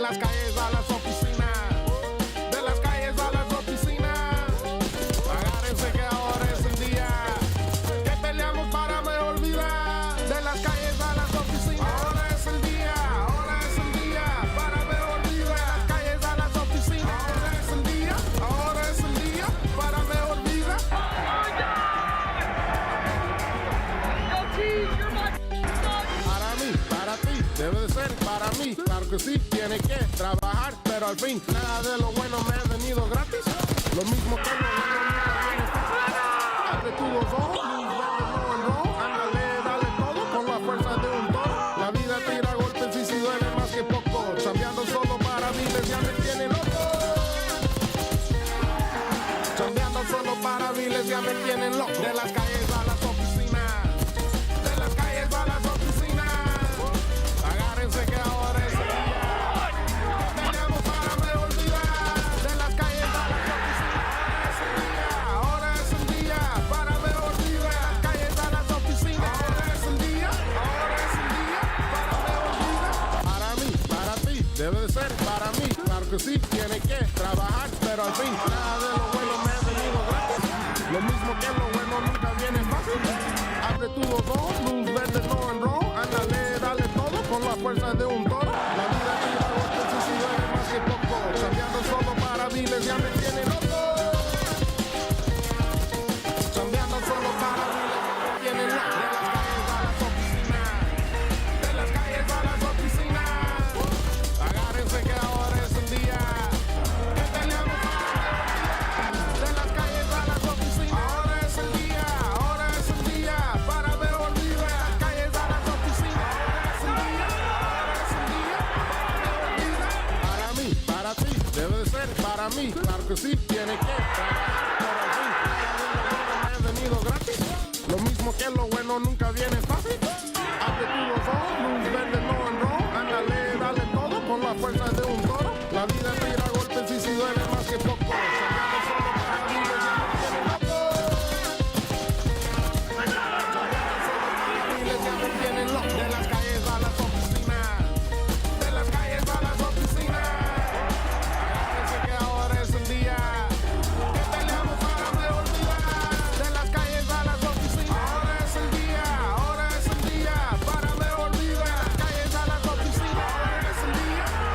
las calles a las oficinas, de las calles a las oficinas. Agárrense que ahora es el día que peleamos para mejor vida. De las calles a las oficinas, ahora es el día para mejor vida. De las calles a las oficinas, ahora es el día para mejor vida. Para mí, para ti, debe de ser para mí. Claro que sí, tiene que trabajar, pero al fin nada de lo bueno me ha venido gratis. Lo mismo que lo bueno nunca viene fácil. Abre tus dos ojos, luz verde, no en rojo. Ándale, dale todo con la fuerza de un toro. La vida tira golpes y si duele más que poco. Chambeando solo para miles ya me tiene loco. Chambeando solo para miles ya me tienen loco. De las calles a las oficinas, de las calles a las oficinas. Agárrense que ahora es el día que peleamos para mejor vida. De las calles a las oficinas, ahora es el día para mejor vida. De las calles a las oficinas, ahora es el día para mejor vida. Para mí, para ti, debe de ser para mí. Claro que sí, tiene que trabajar, pero al fin nada de lo bueno me ha venido gratis. Lo mismo que lo bueno nunca viene fácil. Abre tus dos ojos, luz verde, no en rojo. Ándale, dale todo con la fuerza de un toro. La vida tira golpes y si duele más que poco. Chambeando solo para miles ya me tiene loco. Chambeando solo para miles ya me tiene loco. De las calles a las oficinas, agárrense que ahora es el día que peleamos para de las calles a las oficinas. Ahora es el día para mejor vida. De las calles a las oficinas, ahora es el día para mejor vida. Para mí, para ti, debe de ser para mí. Claro que sí, tiene que trabajar, pero al fin nada de lo bueno me ha venido gratis. Lo mismo que lo bueno nunca viene fácil. Abre tus dos ojos, luz verde, no en rojo. Ándale, dale todo con la fuerza de un toro. La vida tira golpes y si duele más que poco. Chambeando solo para miles ya me tiene loco. Miles ya me tienen loco. De las calles a las oficinas, de las calles a las oficinas. Agárrense que ahora es el día que peleamos para mejor vida. De las calles a las oficinas, ahora es el día para mejor vida. De las calles a las oficinas,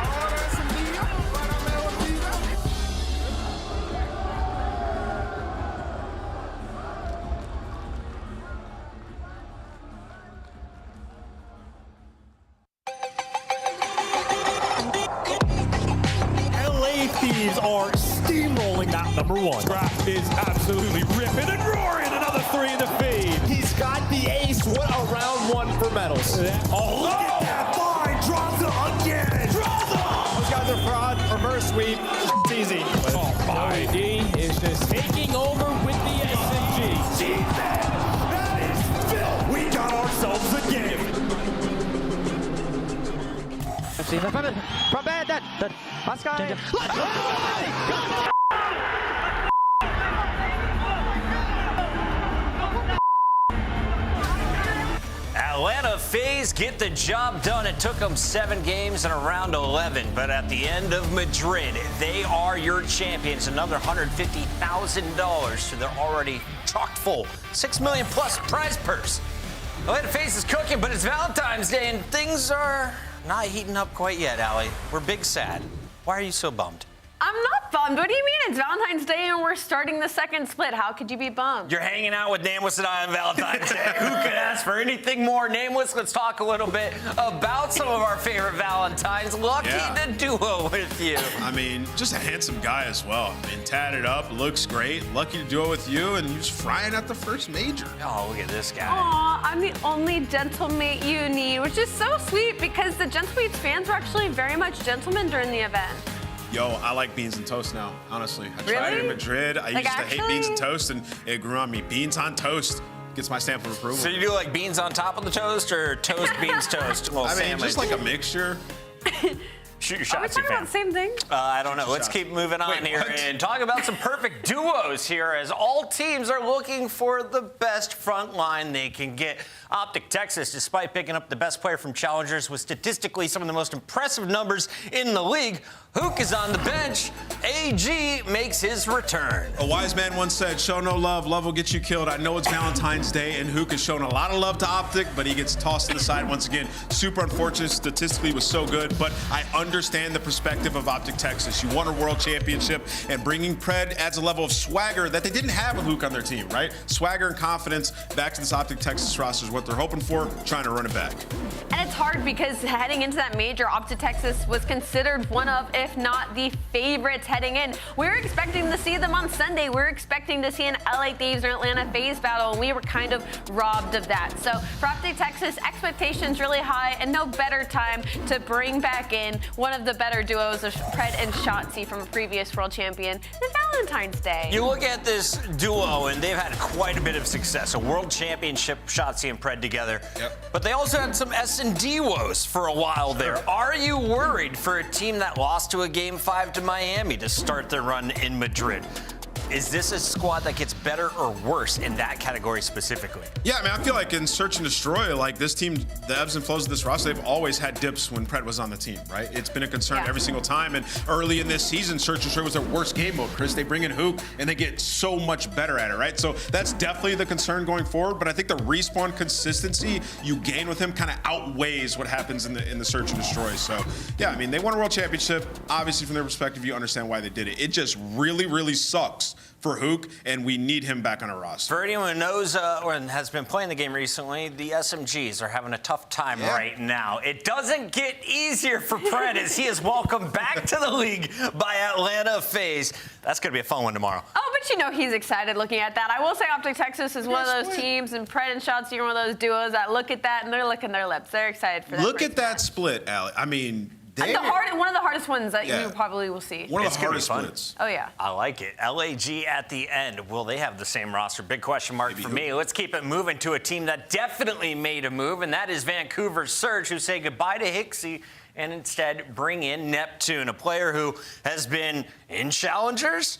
ahora es el día para mejor vida. LA Thieves are steamrolling that number one. Draft is absolutely ripping and roaring. Another three in the feed. He's got the ace. What a round one for medals. Oh, look at that. Fine. Draws it again. Draws it. Those guys are fraud. Reverse sweep. It's easy. Oh, my. D is just taking over with the SMG. That is Phil. We got ourselves a game. From bed, that Pascal. Atlanta FaZe get the job done. It took them 7 games and around 11, but at the end of Madrid, they are your champions. Another $150,000 to their already chock full $6 million plus prize purse. Atlanta FaZe is cooking, but it's Valentine's Day and things are not heating up quite yet, Allie. We're big sad. Why are you so bummed? I'm not bummed. What do you mean? It's Valentine's Day and we're starting the second split. How could you be bummed? You're hanging out with Nameless and I on Valentine's Day. Who could ask for anything more? Nameless, let's talk a little bit about some of our favorite Valentines. Lucky to duo with you. I mean, just a handsome guy as well. I mean, tatted up, looks great. Lucky to duo with you, and he was frying at the first major. Oh, look at this guy. Aw, I'm the only gentlemate you need, which is so sweet because the Gentlemates fans were actually very much gentlemen during the event. Yo, I like beans and toast now, honestly. I tried it in Madrid. I used to hate beans and toast, and it grew on me. Beans on toast gets my stamp of approval. So you do like beans on top of the toast or toast, beans, toast? Well, I mean, sandwich. just like a mixture. Shoot your Are we shots, talking about the same thing? I don't know. Let's keep moving on here and talk about some perfect duos here as all teams are looking for the best front line they can get. Optic Texas, despite picking up the best player from Challengers with statistically some of the most impressive numbers in the league, Hook is on the bench. AG makes his return. A wise man once said, show no love, love will get you killed. I know it's Valentine's Day, and Hook has shown a lot of love to Optic, but he gets tossed to the side once again. Super unfortunate. Statistically was so good, but I understand the perspective of Optic Texas. You won a world championship, and bringing Pred adds a level of swagger that they didn't have with Hook on their team, right? Swagger and confidence back to this Optic Texas roster is what they're hoping for, trying to run it back. And it's hard because heading into that major, Optic Texas was considered one of, if not the favorites heading in. We were expecting to see them on Sunday. We were expecting to see an LA Thieves or Atlanta FaZe battle, and we were kind of robbed of that. So for Optic Texas, expectations really high, and no better time to bring back in one of the better duos of Pred and Shotzi from a previous world champion than Valentine's Day. You look at this duo, and they've had quite a bit of success. A world championship, Shotzi and Pred together. Yep. But they also had some S&D woes for a while there. Are you worried for a team that lost to a Game 5 to Miami to start their run in Madrid? Is this a squad that gets better or worse in that category specifically? Yeah, I mean, I feel like in Search and Destroy, like this team, the ebbs and flows of this roster, they've always had dips when Pred was on the team, right? It's been a concern every single time. And early in this season, Search and Destroy was their worst game mode, Chris. They bring in Hook, and they get so much better at it, right? So that's definitely the concern going forward. But I think the respawn consistency you gain with him kind of outweighs what happens in the Search and Destroy. So, yeah, I mean, they won a world championship. Obviously, from their perspective, you understand why they did it. It just really, really sucks for Hook, and we need him back on our roster. For anyone who knows or has been playing the game recently, the SMGs are having a tough time right now. It doesn't get easier for Pred as he is welcomed back to the league by Atlanta FaZe. That's going to be a fun one tomorrow. Oh, but you know he's excited looking at that. I will say Optic Texas is one of those teams, and Pred and Shotzi are one of those duos that look at that and they're licking their lips. They're excited for that. Look at that split, Allie. I mean, one of the hardest ones that you probably will see. One of the hardest splits. Oh, yeah. I like it. LAG at the end. Will they have the same roster? Big question mark for me. Let's keep it moving to a team that definitely made a move, and that is Vancouver Surge, who say goodbye to Hixie and instead bring in Neptune, a player who has been in Challengers,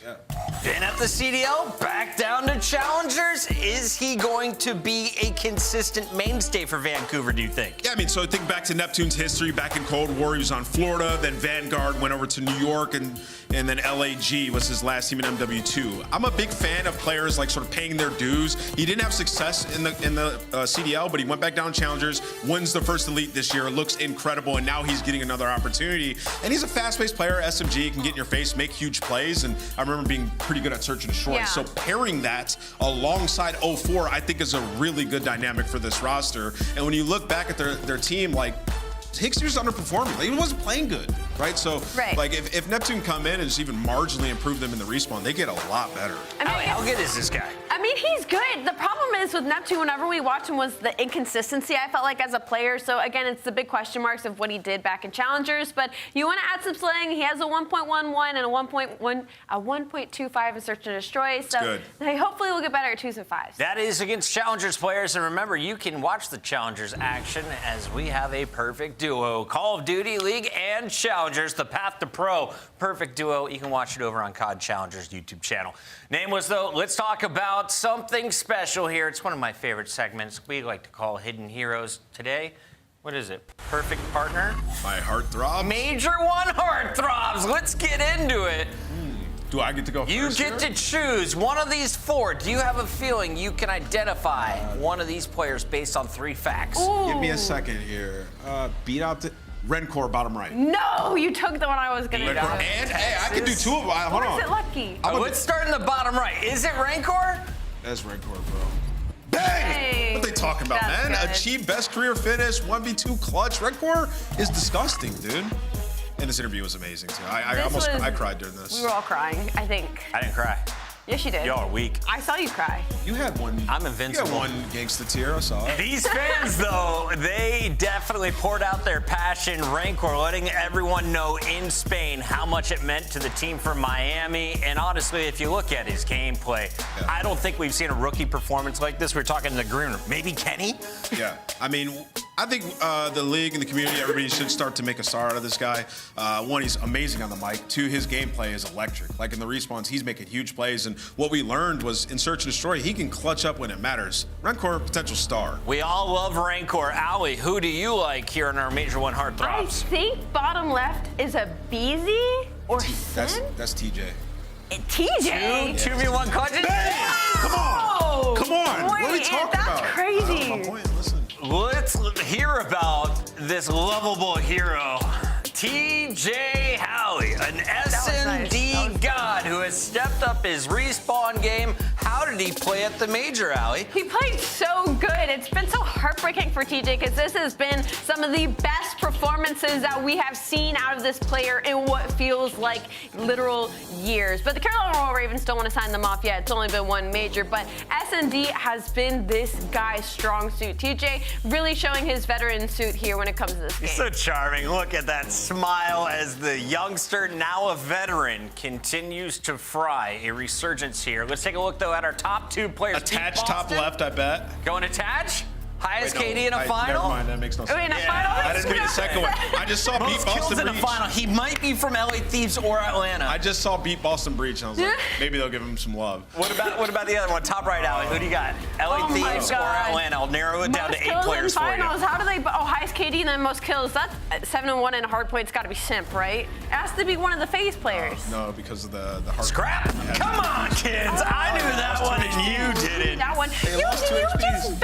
been at the CDL, back down to Challengers. Is he going to be a consistent mainstay for Vancouver, do you think? Yeah, I mean, so think back to Neptune's history back in Cold War. He was on Florida, then Vanguard, went over to New York, and then LAG was his last team in MW2. I'm a big fan of players like sort of paying their dues. He didn't have success in the CDL, but he went back down Challengers, wins the first Elite this year, looks incredible, and now he's getting another opportunity. And he's a fast-paced player. SMG can get in your face, make huge plays, and I remember being pretty good at Search and Destroy. Yeah. So pairing that alongside 04, I think is a really good dynamic for this roster. And when you look back at their team, like, Hixie was underperforming. Like, he wasn't playing good, right? So, like, if Neptune come in and just even marginally improve them in the respawn, they get a lot better. I mean, how good is this guy? I mean, he's good. The problem is with Neptune, whenever we watch him, was the inconsistency, I felt like, as a player. So, again, it's the big question marks of what he did back in Challengers. But you want to add some slang. He has a 1.11 and a 1.25 in Search and Destroy. So, hopefully we'll get better at 2s and 5s. That is against Challengers players. And remember, you can watch the Challengers action as we have a perfect duo. Call of Duty League and Challengers, the path to pro. Perfect duo. You can watch it over on COD Challengers YouTube channel. Nameless, though, let's talk about something special here. It's one of my favorite segments. We like to call Hidden Heroes today. What is it? Perfect Partner? My Heartthrob. Major One Heartthrobs. Let's get into it. Do I get to go first? You get to choose one of these four. Do you have a feeling you can identify one of these players based on 3 facts? Ooh. Give me a second here. Beat out the Rencore, bottom right. No, you took the one I was going to do. And hey, I can do 2 of them. Hold on. Is it lucky? Let's start in the bottom right. Is it Rancor? That's Rencore, bro. Bang! Hey, what are they talking about, man? good. Achieve best career finish, 1v2 clutch. Rencore is disgusting, dude. And this interview was amazing, too. I cried during this. We were all crying, I think. I didn't cry. Yes, you did. Y'all are weak. I saw you cry. You had one. I'm invincible. You had one gangsta tear, I saw it. These fans, though, they definitely poured out their passion. Rancor letting everyone know in Spain how much it meant to the team from Miami. And honestly, if you look at his gameplay, I don't think we've seen a rookie performance like this. We're talking the green room. Maybe Kenny? Yeah. I mean, I think the league and the community, everybody should start to make a star out of this guy. One, he's amazing on the mic. Two, his gameplay is electric. Like in the respawns, he's making huge plays. And what we learned was in Search and Destroy, he can clutch up when it matters. Rancor, potential star. We all love Rancor. Allie, who do you like here in our Major 1 Heartthrobs? I think bottom left is a BZ or Sin. That's TJ. TJ. 2v1 clutches. Come on. Come on. What are we talking that's about? crazy. My point. Listen. Let's hear about this lovable hero, TJ Howie, an S&D god who has stepped up his respawn game. How did he play at the Major, Allie? He played so good. It's been so heartbreaking for TJ because this has been some of the best performances that we have seen out of this player in what feels like literal years. But the Carolina Ravens don't want to sign them off yet. It's only been one major, but S&D has been this guy's strong suit. TJ really showing his veteran suit here when it comes to this game. He's so charming. Look at that smile as the youngster, now a veteran, continues to fry. A resurgence here. Let's take a look, though, at our top 2 players. Attached top left, I bet. Going attach? Highest Wait, no, KD in a final? Never mind, that makes no sense. Wait, in a final? I didn't read the second one. I just saw beat Most Boston kills in a Breach. final. He might be from LA Thieves or Atlanta. I just saw beat Boston Breach, and I was like, maybe they'll give him some love. What about the other one? Top right, Allie. Who do you got? LA Oh my Thieves or God. Atlanta? I'll narrow it down Most to 8 kills players in for you. finals. How do they? Oh, highest KD and then most kills. That's 7-1 in Hardpoint's got to be Simp, right? It has to be one of the FaZe players. No, because of the hard Scrap. Come on, kids. I knew that one and you didn't. That one. They lost 2 HPs.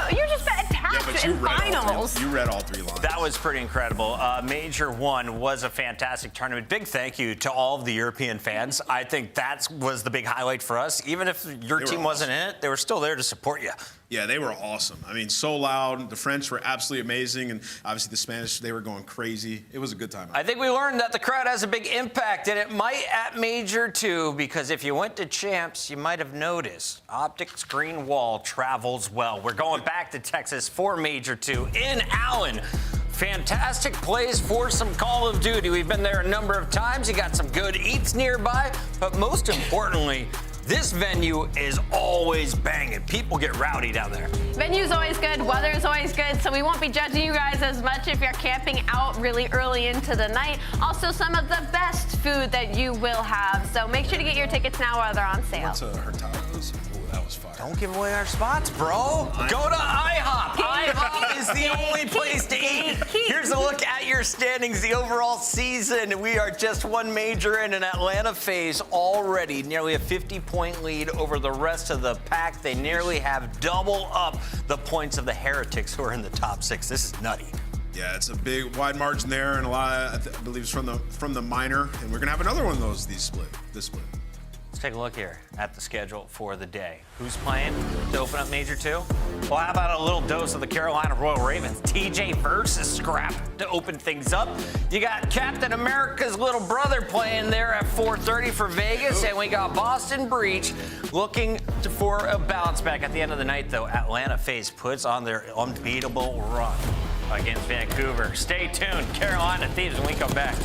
You just bet attached in finals. You read all 3 lines. That was pretty incredible. Major 1 was a fantastic tournament. Big thank you to all of the European fans. I think that was the big highlight for us. Even if your team wasn't in it, they were still there to support you. Yeah, they were awesome. I mean, so loud. The French were absolutely amazing, and obviously the Spanish, they were going crazy. It was a good time. I think we learned that the crowd has a big impact, and it might at Major 2, because if you went to Champs, you might have noticed Optic's green wall travels well. We're going back to Texas for Major 2 in Allen. Fantastic plays for some Call of Duty. We've been there a number of times. You got some good eats nearby, but most importantly, this venue is always banging. People get rowdy down there. Venue's always good, weather's always good, so we won't be judging you guys as much if you're camping out really early into the night. Also, some of the best food that you will have, so make sure to get your tickets now while they're on sale. Went to her tacos. Oh, that was fire. Don't give away our spots, bro. Go to IHOP. IHOP is the only place to eat. Here's a look at your standings, the overall season. We are just one major in an Atlanta FaZe already. Nearly a 50-point lead over the rest of the pack. They nearly have double up the points of the Heretics, who are in the top 6. This is nutty. Yeah, it's a big, wide margin there, and a lot, I believe, it's from the minor, and we're gonna have another one of those. This split. Let's take a look here at the schedule for the day. Who's playing to open up Major 2? Well, how about a little dose of the Carolina Royal Ravens? TJ versus Scrap to open things up. You got Captain America's little brother playing there at 4:30 for Vegas, and we got Boston Breach looking for a bounce back. At the end of the night, though, Atlanta FaZe puts on their unbeatable run against Vancouver. Stay tuned. Carolina Thieves when we come back.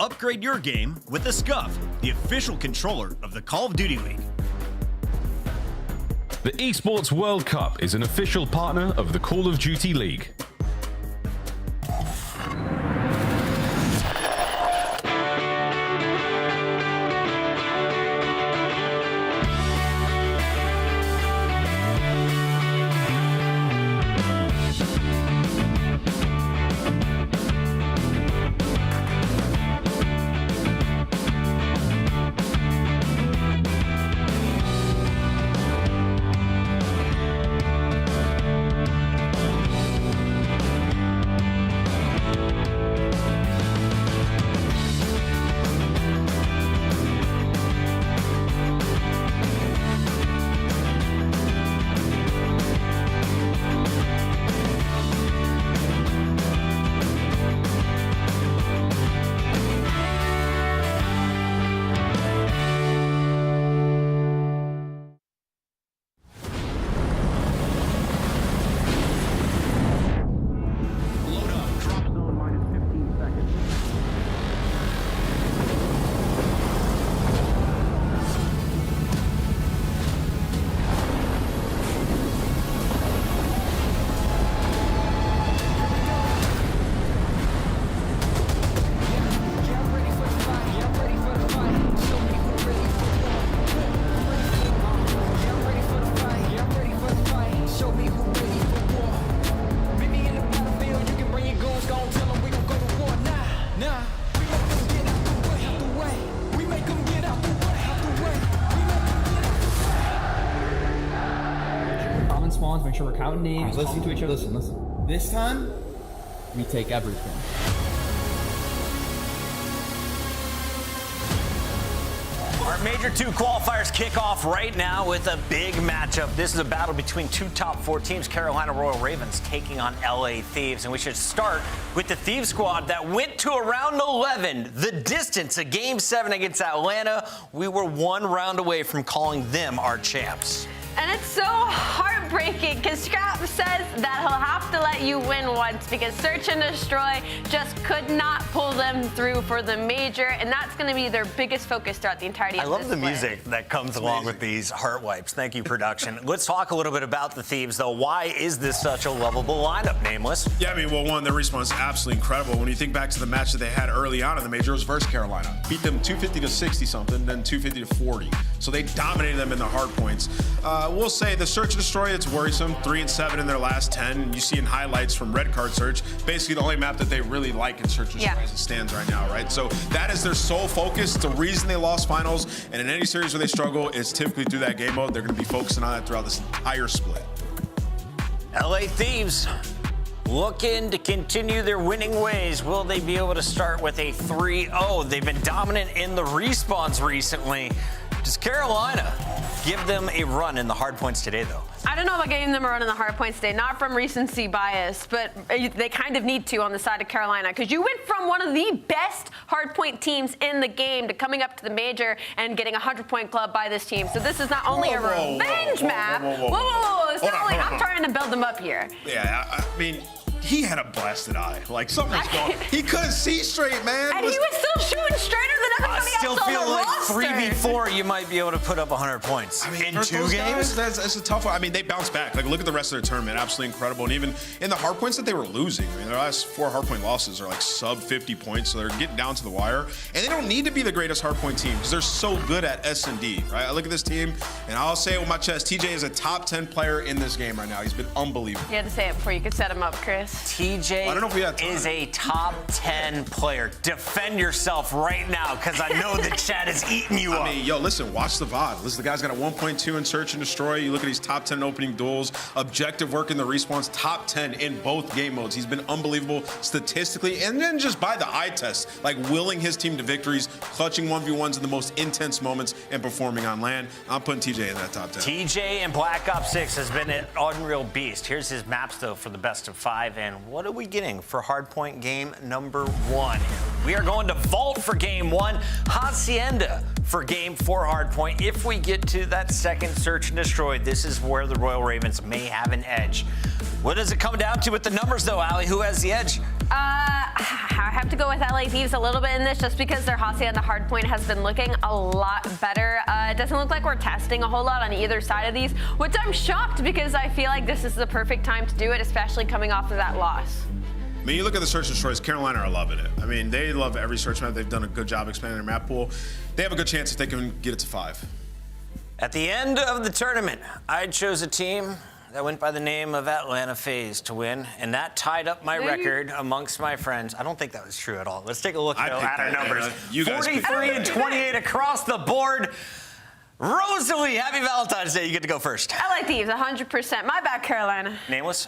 Upgrade your game with the Scuff, the official controller of the Call of Duty League. The Esports World Cup is an official partner of the Call of Duty League. Make sure we're counting names, listening to each other. Listen. This time, we take everything. Our Major 2 qualifiers kick off right now with a big matchup. This is a battle between two top 4 teams, Carolina Royal Ravens taking on LA Thieves. And we should start with the Thieves squad that went to a round 11. The distance, a Game 7 against Atlanta. We were 1 round away from calling them our champs. And it's so heartbreaking because Scrap says that he'll have to let you win once because Search and Destroy just could not pull them through for the major, and that's going to be their biggest focus throughout the entirety of this I love the split. music that comes along with these heart wipes. Thank you, production. Let's talk a little bit about the Thieves, though. Why is this such a lovable lineup, Nameless? Yeah, I mean, well, one, their response is absolutely incredible. When you think back to the match that they had early on in the major, it was versus Carolina. Beat them 250 to 60 something, then 250 to 40. So they dominated them in the hard points. We'll say the Search and Destroy, it's worrisome. 3-7 in their last 10. You see in highlights from Red Card Search, basically the only map that they really like in Search and Destroy as it stands right now, right? So that is their sole focus. It's the reason they lost finals. And in any series where they struggle, it's typically through that game mode. They're going to be focusing on that throughout this entire split. LA Thieves looking to continue their winning ways. Will they be able to start with a 3-0? They've been dominant in the respawns recently. Does Carolina give them a run in the hard points today, though? I don't know about getting them a run in the hard points today, not from recency bias, but they kind of need to on the side of Carolina because you went from one of the best hard point teams in the game to coming up to the major and getting a 100-point club by this team. So this is not only a revenge map. Whoa. It's not only, I'm trying to build them up here. Yeah, I mean, he had a blasted eye. Like, something was going on. He couldn't see straight, man. And he was still shooting straighter than everybody else on the roster. I still feel like 3v4, you might be able to put up 100 points. I mean, in 2 games? That's a tough one. I mean, they bounced back. Like, look at the rest of their tournament. Absolutely incredible. And even in the hard points that they were losing, I mean, their last 4 hard point losses are like sub 50 points, so they're getting down to the wire. And they don't need to be the greatest hard point team because they're so good at S&D, right? I look at this team, and I'll say it with my chest, TJ is a top 10 player in this game right now. He's been unbelievable. You had to say it before you could set him up, Chris. TJ I don't know if we have time. is a top 10 player. Defend yourself right now because I know the chat is eating you up. I mean, yo, listen, watch the VOD. Listen, the guy's got a 1.2 in Search and Destroy. You look at these top 10 opening duels, objective work in the respawns, top 10 in both game modes. He's been unbelievable statistically and then just by the eye test, like willing his team to victories, clutching 1v1s in the most intense moments, and performing on land. I'm putting TJ in that top 10. TJ in Black Ops 6 has been an unreal beast. Here's his maps, though, for the best of 5. And what are we getting for Hardpoint game number 1? We are going to Vault for game 1, Hacienda for game 4 Hardpoint. If we get to that second Search and Destroy, this is where the Royal Ravens may have an edge. What does it come down to with the numbers, though, Allie? Who has the edge? I have to go with LA Thieves a little bit in this just because their Hacienda Hardpoint has been looking a lot better. It doesn't look like we're testing a whole lot on either side of these, which I'm shocked because I feel like this is the perfect time to do it, especially coming off of that loss. I mean, you look at the Search and Destroys, Carolina are loving it. I mean, they love every search map. They've done a good job expanding their map pool. They have a good chance if they can get it to 5. At the end of the tournament, I chose a team that went by the name of Atlanta FaZe to win, and that tied up my record amongst my friends. I don't think that was true at all. Let's take a look though, at our numbers. 43 and 28 across the board. Rosalie, happy Valentine's Day. You get to go first. LA Thieves, 100%. My bad, Carolina. Nameless?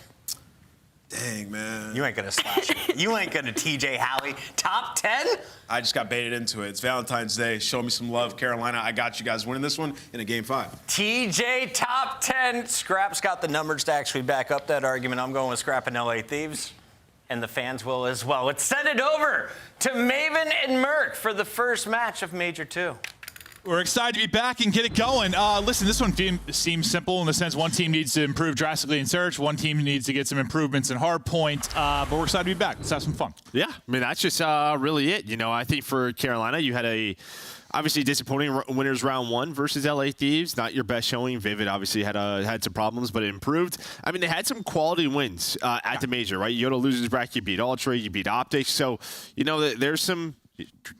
Dang, man. You ain't gonna slash me. You ain't gonna TJ Halley. Top 10? I just got baited into it. It's Valentine's Day. Show me some love, Carolina. I got you guys winning this one in a game 5. TJ top 10. Scrap's got the numbers to actually back up that argument. I'm going with Scrap and LA Thieves, and the fans will as well. Let's send it over to Maven and Merc for the first match of Major 2. We're excited to be back and get it going. Listen, this one seems simple in the sense one team needs to improve drastically in Search, one team needs to get some improvements in Hardpoint, but we're excited to be back. Let's have some fun. Yeah, I mean, that's just really it. You know, I think for Carolina, you had obviously disappointing winners round 1 versus LA Thieves. Not your best showing. Vivid obviously had some problems, but it improved. I mean, they had some quality wins at the major, right? You go to losers bracket, you beat Ultra, you beat Optics. So, you know, there's some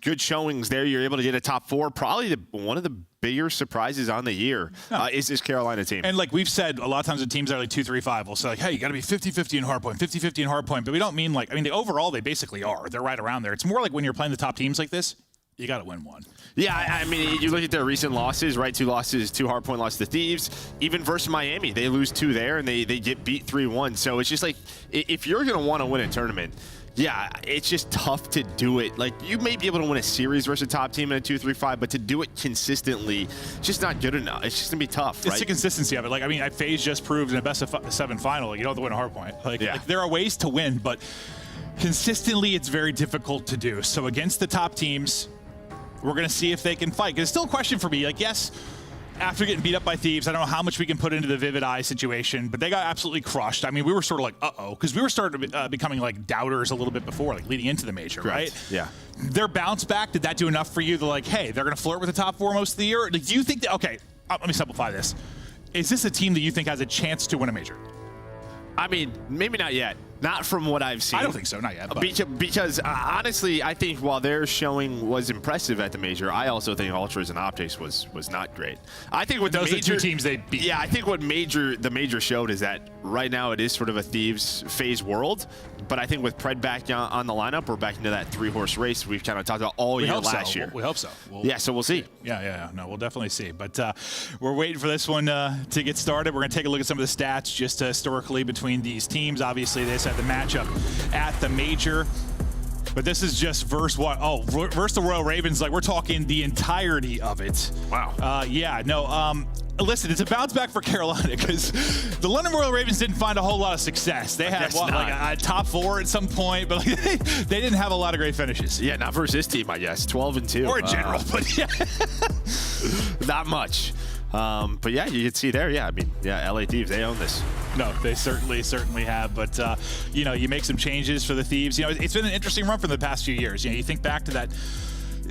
good showings there. You're able to get a top 4. Probably one of the bigger surprises on the year is this Carolina team. And like we've said, a lot of times the teams are like 2-3-5 will say like, hey, you got to be 50-50 in Hardpoint, 50-50 in Hardpoint. But we don't mean like, I mean, overall, they basically are. They're right around there. It's more like when you're playing the top teams like this, you got to win one. Yeah, I mean, you look at their recent losses, right? 2 losses, 2 Hardpoint losses to Thieves. Even versus Miami, they lose 2 there, and they get beat 3-1. So it's just like, if you're going to want to win a tournament, yeah, it's just tough to do it. Like, you may be able to win a series versus a top team in a 2-3-5, but to do it consistently, it's just not good enough. It's just going to be tough, right? It's the consistency of it. Like, I mean, FaZe just proved in a best-of-7 final, you don't have to win a Hardpoint. Like, there are ways to win, but consistently, it's very difficult to do. So against the top teams, we're going to see if they can fight. Because it's still a question for me. Like, yes, after getting beat up by Thieves, I don't know how much we can put into the Vivid Eye situation, but they got absolutely crushed. I mean, we were sort of like, uh-oh, because we were starting to becoming like doubters a little bit before, like leading into the major, right? Yeah. Their bounce back, did that do enough for you to like, hey, they're going to flirt with the top 4 most of the year? Like, do you think that, okay, let me simplify this. Is this a team that you think has a chance to win a major? I mean, maybe not yet. Not from what I've seen. I don't think so, not yet. Because honestly, I think while their showing was impressive at the major, I also think Ultras and Optics was not great. I think what those the are 2 teams they beat. Yeah, I think what the major showed is that right now it is sort of a Thieves FaZe world. But I think with Pred back on the lineup, we're back into that 3-horse race we've kind of talked about all year last year. We hope so. So we'll see. Yeah. No, we'll definitely see. But we're waiting for this one to get started. We're going to take a look at some of the stats just historically between these teams. Obviously, they just had the matchup at the major. But this is just versus what? Oh, versus the Royal Ravens. Like, we're talking the entirety of it. Wow. Listen, it's a bounce back for Carolina because the London Royal Ravens didn't find a whole lot of success. They had like a top 4 at some point, but like, they didn't have a lot of great finishes. Yeah, not versus this team, I guess. 12-2. Or in general, but yeah. Not much. But yeah, you can see there. Yeah, I mean, LA Thieves, they own this. No, they certainly have. But, you make some changes for the Thieves. It's been an interesting run for the past few years. You think back to that,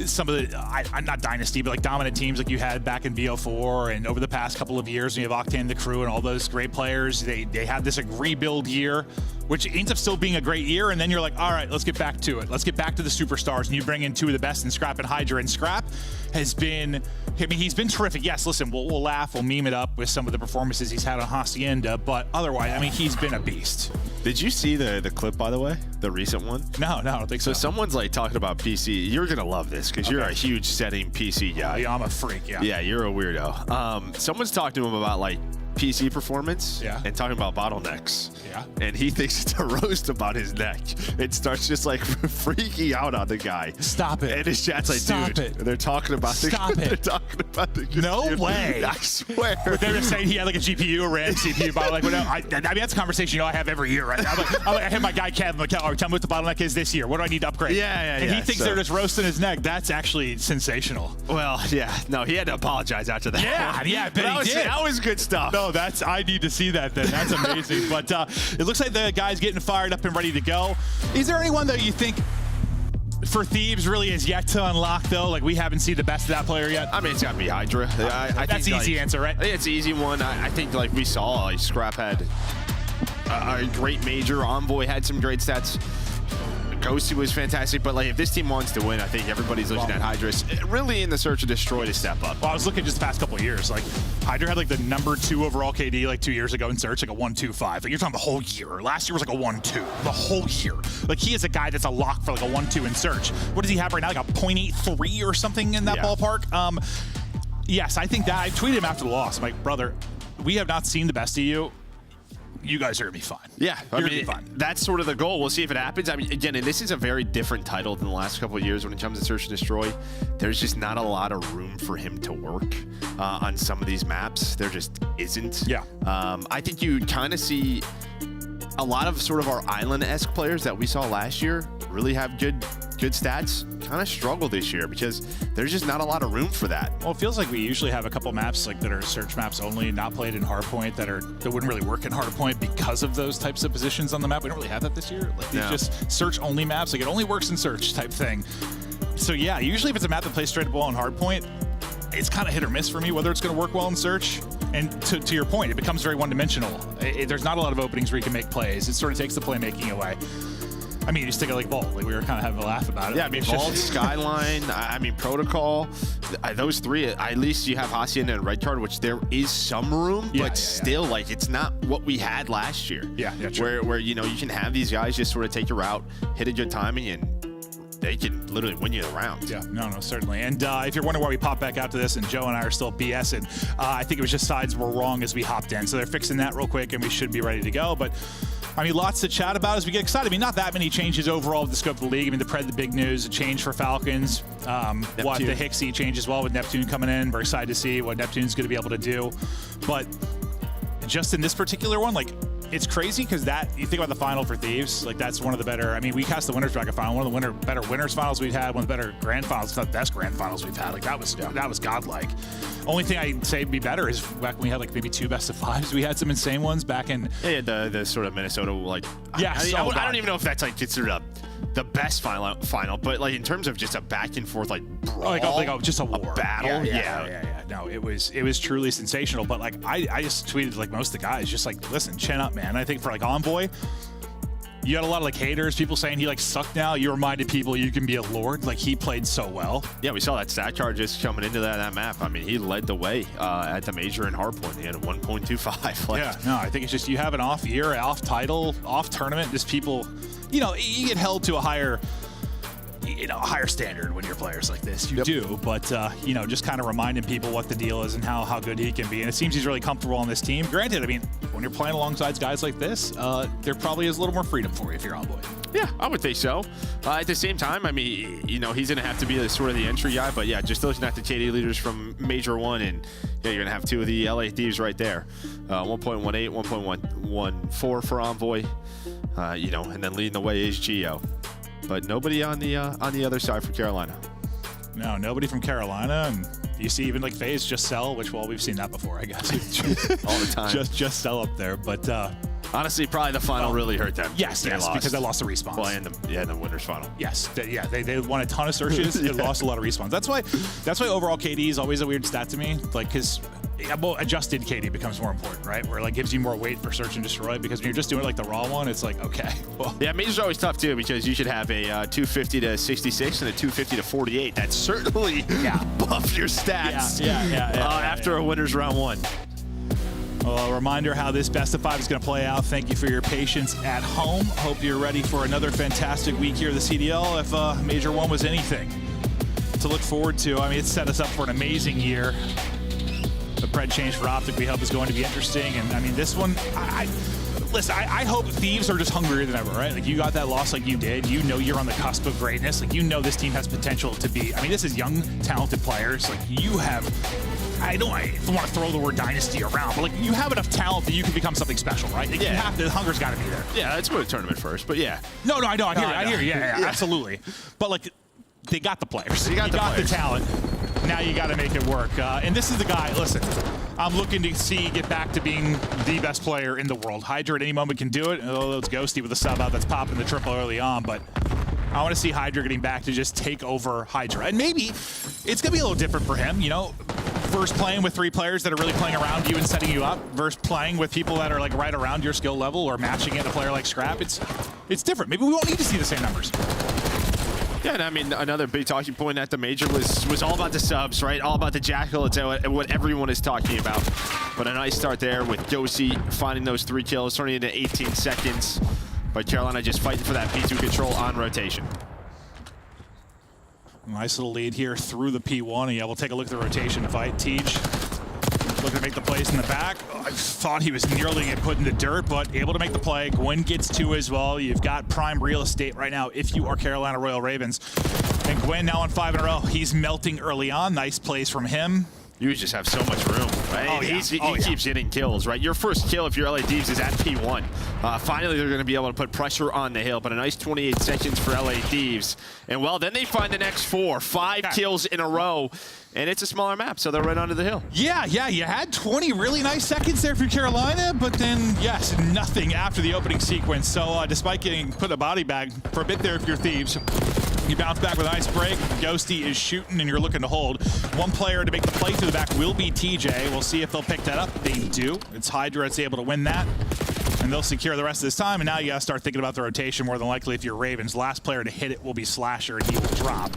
some of the, I'm not dynasty, but like dominant teams like you had back in BO4 and over the past couple of years, you have Octane the Crew and all those great players. They had this rebuild year, which ends up still being a great year. And then you're like, all right, let's get back to it. Let's get back to the superstars. And you bring in 2 of the best in Scrap and Hydra. And Scrap has been, he's been terrific. Yes, listen, we'll laugh, we'll meme it up with some of the performances he's had on Hacienda, but otherwise, he's been a beast. Did you see the clip, by the way? The recent one? No, I don't think so. So someone's like talking about PC. You're going to love this because you're a huge setting PC guy. Yeah, I'm a freak, yeah. Yeah, you're a weirdo. Someone's talking to him about like PC performance and talking about bottlenecks. Yeah. And he thinks it's a roast about his neck. It starts just like freaking out on the guy. Stop it. And his chat's like, Stop dude, they're talking about They're talking about the No way. I swear. But they were saying he had like a GPU, a RAM CPU bottle. Like, that's a conversation I have every year, right? I have my guy Kevin. Like, tell me what the bottleneck is this year. What do I need to upgrade? And he thinks they're just roasting his neck. That's actually sensational. Well, yeah. No, he had to apologize after that. Yeah, but he did. That was good stuff. No, I need to see that then. That's amazing. But it looks like the guy's getting fired up and ready to go. Is there anyone that you think for Thieves really is yet to unlock, though? Like, we haven't seen the best of that player yet? I mean, it's got to be Hydra. I that's think, the easy answer, right? It's an easy one. I think, like we saw, like, Scrap had a great major. Envoy had some great stats. Ghosty was fantastic, but like if this team wants to win, I think everybody's looking at Hydra really in the search of Destroy to step up. Well, I was looking just the past couple of years. Like Hydra had like the #2 overall KD like 2 years ago in Search, like a 1.25. Like you're talking the whole year. Last year was like a 1.2. The whole year. Like he is a guy that's a lock for like a 1.2 in Search. What does he have right now? Like a 0.83 or something in that ballpark. Yes, I think that I tweeted him after the loss. I'm like, brother, we have not seen the best of you. You guys are going to be fine. Yeah, you're going to be fine. That's sort of the goal. We'll see if it happens. I mean, again, and this is a very different title than the last couple of years when it comes to Search and Destroy. There's just not a lot of room for him to work on some of these maps. There just isn't. Yeah. I think you kind of see a lot of sort of our island-esque players that we saw last year really have good stats, kind of struggle this year because there's just not a lot of room for that. Well, it feels like we usually have a couple maps like that are Search maps only, not played in Hardpoint, that wouldn't really work in Hardpoint because of those types of positions on the map. We don't really have that this year. Like these just Search only maps, like it only works in Search type thing. So yeah, usually if it's a map that plays straight up well in Hardpoint, it's kind of hit or miss for me whether it's going to work well in Search. And to your point, it becomes very one-dimensional. There's not a lot of openings where you can make plays. It sort of takes the playmaking away. I mean, you just take it like Vault. Like we were kind of having a laugh about it. Yeah, I mean, Vault, Skyline, I mean, Protocol, those three, at least you have Hacienda and Red Card, which there is some room, but still, like, it's not what we had last year. Yeah, true. Where you know, you can have these guys just sort of take your route, hit a good timing, and they can literally win you the round. Yeah, no, certainly. And if you're wondering why we popped back out to this and Joe and I are still BSing, I think it was just sides were wrong as we hopped in. So they're fixing that real quick and we should be ready to go. But I mean, lots to chat about as we get excited. I mean, not that many changes overall with the scope of the league. I mean, the big news, a change for Falcons. What the Hicksy change as well with Neptune coming in. We're excited to see what Neptune's going to be able to do. But just in this particular one, like, it's crazy because you think about the final for Thieves, like that's one of the better. I mean, we cast the winners bracket final, one of the better winners finals we've had, one of the better grand finals, if not the best grand finals we've had. Like that was godlike. Only thing I'd say would be better is back when we had like maybe 2 best of 5s. We had some insane ones back in. Yeah, the sort of Minnesota like. Yeah, I don't even know if that's like considered the best final, but like in terms of just a back and forth like brawl, just a war, battle. Yeah. No, it was truly sensational. But like I just tweeted like most of the guys, just like listen, chin up, man. I think for like Envoy, you had a lot of like haters, people saying he like sucked now. You reminded people you can be a lord. Like he played so well. Yeah, we saw that stat card just coming into that map. I mean, he led the way at the major in Hardpoint. He had a 1.25. Like, yeah, no, I think it's just you have an off year, off title, off tournament. Just people, you get held to a higher standard when you're players like this. You do, but just kind of reminding people what the deal is and how good he can be. And it seems he's really comfortable on this team. Granted, I mean, when you're playing alongside guys like this, there probably is a little more freedom for you if you're Envoy. Yeah, I would think so. At the same time, I mean, he's going to have to be sort of the entry guy. But yeah, just looking at the KD leaders from Major 1, and you're going to have 2 of the LA Thieves right there. 1.18, 1.14 for Envoy. And then leading the way is Geo. But nobody on the other side for Carolina. No, nobody from Carolina, and you see even like FaZe just sell, which we've seen that before, I guess. All the time. just sell up there, but honestly, probably the final really hurt them. Yes, because they lost the respawns. Well, and the winners final. Yes, they won a ton of searches and lost a lot of respawns. That's why overall KD is always a weird stat to me, like because adjusted KD becomes more important, right? Where like gives you more weight for search and destroy, because when you're just doing like the raw one, it's like okay. Well, yeah, major's always tough too because you should have a 250 to 66 and a 250 to 48. That certainly buff your stats. After a winners round 1. Well, a reminder how this best of 5 is going to play out. Thank you for your patience at home. Hope you're ready for another fantastic week here at the CDL. If Major 1 was anything to look forward to, I mean, it set us up for an amazing year. The pred change for Optic we hope is going to be interesting. And I mean, this one, I hope Thieves are just hungrier than ever, right? Like you got that loss like you did. You know you're on the cusp of greatness. Like you know this team has potential to be, I mean, this is young, talented players. Like you have, I don't want to throw the word dynasty around, but like you have enough talent that you can become something special, right? Like, the hunger's got to be there. Yeah, let's go to the tournament first, but yeah. No, I know. I hear you. Yeah, absolutely. But like, they got the players. You got the talent. Now you got to make it work. And this is the guy, listen, I'm looking to see get back to being the best player in the world. Hydra at any moment can do it. Oh, it's Ghosty with a sub out that's popping the triple early on, but I want to see Hydra getting back to just take over Hydra. And maybe it's going to be a little different for him, versus playing with 3 players that are really playing around you and setting you up versus playing with people that are like right around your skill level or matching it a player like Scrap. It's different. Maybe we won't need to see the same numbers. Yeah, and I mean, another big talking point at the major was all about the subs, right? All about the Jackal. It's what everyone is talking about. But a nice start there with Ghosty finding those 3 kills, turning into 18 seconds. But Carolina just fighting for that P2 control on rotation. Nice little lead here through the P1. And yeah, we'll take a look at the rotation fight. Tej looking to make the plays in the back. I thought he was nearly getting put in the dirt, but able to make the play. Gwyn gets 2 as well. You've got prime real estate right now if you are Carolina Royal Ravens. And Gwyn now on 5 in a row. He's melting early on. Nice plays from him. You just have so much room, right? He keeps getting kills, right? Your first kill if you're LA Thieves is at P1. Finally, they're going to be able to put pressure on the hill, but a nice 28 seconds for LA Thieves. And, well, then they find the next 4. 5 kills in a row, and it's a smaller map, so they're right onto the hill. Yeah, you had 20 really nice seconds there for Carolina, but then, yes, nothing after the opening sequence. So despite getting put in a body bag for a bit there if you're Thieves, you bounce back with a nice break. Ghosty is shooting, and you're looking to hold. 1 player to make the play to the back will be TJ. We'll see if they'll pick that up. They do. It's Hydra that's able to win that, and they'll secure the rest of this time. And now you got to start thinking about the rotation more than likely if you're Ravens. Last player to hit it will be Slasher, and he will drop.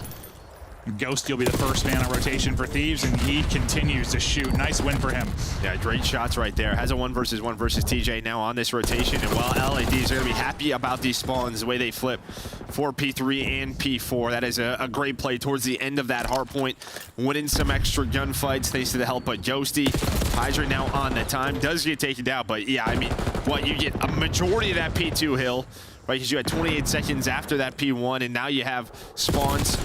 Ghosty will be the first man on rotation for Thieves, and he continues to shoot. Nice win for him. Yeah, great shots right there. Has a 1v1 versus TJ now on this rotation. And while LADs are going to be happy about these spawns, the way they flip for P3 and P4, that is a great play towards the end of that Hardpoint, winning some extra gunfights thanks to the help of Ghosty. Hydra now on the time, does get taken down, but yeah, I mean, what, you get a majority of that P2 hill, right? Because you had 28 seconds after that P1, and now you have spawns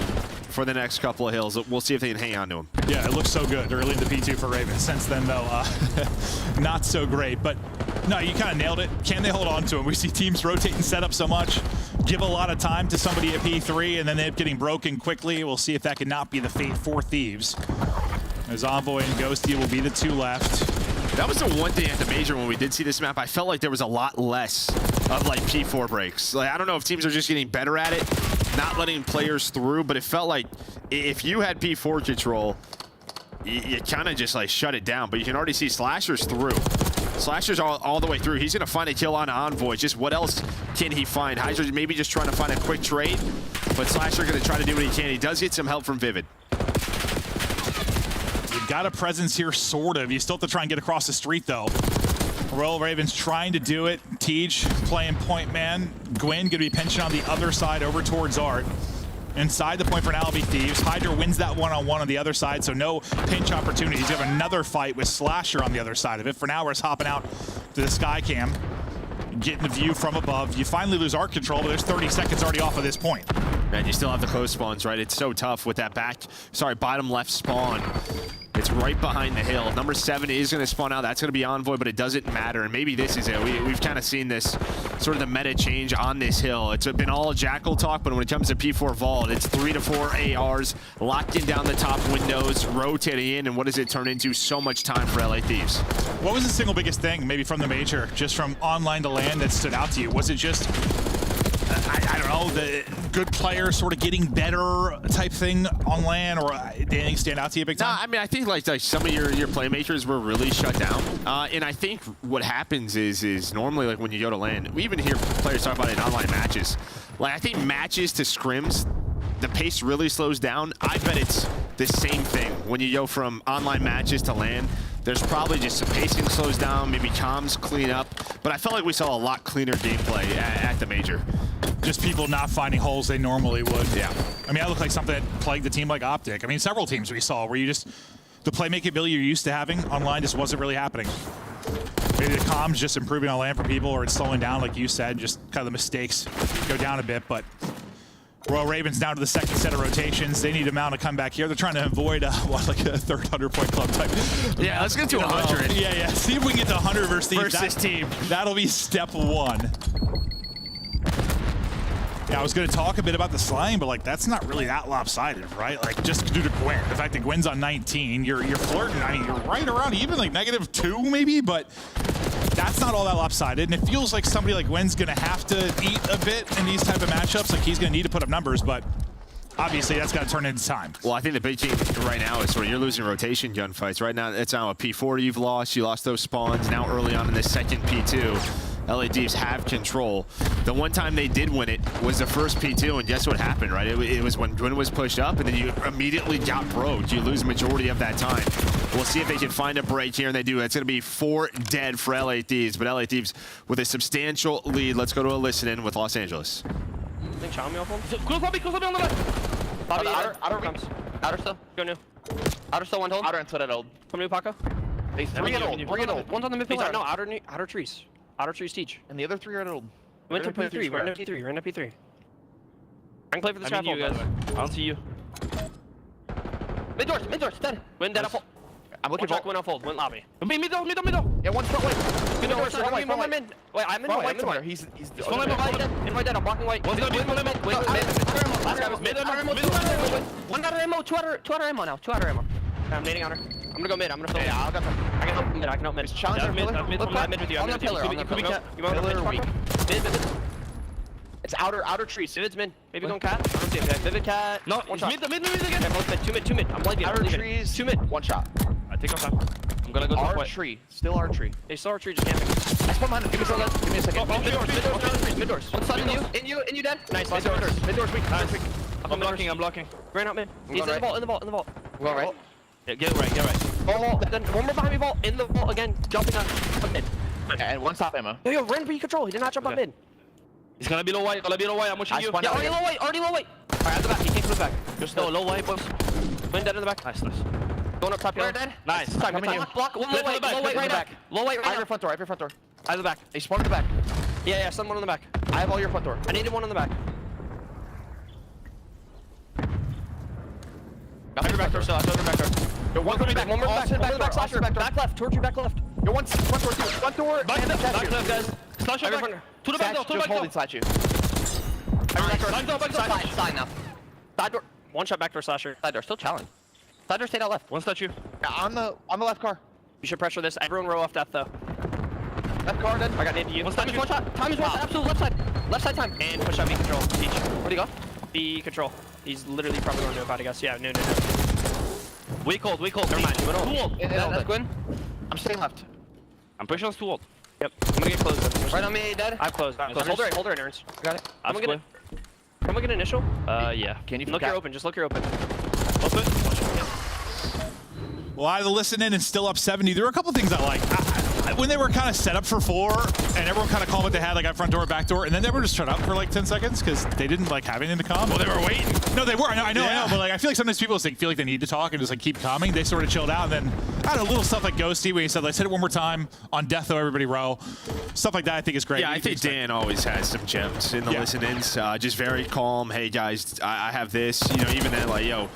for the next couple of hills. We'll see if they can hang on to him. Yeah, it looks so good early in the P2 for Ravens. Since then, though, not so great. But no, you kind of nailed it. Can they hold on to him? We see teams rotate and set up so much, give a lot of time to somebody at P3, and then they end up getting broken quickly. We'll see if that can not be the fate for Thieves. As Envoy and Ghosty will be the two left. That was the one thing at the Major when we did see this map. I felt like there was a lot less of like P4 breaks. Like, I don't know if teams are just getting better at it, not letting players through, but it felt like if you had P4 control, you kind of just like shut it down. But you can already see Slasher's through. Slasher's all the way through. He's going to find a kill on Envoy. Just what else can he find? Hydra's maybe just trying to find a quick trade, but Slasher going to try to do what he can. He does get some help from Vivid. You've got a presence here, sort of. You still have to try and get across the street, though. Royal Ravens trying to do it. Tej playing point man. Gwyn going to be pinching on the other side over towards Art. Inside the point for now will be Thieves. Hydra wins that one-on-one on the other side, so no pinch opportunities. You have another fight with Slasher on the other side of it. For now, we're hopping out to the sky cam, getting the view from above. You finally lose Art control, but there's 30 seconds already off of this point. Man, you still have the close spawns, right? It's so tough with that bottom left spawn. It's right behind the hill. Number 7 is going to spawn out. That's going to be Envoy, but it doesn't matter. And maybe this is it. We've kind of seen this sort of the meta change on this hill. It's been all Jackal talk, but when it comes to P4 Vault, it's 3 to 4 ARs, locking down the top windows, rotating in, and what does it turn into? So much time for LA Thieves. What was the single biggest thing, maybe from the Major, just from online to LAN, that stood out to you? Was it just, I don't know, the good player sort of getting better type thing on LAN, or did anything stand out to you big time? No, I mean, I think like some of your playmakers were really shut down. And I think what happens is normally like when you go to LAN, we even hear players talk about it in online matches. Like I think matches to scrims, the pace really slows down. I bet it's the same thing when you go from online matches to LAN. There's probably just some pacing slows down, maybe comms clean up, but I felt like we saw a lot cleaner gameplay at the Major. Just people not finding holes they normally would. Yeah. I mean, that looked like something that plagued the team like Optic. I mean, several teams we saw where you just, the playmaking ability you're used to having online just wasn't really happening. Maybe the comms just improving on LAN for people, or it's slowing down, like you said, just kind of the mistakes go down a bit, but Royal Ravens down to the second set of rotations. They need a mount to come back here. They're trying to avoid like a third 100-point club type. Yeah, let's get to 100. Yeah. See if we can get to 100 versus this team. That'll be step 1. Yeah, I was going to talk a bit about the slime, but like that's not really that lopsided, right? Like just due to Gwyn. The fact that Gwyn's on 19, you're flirting. I mean, you're right around even like -2 maybe, but that's not all that lopsided. And it feels like somebody like Gwyn's going to have to eat a bit in these type of matchups. Like he's going to need to put up numbers, but obviously that's got to turn into time. Well, I think the big thing right now is sort of you're losing rotation gunfights. Right now, it's now a P4 you've lost. You lost those spawns. Now early on in the second P2. LA Thieves have control. The one time they did win it was the first P2, and guess what happened, right? It was when Gwyn was pushed up, and then you immediately got broke. You lose majority of that time. We'll see if they can find a break here, and they do. It's going to be 4 dead for LA Thieves, but LA Thieves with a substantial lead. Let's go to a listen-in with Los Angeles. Close lobby on the left. Bobby, outer comes. Outer still. Go new. Outer still, one hold. Outer and split at old. Come new, Paco. They 3 at old. 3 at old. One's on the mid pillar. No, outer trees. Outer trees teach. And the other 3 are at old. We went to P3. We're in P3. We're in P3. I can play for the scaffold, by the way. I don't see you. Mid doors, dead. Win dead up. I'm looking for Win off hold. Win lobby. Middle. Yeah, one's front white. Mid doors, one mid. Wait, I'm in white. He's one mid dead. I'm blocking white. One's gonna be mid. Last guy was mid. One outer ammo, two outer ammo now. 2 outer ammo. I'm nading on her. I'm gonna go mid. I'm gonna fill. Yeah, I'll go. I can help mid. I can help mid. Challenge her pillar. Mid with you. I'm gonna pillar. You want to pillar weak. Mid. It's outer trees. Vivid's mid. Maybe going cat. I don't see it. Vivid cat. No, one shot. Mid again. Yeah, both mid. 2 mid. I'm blinding. Outer trees. 2 mid. 1 shot. I take off time. I'm gonna go to our tree. Still our tree. They still our tree. Just camping. I spawn behind him. Give me a second. Mid doors. One side in you dead. Nice. Mid doors weak. I'm blocking. Right out mid. He's in the vault, in the vault. Go right. Yeah, get right. Vault, then one more behind me, vault, in the vault again, jumping up mid. Okay, and one stop ammo. Yo, run for control. He did not jump up mid. He's gonna be low white, I'm pushing you. Yeah, already low white. Alright, at the back, he came from the back. Just low white, boys. Wind dead in the back. Nice. Going up top here. Dead. Nice. Coming you. Block, one low white right back. Low white right I have your front door, I have your front door. I have the back. They spawned in the back. Yeah, someone on the back. I have all your front door. I needed one on the back. I have your back door still, Yo, one coming back, one more back, Slasher. back left, towards you, back left. Yo, one front door, front door. Back left, guys. Slasher back. To the back door, Just holding Satch you. Back door. Side now. Side door. One shot back door, Slasher. Side door, still challenge. Side door, stay out left. One statue. Yeah, on the left car. You should pressure this. Everyone row off death though. Left car dead. I got into you. One shot. Time is one. Absolute left side. Left side time. And push out B control. Teach. Where'd he go? B control. He's literally probably going to about, I guess. Yeah, no. We cold. Never mind. That's Gwyn. I'm staying left. I'm pushing on stool. Yep. I'm gonna get closed. Right on me, dead. I've closed. Hold her, Ernst. Got it. Can we get initial? Yeah. Can you look? You're open. Just look. You're open. Open. Well, I listen in and still up 70. There were a couple things I like. When they were kind of set up for 4, and everyone kind of called what they had, like at front door, back door, and then they were just shut up for like 10 seconds because they didn't like have anything to calm. Well, they were waiting. No, they were. I know. But like, I feel like sometimes people feel like they need to talk and just like keep calming. They sort of chilled out, and then I don't know, little stuff like Ghosty when he said, "Let's hit it one more time on death, though everybody row." Stuff like that, I think is great. Yeah, I think Dan always has some gems in the listen-ins. Just very calm. Hey guys, I have this. You know, even then, like, yo,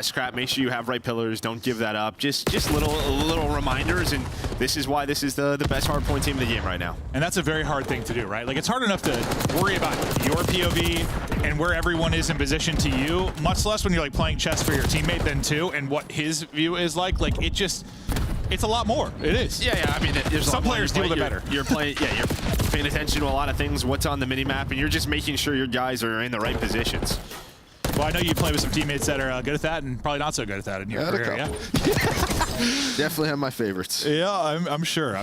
Scrap, make sure you have right pillars. Don't give that up. Just little reminders, and this is why this is the best hardpoint team in the game right now. And that's a very hard thing to do, right? Like, it's hard enough to worry about your POV and where everyone is in position to you, much less when you're like playing chess for your teammate then too, and what his view is like. Like, it's a lot more. It is. Yeah. I mean, there's some players deal with it better. You're playing. Yeah, you're paying attention to a lot of things. What's on the mini map, and you're just making sure your guys are in the right positions. Well, I know you play with some teammates that are good at that and probably not so good at that in your career. Yeah. Definitely have my favorites. Yeah, I'm sure.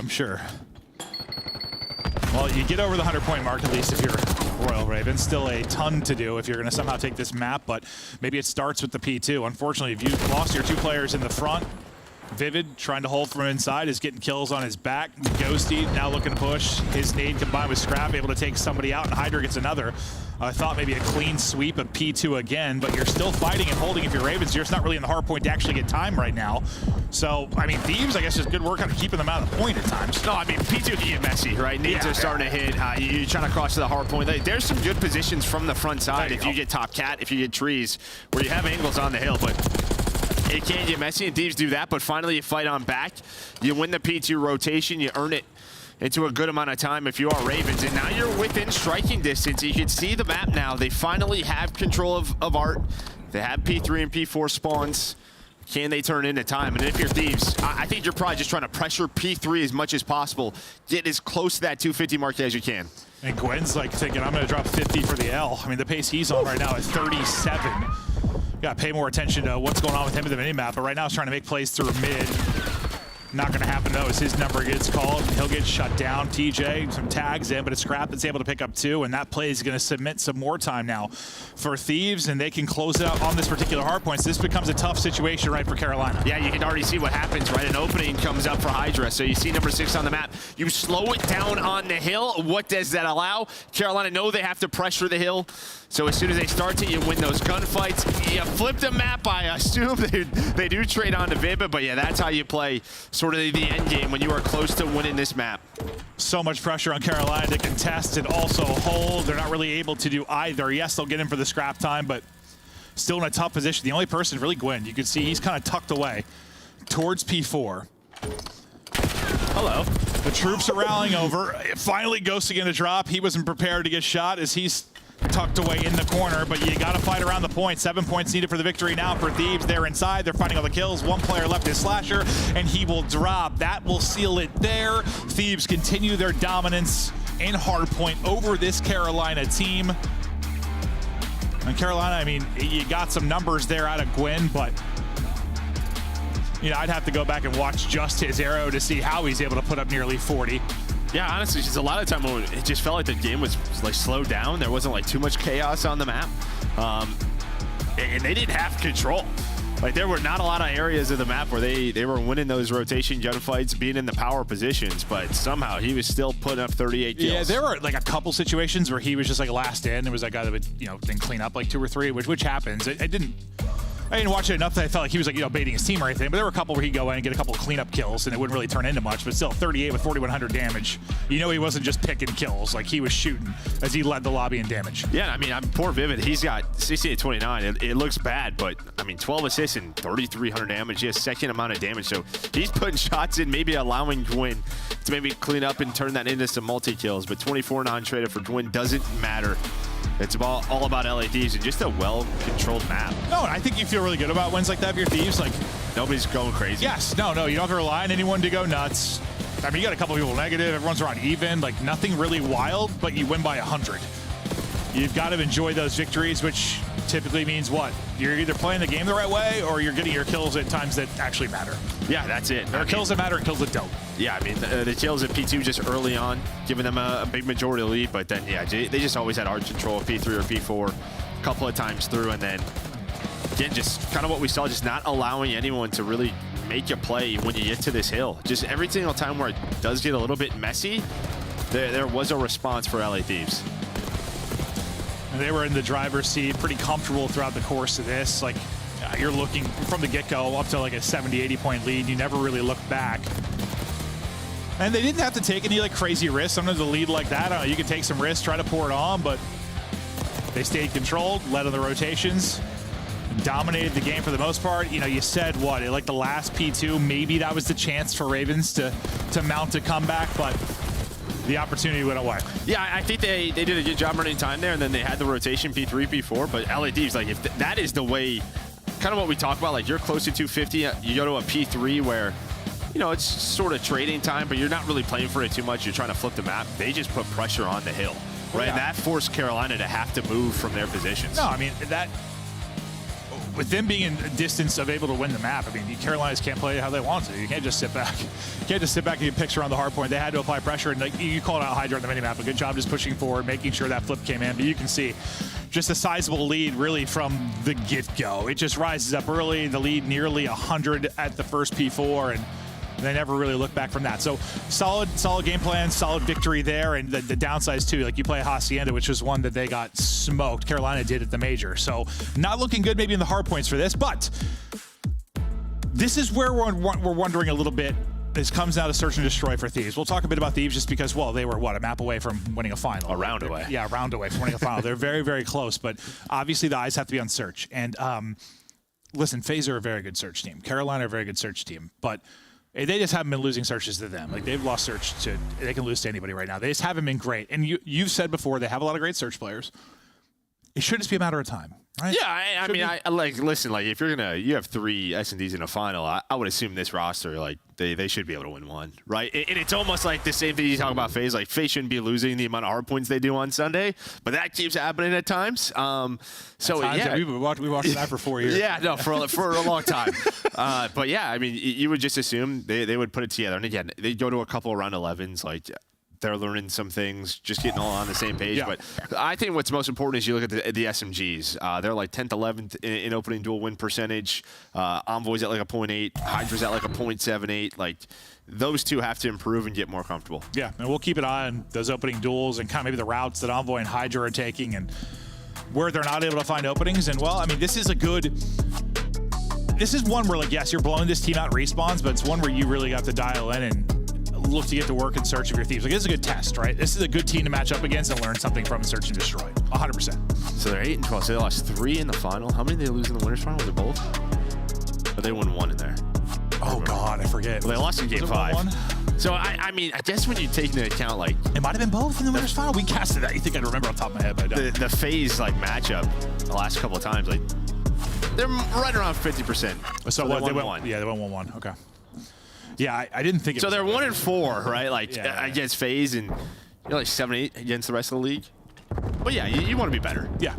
Well, you get over the 100-point mark, at least if you're Royal Raven. Still a ton to do if you're going to somehow take this map, but maybe it starts with the P2. Unfortunately, if you've lost your 2 players in the front, Vivid trying to hold from inside is getting kills on his back. Ghosty now looking to push. His nade combined with Scrap able to take somebody out, and Hydra gets another. I thought maybe a clean sweep of P2 again, but you're still fighting and holding if you're Ravens. You're just not really in the hard point to actually get time right now. So, I mean, Thieves, I guess, is good work on keeping them out of the point at times. No, I mean, P2 can get messy, right? Nades are starting to hit. You're trying to cross to the hard point. There's some good positions from the front side if you get top cat, if you get trees, where you have angles on the hill, but it can get messy, and Thieves do that, but finally you fight on back. You win the P2 rotation, you earn it into a good amount of time if you are Ravens, and now you're within striking distance. You can see the map now. They finally have control of Art. They have P3 and P4 spawns. Can they turn into time? And if you're Thieves, I think you're probably just trying to pressure P3 as much as possible. Get as close to that 250 mark as you can. And Gwen's like thinking, I'm going to drop 50 for the L. I mean, the pace he's on right now is 37. Got to pay more attention to what's going on with him in the minimap, but right now he's trying to make plays through mid. Not going to happen, though, as his number gets called. He'll get shut down. TJ, some tags in, but it's Scrap that's able to pick up 2, and that play is going to submit some more time now for Thieves, and they can close it out on this particular hard point. So this becomes a tough situation, right, for Carolina. Yeah, you can already see what happens, right? An opening comes up for Hydra. So you see number 6 on the map. You slow it down on the hill. What does that allow? Carolina know they have to pressure the hill. So as soon as they start to, you win those gunfights. You flip the map, I assume they do trade on to Vivid, but yeah, that's how you play sort of the end game when you are close to winning this map. So much pressure on Carolina to contest and also hold. They're not really able to do either. Yes, they'll get in for the scrap time, but still in a tough position. The only person, really Gwen, you can see he's kind of tucked away towards P4. Hello. The troops are rallying over. Finally, Ghosty going to drop. He wasn't prepared to get shot as he's tucked away in the corner, but you got to fight around the point. 7 points needed for the victory now for Thieves. They're inside. They're fighting all the kills. 1 player left is Slasher, and he will drop. That will seal it there. Thieves continue their dominance in Hardpoint over this Carolina team. And Carolina, I mean, you got some numbers there out of Gwen, but you know, I'd have to go back and watch just his arrow to see how he's able to put up nearly 40. Yeah, honestly, just a lot of time when it just felt like the game was like slowed down. There wasn't like too much chaos on the map. and they didn't have control. Like, there were not a lot of areas of the map where they were winning those rotation gunfights, being in the power positions, but somehow he was still putting up 38 kills. Yeah, there were like a couple situations where he was just like last in. There was that guy that would, then clean up like 2 or 3, which happens. I didn't watch it enough that I felt like he was like, baiting his team or anything, but there were a couple where he'd go in and get a couple of cleanup kills and it wouldn't really turn into much, but still 38 with 4,100 damage. He wasn't just picking kills, like he was shooting as he led the lobby in damage. Yeah, I mean, poor Vivid, he's got 68-29. It looks bad, but I mean, 12 assists and 3,300 damage. He has second amount of damage, so he's putting shots in, maybe allowing Gwyn to maybe clean up and turn that into some multi-kills, but 24 non-traded for Gwyn doesn't matter. It's all about LA Thieves and just a well-controlled map. No, and I think you feel really good about wins like that for your Thieves. Like, nobody's going crazy. Yes, no, you don't have to rely on anyone to go nuts. I mean, you got a couple people negative. Everyone's around even. Like, nothing really wild, but you win by 100. You've got to enjoy those victories, which typically means what? You're either playing the game the right way or you're getting your kills at times that actually matter. Yeah, that's it. There are kills that matter and kills that don't. Yeah, I mean, the kills at P2 just early on, giving them a big majority lead, but then, yeah, they just always had hard control of P3 or P4 a couple of times through, and then, again, just kind of what we saw, just not allowing anyone to really make a play when you get to this hill. Just every single time where it does get a little bit messy, there was a response for LA Thieves. And they were in the driver's seat, pretty comfortable throughout the course of this. Like, you're looking from the get-go up to like a 70, 80-point lead. You never really look back. And they didn't have to take any like crazy risks. Sometimes a lead like that, you can take some risks, try to pour it on, but they stayed controlled, led on the rotations, dominated the game for the most part. You said what, like the last P2, maybe that was the chance for Ravens to mount a comeback, but the opportunity went away. Yeah, I think they did a good job running time there, and then they had the rotation P3, P4, but LA Thieves, like, if that is the way, kind of what we talk about, like, you're close to 250, you go to a P3 where, it's sort of trading time, but you're not really playing for it too much. You're trying to flip the map. They just put pressure on the hill, right? Yeah. And that forced Carolina to have to move from their positions. No, I mean, with them being in distance of able to win the map, I mean, Carolinas can't play how they want to. You can't just sit back. You can't just sit back and get picks around the hard point. They had to apply pressure, and like you called out Hydra on the minimap. A good job just pushing forward, making sure that flip came in. But you can see just a sizable lead really from the get-go. It just rises up early. The lead nearly 100 at the first P4, and they never really look back from that. So solid game plan, solid victory there. And the downsides too, like you play Hacienda, which was one that they got smoked. Carolina did at the major. So not looking good maybe in the hard points for this, but this is where we're wondering a little bit. This comes down to search and destroy for Thieves. We'll talk a bit about Thieves just because, well, they were, a map away from winning a final. A round away. Yeah, a round away from winning a final. They're very, very close, but obviously the eyes have to be on search. And listen, FaZe are a very good search team. Carolina are a very good search team, but they just haven't been losing searches to them. Like, they've lost search to, they can lose to anybody right now. They just haven't been great. And you've said before, they have a lot of great search players. It should just be a matter of time, right? Yeah, I mean, listen, like, if you have 3 S&Ds in a final, I would assume this roster, like, they should be able to win one, right? And it's almost like the same thing you talk about FaZe. Like, FaZe shouldn't be losing the amount of hard points they do on Sunday, but that keeps happening at times. Yeah. We watched that for 4 years. Yeah, no, for a long time. But yeah, I mean, you would just assume they would put it together. And again, they go to a couple of round 11s, like, they're learning some things, just getting all on the same page. Yeah. But I think what's most important is you look at the SMGs. They're like 10th, 11th in opening duel win percentage. Envoy's at like a 0.8. Hydra's at like a 0.78. Like, those two have to improve and get more comfortable. Yeah, and we'll keep an eye on those opening duels and kind of maybe the routes that Envoy and Hydra are taking and where they're not able to find openings. And, well, I mean, this is one where, like, yes, you're blowing this team out respawns, but it's one where you really have to dial in and look to get to work in search of your Thieves. Like, this is a good test, right? This is a good team to match up against and learn something from search and destroy. 100%. So they're 8-12. So they lost 3 in the final. How many did they lose in the winners final? Was it both? Or they won 1 in there? Oh, God, I forget. Well, they lost in game 5. So, I mean, I guess when you take into account, like, it might have been both in the winners final. We casted that. You think I'd remember off the top of my head, but I don't. The FaZe, like, matchup the last couple of times, like, they're right around 50%. So what? They went 1. Yeah, they went 1-1. Okay. Yeah, I didn't think it so was. They're 1-4, right? Like, against FaZe, and you're like 7-8 against the rest of the league. But yeah, you want to be better. Yeah.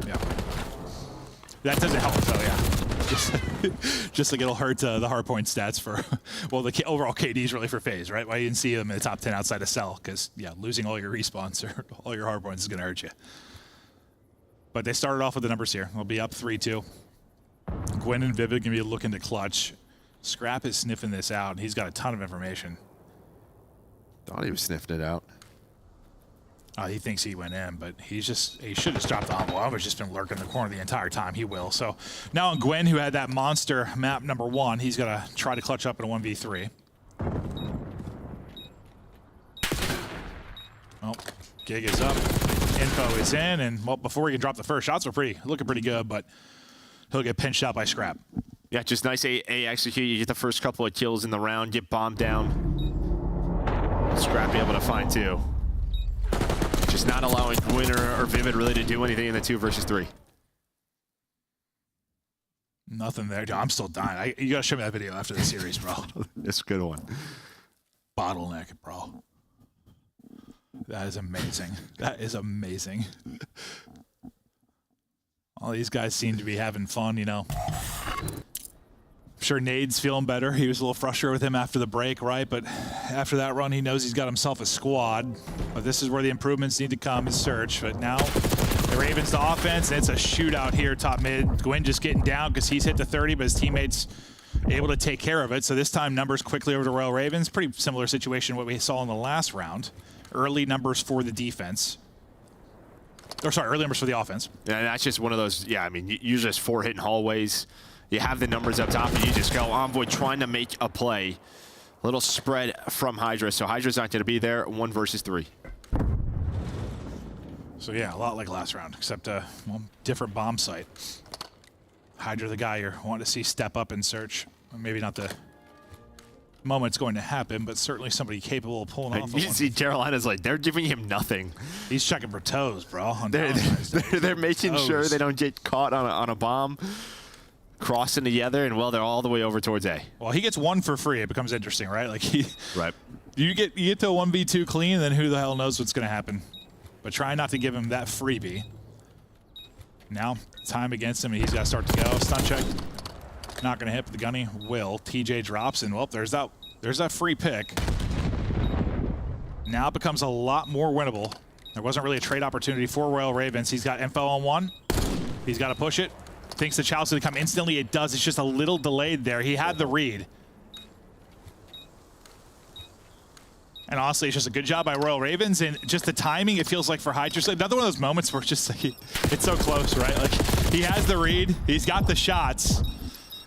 That doesn't help, though. Yeah. Just like it'll hurt the hardpoint stats for, well, the overall KDs really for FaZe, right? Why you didn't see them in the top 10 outside of Cell? Because losing all your respawns or all your hardpoints is going to hurt you. But they started off with the numbers here. They'll be up 3-2. Gwen and Vivid can be looking to clutch. Scrap is sniffing this out, and he's got a ton of information. Thought he was sniffing it out. He thinks he went in, but he should have just dropped the envelope. He's just been lurking in the corner the entire time. He will. So now on Gwen, who had that monster map number 1, he's going to try to clutch up in a 1v3. Well, gig is up. Info is in, and well, before he can drop the first, shots are looking pretty good, but he'll get pinched out by Scrap. Yeah, just nice A execute. You get the first couple of kills in the round, get bombed down. Scrap be able to find 2. Just not allowing Gwen or Vivid really to do anything in the 2 versus 3. Nothing there. I'm still dying. You got to show me that video after the series, bro. It's a good one. Bottleneck, bro. That is amazing. That is amazing. All these guys seem to be having fun, you know. I'm sure Nade's feeling better. He was a little frustrated with him after the break, right? But after that run, he knows he's got himself a squad. But this is where the improvements need to come in Surge. But now the Ravens to offense, and it's a shootout here, top mid. Gwen just getting down because he's hit the 30, but his teammates able to take care of it. So this time, numbers quickly over to Royal Ravens. Pretty similar situation to what we saw in the last round. Early numbers for the defense. Or sorry, early numbers for the offense. Yeah, and that's just one of those, yeah, I mean, you just 4 hitting hallways. You have the numbers up top, and you just go Envoy trying to make a play. A little spread from Hydra, so Hydra's not going to be there. 1 versus 3. So yeah, a lot like last round, except well, different bomb site. Hydra, the guy you're wanting to see step up in Search. Maybe not the moment it's going to happen, but certainly somebody capable of pulling off. You see Carolina's like, they're giving him nothing. He's checking for toes, bro. They're making sure they don't get caught on a bomb, crossing together, and well, they're all the way over towards A. Well, he gets 1 for free. It becomes interesting, right? Like right. You get to a 1v2 clean, then who the hell knows what's going to happen? But try not to give him that freebie. Now, time against him, and he's got to start to go. Stun check. Not going to hit, but the gunny will. TJ drops, and well, there's that free pick. Now it becomes a lot more winnable. There wasn't really a trade opportunity for Royal Ravens. He's got info on 1. He's got to push it. Thinks the challenge will come instantly. It does. It's just a little delayed there. He had the read. And honestly, it's just a good job by Royal Ravens, and just the timing, it feels like for Hydra. Another one of those moments where it's just like, it's so close, right? Like, he has the read. He's got the shots.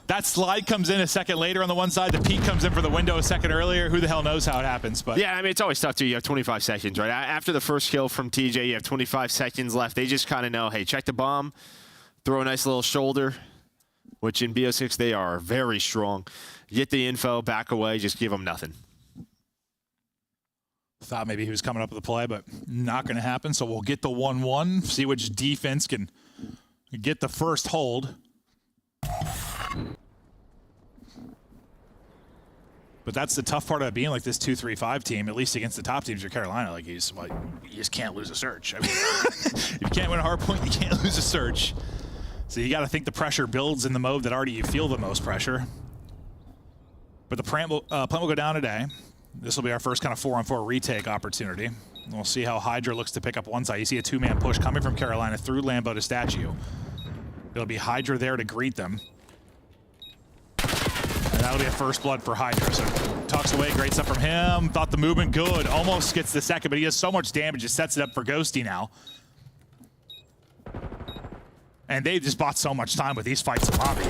That slide comes in a second later on the one side. The peek comes in for the window a second earlier. Who the hell knows how it happens? But yeah, I mean, it's always tough, too. You have 25 seconds, right? After the first kill from TJ, you have 25 seconds left. They just kind of know, hey, check the bomb, throw a nice little shoulder, which in BO6 they are very strong. Get the info, back away, just give them nothing. Thought maybe he was coming up with a play, but not going to happen. So we'll get the 1-1, see which defense can get the first hold. But that's the tough part of being like this 2-3-5 team, at least against the top teams of Carolina. Like, you just can't lose a search. I mean, if you can't win a hardpoint, you can't lose a search. So you got to think the pressure builds in the mode that already you feel the most pressure. But the plant will go down today. This will be our first kind of 4-on-4 retake opportunity. We'll see how Hydra looks to pick up one side. You see a 2-man push coming from Carolina through Lambo to Statue. It'll be Hydra there to greet them. And that'll be a first blood for Hydra. So tucks away, great stuff from him. Thought the movement good. Almost gets the second, but he has so much damage, it sets it up for Ghosty now. And they just bought so much time with these fights in lobby.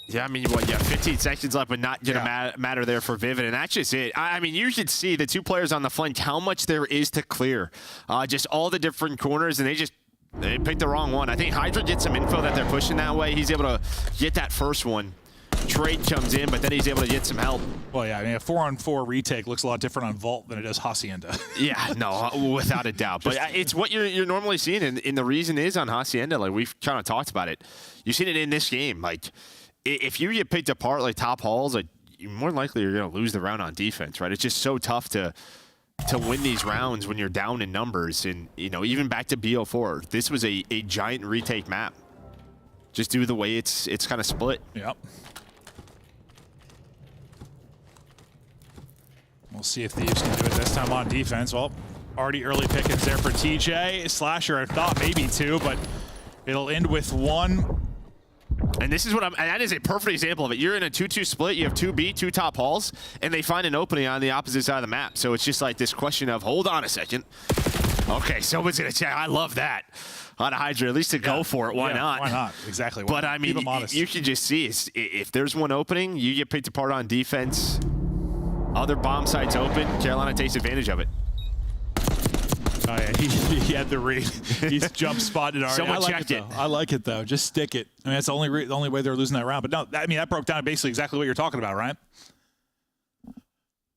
Yeah, I mean, what, 15 seconds left, but not going to matter there for Vivid, and that's just it. I mean, you should see the 2 players on the flank, how much there is to clear. Just all the different corners, and they picked the wrong one. I think Hydra gets some info that they're pushing that way. He's able to get that first one. Trade comes in, but then he's able to get some help. Well, yeah, I mean, a 4-on-4 retake looks a lot different on Vault than it does Hacienda. Yeah, no, without a doubt. But it's what you're normally seeing, and the reason is on Hacienda, like we've kind of talked about it. You've seen it in this game. Like, if you get picked apart like top halls, like, you're more likely you're going to lose the round on defense, right? It's just so tough to win these rounds when you're down in numbers. And, you know, even back to BO4, this was a giant retake map. Just due to the way it's kind of split. Yep. We'll see if Thieves can do it this time on defense. Well, already early pickings there for TJ. Slasher, I thought maybe 2, but it'll end with 1. And this is what that is a perfect example of it. You're in a 2-2 split. You have 2B, 2 top halls, and they find an opening on the opposite side of the map. So it's just like this question of, hold on a second. Okay, someone's going to check. I love that. On a Hydra, at least to go for it. Why not? Why not? Exactly. But I mean, you can just see if there's one opening, you get picked apart on defense. Other bomb sites open. Carolina takes advantage of it. Oh yeah, he had the read. He's jump spotted already. Someone checked it. I like it though. Just stick it. I mean, that's the only way they're losing that round. But no, I mean that broke down basically exactly what you're talking about, right?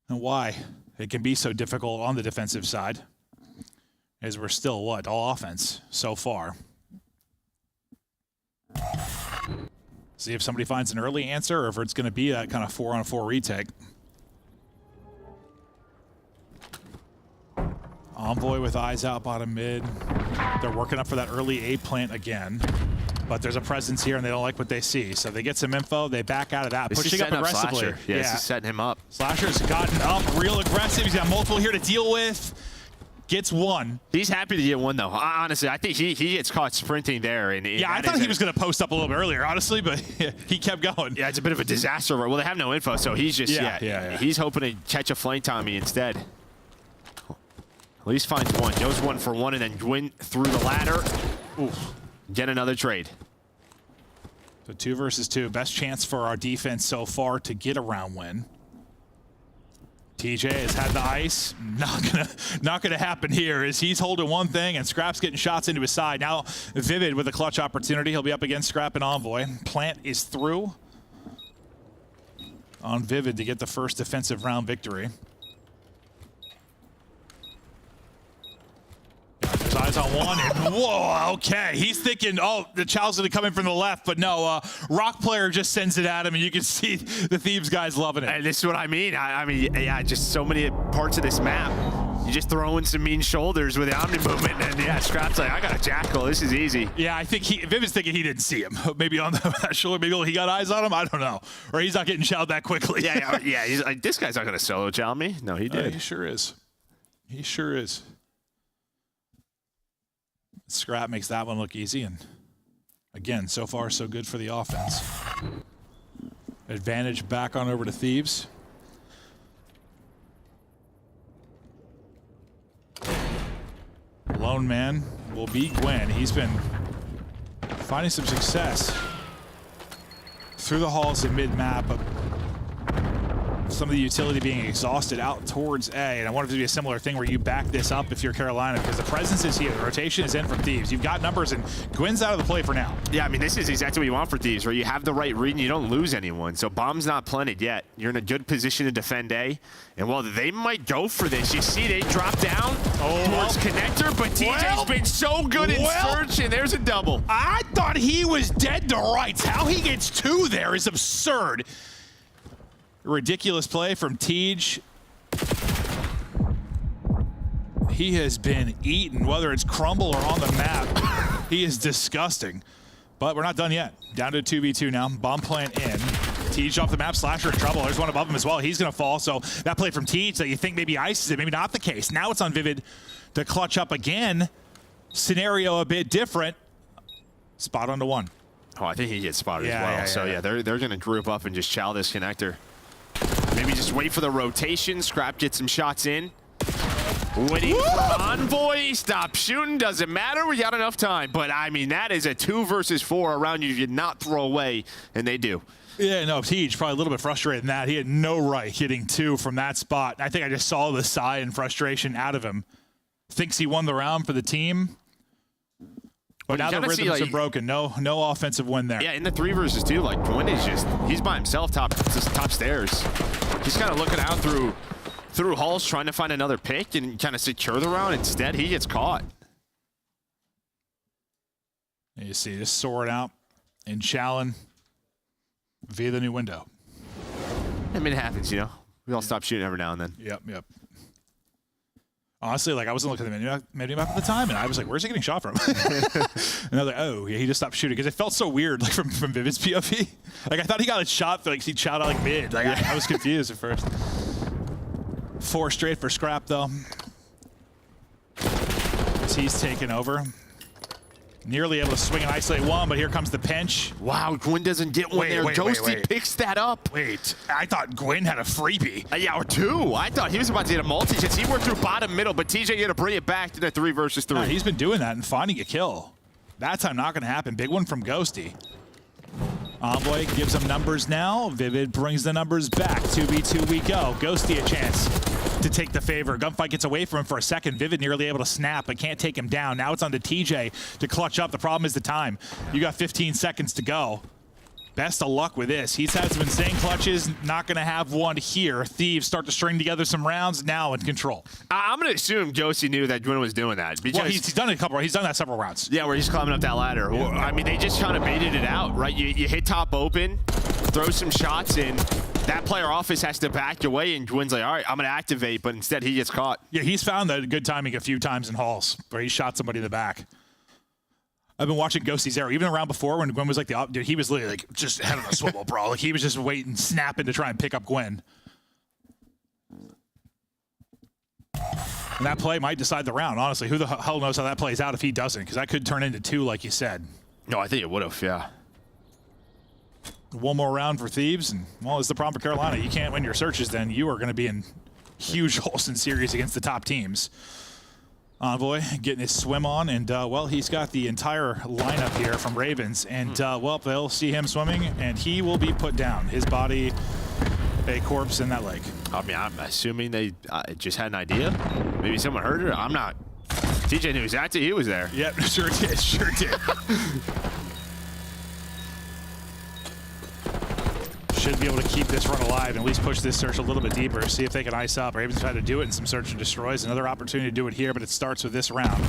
And why it can be so difficult on the defensive side, as we're still all offense so far. See if somebody finds an early answer, or if it's going to be that kind of 4-on-4 retake. Envoy with eyes out bottom mid. They're working up for that early A plant again. But there's a presence here, and they don't like what they see. So they get some info. They back out of that, pushing up aggressively. Slasher. Yeah, this is setting him up. Slasher's gotten up real aggressive. He's got multiple here to deal with. Gets one. He's happy to get one, though. Honestly, I think he gets caught sprinting there. And yeah, I thought he was going to post up a little bit earlier, honestly, but he kept going. Yeah, it's a bit of a disaster. Well, they have no info, so he's just, he's hoping to catch a flank Tommy instead. At least finds one. Goes 1 for 1, and then Gwyn through the ladder. Oof. Get another trade. So 2 versus 2. Best chance for our defense so far to get a round win. TJ has had the ice. Not gonna happen here, as he's holding one thing and Scrap's getting shots into his side. Now Vivid with a clutch opportunity. He'll be up against Scrap and Envoy. Plant is through on Vivid to get the first defensive round victory. There's eyes on one, and whoa, okay. He's thinking, oh, the child's going to come in from the left, but no, Rock Player just sends it at him, and you can see the Thieves guys loving it. And this is what I mean. I mean, yeah, just so many parts of this map. You just throw in some mean shoulders with the Omni movement, and yeah, Scrap's like, I got a Jackal. This is easy. Yeah, I think Vivid's thinking he didn't see him. Maybe on that shoulder, maybe he got eyes on him. I don't know. Or he's not getting chowed that quickly. Yeah. He's like, this guy's not going to solo chow me. No, he did. He sure is. He sure is. Scrap makes that one look easy, and again, so far so good for the offense. Advantage back on over to Thieves. Lone man will be Gwen. He's been finding some success through the halls in mid-map, but some of the utility being exhausted out towards A. And I want it to be a similar thing where you back this up if you're Carolina, because the presence is here. The rotation is in from Thieves. You've got numbers, and Gwen's out of the play for now. Yeah, I mean, this is exactly what you want for Thieves, where you have the right read and you don't lose anyone. So bomb's not planted yet. You're in a good position to defend A. And while they might go for this, you see they drop down towards Connector, but TJ's been so good in Surge, and there's a double. I thought he was dead to rights. How he gets 2 there is absurd. Ridiculous play from Tej. He has been eaten, whether it's crumble or on the map. He is disgusting. But we're not done yet. Down to 2v2 now. Bomb plant in. Tej off the map. Slasher in trouble. There's one above him as well. He's going to fall. So that play from Tej that you think maybe ices it, maybe not the case. Now it's on Vivid to clutch up again. Scenario a bit different. Spot onto 1. Oh, I think he gets spotted as well. So they're going to group up and just chow this Connector. Maybe just wait for the rotation. Scrap gets some shots in. Waiting for Envoy. Stop shooting. Doesn't matter. We got enough time. But, I mean, that is a 2 versus 4 around you did not throw away, and they do. Yeah, no, Tej probably a little bit frustrated in that. He had no right hitting 2 from that spot. I think I just saw the sigh and frustration out of him. Thinks he won the round for the team. But now the rhythms are broken. No offensive win there. Yeah, in the 3 versus 2, like, Gwyn is just, he's by himself top stairs. He's kind of looking out through halls, trying to find another pick and kind of secure the round. Instead, he gets caught. You see this sword out in Challen via the new window. I mean, it happens, you know. We all stop shooting every now and then. Yep. Honestly, like, I wasn't looking at the menu map at the time, and I was like, where's he getting shot from? And I was like, oh, yeah, he just stopped shooting, because it felt so weird, like, from Vivid's POV. Like, I thought he got a shot, like, he shot out, like, mid. Like, I was confused at first. 4 straight for Scrap, though. As he's taken over. Nearly able to swing and isolate one, but here comes the pinch. Wow, Gwyn doesn't get one there. Ghosty picks that up. Wait, I thought Gwyn had a freebie. Yeah, or two. I thought he was about to get a multi-chance. He worked through bottom middle, but TJ going to bring it back to the 3 versus 3. He's been doing that and finding a kill. That time not going to happen. Big one from Ghosty. Envoy gives him numbers now. Vivid brings the numbers back. 2v2 we go. Ghosty a chance to take the favor. Gunfight gets away from him for a second. Vivid nearly able to snap, but can't take him down. Now it's on to TJ to clutch up. The problem is the time. You got 15 seconds to go. Best of luck with this. He's had some insane clutches. Not going to have one here. Thieves start to string together some rounds. Now in control. I'm going to assume Ghosty knew that Gwyn was doing that. Well, he's done it a couple. He's done that several rounds. Yeah, where he's climbing up that ladder. Yeah. I mean, they just kind of baited it out, right? You hit top open, throw some shots in. That player office has to back away, and Gwyn's like, all right, I'm going to activate, but instead he gets caught. Yeah, he's found that good timing a few times in halls where he shot somebody in the back. I've been watching Ghosty's arrow. Even around before when Gwyn was like dude, he was literally like just head on a swivel, bro. Like he was just waiting, snapping to try and pick up Gwyn. And that play might decide the round, honestly. Who the hell knows how that plays out if he doesn't? Because that could turn into 2, like you said. No, I think it would have, yeah. One more round for Thieves, and, well, it's the problem for Carolina. You can't win your searches, then you are going to be in huge holes in series against the top teams. Envoy getting his swim on, and, well, he's got the entire lineup here from Ravens, and, well, they'll see him swimming, and he will be put down. His body, a corpse in that lake. I mean, I'm assuming they just had an idea. Maybe someone heard it. I'm not. TJ knew exactly he was there. Yep, sure did, sure did. Should be able to keep this run alive and at least push this search a little bit deeper, see if they can ice up. Ravens have had to do it in some search and destroys. Another opportunity to do it here, but it starts with this round.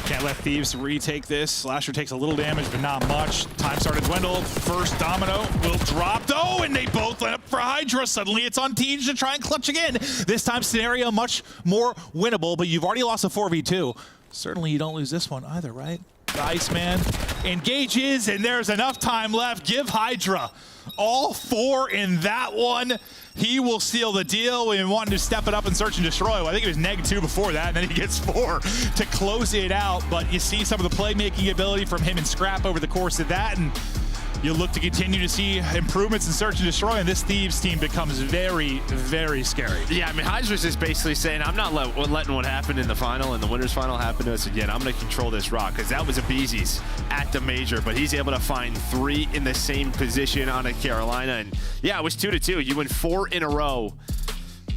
Can't let Thieves retake this. Slasher takes a little damage, but not much. Time started to dwindle. First domino will drop. Oh, and they both went up for Hydra. Suddenly it's on Teej to try and clutch again. This time scenario much more winnable, but you've already lost a 4v2. Certainly you don't lose this one either, right? The Iceman engages, and there's enough time left. Give Hydra all 4 in that one. He will seal the deal. We wanted to step it up and search and destroy. Well, I think it was -2 before that, and then he gets 4 to close it out. But you see some of the playmaking ability from him and Scrap over the course of that, and you look to continue to see improvements in search and destroy, and this Thieves team becomes very, very scary. Yeah, I mean, Hydra's just basically saying, I'm not letting what happened in the final and the winners final happen to us again. I'm going to control this rock, because that was a Beezy's at the major, but he's able to find 3 in the same position on a Carolina, and yeah, it was 2-2. You win 4 in a row.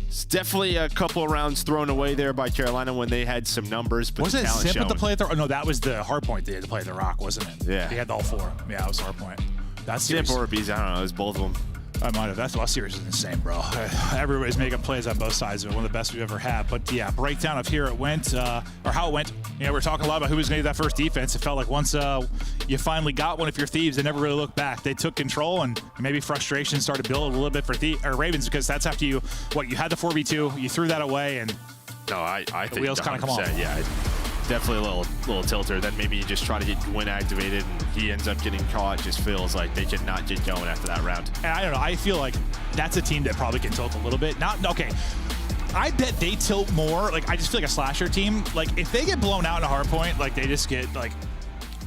It's definitely a couple of rounds thrown away there by Carolina when they had some numbers. But was it Simp to play at the? Oh, no, that was the Hardpoint they had to play the Rock, wasn't it? Yeah. He had all 4. Yeah, it was Hardpoint. That's Simp or Bees, I don't know. It was both of them. I might have. That last series is insane, bro. Everybody's making plays on both sides of it. One of the best we've ever had. But yeah, breakdown of here it went, or how it went. You know, we're talking a lot about who was going to that first defense. It felt like once you finally got one of your Thieves, they never really looked back. They took control, and maybe frustration started to build a little bit for Ravens, because that's after you had the 4v2, you threw that away, and no, I think the wheels kind of come off. Yeah. Definitely a little tilter. Then maybe you just try to get Gwyn activated, and he ends up getting caught. Just feels like they could not get going after that round. And I don't know. I feel like that's a team that probably can tilt a little bit. Okay. I bet they tilt more. Like, I just feel like a Slasher team. Like, if they get blown out in a Hardpoint, like they just get like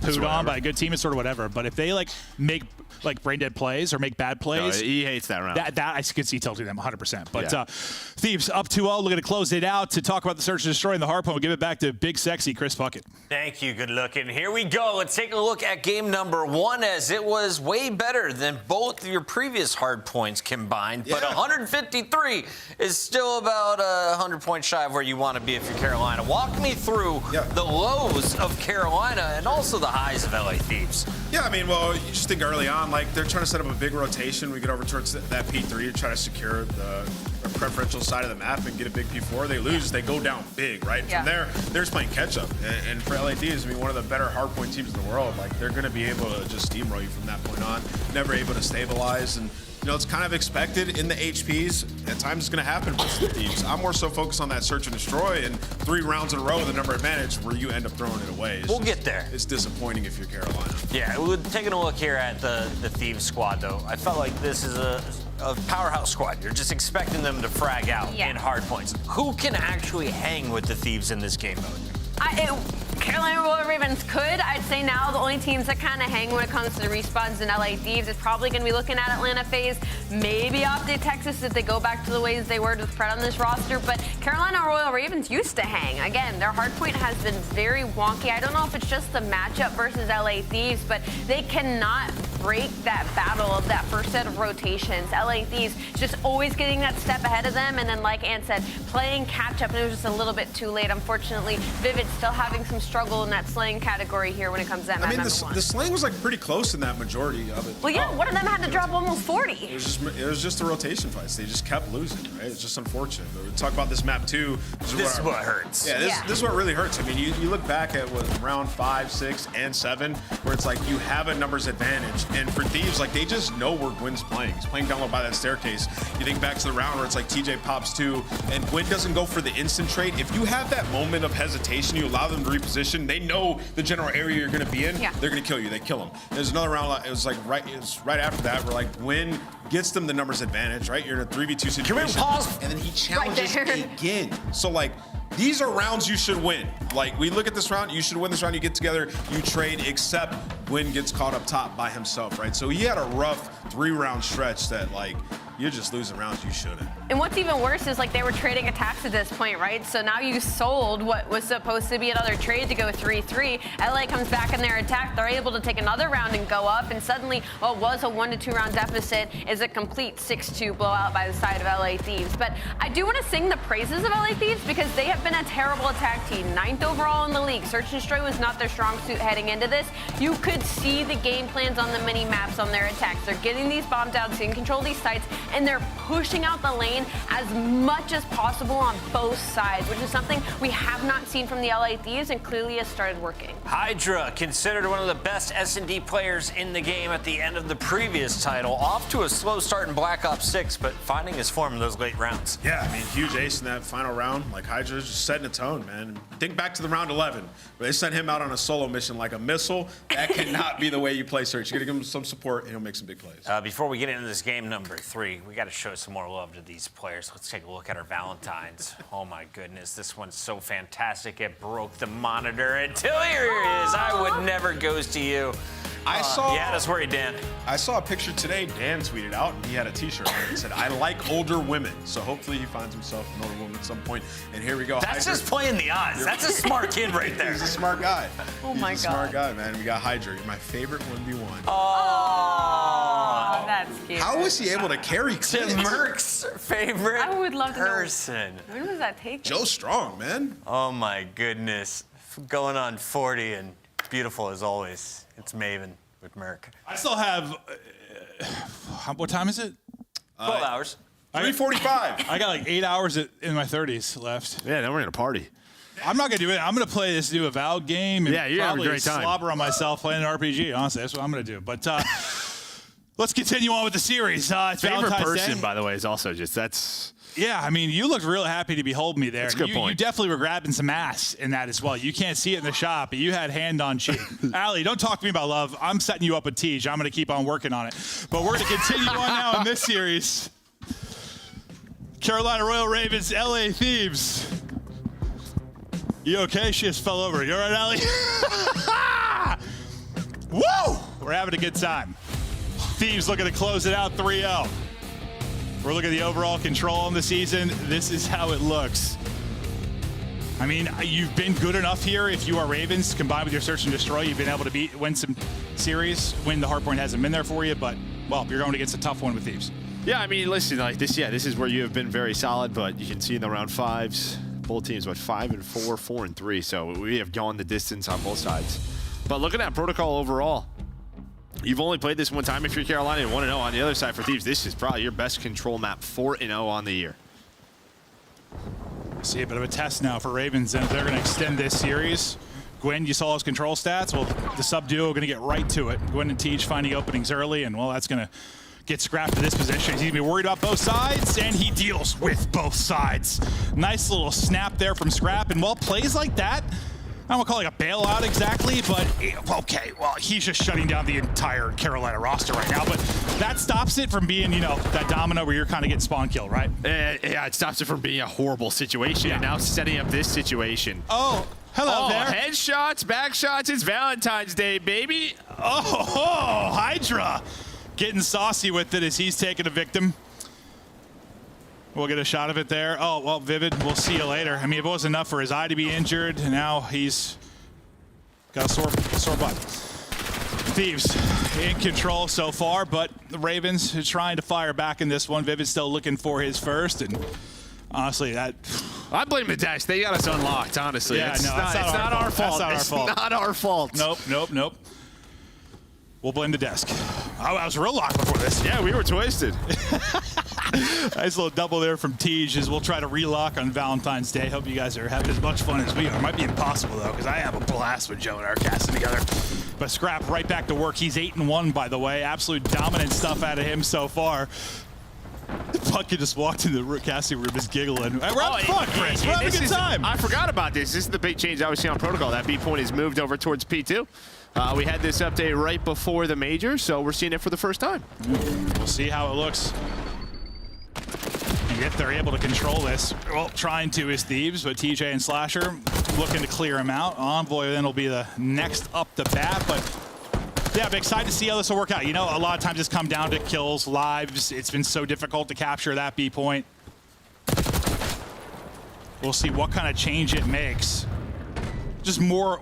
pooed on by a good team, it's sort of whatever. But if they like make like brain dead plays or make bad plays, no, he hates that round. That I can see tilting them 100%. But yeah. Thieves up 2-0, looking to close it out. To talk about the search and destroy and the Hardpoint, we'll give it back to big sexy Chris Puckett. Thank you, good looking. Here we go. Let's take a look at game number 1, as it was way better than both your previous Hardpoints combined. Yeah. But 153 is still about 100 points shy of where you want to be if you're Carolina. Walk me through the lows of Carolina and also the highs of LA Thieves. Yeah, I mean, well, you just think early on, like, they're trying to set up a big rotation. We get over towards that P3 to try to secure the preferential side of the map and get a big P4. They lose, they go down big, right? Yeah. From there, they're just playing catch-up. And for LA Thieves, I mean, one of the better hardpoint teams in the world, like, they're going to be able to just steamroll you from that point on. Never able to stabilize. And, you know, it's kind of expected in the HPs. At times, it's going to happen with the Thieves. I'm more so focused on that search and destroy, and 3 rounds in a row with a number advantage where you end up throwing it away. We'll get there. It's disappointing if you're Carolina. Yeah, we're taking a look here at the Thieves squad, though. I felt like this is a powerhouse squad. You're just expecting them to frag out in hardpoints. Who can actually hang with the Thieves in this game mode? Carolina Royal Ravens could. I'd say now the only teams that kind of hang when it comes to the respawns in LA Thieves is probably going to be looking at Atlanta FaZe, maybe Optic Texas if they go back to the ways they were with Pred on this roster. But Carolina Royal Ravens used to hang. Again, their hardpoint has been very wonky. I don't know if it's just the matchup versus LA Thieves, but they cannot break that battle of that first set of rotations. LA Thieves just always getting that step ahead of them, and then like Ant said, playing catch up, and it was just a little bit too late. Unfortunately, Vivid still having some struggle in that slaying category here when it comes to that. I mean, the slaying was like pretty close in that majority of it. Well, yeah, one of them had to drop almost 40. It was just the rotation fights. They just kept losing, right? It's just unfortunate. But we talk about this map too. This is what hurts. Yeah, this is what really hurts. I mean, you look back at what round 5, 6, and 7, where it's like you have a numbers advantage, and for Thieves, like they just know where Gwyn's playing. He's playing down low by that staircase. You think back to the round where it's like TJ pops 2, and Gwyn doesn't go for the instant trade. If you have that moment of hesitation, you allow them to reposition. They know the general area you're going to be in. Yeah. They're going to kill you. They kill them. There's another round. It was right after that where like Gwyn gets them the numbers advantage. Right, you're in a 3v2 situation. Can we pause? And then he challenges again. So like. These are rounds you should win. Like, we look at this round, you should win this round, you get together, you trade, except Gwyn gets caught up top by himself, right? So he had a rough 3-round stretch that, like, you're just losing rounds you shouldn't. And what's even worse is like they were trading attacks at this point, right? So now you sold what was supposed to be another trade to go 3-3. LA comes back in their attack. They're able to take another round and go up. And suddenly what was a 1 to 2 round deficit is a complete 6-2 blowout by the side of LA Thieves. But I do want to sing the praises of LA Thieves because they have been a terrible attack team. 9th overall in the league. Search and Destroy was not their strong suit heading into this. You could see the game plans on the mini maps on their attacks. They're getting these bombs out, so you can control these sites, and they're pushing out the lane as much as possible on both sides, which is something we have not seen from the LA Thieves and clearly has started working. Hydra, considered one of the best S&D players in the game at the end of the previous title, off to a slow start in Black Ops 6, but finding his form in those late rounds. Yeah, I mean, huge ace in that final round. Like, Hydra's just setting a tone, man. Think back to the round 11, where they sent him out on a solo mission like a missile. That cannot be the way you play Search. You gotta give him some support, and he'll make some big plays. Before we get into this game number 3, we gotta show some more love to these players. Let's take a look at our Valentines. Oh my goodness, this one's so fantastic. It broke the monitor until here it is. I would never goes to you. Yeah, that's where Dan. I saw a picture today. Dan tweeted out, and he had a T-shirt on it that said, "I like older women." So hopefully he finds himself an older woman at some point. And here we go. That's Hydra. Just playing the odds. That's a smart kid right there. He's a smart guy. Oh my God. He's a smart guy, man. We got Hydra. You're my favorite 1v1. Oh, that's cute. How was he able to carry Tim Merck's favorite I would love to person? Know. When was that taken? Joe Strong, man. Oh my goodness. Going on 40 and beautiful as always. It's Maven with Merck. I still have, what time is it? 12 hours. 3:45. I got like 8 hours in my 30s left. Yeah, then we're gonna party. I'm not gonna do it. I'm gonna play this new Avowed game and you're having a great time. Slobber on myself playing an RPG. Honestly, that's what I'm gonna do. But let's continue on with the series. It's Favorite Valentine's person, Day. by the way, is also just that's. Yeah, I mean, you looked real happy to be holding me there. That's a good point. You definitely were grabbing some ass in that as well. You can't see it in the shop, but you had hand on cheek. Allie, don't talk to me about love. I'm setting you up with Tej. I'm going to keep on working on it. But we're going to continue on now in this series. Carolina Royal Ravens, LA Thieves. You okay? She just fell over. You all right, Allie? Woo! We're having a good time. Thieves looking to close it out 3-0. We're looking at the overall control on the season. This is how it looks. I mean, you've been good enough here. If you are Ravens, combined with your Search and Destroy, you've been able to win some series when the hardpoint hasn't been there for you. But, well, you're going against a tough one with Thieves. Yeah, I mean, listen, like this, this is where you have been very solid, but you can see in the round 5s, both teams, 5-4, 4-3. So we have gone the distance on both sides. But looking at protocol overall, you've only played this one time if you're Carolina and 1-0 on the other side for Thieves. This is probably your best control map, 4-0 on the year. See a bit of a test now for Ravens, and if they're going to extend this series. Gwyn, you saw his control stats. Well, the sub-duo are going to get right to it. Gwyn and Tej finding openings early, and, well, that's going to get scrapped to this position. He's going to be worried about both sides, and he deals with both sides. Nice little snap there from Scrap, and, well, plays like that, I don't call it a bailout exactly, but okay, well, he's just shutting down the entire Carolina roster right now, but that stops it from being, that domino where you're kind of getting spawn killed, right? Yeah, it stops it from being a horrible situation. Yeah. And now setting up this situation. Oh, Hello there. Headshots, back shots. It's Valentine's Day, baby. Oh, Hydra getting saucy with it as he's taking a victim. We'll get a shot of it there. Oh, well, Vivid, we'll see you later. I mean, if it wasn't enough for his eye to be injured, and now he's got a sore butt. Thieves in control so far, but the Ravens are trying to fire back in this one. Vivid's still looking for his first, and honestly, that... I blame the Dash. They got us unlocked, honestly. Yeah, it's no, not our fault. That's not our fault. It's not our fault. Nope. We'll blame the desk. I was real locked before this. Yeah, we were twisted. Nice little double there from Tej as we'll try to relock on Valentine's Day. Hope you guys are having as much fun as we are. It might be impossible, though, because I have a blast with Joe and our casting together. But Scrap right back to work. He's 8-1, by the way. Absolute dominant stuff out of him so far. Pucky just walked in the casting room just giggling. We're having fun, Chris. We're having a good time. I forgot about this. This is the big change I was seeing on Protocol. That B point is moved over towards P2. We had this update right before the major, so we're seeing it for the first time. We'll see how it looks. And if they're able to control this, well, trying to is Thieves, but TJ and Slasher looking to clear him out. Envoy then will be the next up the bat, but yeah, I'm excited to see how this will work out. You know, a lot of times it's come down to kills, lives. It's been so difficult to capture that B point. We'll see what kind of change it makes. Just more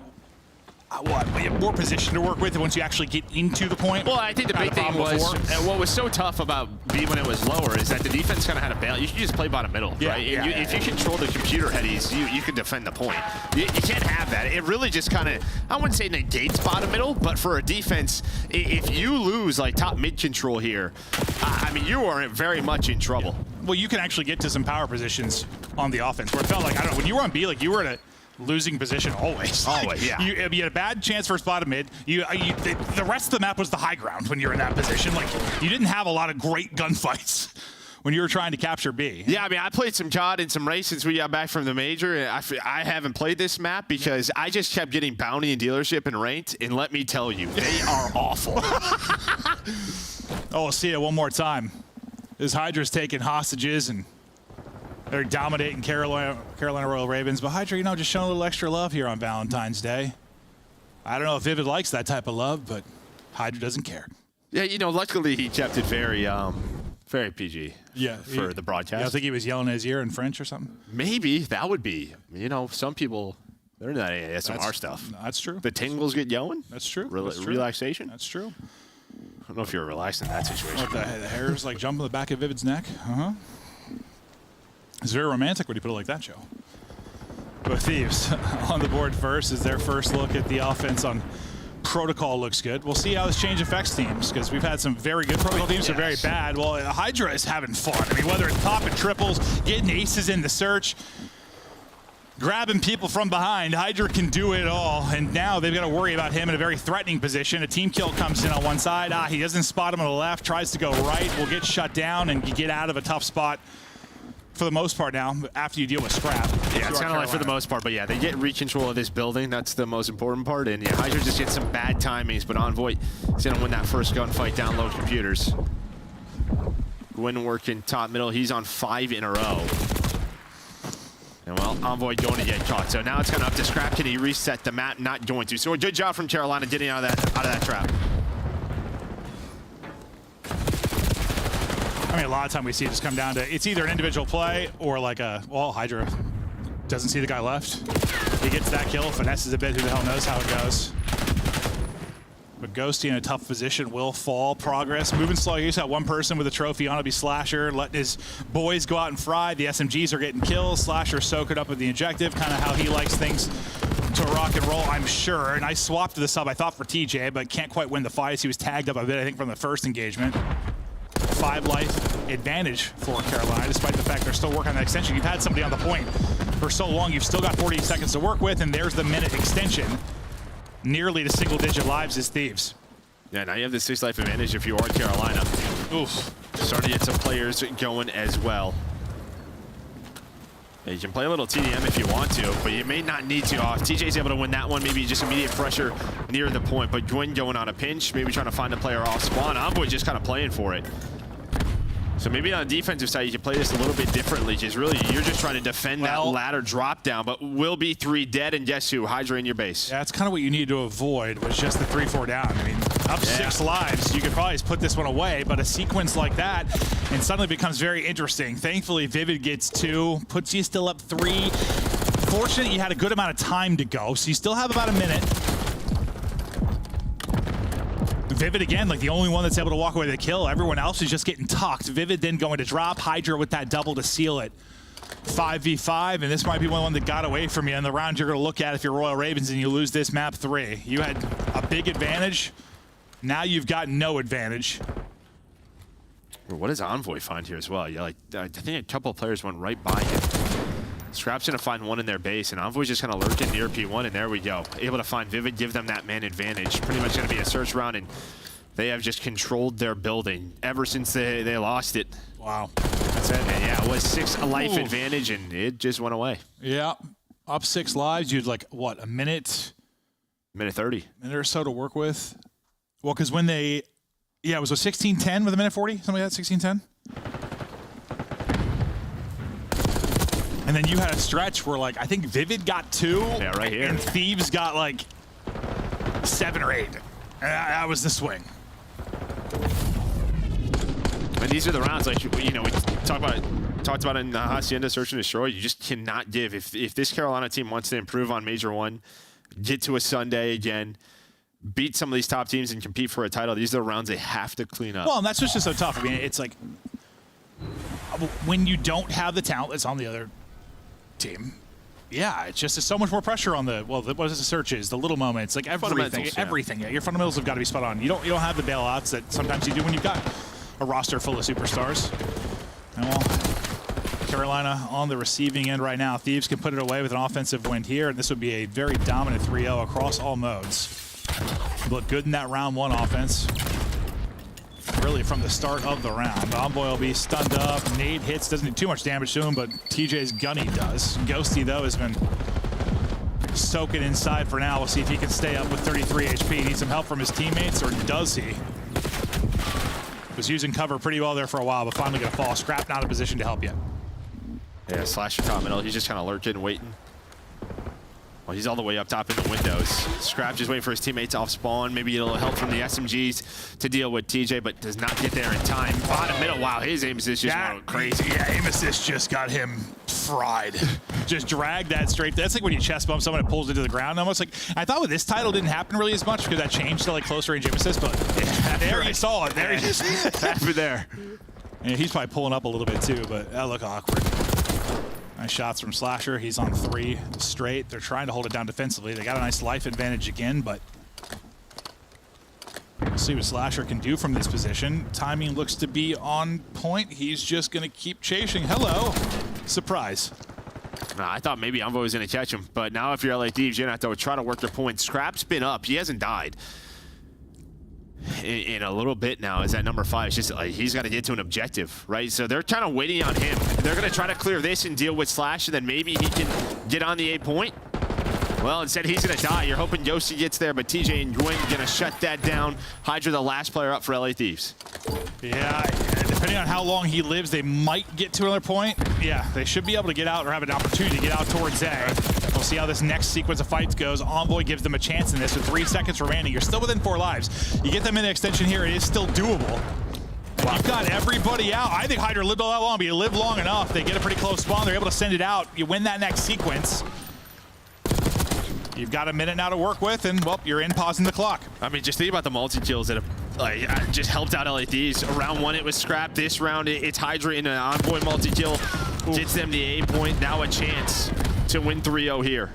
position to work with once you actually get into the point. Well, I think the big thing was, what was so tough about B when it was lower is that the defense kind of had a balance. You should just play bottom middle, right? If you control the computer headies, you can defend the point. You can't have that. It really just kind of, I wouldn't say negates bottom middle, but for a defense, if you lose like top mid control here, I mean, you are very much in trouble. Yeah. Well, you can actually get to some power positions on the offense where it felt like, I don't know, when you were on B, like you were in a losing position always. Always, yeah. You had a bad chance first bottom mid. The rest of the map was the high ground when you're in that position. Like, you didn't have a lot of great gunfights when you were trying to capture B. Yeah, I mean, I played some COD and some race since we got back from the major. And I haven't played this map because I just kept getting bounty and dealership and ranked. And let me tell you, they are awful. Oh, we'll see it one more time. As Hydra's taking hostages and they're dominating Carolina Royal Ravens. But Hydra, you know, just showing a little extra love here on Valentine's Day. I don't know if Vivid likes that type of love, but Hydra doesn't care. Yeah, you know, luckily he kept it very PG. Yeah, for the broadcast. Yeah, I think he was yelling in his ear in French or something. Maybe that would be. You know, some people, they're into that ASMR stuff. That's true. The tingles get going. That's true. Relaxation. That's true. I don't know if you're relaxed in that situation. What, the hair's like jumping the back of Vivid's neck. It's very romantic when you put it like that, Joe. But Thieves on the board first is their first look at the offense on Protocol. Looks good. We'll see how this change affects teams because we've had some very good Protocol teams are very bad. Well, Hydra is having fun. I mean, whether it's popping triples, getting aces in the search, grabbing people from behind, Hydra can do it all. And now they've got to worry about him in a very threatening position. A team kill comes in on one side. He doesn't spot him on the left, tries to go right, will get shut down, and you get out of a tough spot for the most part now after you deal with Scrap. Yeah, it's kind of like for the most part, but yeah, they get recontrol of this building. That's the most important part. And yeah, Hydra just gets some bad timings, but Envoy is going to win that first gunfight, download computers. Gwyn working top middle. He's on 5 in a row. And well, Envoy going to get caught. So now it's kind of up to Scrap. Can he reset the map? Not going to. So a good job from Carolina getting out of that trap. I mean, a lot of time we see it just come down to it's either an individual play or like Hydra doesn't see the guy left. He gets that kill, finesses a bit, who the hell knows how it goes. But Ghosty in a tough position will fall. Progress, moving slow. He's got one person with a trophy on to be Slasher, letting his boys go out and fry. The SMGs are getting kills. Slasher soaking up with the objective, kind of how he likes things to rock and roll, I'm sure. Nice swap to the sub, I thought, for TJ, but can't quite win the fight. He was tagged up a bit, I think, from the first engagement. 5 life advantage for Carolina, despite the fact they're still working on that extension. You've had somebody on the point for so long, you've still got 48 seconds to work with, and there's the minute extension. Nearly to single-digit lives as Thieves. Yeah, now you have the 6 life advantage if you are Carolina. Oof. Starting to get some players going as well. Yeah, you can play a little TDM if you want to, but you may not need to. TJ's able to win that one. Maybe just immediate pressure near the point, but Gwyn going on a pinch, maybe trying to find a player off spawn. Envoy just kind of playing for it. So maybe on the defensive side, you can play this a little bit differently. Just really, you're just trying to defend that ladder drop down, but will be 3 dead, and guess who? Hydra in your base. Yeah, that's kind of what you need to avoid, was just the 3-4 down. I mean, up 6 lives, you could probably just put this one away, but a sequence like that, and suddenly becomes very interesting. Thankfully, Vivid gets 2, puts you still up 3. Fortunate you had a good amount of time to go, so you still have about a minute. Vivid again, like the only one that's able to walk away with the kill. Everyone else is just getting tucked. Vivid then going to drop. Hydra with that double to seal it. 5v5, and this might be one that got away from you in the round you're going to look at if you're Royal Ravens and you lose this map 3. You had a big advantage. Now you've got no advantage. What does Envoy find here as well? Yeah, like I think a couple of players went right by him. Scrap's going to find one in their base, and Envoy's just kind of lurking near P1, and there we go. Able to find Vivid, give them that man advantage. Pretty much going to be a search round, and they have just controlled their building ever since they lost it. Wow. That's it, man. Yeah, it was 6 life advantage, and it just went away. Yeah. Up 6 lives. You'd like, what, a minute? Minute 30. Minute or so to work with. Well, because when they, yeah, it was a 16-10 with a minute 40, something like that, 16-10? And then you had a stretch where, like, I think Vivid got 2. Yeah, right here. And Thieves got, like, 7 or 8. And that was the swing. And these are the rounds, like, you know, we talked about in Hacienda Search and Destroy. You just cannot give. If this Carolina team wants to improve on Major 1, get to a Sunday again, beat some of these top teams and compete for a title, these are the rounds they have to clean up. Well, and that's just so tough. I mean, it's like when you don't have the talent that's on the other team, yeah, it's just so much more pressure on the, well, what is the search is, the little moments, like everything. Yeah, your fundamentals have got to be spot on. You don't have the bailouts that sometimes you do when you've got a roster full of superstars. And well, Carolina on the receiving end right now. Thieves can put it away with an offensive win here, and this would be a very dominant 3-0 across all modes. Look good in that round 1 offense. Really from the start of the round. Envoy will be stunned up. Nade hits, doesn't do too much damage to him, but TJ's Gunny does. Ghosty, though, has been soaking inside for now. We'll see if he can stay up with 33 HP. Needs some help from his teammates, or does he? Was using cover pretty well there for a while, but finally gonna fall. Scrap not in a position to help yet. Yeah, Slasher top middle. He's just kind of lurking, waiting. Well, he's all the way up top in the windows. Scrap just waiting for his teammates off spawn. Maybe a little help from the SMGs to deal with TJ, but does not get there in time. Bottom middle, wow, his aim assist just went crazy. Yeah, aim assist just got him fried. Just drag that straight. That's like when you chest bump someone, it pulls into the ground almost. Like, I thought with this title didn't happen really as much because that changed to like closer range aim assist, but yeah, there you saw it. There you just happened there. Yeah, he's probably pulling up a little bit too, but that looked awkward. Nice shots from Slasher. He's on 3 straight. They're trying to hold it down defensively. They got a nice life advantage again, but we'll see what Slasher can do from this position. Timing looks to be on point. He's just going to keep chasing. Hello. Surprise. Nah, I thought maybe Envoy was going to catch him, but now if you're LA Thieves, you're going to have to try to work your points. Scrap's been up. He hasn't died in a little bit now. Is that number 5? It's just like he's got to get to an objective, right? So they're kind of waiting on him. They're going to try to clear this and deal with Slash, and then maybe he can get on the 8-point. Well, instead he's going to die. You're hoping Yossi gets there, but TJ and Gwen going to shut that down. Hydra, the last player up for LA Thieves. Yeah, depending on how long he lives, they might get to another point. Yeah, they should be able to get out or have an opportunity to get out towards A. We'll see how this next sequence of fights goes. Envoy gives them a chance in this with 3 seconds remaining. You're still within 4 lives. You get them in the extension here, it is still doable. Wow. You've got everybody out. I think Hydra lived all that long, but you live long enough. They get a pretty close spawn. They're able to send it out. You win that next sequence. You've got a minute now to work with, and, well, you're in pausing the clock. I mean, just think about the multi-kills that have just helped out LA Thieves. Round 1, it was Scrap. This round, it's Hydra in an Envoy multi-kill. Gets them the 8-point. Now a chance to win 3-0 here.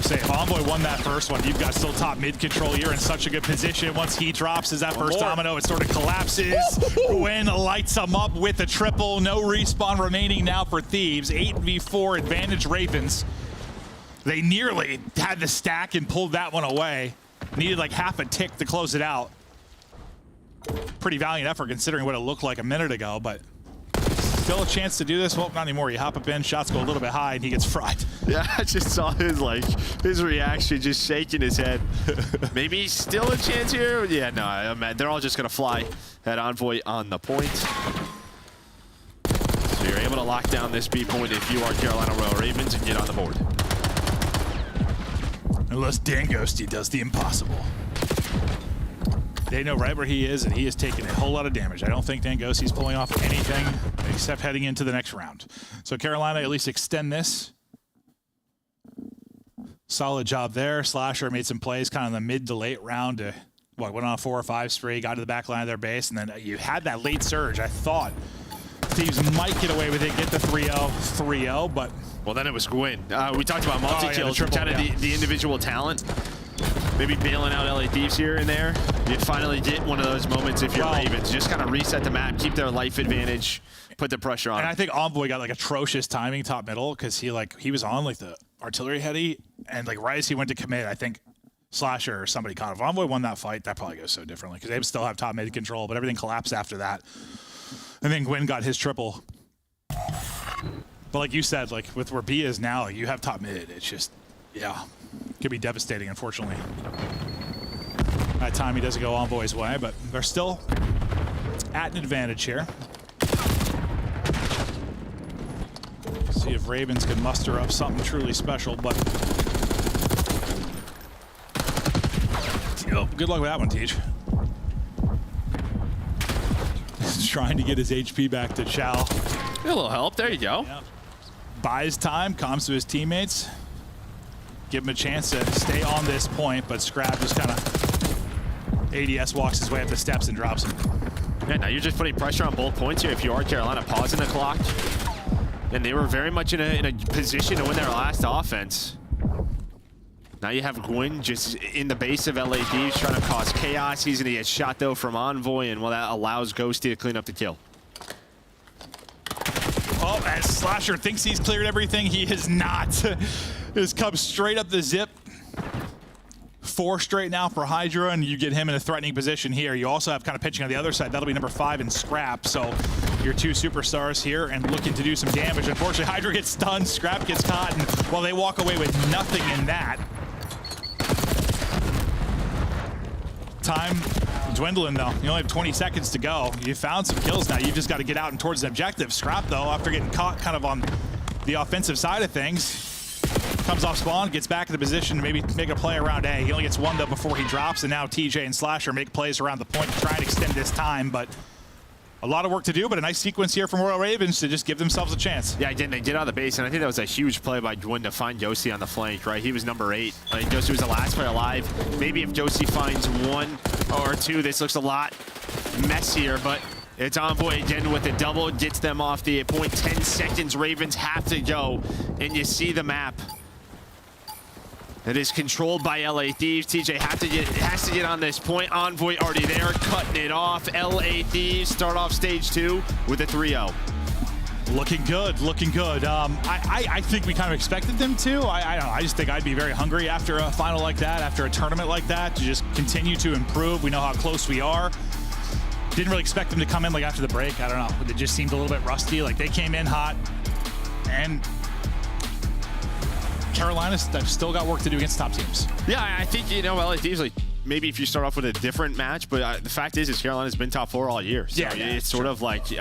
Say, if Envoy won that first one, you've got still top mid control. You're in such a good position. Once he drops as that first domino, it sort of collapses. Gwen lights him up with a triple. No respawn remaining now for Thieves. 8v4 advantage Ravens. They nearly had the stack and pulled that one away. Needed like half a tick to close it out. Pretty valiant effort considering what it looked like a minute ago, but Still a chance to do this? Well, not anymore. You hop up in, shots go a little bit high, and he gets fried. Yeah, I just saw his reaction, just shaking his head. Maybe still a chance here? Yeah, no, man, they're all just going to fly at Envoy on the point. So you're able to lock down this B point if you are Carolina Royal Ravens and get on the board. Unless Dan Ghosty does the impossible. They know right where he is, and he is taking a whole lot of damage. I don't think Dan Ghosty's pulling off anything except heading into the next round. So Carolina at least extend this. Solid job there. Slasher made some plays kind of in the mid to late round to, went on a 4 or 5 spree, got to the back line of their base, and then you had that late surge. I thought Thieves might get away with it, get the 3-0, but... Well, then it was Gwyn. We talked about multi-kills, kind of the individual talent. Maybe bailing out LA Thieves here and there. You finally get one of those moments if you're Ravens. Just kind of reset the map, keep their life advantage, put the pressure on. And I think Envoy got atrocious timing top middle because he was on the artillery heady, and right as he went to commit, I think Slasher or somebody caught him. If Envoy won that fight, that probably goes so differently because they still have top mid control, but everything collapsed after that. And then Gwyn got his triple. But like you said, with where B is now, you have top mid. It's just, could be devastating, unfortunately. That time he doesn't go Envoy's way, but they're still at an advantage here. See if Ravens can muster up something truly special, but good luck with that one, Teach. He's trying to get his HP back to Chow. A little help, there you go. Yep. Buys time, calms to his teammates. Give him a chance to stay on this point, but Scrap just kind of ADS walks his way up the steps and drops him. Yeah, now you're just putting pressure on both points here. If you are Carolina, pausing the clock. And they were very much in a position to win their last offense. Now you have Gwyn just in the base of LA Thieves trying to cause chaos. He's going to get shot, though, from Envoy, and that allows Ghosty to clean up the kill. Oh, as Slasher thinks he's cleared everything, he has not. Has come straight up the zip. 4 straight now for Hydra, and you get him in a threatening position here. You also have kind of pitching on the other side. That'll be number 5 in Scrap. So your 2 superstars here and looking to do some damage. Unfortunately, Hydra gets stunned, Scrap gets caught, and well, they walk away with nothing in that. Time dwindling, though. You only have 20 seconds to go. You found some kills now. You've just got to get out and towards the objective. Scrap, though, after getting caught kind of on the offensive side of things, comes off spawn, gets back in the position to maybe make a play around A. He only gets 1, though, before he drops, and now TJ and Slasher make plays around the point to try and extend this time, but a lot of work to do, but a nice sequence here from Royal Ravens to just give themselves a chance. Yeah, again, they get out of the base, and I think that was a huge play by Gwyn to find Ghosty on the flank, right? He was number 8. Ghosty was the last player alive. Maybe if Ghosty finds 1 or 2, this looks a lot messier, but it's Envoy again with the double, gets them off the point. 10 seconds, Ravens have to go, and you see the map. It is controlled by LA Thieves. TJ has to get on this point. Envoy already there, cutting it off. LA Thieves start off stage 2 with a 3-0. Looking good, looking good. I think we kind of expected them to. I don't know. I just think I'd be very hungry after a final like that, after a tournament like that, to just continue to improve. We know how close we are. Didn't really expect them to come in after the break. I don't know. It just seemed a little bit rusty. They came in hot, and Carolina's still got work to do against top teams. Yeah, I think, LA Thieves, maybe if you start off with a different match, but the fact is Carolina's been top 4 all year. So it's sort of let's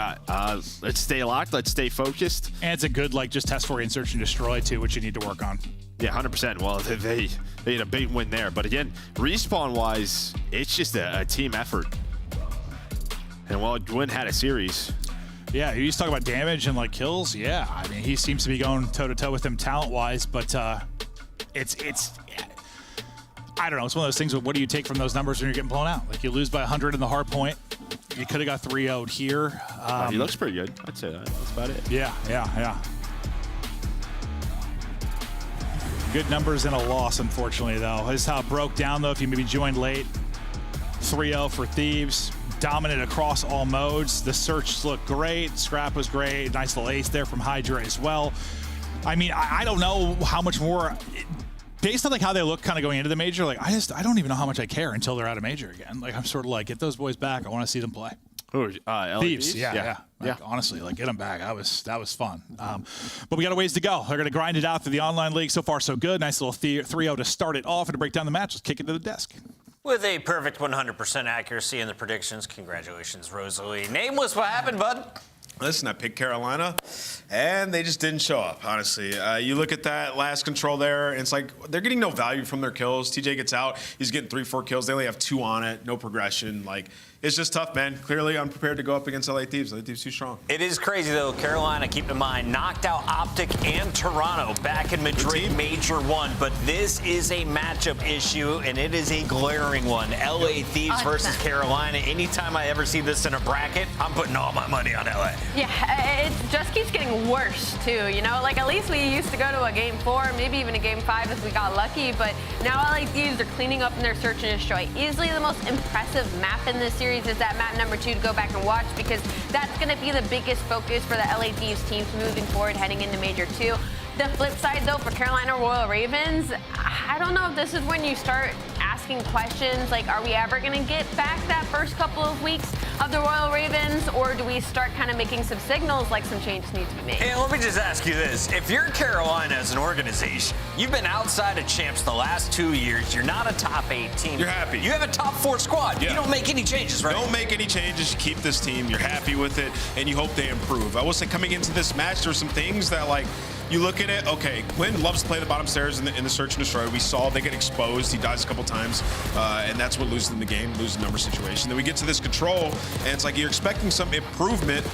stay locked, let's stay focused. And it's a good, just test for you in search and destroy, too, which you need to work on. Yeah, 100%. Well, they had a big win there. But again, respawn-wise, it's just a team effort. And while Gwyn had a series. Yeah, you just talk about damage and kills. Yeah, I mean, he seems to be going toe-to-toe with them talent-wise, but it's I don't know. It's one of those things of what do you take from those numbers when you're getting blown out? You lose by 100 in the hard point. You could have got 3-0'd here. He looks pretty good. I'd say that. That's about it. Yeah. Good numbers and a loss, unfortunately, though. This is how it broke down, though, if you maybe joined late. 3-0 for Thieves. Dominant across all modes. The search looked great. Scrap was great. Nice little ace there from Hydra as well. I mean, I don't know how much more, based on how they look kind of going into the major, I don't even know how much I care until they're out of major again. I'm sort of get those boys back. I want to see them play. LA Thieves, yeah. Honestly, like, get them back. That was fun. But we got a ways to go. They're going to grind it out through the online league. So far, so good. Nice little 3-0 to start it off and to break down the match. Let's kick it to the desk. With a perfect 100% accuracy in the predictions, congratulations, Rosalie. Nameless, what happened, bud? Listen, I picked Carolina, and they just didn't show up, honestly. You look at that last control there, and it's like they're getting no value from their kills. TJ gets out. He's getting 3-4 kills. They only have 2 on it, no progression. Like, it's just tough, man. Clearly unprepared to go up against LA Thieves. LA Thieves too strong. It is crazy, though. Carolina, keep in mind, knocked out Optic and Toronto back in Madrid Major 1. But this is a matchup issue, and it is a glaring one. LA Thieves versus Carolina. Anytime I ever see this in a bracket, I'm putting all my money on LA. Yeah, it just keeps getting worse, too. You know, like, at least we used to go to a Game 4, maybe even a Game 5 if we got lucky. But now LA Thieves are cleaning up in their search and destroy. Easily the most impressive map in this series is that map number 2 to go back and watch, because that's going to be the biggest focus for the LA Thieves teams moving forward heading into Major 2. The flip side, though, for Carolina Royal Ravens, I don't know if this is when you start asking questions like, are we ever going to get back that first couple of weeks of the Royal Ravens, or do we start kind of making some signals like some changes need to be made? Hey, let me just ask you this. If you're Carolina as an organization, you've been outside of champs the last 2 years, you're not a top 8 team. You're happy. You have a top 4 squad. Yeah. You don't make any changes, right? Don't make any changes. You keep this team. You're happy with it, and you hope they improve. I will say, coming into this match, there were some things that, like, you look at it, okay, Quinn loves to play the bottom stairs in the search and destroy. We saw they get exposed. He dies a couple times, and that's what loses in the game, losing number situation. Then we get to this control, and it's like you're expecting some improvement.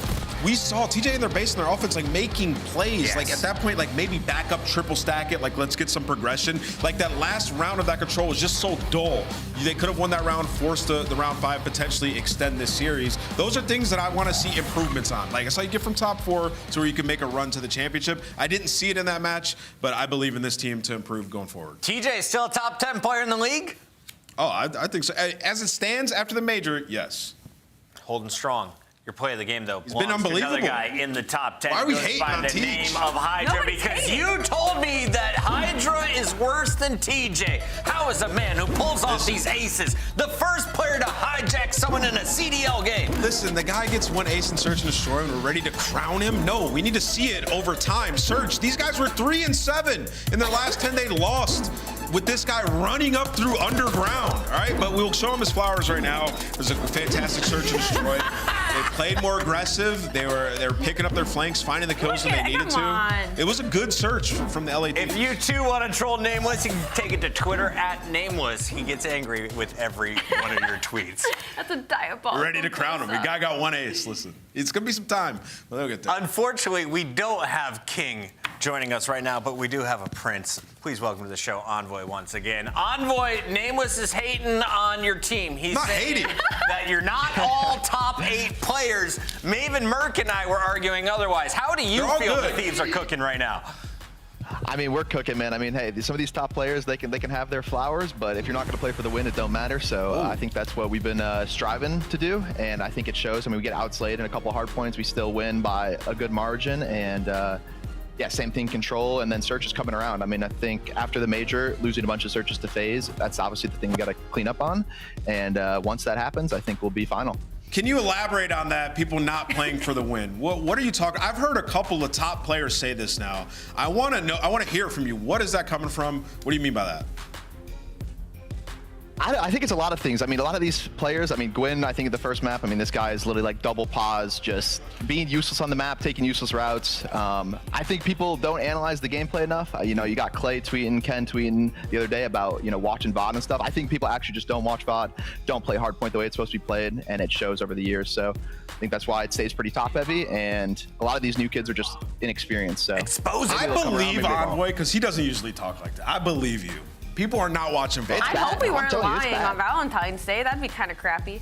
We saw TJ in their base and their offense, like, making plays. Yes. Like, at that point, like, maybe back up, triple stack it. Like, let's get some progression. Like, that last round of that control was just so dull. They could have won that round, forced the round 5, potentially extend this series. Those are things that I want to see improvements on. Like, it's how you get from top 4 to where you can make a run to the championship. I didn't see it in that match, but I believe in this team to improve going forward. TJ is still a top 10 player in the league? Oh, I think so. As it stands after the major, yes. Holding strong. Your play of the game, though, He's been unbelievable. Another guy in the top 10. Why are we hating by on the Teej? name of Hydra? Nobody's Because hating. you told me that Hydra is worse than TJ. How is a man who pulls off these aces the first player to hijack someone in a CDL game? Listen, the guy gets 1 ace in search and destroy, and we're ready to crown him? No, we need to see it over time. Search, these guys were 3-7. In their last 10, they lost with this guy running up through underground, all right? But we'll show him his flowers right now. It was a fantastic search and destroy. They played more aggressive. They were picking up their flanks, finding the kills when they needed to. It was a good search from the LA team. If you too want to troll Nameless, you can take it to Twitter @Nameless. He gets angry with every one of your tweets. That's a diabolical. We're ready to crown him. The guy got 1 ace. Listen, it's gonna be some time, but they'll get there. Unfortunately, we don't have King joining us right now, but we do have a prince. Please welcome to the show, Envoy, once again. Envoy, Nameless is hating on your team. He's not saying hating. that you're not all top 8 players. Maven Merck and I were arguing otherwise. How do you feel the Thieves are cooking right now? I mean, we're cooking, man. I mean, hey, some of these top players, they can have their flowers, but if you're not going to play for the win, it don't matter. So I think that's what we've been striving to do, and I think it shows. I mean, we get outslayed in a couple of hard points. We still win by a good margin, and yeah, same thing, control, and then search is coming around. I mean, I think after the major, losing a bunch of searches to phase, that's obviously the thing we got to clean up on, and once that happens, I think we'll be final. Can you elaborate on that, people not playing for the win? What are you talking? I've heard a couple of top players say this now. I want to know, I want to hear from you. What is that coming from? What do you mean by that? I think it's a lot of things. I mean, a lot of these players, I mean, Gwyn, I think in the first map, I mean, this guy is literally like double pause, just being useless on the map, taking useless routes. I think people don't analyze the gameplay enough. You know, you got Clay tweeting, Ken tweeting the other day about, you know, watching VOD and stuff. I think people actually just don't watch VOD, don't play Hardpoint the way it's supposed to be played, and it shows over the years. So I think that's why it stays pretty top heavy, and a lot of these new kids are just inexperienced. So I believe Envoy, because he doesn't usually talk like that. I believe you. People are not watching VOD. I hope we weren't lying on Valentine's Day. That'd be kind of crappy.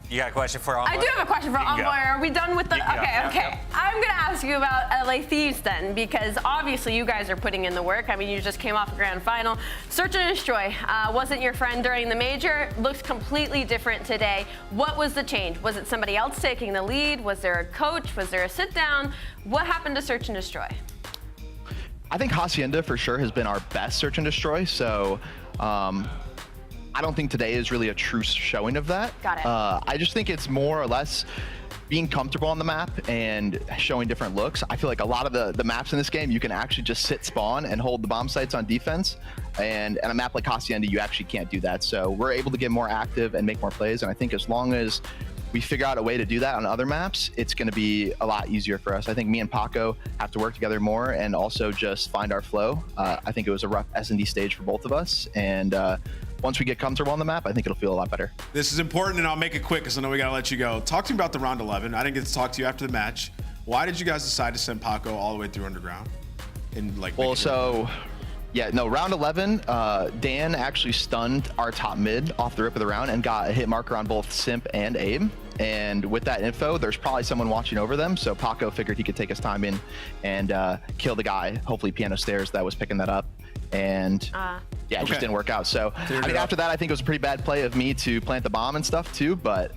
You got a question for Envoy? I do have a question for Envoy. Are we done with the... Okay. I'm going to ask you about LA Thieves then, because obviously you guys are putting in the work. I mean, you just came off a grand final. Search and Destroy wasn't your friend during the major. Looks completely different today. What was the change? Was it somebody else taking the lead? Was there a coach? Was there a sit down? What happened to Search and Destroy? I think Hacienda for sure has been our best search and destroy. So I don't think today is really a true showing of that. Got it. I just think it's more or less being comfortable on the map and showing different looks. I feel like a lot of the maps in this game, you can actually just sit spawn and hold the bomb sites on defense. And a map like Hacienda, you actually can't do that. So we're able to get more active and make more plays. And I think as long as we figure out a way to do that on other maps, it's going to be a lot easier for us. I think me and Paco have to work together more and also just find our flow. I think it was a rough S&D stage for both of us. And once we get comfortable on the map, I think it'll feel a lot better. This is important, and I'll make it quick because I know we got to let you go. Talk to me about the round 11. I didn't get to talk to you after the match. Why did you guys decide to send Paco all the way through underground? Round 11, Dan actually stunned our top mid off the rip of the round and got a hit marker on both Simp and Abe. And with that info, there's probably someone watching over them. So Paco figured he could take his time in and kill the guy, hopefully Piano Stairs, that was picking that up. And it just didn't work out. So after that, I think it was a pretty bad play of me to plant the bomb and stuff too. But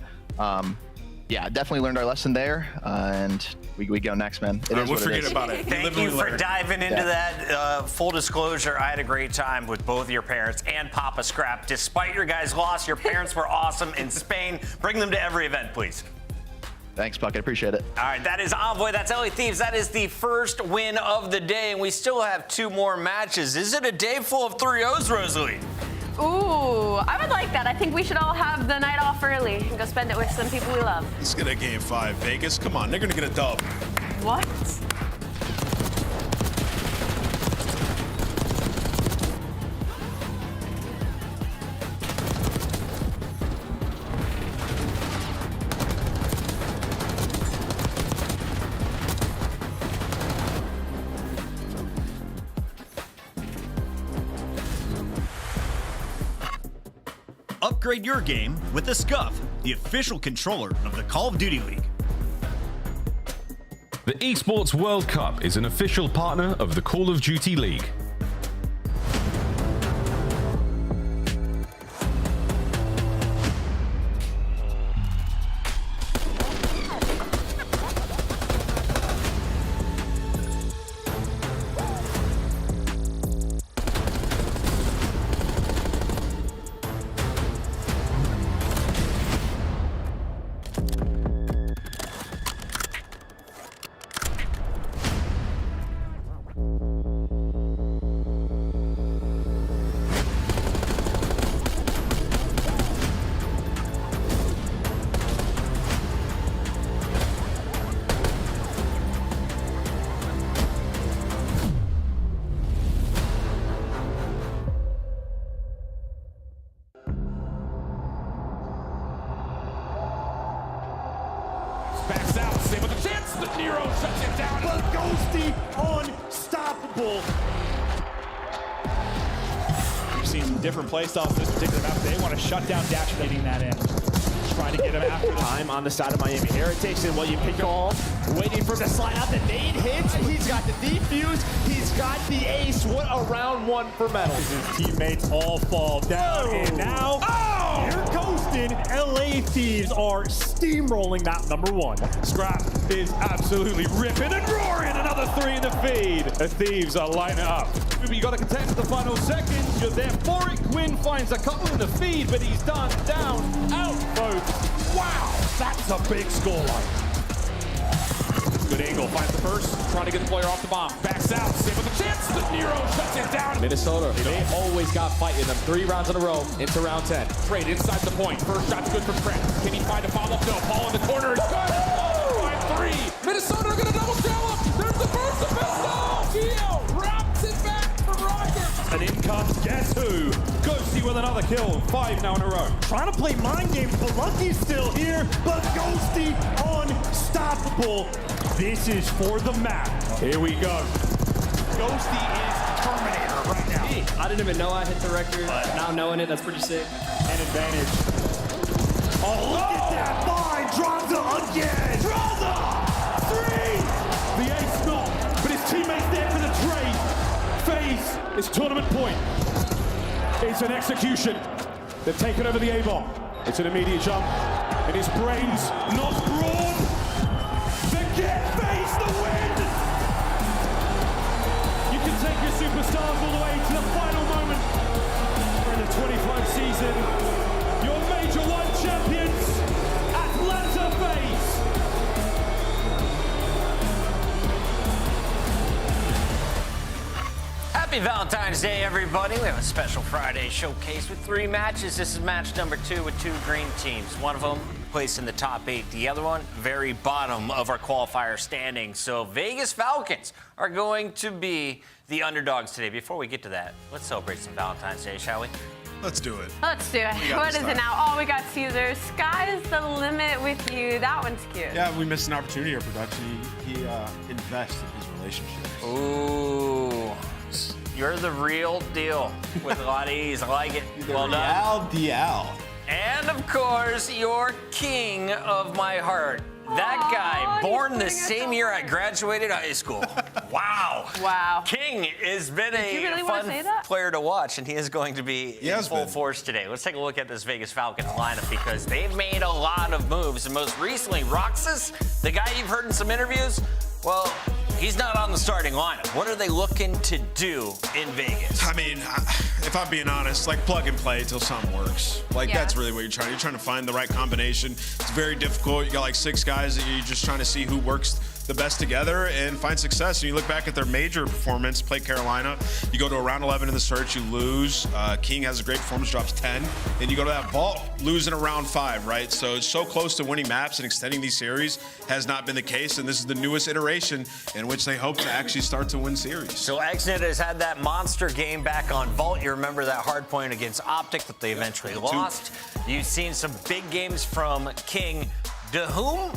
definitely learned our lesson there. And we go next, man. We'll forget about it. Thank you for diving into that. Full disclosure, I had a great time with both of your parents and Papa Scrap. Despite your guys' loss, your parents were awesome in Spain. Bring them to every event, please. Thanks, Buck. I appreciate it. All right, that is Envoy. That's LA Thieves. That is the first win of the day, and we still have 2 more matches. Is it a day full of 3-0s, Rosalie? Ooh, I would like that. I think we should all have the night off early and go spend it with some people we love. Let's get a game 5. Vegas, come on. They're going to get a dub. What? Upgrade your game with the Scuff, the official controller of the Call of Duty League. The Esports World Cup is an official partner of the Call of Duty League. Backs out, same with a chance. The Nero shuts it down. But Ghosty unstoppable. We've seen some different play styles this particular map. They want to shut down Dash, getting that in. Trying to get him after the Time on the side of Miami. Here it takes in what you pick all. Waiting for him to slide out. The nade hits. He's got the defuse. He's got the ace. What a round 1 for Metal. His teammates all fall down. And now, here Ghosted, LA Thieves are steamrolling that number 1. Scrap is absolutely ripping and roaring. Another 3 in the feed. The Thieves are lighting up. You got to contest the final seconds. You're there for it. Quinn finds a couple in the feed, but he's done down, out, folks. Wow, that's a big scoreline. Good angle, finds the first, trying to get the player off the bomb. Backs out, save with a chance. The Nero shuts it down. Minnesota, they always got fight in them. 3 rounds in a row into round 10. Trade inside the point. First shot's good for Trent. Can he find a follow-up? No, Paul in the corner is good. 5-3. Minnesota are going to double trail him. There's the first of Gio wraps it back from Rogers. And in comes, guess who? Ghosty with another kill. 5 now in a row. Trying to play mind games, but Lucky's still here. But Ghosty unstoppable. This is for the map. Here we go. Ghosty is Terminator right now. I didn't even know I hit the record. Now knowing it, that's pretty sick. An advantage. Oh, look at that find. Dranza again. Dranza! 3! The ace not, but his teammates there for the trade. FaZe is tournament point. It's an execution. They've taken over the A-bomb. It's an immediate jump. And his brains not broad. The get FaZe the win! You can take your superstars all the way to the final moment. We're in the 2025 season, your Major 1 champions, Atlanta FaZe. Happy Valentine's Day, everybody. We have a special Friday showcase with 3 matches. This is match number 2 with 2 green teams. One of them placed in the top 8. The other one, very bottom of our qualifier standings. So Vegas Falcons are going to be the underdogs today. Before we get to that, let's celebrate some Valentine's Day, shall we? Let's do it. Let's do it. What is it now? Oh, we got Caesar. Sky's the limit with you. That one's cute. Yeah, we missed an opportunity of production. He invests in his relationships. Ooh. You're the real deal with a lot of ease. I like it. Well done. DL. And of course, your king of my heart. That guy, born the same year I graduated high school. Wow. Wow. King has been Did you really fun say that? player to watch, and he is going to be in full force today. Let's take a look at this Vegas Falcons lineup because they've made a lot of moves. And most recently, Roxas, the guy you've heard in some interviews, well, he's not on the starting lineup. What are they looking to do in Vegas? I mean, if I'm being honest, like plug and play till something works. Like that's really what you're trying. You're trying to find the right combination. It's very difficult. You got like 6 guys that you're just trying to see who works the best together and find success. And you look back at their major performance, play Carolina, you go to a round 11 in the search, you lose. King has a great performance, drops 10. And you go to that vault, losing a round 5, right? So it's so close to winning maps and extending these series has not been the case. And this is the newest iteration in which they hope to actually start to win series. So XNet has had that monster game back on Vault. You remember that Hardpoint against Optic that they eventually lost. You've seen some big games from King. Dahum,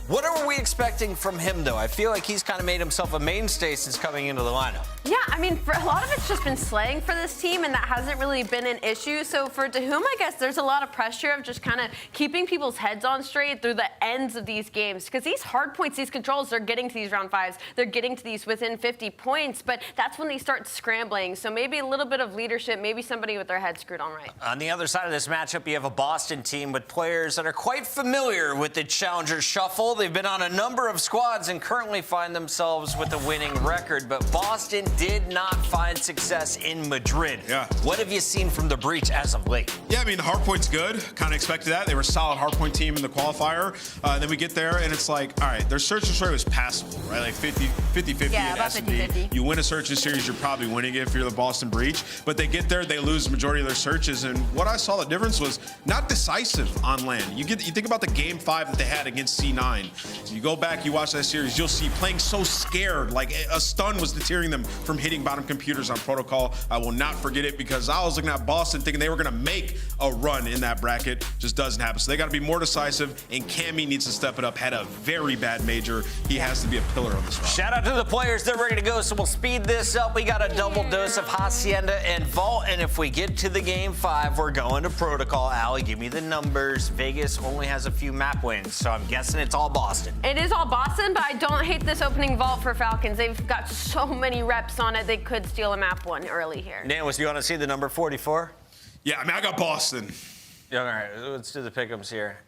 what are we expecting from him, though? I feel like he's kind of made himself a mainstay since coming into the lineup. Yeah, I mean, for a lot of it's just been slaying for this team, and that hasn't really been an issue. So for Dahum, I guess there's a lot of pressure of just kind of keeping people's heads on straight through the ends of these games. Because these hard points, these controls, they're getting to these round 5s. They're getting to these within 50 points, but that's when they start scrambling. So maybe a little bit of leadership, maybe somebody with their head screwed on right. On the other side of this matchup, you have a Boston team with players that are quite familiar with the Challenger Shuffle. They've been on a number of squads and currently find themselves with a winning record, but Boston did not find success in Madrid. Yeah. What have you seen from the Breach as of late? Yeah, I mean, the Hardpoint's good. Kind of expected that. They were a solid Hardpoint team in the qualifier. Then we get there, and it's like, all right, their search and destroy was passable, right? Like 50-50 Yeah, in about S&D. 50-50. You win a search and series, you're probably winning it if you're the Boston Breach. But they get there, they lose the majority of their searches. And what I saw the difference was not decisive on land. You think about the game 5 that they had against C9. You go back, you watch that series, you'll see playing so scared, like a stun was deterring them from hitting bottom computers on protocol. I will not forget it because I was looking at Boston thinking they were going to make a run in that bracket. Just doesn't happen. So they got to be more decisive, and Cammy needs to step it up. Had a very bad major. He has to be a pillar on this round. Shout out to the players. They're ready to go, so we'll speed this up. We got a double dose of Hacienda and Vault, and if we get to the game 5, we're going to protocol. Allie, give me the numbers. Vegas only has a few map wins, so I'm guessing it's all Boston. It is all Boston, but I don't hate this opening Vault for Falcons. They've got so many reps on it, they could steal a map 1 early here. Dan, you want to see the number 44? Yeah, I mean, I got Boston. Yeah, all right, let's do the pick'ems here.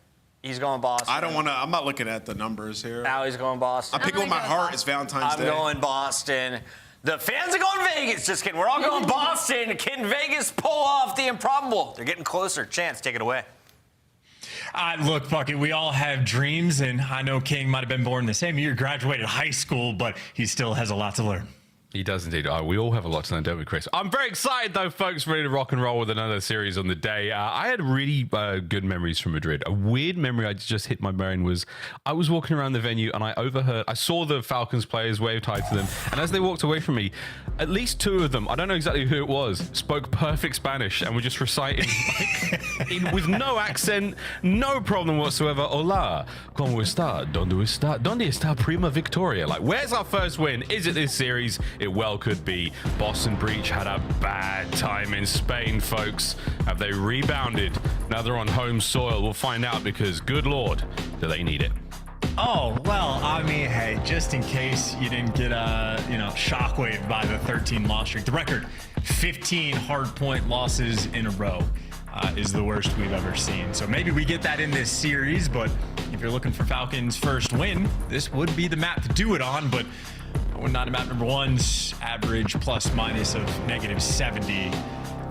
He's going Boston. I don't want to. I'm not looking at the numbers here. Allie's going Boston. I'm picking with my heart. It's Valentine's Day. I'm going Boston. The fans are going Vegas. Just kidding. We're all going Boston. Can Vegas pull off the improbable? They're getting closer. Chance, take it away. Look, Bucket, we all have dreams, and I know King might have been born the same year, graduated high school, but he still has a lot to learn. He does indeed. We all have a lot to learn, don't we, Chris? I'm very excited, though, folks, ready to rock and roll with another series on the day. I had really good memories from Madrid. A weird memory I just hit my brain was I was walking around the venue and I saw the Falcons players wave hi to them. And as they walked away from me, at least 2 of them, I don't know exactly who it was, spoke perfect Spanish and were just reciting with no accent, no problem whatsoever. Hola, ¿cómo está? ¿Dónde está Prima Victoria? Like, where's our first win? Is it this series? It well could be. Boston Breach had a bad time in Spain, folks. Have they rebounded? Now they're on home soil. We'll find out because, good Lord, do they need it. Oh, well, I mean, hey, just in case you didn't get, shockwaved by the 13 loss streak. The record, 15 hardpoint losses in a row. Is the worst we've ever seen. So maybe we get that in this series, but if you're looking for Falcons' first win, this would be the map to do it on, but not a map number 1's average plus minus of -70.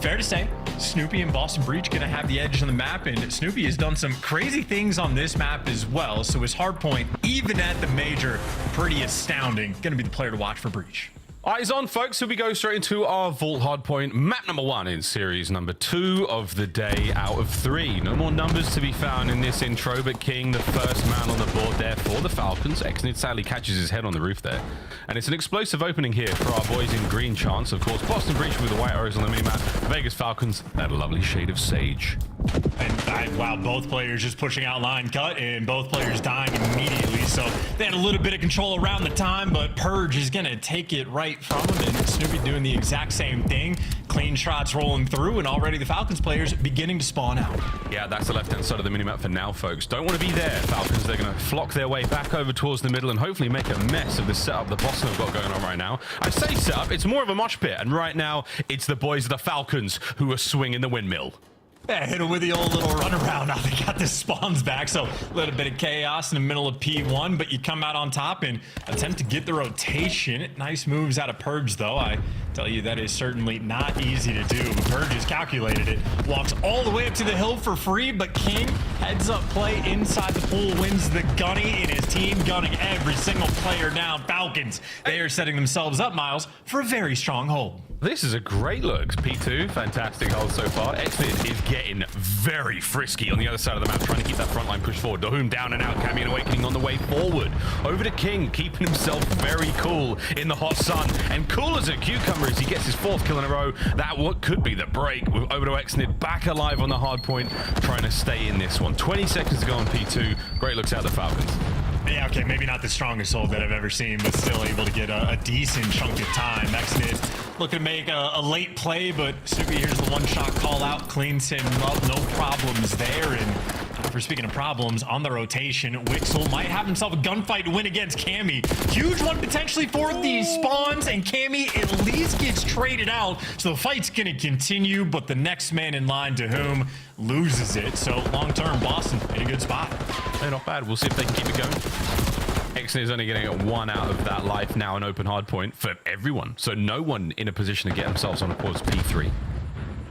fair to say, Snoopy and Boston Breach going to have the edge on the map, and Snoopy has done some crazy things on this map as well, so his hardpoint, even at the major, pretty astounding. Going to be the player to watch for Breach. Eyes on, folks. So we go straight into our Vault Hardpoint map number 1 in series number 2 of the day out of 3. No more numbers to be found in this intro, but King, the first man on the board there for the Falcons. Exnid sadly catches his head on the roof there. And it's an explosive opening here for our boys in green chance. Of course, Boston Breach with the white arrows on the minimap. Vegas Falcons, that lovely shade of sage. And wow, both players just pushing out line cut and both players dying immediately. So they had a little bit of control around the time, but Purge is going to take it right from him. And Snoopy doing the exact same thing. Clean shots rolling through, and already the Falcons players beginning to spawn out. Yeah, that's the left-hand side of the minimap for now, folks. Don't want to be there, Falcons. They're going to flock their way back over towards the middle and hopefully make a mess of the setup the Boston have got going on right now. I say setup, it's more of a mosh pit, and right now it's the boys of the Falcons who are swinging the windmill. Yeah, hit him with the old little runaround. Now they got the spawns back, so a little bit of chaos in the middle of P1, but you come out on top and attempt to get the rotation. Nice moves out of Purge, though. I tell you, that is certainly not easy to do. Purge has calculated it. Walks all the way up to the hill for free, but King heads up play inside the pool, wins the gunny, and his team gunning every single player down. Falcons, they are setting themselves up, Miles, for a very strong hold. This is a great look. P2, fantastic hold so far. Exnid is getting very frisky on the other side of the map, trying to keep that front line pushed forward. Doom down and out, Cammy and Awakening on the way forward. Over to King, keeping himself very cool in the hot sun. And cool as a cucumber as he gets his 4th kill in a row. That what could be the break. Over to Exnid, back alive on the hard point, trying to stay in this one. 20 seconds to go on P2. Great looks out of the Falcons. Yeah, okay, maybe not the strongest hold that I've ever seen, but still able to get a decent chunk of time. Exnid looking to make a late play, but Snoopy here's the one-shot call out, cleans him up, no problems there. And for speaking of problems, on the rotation, Wixel might have himself a gunfight to win against Cammy. Huge one potentially for these spawns, and Cammy at least gets traded out. So the fight's going to continue, but the next man in line to whom loses it. So long-term, Boston in a good spot. They're not bad. We'll see if they can keep it going. Exnid is only getting 1 out of that life now, an open hard point for everyone. So no one in a position to get themselves on a pause P3.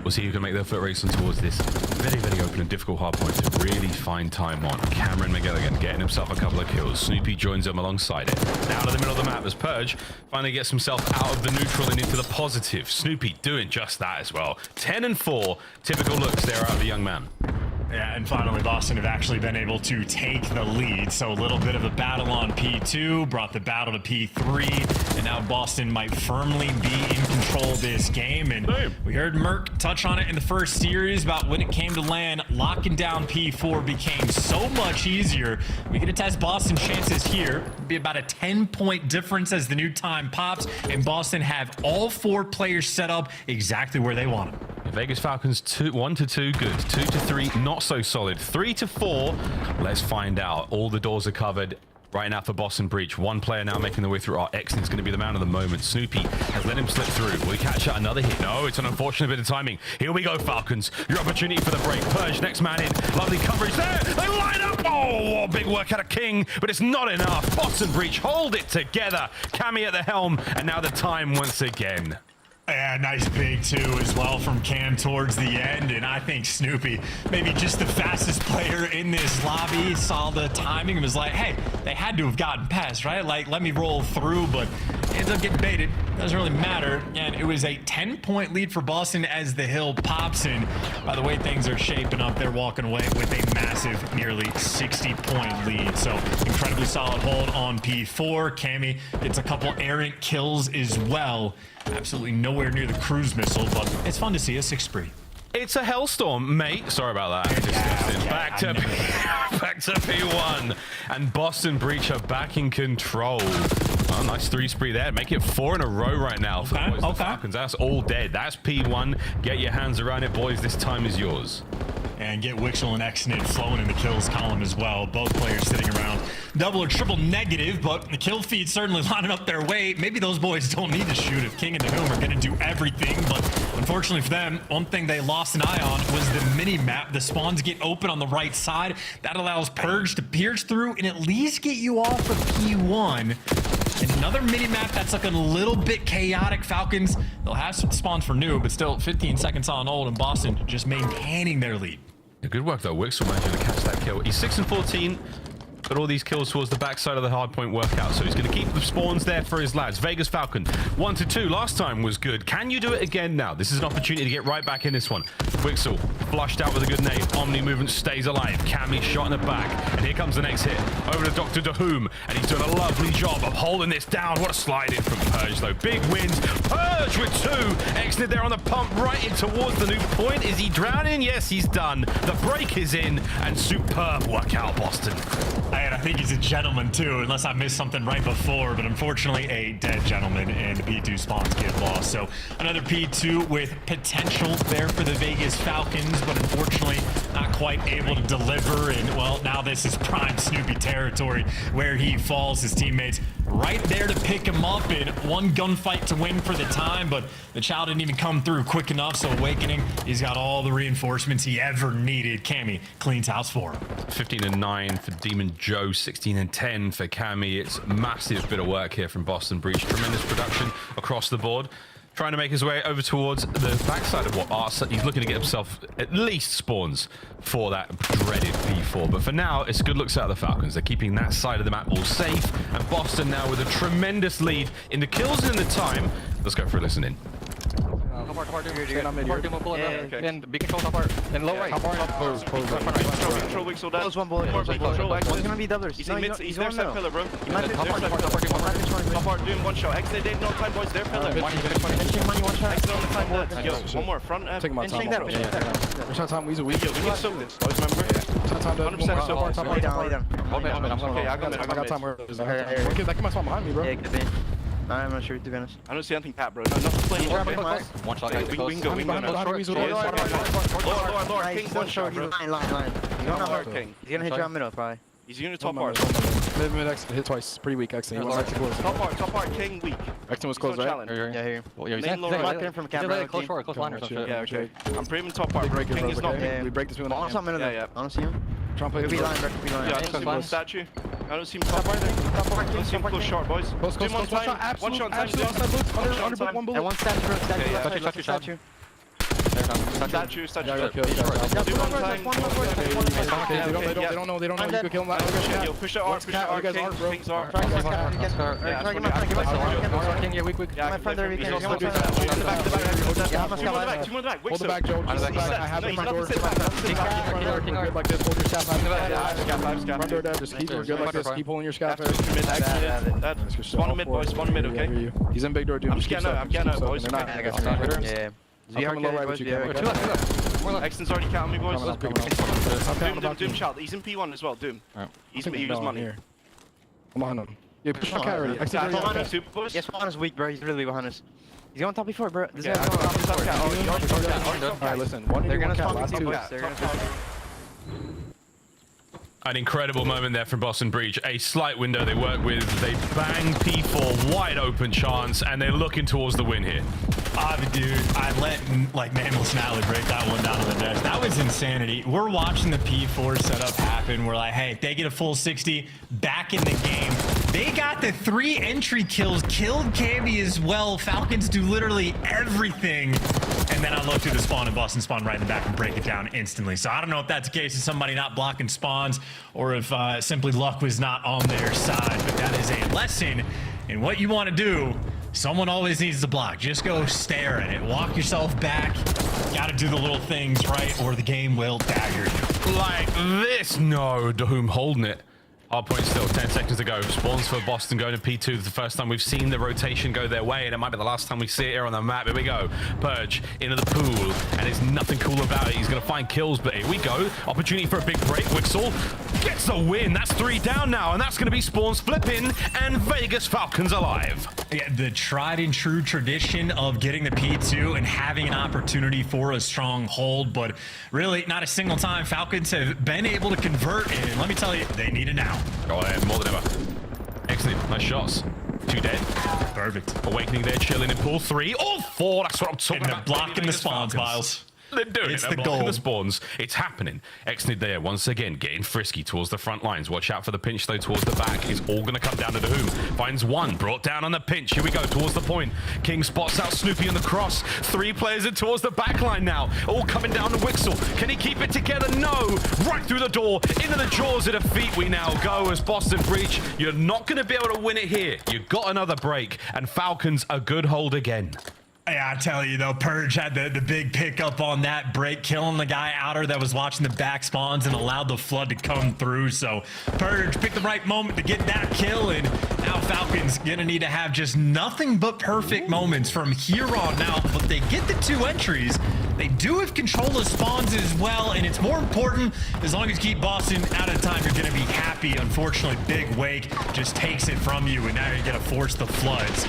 We'll see who can make their foot race towards this very, very open and difficult hard point to really find time on. Cameron McGilligan getting himself a couple of kills. Snoopy joins him alongside it. Down to the middle of the map as Purge finally gets himself out of the neutral and into the positive. Snoopy doing just that as well. 10 and 4, typical looks there out of the young man. Yeah, and finally, Boston have actually been able to take the lead. So a little bit of a battle on P2, brought the battle to P3, and now Boston might firmly be in control of this game. And we heard Merc touch on it in the first series about when it came to land, locking down P4 became so much easier. We get to test Boston's chances here. It'll be about a 10-point difference as the new time pops, and Boston have all 4 players set up exactly where they want them. Vegas Falcons 1 to 2, good. 2 to 3, not so solid. 3 to 4, let's find out. All the doors are covered right now for Boston Breach. 1 player now making their way through. Exnid's going to be the man of the moment. Snoopy has let him slip through. Will he catch out another hit? No, it's an unfortunate bit of timing. Here we go, Falcons. Your opportunity for the break. Purge, next man in. Lovely coverage there. They line up. Oh, big work out of King, but it's not enough. Boston Breach hold it together. Cammy at the helm, and now the time once again. Yeah, nice big two as well from Cam towards the end, and I think Snoopy, maybe just the fastest player in this lobby, saw the timing and was like, hey, they had to have gotten past, right? Like, let me roll through, but ends up getting baited. Doesn't really matter, and it was a 10-point lead for Boston as the hill pops, and by the way things are shaping up, they're walking away with a massive, nearly 60-point lead. So incredibly solid hold on P4. Cammy gets a couple errant kills as well. Absolutely nowhere near the cruise missile, but it's fun to see a 6th spree. It's a hellstorm, mate. Sorry about that. Okay, back to P1. And Boston Breach are back in control. Oh, nice 3 spree there. Make it 4 in a row right now for the Falcons. That's all dead. That's P1. Get your hands around it, boys. This time is yours. And get Wixel and Exnid flowing in the kills column as well. Both players sitting around double or triple negative, but the kill feed certainly lining up their way. Maybe those boys don't need to shoot if King and the Whom are going to do everything, but unfortunately for them, one thing they lost an eye on was the mini-map. The spawns get open on the right side. That allows Purge to pierce through and at least get you off of P1. Another mini-map that's looking a little bit chaotic. Falcons, they'll have some spawns for new, but still 15 seconds on old, and Boston just maintaining their lead. Good work though. Wixel managing to catch that kill. He's 6 and 14. But all these kills towards the backside of the hardpoint workout, so he's going to keep the spawns there for his lads. Vegas Falcon, 1-2 last time was good. Can you do it again now? This is an opportunity to get right back in this one. Wixel flushed out with a good nade. Omni movement stays alive. Cammy shot in the back, and here comes the next hit. Over to Dr. Dahoom, and he's done a lovely job of holding this down. What a slide in from Purge though. Big wins. Purge with 2. Exnid there on the pump right in towards the new point. Is he drowning? Yes, he's done. The break is in, and superb workout, Boston. And I think he's a gentleman too, unless I missed something right before, but unfortunately a dead gentleman, and the P2 spawns get lost. So another P2 with potential there for the Vegas Falcons, but unfortunately not quite able to deliver. And well, now this is prime Snoopy territory where he falls. His teammates right there to pick him up, and one gunfight to win for the time, but the child didn't even come through quick enough. So Awakening, he's got all the reinforcements he ever needed. Cammy cleans house for him. 15 and 9 for Demon Joe, 16 and 10 for Cammy. It's massive bit of work here from Boston Breach. Tremendous production across the board. Trying to make his way over towards the backside of what are, he's looking to get himself at least spawns for that dreaded P4. But for now, it's good looks out of the Falcons. They're keeping that side of the map all safe. And Boston now with a tremendous lead in the kills and in the time. Let's go for a listen in. And big control top part. And low right. Control Wixel down. Close one bullet. One's gonna be doublers. He's their side pillar, bro. Top part doing one shot. Exit, they no time, boys. Their pillar. Exit on the time left. Yo, one more. Front. Take my time. We're trying time. Weasel weak. Yo, we can soak this, boys. Remember? 100% soak. Top Lay down. Okay, I got time. That came out behind me, bro. Yeah, good thing. I'm not sure, to be honest. I don't see anything, Pat, bro. Nothing playing. One shot. We can go. Lower. King's one shot, bro. Line. King. He's gonna hit you on middle, probably. He's unit top part. Mid exit, hit twice. Pretty weak exit. Top part, King weak. Exit was close, right? Yeah, here. Main low right. From camera. Close line or something. Yeah, okay. I'm pre-aiming top part, bro. King is not. We break this with I don't see him. Try and play Be line. Yeah, I don't see him statue. I don't see him top part. I don't see him close short, boys. Close. One shot on time. One bullet. And one statue. Statue. They don't know. You can kill him. Yo, push the R. King's R. Yeah, weak. My friend there, we can. Two more the back. Hold the back, Joe. I have him in my door. Good like this. Hold your staff out. Run door there. Just keep good like this. Keep holding your scaff. Spawn mid, boys. Spawn mid, okay? He's in big door, dude. I'm just getting out, boys. Yeah. I'm coming low right with you. Exton's already counting me, boys. Doom child. He's in P1 as well, Doom. He was money. I'm behind him. Yeah, push my cat already. Yes, Spawn is weak, bro. He's really behind us. He's going top before, bro. This guy's going top. Alright, listen. They're gonna spawn last two. An incredible moment there from Boston Breach. A slight window they work with. They bang P4, wide open chance, and they're looking towards the win here. Dude, I let Nameless Nally break that one down on the desk. That was insanity. We're watching the P4 setup happen. We're like, hey, they get a full 60 back in the game. They got the 3 entry kills, killed Cammy as well. Falcons do literally everything. And then I look through the spawn, and Boston spawn right in the back and break it down instantly. So I don't know if that's the case of somebody not blocking spawns, or if simply luck was not on their side. But that is a lesson in what you want to do. Someone always needs to block. Just go stare at it. Walk yourself back. Got to do the little things right, or the game will dagger you. Like this. No, Dahoom holding it. Hardpoint still 10 seconds to go. Spawns for Boston going to P2. It's the first time we've seen the rotation go their way, and it might be the last time we see it here on the map. Here we go. Purge into the pool, and there's nothing cool about it. He's going to find kills, but here we go. Opportunity for a big break. Wixel gets the win. That's 3 down now, and that's going to be Spawns flipping, and Vegas Falcons alive. Yeah, the tried and true tradition of getting the P2 and having an opportunity for a strong hold, but really not a single time Falcons have been able to convert, and let me tell you, they need it now. Go ahead, more than ever. Excellent, nice shots. 2 dead. Perfect. Awakening there, chilling in pool 3. Oh, 4, that's what I'm talking about. Blocking the spawns, Miles. They're doing It's it. the They're blocking goal. the spawns. It's happening. Exnid there once again getting frisky towards the front lines. Watch out for the pinch though towards the back. It's all going to come down to the who. Finds one. Brought down on the pinch. Here we go towards the point. King spots out Snoopy on the cross. 3 players in towards the back line now. All coming down to Wixel. Can he keep it together? No. Right through the door. Into the jaws of defeat we now go as Boston Breach. You're not going to be able to win it here. You got another break. And Falcons a good hold again. Yeah, I tell you though, Purge had the big pickup on that break, killing the guy outer that was watching the back spawns and allowed the flood to come through. So Purge picked the right moment to get that kill, and now Falcons gonna need to have just nothing but perfect moments from here on out. But they get the 2 entries. They do have control of spawns as well, and it's more important as long as you keep Boston out of time, you're gonna be happy. Unfortunately, Big Wake just takes it from you, and now you're gonna force the floods.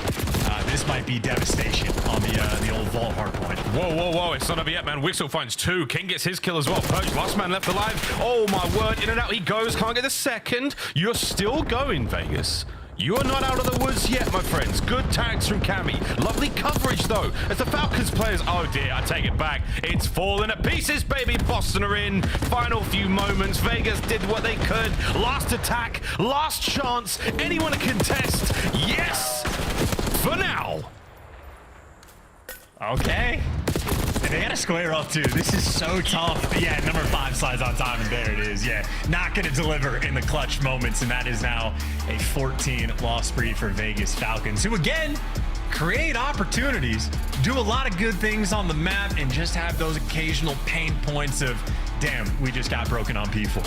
This might be devastation on the old vault hardpoint. Whoa, whoa, whoa, it's not over yet, man. Wixel finds 2. King gets his kill as well. Purge, last man left alive. Oh my word, in and out he goes. Can't get the second. You're still going, Vegas. You are not out of the woods yet, my friends. Good tags from Cammy. Lovely coverage, though, as the Falcons players... Oh, dear, I take it back. It's falling to pieces, baby. Boston are in. Final few moments. Vegas did what they could. Last attack. Last chance. Anyone to contest? Yes! For now. Okay. And they got to square up too. This is so tough. Yeah, number 5 slides on time, and there it is. Yeah, not going to deliver in the clutch moments, and that is now a 14 loss spree for Vegas Falcons, who again create opportunities, do a lot of good things on the map, and just have those occasional pain points of, damn, we just got broken on P4.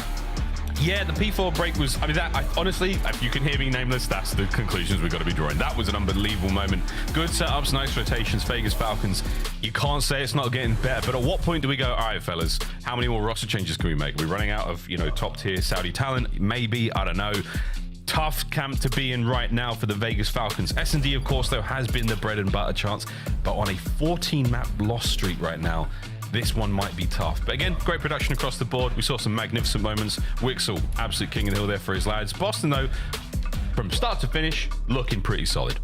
Yeah, the P4 break was, I mean, honestly, if you can hear me nameless, that's the conclusions we've got to be drawing. That was an unbelievable moment. Good setups, nice rotations, Vegas Falcons. You can't say it's not getting better, but at what point do we go, all right, fellas, how many more roster changes can we make? Are we running out of, top tier Saudi talent? Maybe, I don't know. Tough camp to be in right now for the Vegas Falcons. S&D, of course, though, has been the bread and butter chance, but on a 14-map loss streak right now, this one might be tough. But again, great production across the board. We saw some magnificent moments. Wixel, absolute king of the hill there for his lads. Boston, though, from start to finish, looking pretty solid.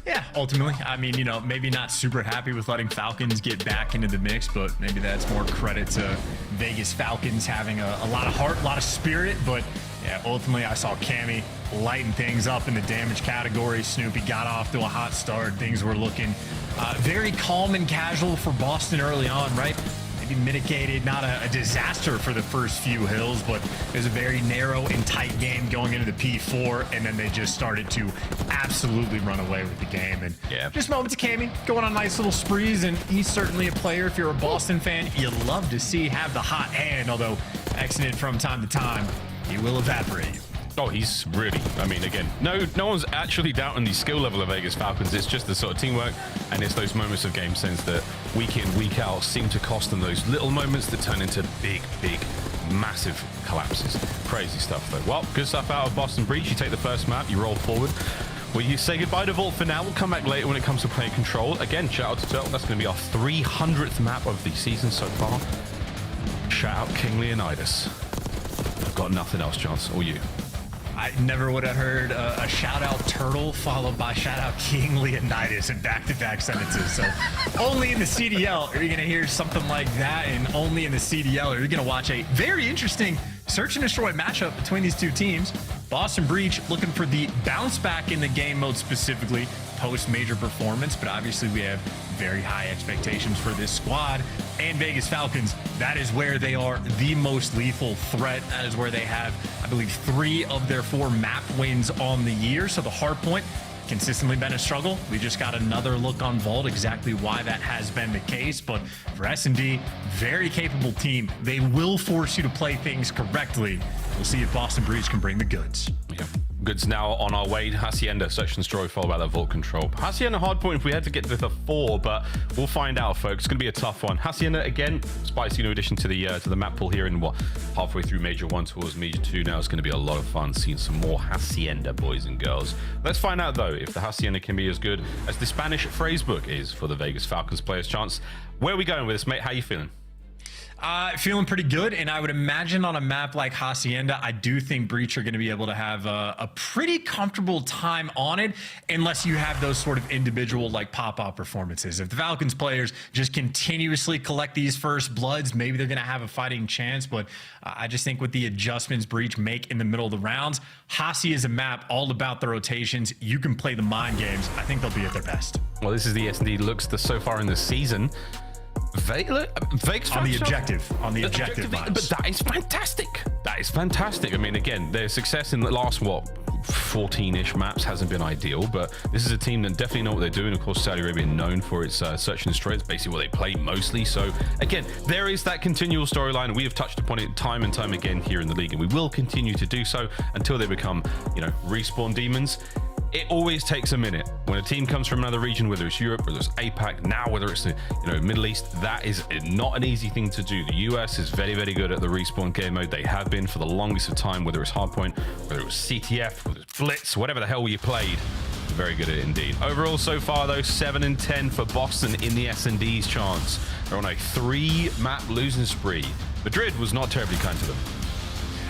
Yeah, ultimately, I mean, maybe not super happy with letting Falcons get back into the mix, but maybe that's more credit to Vegas Falcons having a lot of heart, a lot of spirit. But yeah, ultimately, I saw Cammy lighten things up in the damage category. Snoopy got off to a hot start. Things were looking very calm and casual for Boston early on, right? Maybe mitigated, not a disaster for the first few hills, but it was a very narrow and tight game going into the P4, and then they just started to absolutely run away with the game. And just moments of Cammy going on nice little sprees, and he's certainly a player, if you're a Boston fan, you love to see have the hot hand, although exited from time to time, he will evaporate you. Oh, he's really, I mean, again, no one's actually doubting the skill level of Vegas Falcons. It's just the sort of teamwork, and it's those moments of game sense that week in, week out seem to cost them those little moments that turn into big, massive collapses. Crazy stuff, though. Well, good stuff out of Boston Breach. You take the first map, you roll forward. Well, you say goodbye to Vault for now. We'll come back later when it comes to playing Control. Again, shout out to Turtle. That's going to be our 300th map of the season so far. Shout out King Leonidas. I've got nothing else, Chance. Or you? I never would have heard a shout-out Turtle followed by shout-out King Leonidas in back-to-back sentences. So only in the CDL are you going to hear something like that, and only in the CDL are you going to watch a very interesting search and destroy matchup between these two teams. Boston Breach looking for the bounce back in the game mode specifically post-major performance, but obviously we have very high expectations for this squad. And Vegas Falcons, that is where they are the most lethal threat. That is where they have, I believe, 3 of their 4 map wins on the year. So the Hardpoint consistently been a struggle. We just got another look on Vault, exactly why that has been the case. But for S&D, very capable team. They will force you to play things correctly. We'll see if Boston Breach can bring the goods. Yeah. Goods now on our way. Hacienda, search and destroy, followed by that Vault Control. Hacienda Hardpoint if we had to get to the 4, but we'll find out, folks. It's going to be a tough one. Hacienda, again, spicy new addition to the map pool here in halfway through Major 1 towards Major 2 now. It's going to be a lot of fun seeing some more Hacienda, boys and girls. Let's find out, though, if the Hacienda can be as good as the Spanish phrasebook is for the Vegas Falcons players. Chance, where are we going with this, mate? How are you feeling? Feeling pretty good, and I would imagine on a map like Hacienda, I do think Breach are going to be able to have a pretty comfortable time on it, unless you have those sort of individual like pop-off performances. If the Falcons players just continuously collect these first bloods, maybe they're going to have a fighting chance, but I just think with the adjustments Breach make in the middle of the rounds, Hasi is a map all about the rotations. You can play the mind games. I think they'll be at their best. Well, this is the S&D looks so far in the season. Vegas on the objective vibes. But that is fantastic. That is fantastic. I mean, again, their success in the last 14-ish maps hasn't been ideal, but this is a team that definitely know what they're doing. Of course, Saudi Arabia known for its search and destroy. It's basically what they play mostly. So again, there is that continual storyline. We have touched upon it time and time again here in the league, and we will continue to do so until they become, respawn demons. It always takes a minute. When a team comes from another region, whether it's Europe, whether it's APAC, now whether it's the Middle East, that is not an easy thing to do. The US is very, very good at the respawn game mode. They have been for the longest of time, whether it's Hardpoint, whether it was CTF, whether it's Blitz, whatever the hell you played. Very good at it indeed. Overall, so far though, 7-10 for Boston in the S&D's chance. They're on a 3-map losing spree. Madrid was not terribly kind to them.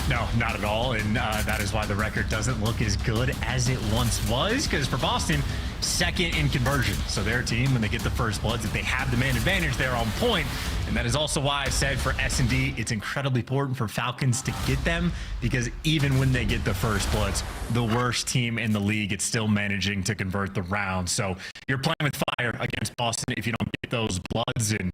No, not at all, and that is why the record doesn't look as good as it once was, because for Boston, second in conversion. So their team, when they get the first bloods, if they have the man advantage, they're on point. And that is also why I said for S&D, it's incredibly important for Falcons to get them, because even when they get the first bloods, the worst team in the league, it's still managing to convert the round. So you're playing with fire against Boston if you don't get those bloods. And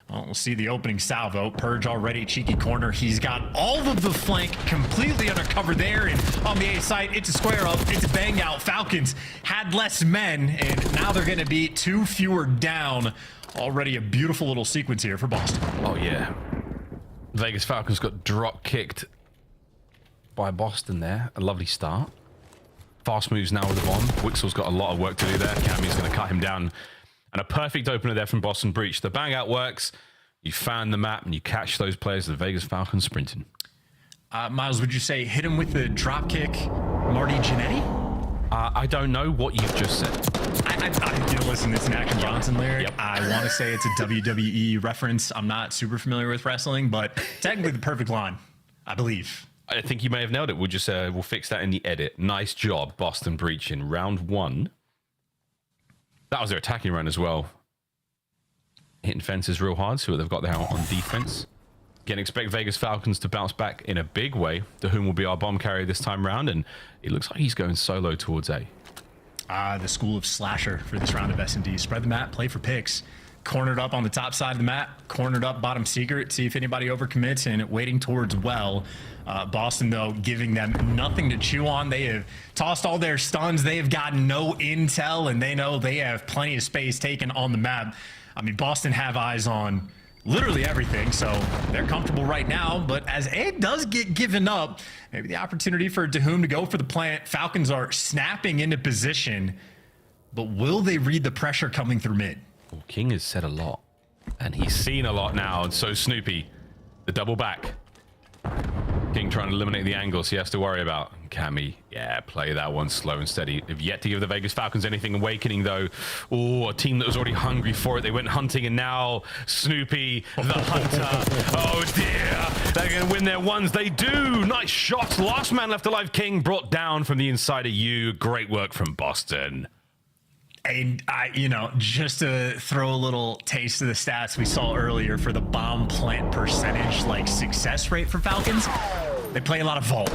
well, we'll see the opening salvo. Purge already, cheeky corner. He's got all of the flank completely under cover there. And on the A side, it's a square up. It's a bang out. Falcons had less men, and now they're going to be 2 fewer down. Already a beautiful little sequence here for Boston. Oh, yeah. Vegas Falcons got drop kicked by Boston there. A lovely start. Fast moves now with the bomb. Wixel's got a lot of work to do there. Cammy's going to cut him down. And a perfect opener there from Boston Breach. The bang out works. You fan the map and you catch those players, the Vegas Falcons sprinting. Miles, would you say hit him with the drop kick, Marty Jannetty? I don't know what you've just said. Listen, it's an Action Bronson lyric. Yep. I want to say it's a WWE reference. I'm not super familiar with wrestling, but technically the perfect line, I believe. I think you may have nailed it. We'll fix that in the edit. Nice job, Boston Breach in round 1. That was their attacking run as well. Hitting fences real hard, see what they've got there on defense. Again, expect Vegas Falcons to bounce back in a big way. To whom will be our bomb carrier this time round, and it looks like he's going solo towards A. The school of slasher for this round of S&D. Spread the map, play for picks. Cornered up on the top side of the map, cornered up bottom secret, see if anybody overcommits, and waiting towards well. Boston, though, giving them nothing to chew on. They have tossed all their stuns. They have gotten no intel, and they know they have plenty of space taken on the map. I mean, Boston have eyes on literally everything, so they're comfortable right now. But as A does get given up, maybe the opportunity for Dahum to go for the plant. Falcons are snapping into position, but will they read the pressure coming through mid? Well, King has said a lot, and he's seen a lot now, and so Snoopy, the double back. King trying to eliminate the angles he has to worry about. Cammy, yeah, play that one slow and steady. They've yet to give the Vegas Falcons anything. Awakening, though. Oh, a team that was already hungry for it. They went hunting, and now Snoopy, the hunter. Oh, dear. They're going to win their ones. They do. Nice shots. Last man left alive. King brought down from the inside of you. Great work from Boston. And just to throw a little taste of the stats we saw earlier for the bomb plant percentage, like success rate for Falcons, they play a lot of vault.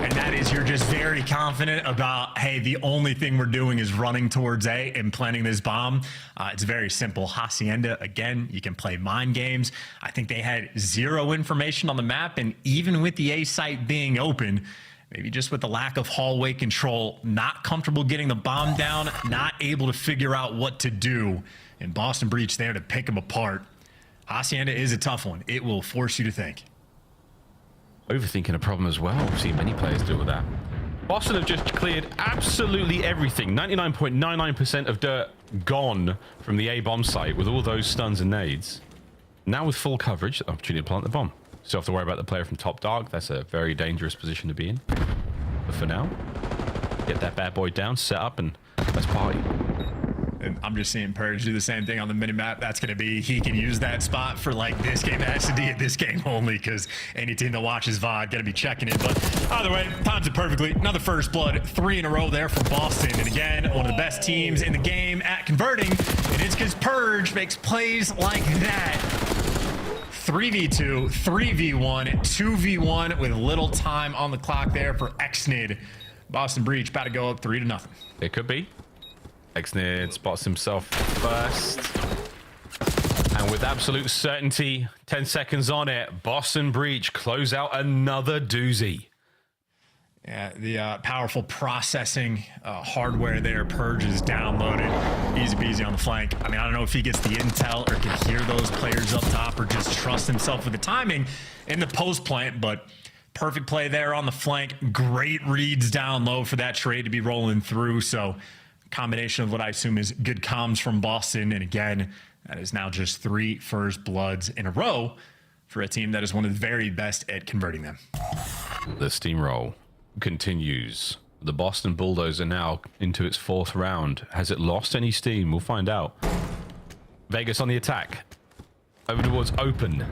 And that is, you're just very confident about, hey, the only thing we're doing is running towards A and planting this bomb. It's very simple. Hacienda, again, you can play mind games. I think they had 0 information on the map, and even with the A site being open, maybe just with the lack of hallway control, not comfortable getting the bomb down, not able to figure out what to do. And Boston Breach there to pick them apart. Hacienda is a tough one. It will force you to think. Overthinking a problem as well. We've seen many players deal with that. Boston have just cleared absolutely everything. 99.99% of dirt gone from the A bomb site with all those stuns and nades. Now with full coverage, opportunity to plant the bomb. Still have to worry about the player from top dark. That's a very dangerous position to be in. But for now, get that bad boy down, set up, and let's party. And I'm just seeing Purge do the same thing on the minimap. That's going to be, he can use that spot for like this game to SD at this game only, because any team that watches VOD going to be checking it. But either way, times it perfectly. Another first blood, 3 in a row there for Boston. And again, one of the best teams in the game at converting. And it's because Purge makes plays like that. 3v2, 3v1, 2v1 with little time on the clock there for Xnid. Boston Breach about to go up 3-0. It could be. Xnid spots himself first. And with absolute certainty, 10 seconds on it, Boston Breach close out another doozy. Yeah, the powerful processing hardware there, Purge is downloaded. Easy peasy on the flank. I mean, I don't know if he gets the intel or can hear those players up top or just trust himself with the timing in the post plant, but perfect play there on the flank. Great reads down low for that trade to be rolling through. So combination of what I assume is good comms from Boston. And again, that is now just 3 first bloods in a row for a team that is one of the very best at converting them. The steamroll continues. The Boston Bulldozer now into its 4th round. Has it lost any steam? We'll find out. Vegas on the attack. Over towards open.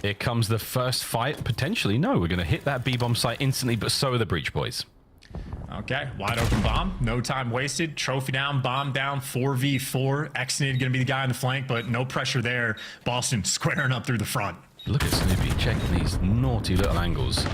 Here comes the first fight. Potentially, no. We're going to hit that B-bomb site instantly, but so are the Breach boys. Okay, wide open bomb. No time wasted. Trophy down, bomb down, 4v4. Xnid going to be the guy on the flank, but no pressure there. Boston squaring up through the front. Look at Snoopy checking these naughty little angles.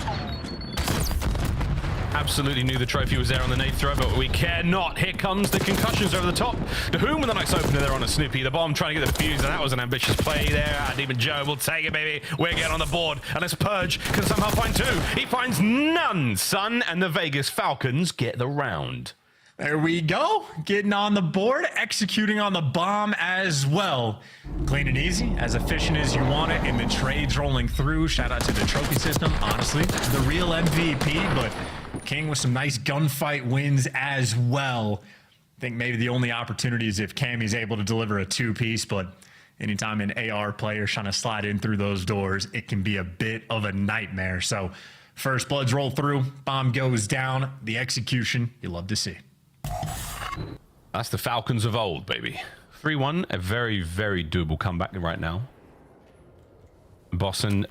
Absolutely knew the trophy was there on the nade throw, but we care not. Here comes the concussions over the top. To whom with a nice opener there on a Snoopy. The bomb trying to get the fuse, and that was an ambitious play there. Demon Joe will take it, baby. We're getting on the board, unless Purge can somehow find 2. He finds none. Sun and the Vegas Falcons get the round. There we go. Getting on the board, executing on the bomb as well. Clean and easy, as efficient as you want it, and the trades rolling through. Shout out to the trophy system, honestly. The real MVP, but King with some nice gunfight wins as well. I think maybe the only opportunity is if Cammy's able to deliver a 2-piece, but anytime an AR player trying to slide in through those doors, it can be a bit of a nightmare. So first bloods roll through, bomb goes down, the execution you love to see. That's the Falcons of old, baby. 3-1, a very, very doable comeback right now. Boston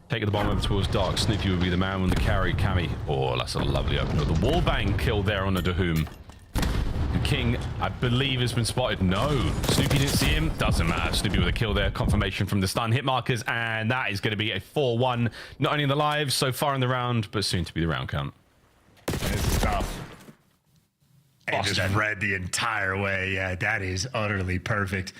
taking the bomb over towards Dark. Snoopy will be the man with the carry. Cammy. Oh, that's a lovely opener. The wallbang kill there on the Dahoom. And King, I believe, has been spotted. No, Snoopy didn't see him. Doesn't matter. Snoopy with a kill there. Confirmation from the stun hit markers. And that is going to be a 4-1. Not only in the lives so far in the round, but soon to be the round count. This is tough. And just read the entire way. Yeah, that is utterly perfect.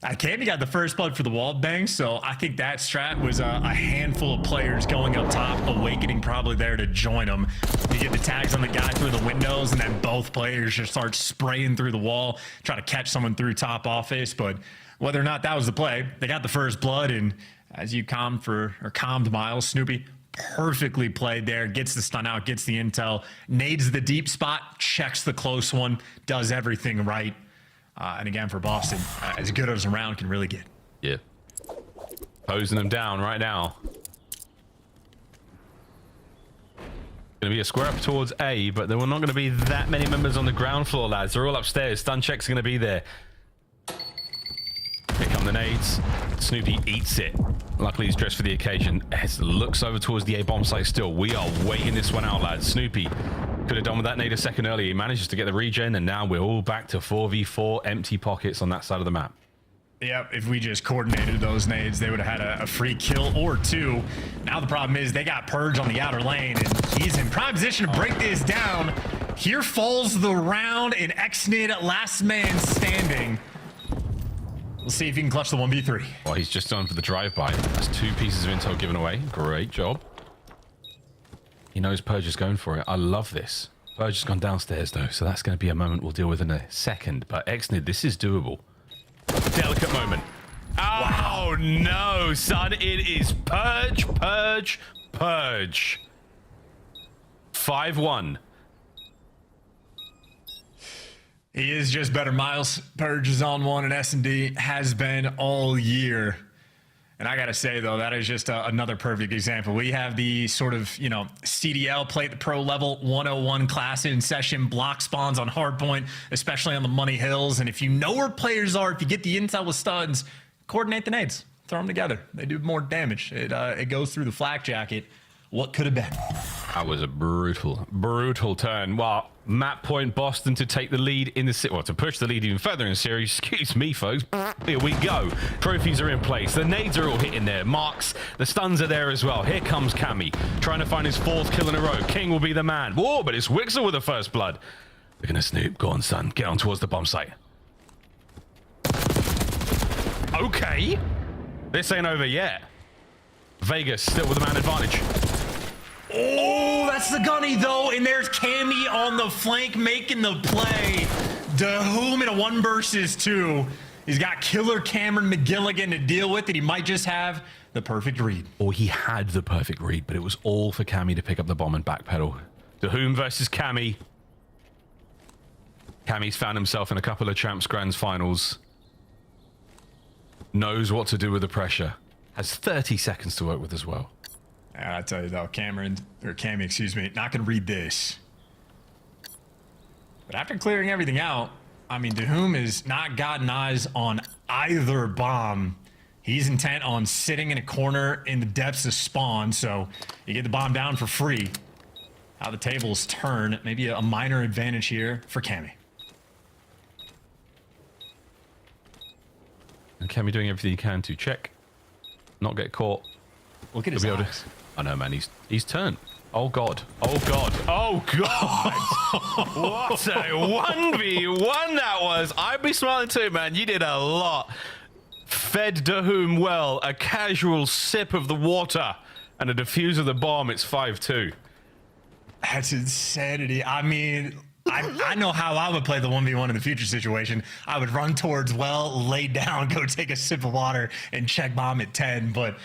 Cammy got the first blood for the wall bang, so I think that strat was a handful of players going up top, Awakening probably there to join them. You get the tags on the guy through the windows, and then both players just start spraying through the wall, try to catch someone through top office. But whether or not that was the play, they got the first blood, and as you calmed Miles, Snoopy perfectly played there, gets the stun out, gets the intel, nades the deep spot, checks the close one, does everything right. And again, for Boston, as good as a round can really get. Yeah. Posing them down right now. Going to be a square up towards A, but there were not going to be that many members on the ground floor, lads. They're all upstairs. Stun checks are going to be there. Here come the nades. Snoopy eats it. Luckily, he's dressed for the occasion. Looks over towards the A-bomb site still. We are waiting this one out, lads. Snoopy could have done with that nade a second earlier. He manages to get the regen, and now we're all back to 4v4 empty pockets on that side of the map. Yep, if we just coordinated those nades, they would have had a free kill or 2. Now the problem is they got Purge on the outer lane, and he's in prime position to break this down. Here falls the round, and Xnid last man standing. We'll see if he can clutch the 1v3. Well, he's just done for the drive-by. That's 2 pieces of intel given away. Great job. He knows Purge is going for it. I love this. Purge has gone downstairs, though, so that's going to be a moment we'll deal with in a second. But Xnid, this is doable. Delicate moment. Oh, no, son. It is Purge, Purge, Purge. 5-1. He is just better, Miles. Purge is on one, and S&D has been all year. And I got to say, though, that is just another perfect example. We have the sort of, CDL, play at the pro level, 101 class in session, block spawns on Hardpoint, especially on the Money Hills. And if you know where players are, if you get the intel with studs, coordinate the nades. Throw them together. They do more damage. It goes through the flak jacket. What could have been? That was a brutal turn. Well, map point Boston to take the lead in the series. Well, to push the lead even further in the series. Excuse me, folks. Here we go. Trophies are in place. The nades are all hitting there. Marks. The stuns are there as well. Here comes Cammy, trying to find his 4th kill in a row. King will be the man. Whoa, but it's Wixel with the first blood. They're gonna snoop. Go on, son. Get on towards the bomb site. Okay. This ain't over yet. Vegas still with the man advantage. Oh, that's the gunny, though. And there's Cammy on the flank making the play. DeHoom in a 1 versus 2. He's got killer Cameron McGilligan to deal with, and he might just have the perfect read. Or he had the perfect read, but it was all for Cammy to pick up the bomb and backpedal. DeHoom versus Cammy. Cammy's found himself in a couple of Champs Grands finals. Knows what to do with the pressure. Has 30 seconds to work with as well. I tell you though, Cammy, excuse me, not gonna read this. But after clearing everything out, I mean, DeHoom has not gotten eyes on either bomb. He's intent on sitting in a corner in the depths of spawn, so you get the bomb down for free. How the tables turn, maybe a minor advantage here for Cammy. And Cammy doing everything he can to check, not get caught. Look at his eyes. I know, man. He's turned. Oh god. Oh god. Oh god. What a 1v1 that was. I'd be smiling too, man. You did a lot. Fed DeHoom well. A casual sip of the water and a defuse of the bomb. It's 5-2. That's insanity. I mean, I know how I would play the 1v1 in the future situation. I would run towards well, lay down, go take a sip of water, and check bomb at 10. But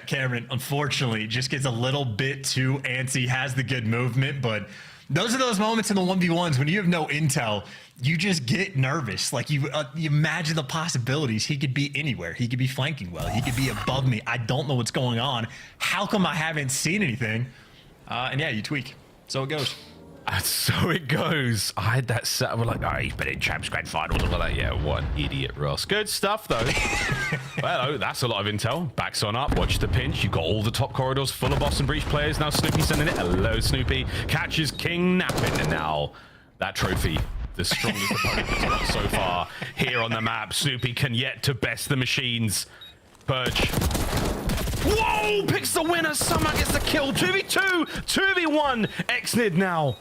Cameron, unfortunately, just gets a little bit too antsy, has the good movement. But those are those moments in the 1v1s when you have no intel, you just get nervous. Like you imagine the possibilities. He could be anywhere. He could be flanking well. He could be above me. I don't know what's going on. How come I haven't seen anything? And yeah, you tweak. So it goes. So it goes. I had that set. We're like, oh, he's been in Champs Grand Finals. We're like, yeah, what an idiot, Ross. Good stuff, though. Well, that's a lot of intel. Backs on up. Watch the pinch. You've got all the top corridors full of Boston Breach players. Now Snoopy sending it. Hello, Snoopy. Catches King napping. And now that trophy, the strongest opponent he's got so far here on the map. Snoopy can yet to best the machines. Purge. Whoa! Picks the winner. Somehow gets the kill. 2v2. 2v1. Xnid now.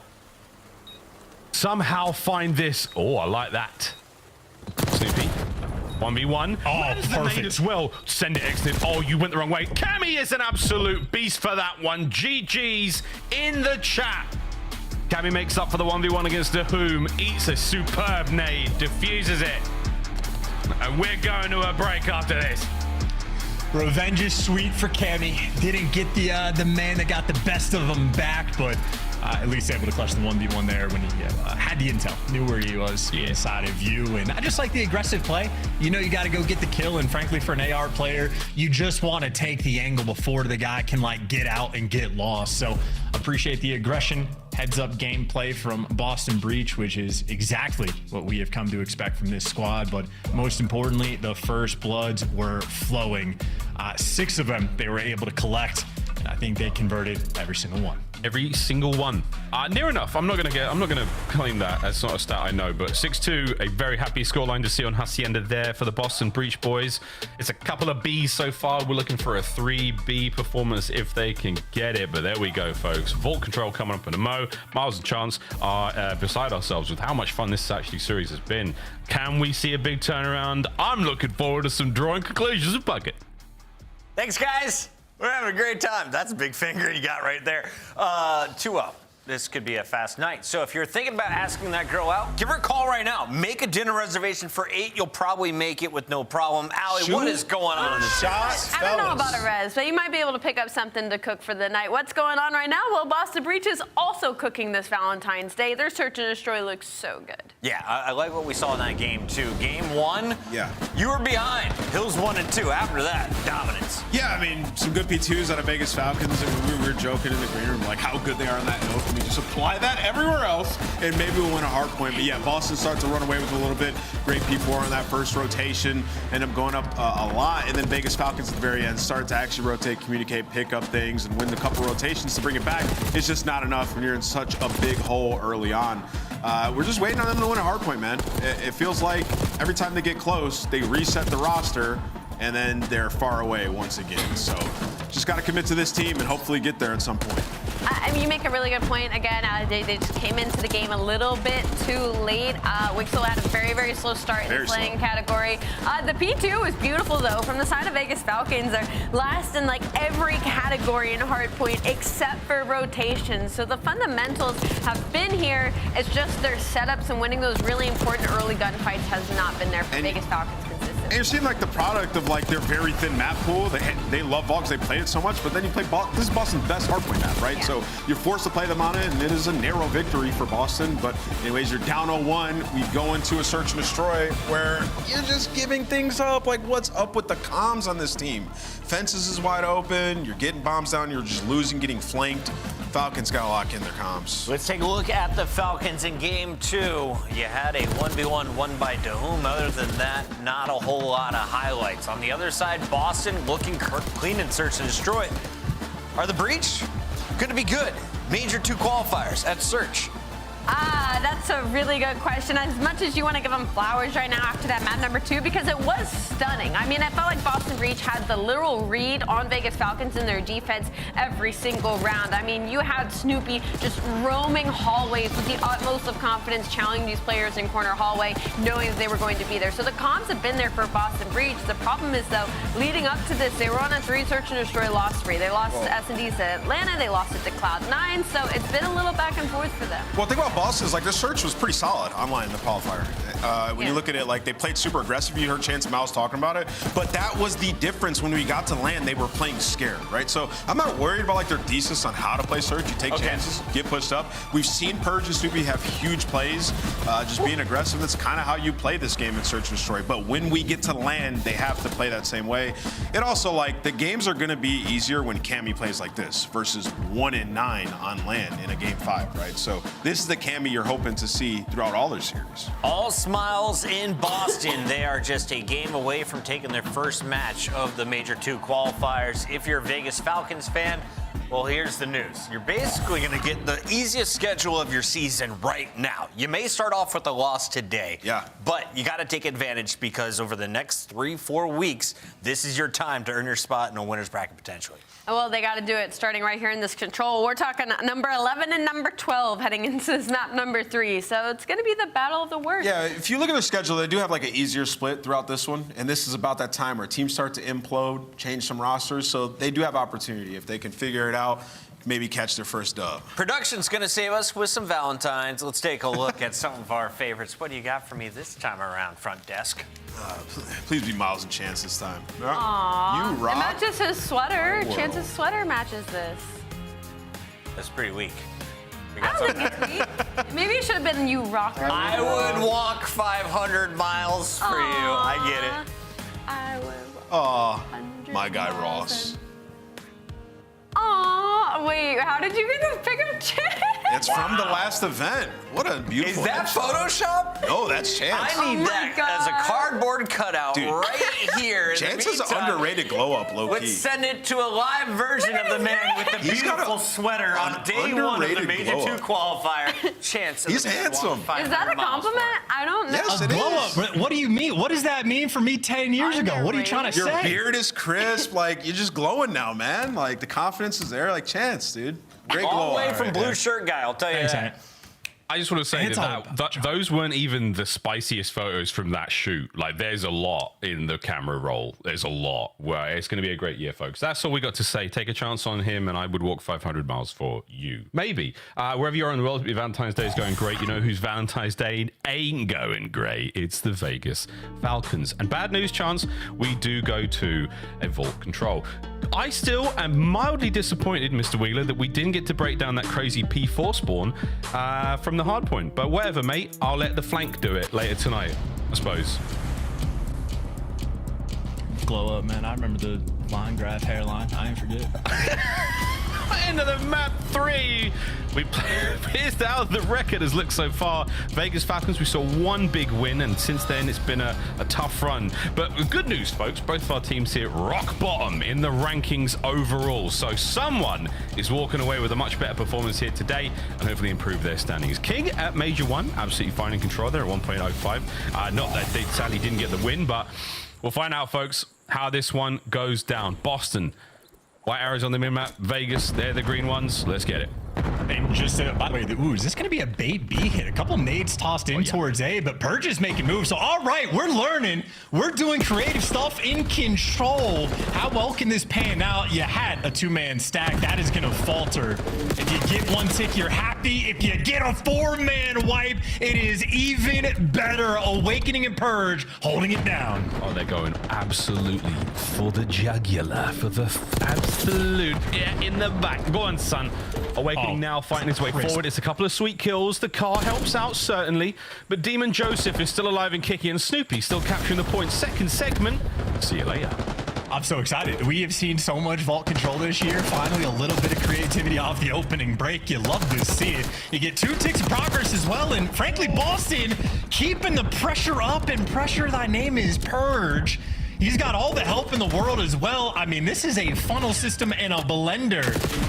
Somehow find this. Oh, I like that. Snoopy. 1v1. Oh, perfect. As well. Send it, Xnid. Oh, you went the wrong way. Cammy is an absolute beast for that one. GG's in the chat. Cammy makes up for the 1v1 against DeHoom. Eats a superb nade. Diffuses it. And we're going to a break after this. Revenge is sweet for Cammy. Didn't get the man that got the best of him back, but at least able to clutch the 1v1 there when he had the intel, knew where he was inside of you. And I just like the aggressive play. You know you got to go get the kill, and frankly, for an AR player, you just want to take the angle before the guy can like get out and get lost. So appreciate the aggression, heads up gameplay from Boston Breach, which is exactly what we have come to expect from this squad. But most importantly, the first bloods were flowing. 6 of them they were able to collect, and I think they converted every single one. Every single one. Near enough. I'm not gonna claim that. That's not a stat I know, but 6-2, a very happy scoreline to see on Hacienda there for the Boston Breach boys. It's a couple of Bs so far. We're looking for a 3B performance if they can get it, but there we go, folks. Vault Control coming up in a mo. Miles and Chance are beside ourselves with how much fun this actually series has been. Can we see a big turnaround? I'm looking forward to some drawing conclusions of Bucket. Thanks, guys. We're having a great time. That's a big finger you got right there. 2-0. this could be a fast night. So if you're thinking about asking that girl out, give her a call right now. Make a dinner reservation for 8. You'll probably make it with no problem. Allie, what is going on in the chat? I don't know about a res, but you might be able to pick up something to cook for the night. What's going on right now? Well, Boston Breach is also cooking this Valentine's Day. Their Search and Destroy looks so good. Yeah, I like what we saw in that game, too. Game 1, yeah, you were behind. Hills 1 and 2. After that, dominance. Yeah, I mean, some good P2s out of Vegas Falcons, and we were joking in the green room, like, how good they are on that note. Can we just apply that everywhere else, and maybe we'll win a hard point. But, yeah, Boston starts to run away with a little bit. Great P4 on that first rotation. End up going up a lot, and then Vegas Falcons at the very end start to actually rotate, communicate, pick up things, and win a couple rotations to bring it back. It's just not enough when you're in such a big hole early on. We're just waiting on them to win a hard point, man. It feels like every time they get close, they reset the roster, and then they're far away once again. So just got to commit to this team and hopefully get there at some point. I mean, you make a really good point. Again, they just came into the game a little bit too late. Wixel had a very, very slow start in the playing category. The P2 was beautiful, though, from the side of Vegas Falcons. They're last in, like, every category in Hardpoint except for rotations. So the fundamentals have been here. It's just their setups and winning those really important early gunfights has not been there for Vegas Falcons. And you're seeing like the product of like their very thin map pool. They love Vox, they play it so much, but then you play this is Boston's best hardpoint map, right? Yeah. So you're forced to play them on it, and it is a narrow victory for Boston. But anyways, you're down 0-1. We go into a search and destroy where you're just giving things up. Like, what's up with the comms on this team? Fences is wide open. You're getting bombs down. You're just losing, getting flanked. Falcons got to lock in their comms. Let's take a look at the Falcons in game 2. You had a 1v1 won by Dahum. Other than that, not a whole lot of highlights. On the other side, Boston looking clean in Search and Destroy. Are the Breach going to be good? Major 2 qualifiers at Search. That's a really good question. As much as you want to give them flowers right now after that map number 2, because it was stunning. I mean, I felt like Boston Breach had the literal read on Vegas Falcons in their defense every single round. I mean, you had Snoopy just roaming hallways with the utmost of confidence, challenging these players in corner hallway, knowing that they were going to be there. So the comms have been there for Boston Breach. The problem is, though, leading up to this, they were on a 3 Search and Destroy loss spree. They lost to S&Ds to Atlanta. They lost it to Cloud9. So it's been a little back and forth for them. Well, think about Boston is like their search was pretty solid online in the qualifier. When you look at it, like they played super aggressive. You heard Chance and Miles talking about it, but that was the difference when we got to land. They were playing scared, right? So I'm not worried about like their thesis on how to play search. You take chances, get pushed up. We've seen Purge and Snoopy have huge plays, just being aggressive. That's kind of how you play this game in Search and Destroy. But when we get to land, they have to play that same way. It also like the games are going to be easier when Cammy plays like this versus 1 and 9 on land in a game 5, right? So this is the Cammy you're hoping to see throughout all their series. All smiles in Boston. They are just a game away from taking their first match of the Major 2 qualifiers. If you're a Vegas Falcons fan, well, here's the news. You're basically going to get the easiest schedule of your season right now. You may start off with a loss today, but you got to take advantage because over the next 3-4 weeks, this is your time to earn your spot in a winner's bracket potentially. Well, they got to do it starting right here in this control. We're talking number 11 and number 12 heading into this map number 3. So it's going to be the battle of the worst. Yeah, if you look at their schedule, they do have like an easier split throughout this one. And this is about that time where teams start to implode, change some rosters. So they do have opportunity if they can figure it out. Maybe catch their first dub. Production's going to save us with some Valentines. Let's take a look at some of our favorites. What do you got for me this time around, front desk? Please be Miles and Chance this time. Aww. You rock. It matches his sweater. Chance's sweater matches this. That's pretty weak. I don't think it's weak. Maybe it should have been you rock. I would walk 500 miles for you. I get it. I would. Oh, my guy Ross. Aw, wait, how did you get this picture of Chance? It's from the last event. What a beautiful. Is that Photoshop? No, that's Chance. I need that as a cardboard cutout right here. Chance is an underrated glow up, low key. Let's send it to a live version of the man with the beautiful sweater on day 1 of the Major 2 qualifier. Chance. He's handsome. Is that a compliment? I don't know. Yes, it is. What do you mean? What does that mean for me 10 years ago? What are you trying to say? Your beard is crisp. Like, you're just glowing now, man. Like, the confidence is there. Like, Chance, dude. Great glow. All the way from blue shirt guy, I'll tell you that. I just want to say that those weren't even the spiciest photos from that shoot. Like, there's a lot in the camera roll. There's a lot. Well, it's going to be a great year, folks. That's all we got to say. Take a chance on him, and I would walk 500 miles for you. Maybe. Wherever you are in the world, Valentine's Day is going great. You know whose Valentine's Day ain't going great? It's the Vegas Falcons. And bad news, Chance, we do go to a vault control. I still am mildly disappointed, Mr. Wheeler, that we didn't get to break down that crazy P4 spawn from the Hardpoint. But whatever, mate. I'll let the flank do it later tonight, I suppose. Glow up, man. I remember the line graph hairline. I ain't forget. End of the map 3. Here's how the record has looked so far. Vegas Falcons, we saw one big win, and since then it's been a tough run. But good news, folks, both of our teams here rock bottom in the rankings overall. So someone is walking away with a much better performance here today and hopefully improve their standings. King at Major 1, absolutely fine in control there at 1.05. Not that they sadly didn't get the win, but we'll find out, folks, how this one goes down. Boston, white arrows on the minmap. Vegas, they're the green ones. Let's get it. And just, by the way, is this going to be a bait B hit? A couple nades tossed in towards A, but Purge is making moves. So, all right, we're learning. We're doing creative stuff in control. How well can this pan out? You had a 2-man stack. That is going to falter. If you get one tick, you're happy. If you get a 4-man wipe, it is even better. Awakening and Purge holding it down. Oh, they're going absolutely for the jugular, for the absolute, in the back. Go on, son. Awakening now fighting his way forward. It's a couple of sweet kills. The car helps out, certainly. But Demon Joseph is still alive and kicking, and Snoopy still capturing the point. Second segment. See you later. I'm so excited. We have seen so much vault control this year. Finally, a little bit of creativity off the opening break. You love to see it. You get 2 ticks of progress as well. And frankly, Boston keeping the pressure up, and pressure, thy name is Purge. He's got all the help in the world as well. I mean, this is a funnel system and a blender.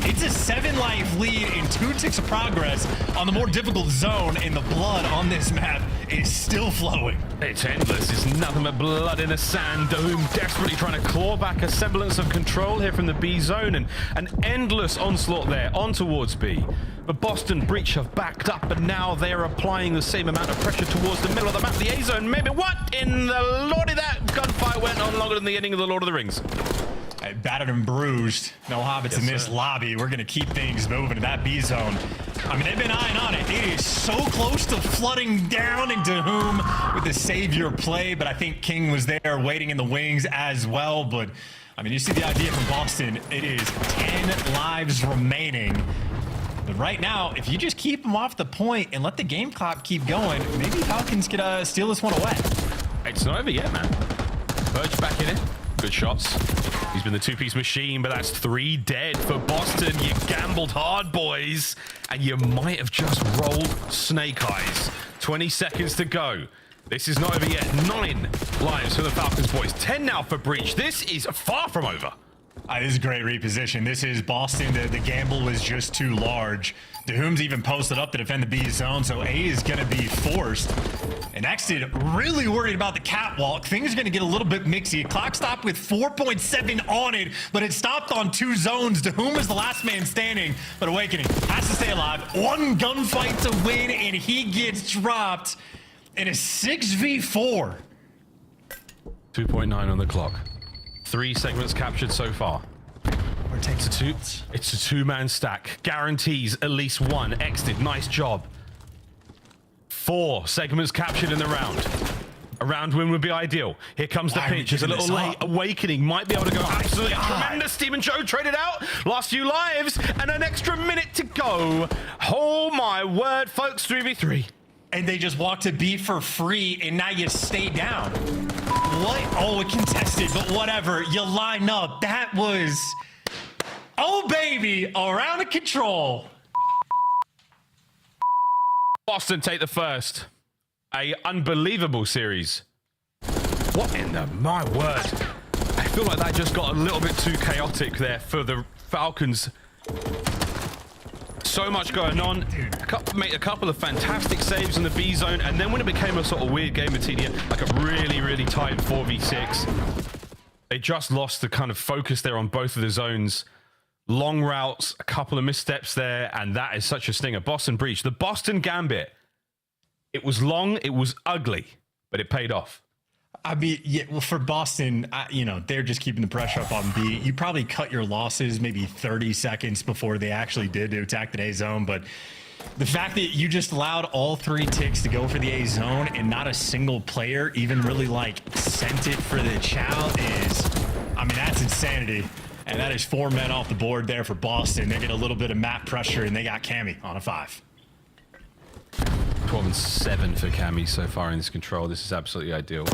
It's a 7-life lead and 2 ticks of progress on the more difficult zone, and the blood on this map is still flowing. It's endless. It's nothing but blood in the sand. Doom desperately trying to claw back a semblance of control here from the B zone, and an endless onslaught there on towards B. But Boston Breach have backed up, and now they're applying the same amount of pressure towards the middle of the map. The A zone, maybe. What in the lordy? That gunfight went on longer than the ending of the Lord of the Rings. Battered and bruised. No hobbits in this lobby. We're going to keep things moving to that B zone. I mean, they've been eyeing on it. It is so close to flooding down into whom with the savior play, but I think King was there waiting in the wings as well. But, I mean, you see the idea from Boston. It is 10 lives remaining. But right now, if you just keep them off the point and let the game clock keep going, maybe Falcons could steal this one away. It's not over yet, man. Purge back in it. Good shots. He's been the 2-piece machine, but that's 3 dead for Boston. You gambled hard, boys, and you might have just rolled snake eyes. 20 seconds to go. This is not over yet. 9 lives for the Falcons, boys. 10 now for Breach. This is far from over. This is a great reposition. This is Boston. The gamble was just too large. Dahum's even posted up to defend the B zone, so A is going to be forced. And Exted really worried about the catwalk. Things are going to get a little bit mixy. Clock stopped with 4.7 on it, but it stopped on 2 zones. Dahum is the last man standing, but Awakening has to stay alive. 1 gunfight to win, and he gets dropped in a 6v4. 2.9 on the clock. 3 segments captured so far. It's a 2-man stack. Guarantees at least 1. Exted, nice job. 4 segments captured in the round. A round win would be ideal. Here comes the pinch. It's a little late. Awakening might be able to go absolutely tremendous. Steve and Joe traded out. Last few lives and an extra minute to go. Oh my word, folks, 3v3. And they just walked to B for free, and now you stay down. What? Oh, it contested, but whatever. You line up. That was... Oh, baby. Around the control. Boston take the first. A unbelievable series. What in the... My word. I feel like that just got a little bit too chaotic there for the Falcons. So much going on. Made a couple of fantastic saves in the B zone, and then when it became a sort of weird game of TDM, like a really, really tight 4v6, they just lost the kind of focus there on both of the zones. Long routes, a couple of missteps there, and that is such a stinger. Boston breach. The Boston Gambit. It was long, it was ugly, but it paid off. I mean, yeah, well, for Boston, you know, they're just keeping the pressure up on B. You probably cut your losses maybe 30 seconds before they actually did to attack the A zone, but the fact that you just allowed all 3 ticks to go for the A zone and not a single player even really like sent it for the chow is, I mean, that's insanity. And that is 4 men off the board there for Boston. They get a little bit of map pressure and they got Cammy on a 5. 12 and 7 for Cammy so far in this control. This is absolutely ideal.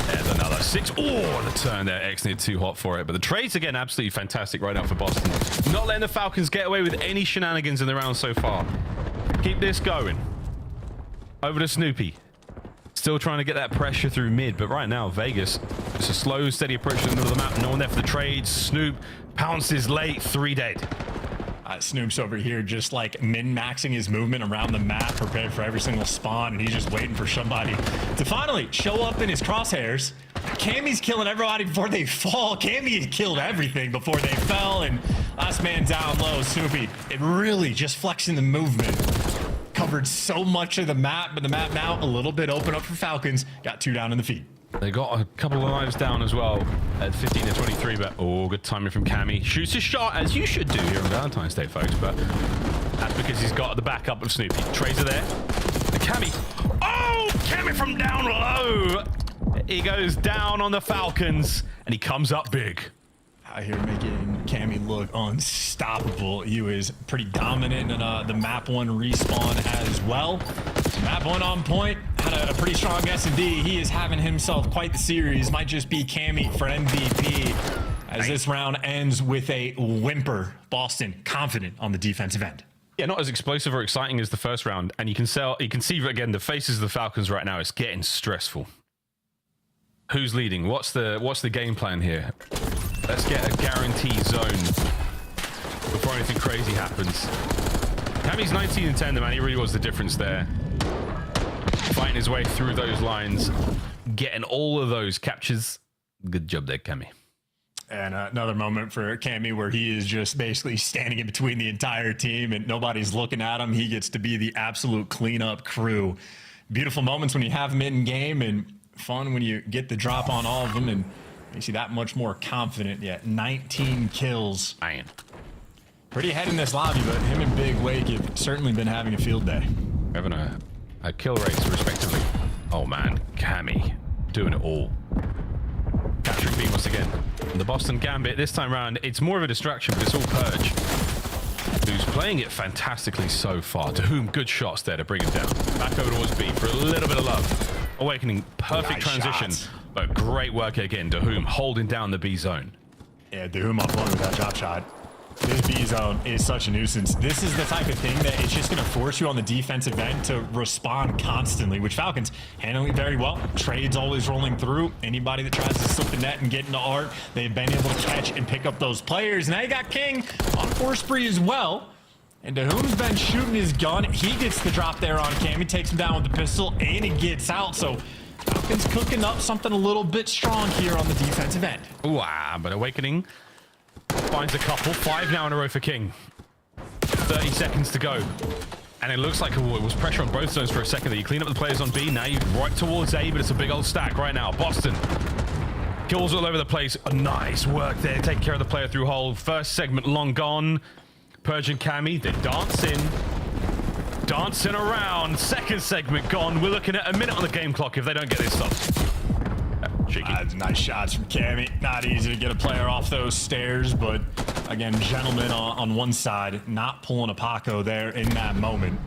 There's another 6. Oh, the turn there. Exnid too hot for it. But the trades, again, absolutely fantastic right now for Boston. Not letting the Falcons get away with any shenanigans in the round so far. Keep this going. Over to Snoopy. Still trying to get that pressure through mid. But right now, Vegas, it's a slow, steady approach to the middle of the map. No one there for the trades. Snoop pounces late. 3 dead. Snoop's over here just like min-maxing his movement around the map, prepared for every single spawn, and he's just waiting for somebody to finally show up in his crosshairs. Cammy's killing everybody before they fall. Cammy killed everything before they fell, and last man down low, Snoopy. It really just flexing the movement. Covered so much of the map, but the map now a little bit open up for Falcons. Got 2 down in the feed. They got a couple of lives down as well at 15 to 23, but oh, good timing from Cammy. Shoots his shot, as you should do here on Valentine's Day, folks, but that's because he's got the backup of Snoopy. Trades are there. And Cammy. Oh, Cammy from down low. He goes down on the Falcons, and he comes up big. Out here making Cammy look unstoppable. He was pretty dominant in the map 1 respawn as well. Map 1 on point. Had a pretty strong S&D. He is having himself quite the series. Might just be Cammy for MVP as this round ends with a whimper. Boston confident on the defensive end. Yeah, not as explosive or exciting as the first round. And you can see again the faces of the Falcons right now. It's getting stressful. Who's leading? What's the game plan here? Let's get a guaranteed zone before anything crazy happens. Cammy's 19 and 10, the man. He really was the difference there. Fighting his way through those lines, getting all of those captures. Good job there, Cammy. And another moment for Cammy where he is just basically standing in between the entire team and nobody's looking at him. He gets to be the absolute cleanup crew. Beautiful moments when you have him in game, and fun when you get the drop on all of them and makes you that much more confident. Yeah, 19 kills. Man. Pretty ahead in this lobby, but him and Big Wake have certainly been having a field day. Having a kill race, respectively. Oh, man. Cammy doing it all. Capturing B once again. And the Boston Gambit, this time around, it's more of a distraction, but it's all Purge, who's playing it fantastically so far. To whom, good shots there to bring him down. Back over towards B for a little bit of love. Awakening, perfect transition, but great work again. To whom, holding down the B zone. Yeah, to whom on point with that drop shot. This B zone is such a nuisance. This is the type of thing that it's just going to force you on the defensive end to respond constantly, which Falcons handling very well. Trades always rolling through. Anybody that tries to slip the net and get into art, they've been able to catch and pick up those players. Now you got King on 4 spree as well. And to whom's been shooting his gun, he gets the drop there on Cam. He takes him down with the pistol, and he gets out. So Falcons cooking up something a little bit strong here on the defensive end. Wow, but Awakening finds a couple. 5 now in a row for King. 30 seconds to go. And it looks like it was pressure on both zones for a second there. You clean up the players on B. Now you're right towards A, but it's a big old stack right now. Boston. Kills all over the place. Nice work there. Taking care of the player through hole. First segment long gone. Purge and Cammy, they're dancing around. Second segment gone. We're looking at a minute on the game clock if they don't get this stuff. Cheeky. Nice shots from Cammy. Not easy to get a player off those stairs, but again, gentlemen on one side, not pulling a Paco there in that moment.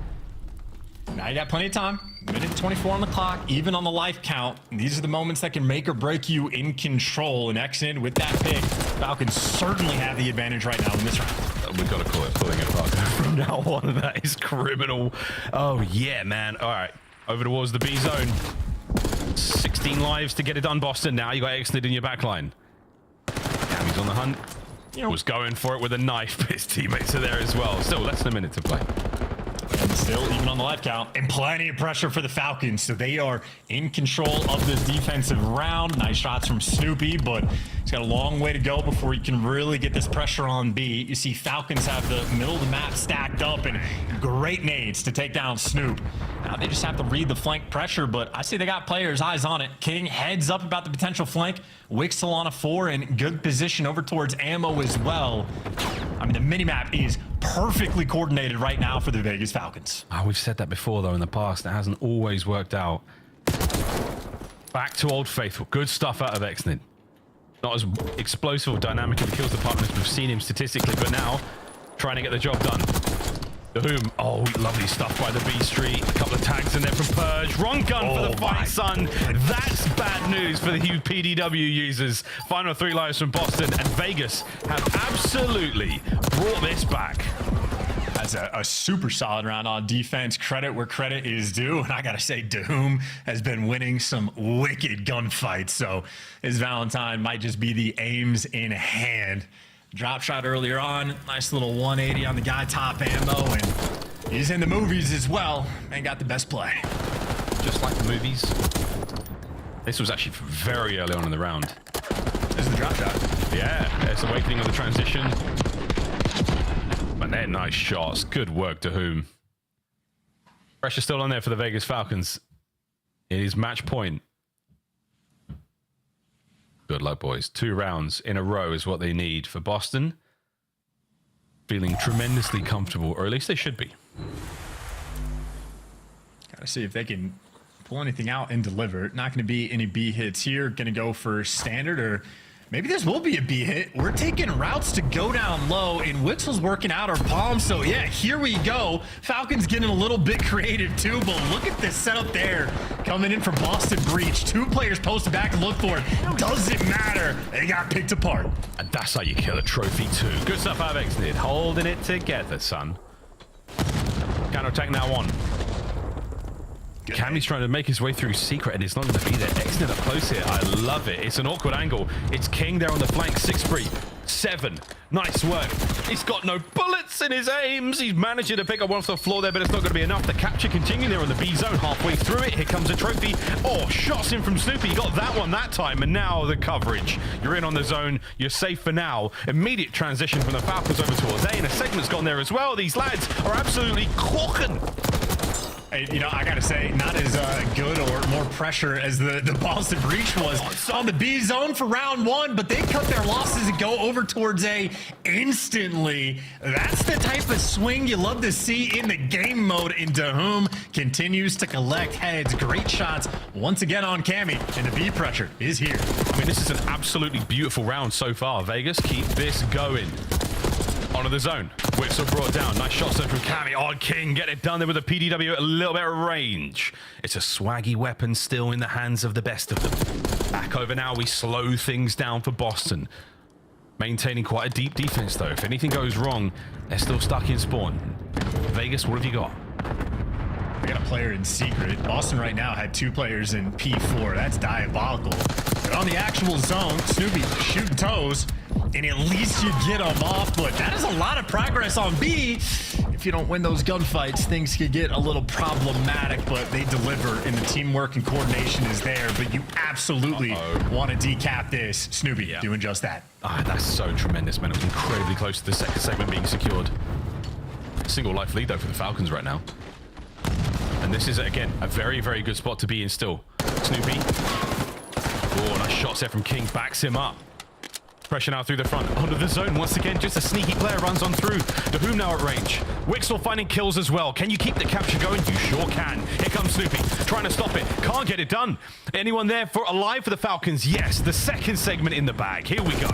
Now you got plenty of time. Minute 24 on the clock, even on the life count. And these are the moments that can make or break you in control. And Exnid with that pick, Falcons certainly have the advantage right now in this round. We've got to call it pulling a Paco from now on. That is criminal. Oh, yeah, man. All right. Over towards the B zone. 16 lives to get it done, Boston. Now you got Exnid in your backline. Cammy's on the hunt. Was going for it with a knife, but his teammates are there as well. Still less than a minute to play. And still even on the life count, and plenty of pressure for the Falcons. So they are in control of this defensive round. Nice shots from Snoopy, but he's got a long way to go before he can really get this pressure on B. You see Falcons have the middle of the map stacked up and great nades to take down Snoop. Now they just have to read the flank pressure, but I see they got players eyes on it. King heads up about the potential flank. Wixel on a 4 in good position over towards ammo as well. I mean, the minimap is perfectly coordinated right now for the Vegas Falcons. Oh, we've said that before, though, in the past. It hasn't always worked out. Back to Old Faithful. Good stuff out of Exnid. Not as explosive or dynamic in the kills department as we've seen him statistically, but now trying to get the job done. The Whom. Oh, lovely stuff by the B Street. A couple of tags in there from Purge. Wrong gun for the fight, son. That's bad news for the PDW users. Final 3 lives from Boston, and Vegas have absolutely brought this back. That's a super solid round on defense. Credit where credit is due. And I got to say, Doom has been winning some wicked gunfights. So his Valentine might just be the aims in hand. Drop shot earlier on. Nice little 180 on the guy, top ammo. And he's in the movies as well and got the best play. Just like the movies. This was actually very early on in the round. This is the drop shot. Yeah, it's awakening of the transition. And they're nice shots. Good work to Whom. Pressure still on there for the Vegas Falcons. It is match point. Good luck, boys. 2 rounds in a row is what they need for Boston. Feeling tremendously comfortable, or at least they should be. Gotta see if they can pull anything out and deliver. Not going to be any B hits here. Going to go for standard, or maybe this will be a B hit. We're taking routes to go down low, and Wixel's working out our palm. So yeah, here we go. Falcons getting a little bit creative too, but look at this setup there. Coming in from Boston Breach. 2 players posted back to look for it. Doesn't matter. They got picked apart. And that's how you kill a trophy too. Good stuff out of Exnid. Holding it together, son. Counter-attack now on. Cammy's trying to make his way through secret, and it's not going to be there. Exnid up close here. I love it. It's an awkward angle. It's King there on the flank. 6 free. 7. Nice work. He's got no bullets in his aims. He's managing to pick up one off the floor there, but it's not going to be enough. The capture continuing there on the B zone. Halfway through it. Here comes a trophy. Oh, shots in from Snoopy. He got that one that time, and now the coverage. You're in on the zone. You're safe for now. Immediate transition from the Falcons over towards A, and a segment's gone there as well. These lads are absolutely clocking. Hey, you know, I gotta say, not as good or more pressure as the Boston Breach was on the B zone for round 1, but they cut their losses and go over towards A instantly. That's the type of swing you love to see in the game mode, and Whom continues to collect heads. Great shots once again on Cammy, and the B pressure is here. I mean, this is an absolutely beautiful round so far. Vegas, keep this going. Onto the zone. Whistle brought down. Nice shots there from Cammy. Oh, King, get it done there with a PDW at a little bit of range. It's a swaggy weapon still in the hands of the best of them. Back over now. We slow things down for Boston. Maintaining quite a deep defense, though. If anything goes wrong, they're still stuck in spawn. Vegas, what have you got? We got a player in secret. Boston right now had 2 players in P4. That's diabolical. But on the actual zone, Snoopy shooting toes, and at least you get them off. But that is a lot of progress on B. If you don't win those gunfights, things could get a little problematic, but they deliver, and the teamwork and coordination is there. But you absolutely want to decap this. Snoopy doing just that. Ah, that's so tremendous, man. It was incredibly close to the second segment being secured. Single life lead, though, for the Falcons right now. And this is, again, a very, very good spot to be in still. Snoopy. Oh, nice shots there from King. Backs him up. Pressure now through the front. Onto the zone. Once again, just a sneaky player runs on through. The Whom now at range. Wixel finding kills as well. Can you keep the capture going? You sure can. Here comes Snoopy. Trying to stop it. Can't get it done. Anyone there for alive for the Falcons? Yes. The second segment in the bag. Here we go.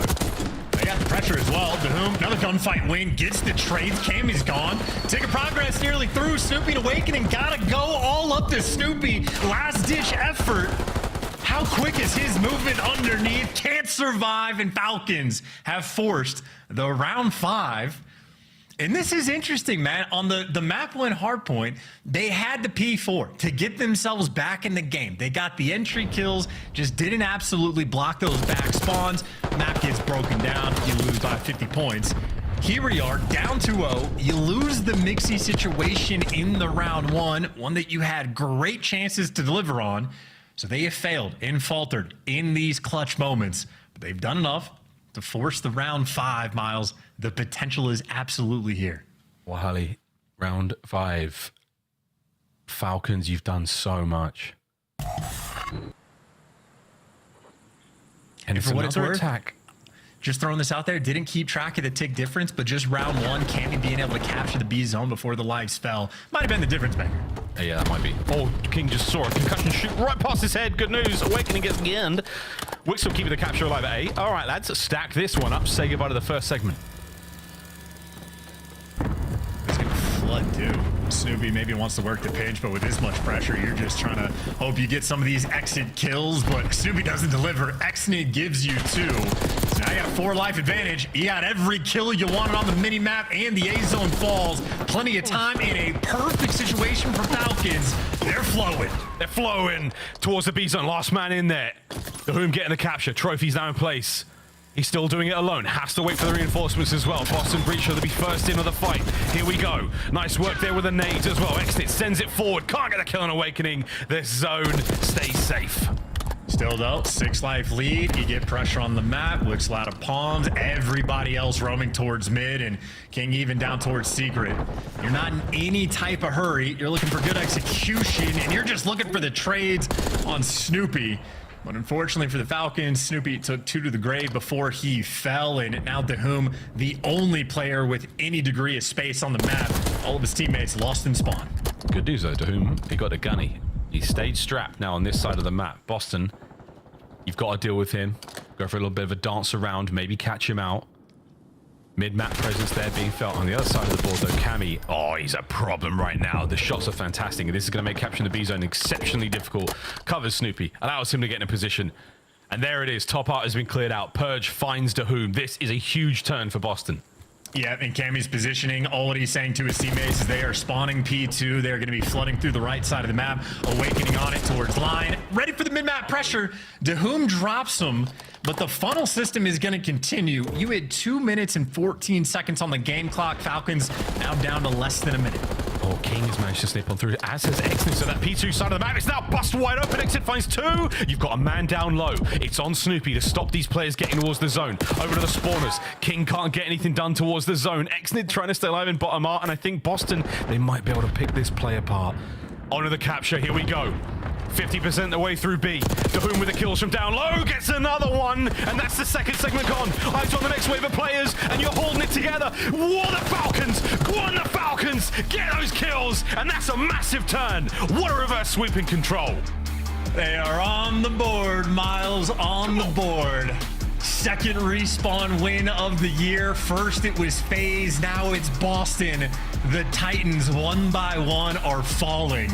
They got the pressure as well. The Whom, another gunfight win, gets the trade. Cammy's gone. Taking progress nearly through. Snoopy awakening. Gotta go all up to Snoopy. Last ditch effort. How quick is his movement underneath? Can't survive, and Falcons have forced the round 5. And this is interesting, man. On the map win Hardpoint, they had the P4 to get themselves back in the game. They got the entry kills, just didn't absolutely block those back spawns. Map gets broken down, you lose by 50 points. here we are, down 2-0. You lose the Mixie situation in the round one that you had great chances to deliver on. So they have failed and faltered in these clutch moments. But they've done enough to force the round 5, Miles. The potential is absolutely here. Wahali, round 5. Falcons, you've done so much. And for what it's worth, attack. Just throwing this out there, didn't keep track of the tick difference, but just round 1, Cammy being able to capture the B zone before the lives fell might have been the difference maker. Yeah, that might be. Oh, King just saw a concussion shoot right past his head. Good news. Awakening gets gained. Wick still keeping the capture alive at 8. All right, lads, stack this one up. Say goodbye to the first segment. It's going to flood, too. Snoopy maybe wants to work the pinch, but with this much pressure, you're just trying to hope you get some of these exit kills, but Snoopy doesn't deliver. Exnid gives you 2. So now you got a 4 life advantage. You got every kill you wanted on the mini-map, and the A-zone falls. Plenty of time in a perfect situation for Falcons. They're flowing. They're flowing towards the B zone. Last man in there. The Whom getting the capture. Trophy's now in place. He's still doing it alone. Has to wait for the reinforcements as well. Boston Breacher to be first in of the fight. Here we go. Nice work there with the nades as well. Exit sends it forward. Can't get the kill on Awakening. This zone stays safe. Still though, 6 life lead. You get pressure on the map. Looks out of palms. Everybody else roaming towards mid, and King even down towards secret. You're not in any type of hurry. You're looking for good execution, and you're just looking for the trades on Snoopy. But unfortunately for the Falcons, Snoopy took 2 to the grave before he fell, and now Dahum, the only player with any degree of space on the map, all of his teammates lost in spawn. Good news though, Dahum, he got a gunny. He stayed strapped now on this side of the map. Boston, you've got to deal with him. Go for a little bit of a dance around, maybe catch him out. Mid-map presence there being felt on the other side of the board, though. Cammy, oh, he's a problem right now. The shots are fantastic, and this is going to make capturing the B zone exceptionally difficult. Covers Snoopy, allows him to get in a position. And there it is. Top art has been cleared out. Purge finds Dahum. This is a huge turn for Boston. Yeah, and Cammy's positioning, all what he's saying to his teammates is they are spawning P2. They're going to be flooding through the right side of the map, Awakening on it towards line. Ready for the mid-map pressure. Dahum drops him, but the funnel system is going to continue. You had 2 minutes and 14 seconds on the game clock. Falcons now down to less than a minute. Oh, King has managed to snip on through, as has Exit. So that P2 side of the map is now bust wide open. Exit finds 2. You've got a man down low. It's on Snoopy to stop these players getting towards the zone. Over to the spawners. King can't get anything done towards the zone. Exnid trying to stay alive in bottom art, and I think Boston, they might be able to pick this play apart. Onto the capture. Here we go. 50% the way through B. Dahum with the kills from down low gets another one, and that's the second segment gone. Eyes on the next wave of players, and you're holding it together. What the Falcons! Go on the Falcons! Get those kills, and that's a massive turn. What a reverse sweep in control. They are on the board, Miles, on the board. Second respawn win of the year. First it was FaZe, now it's Boston. The Titans, one by one, are falling.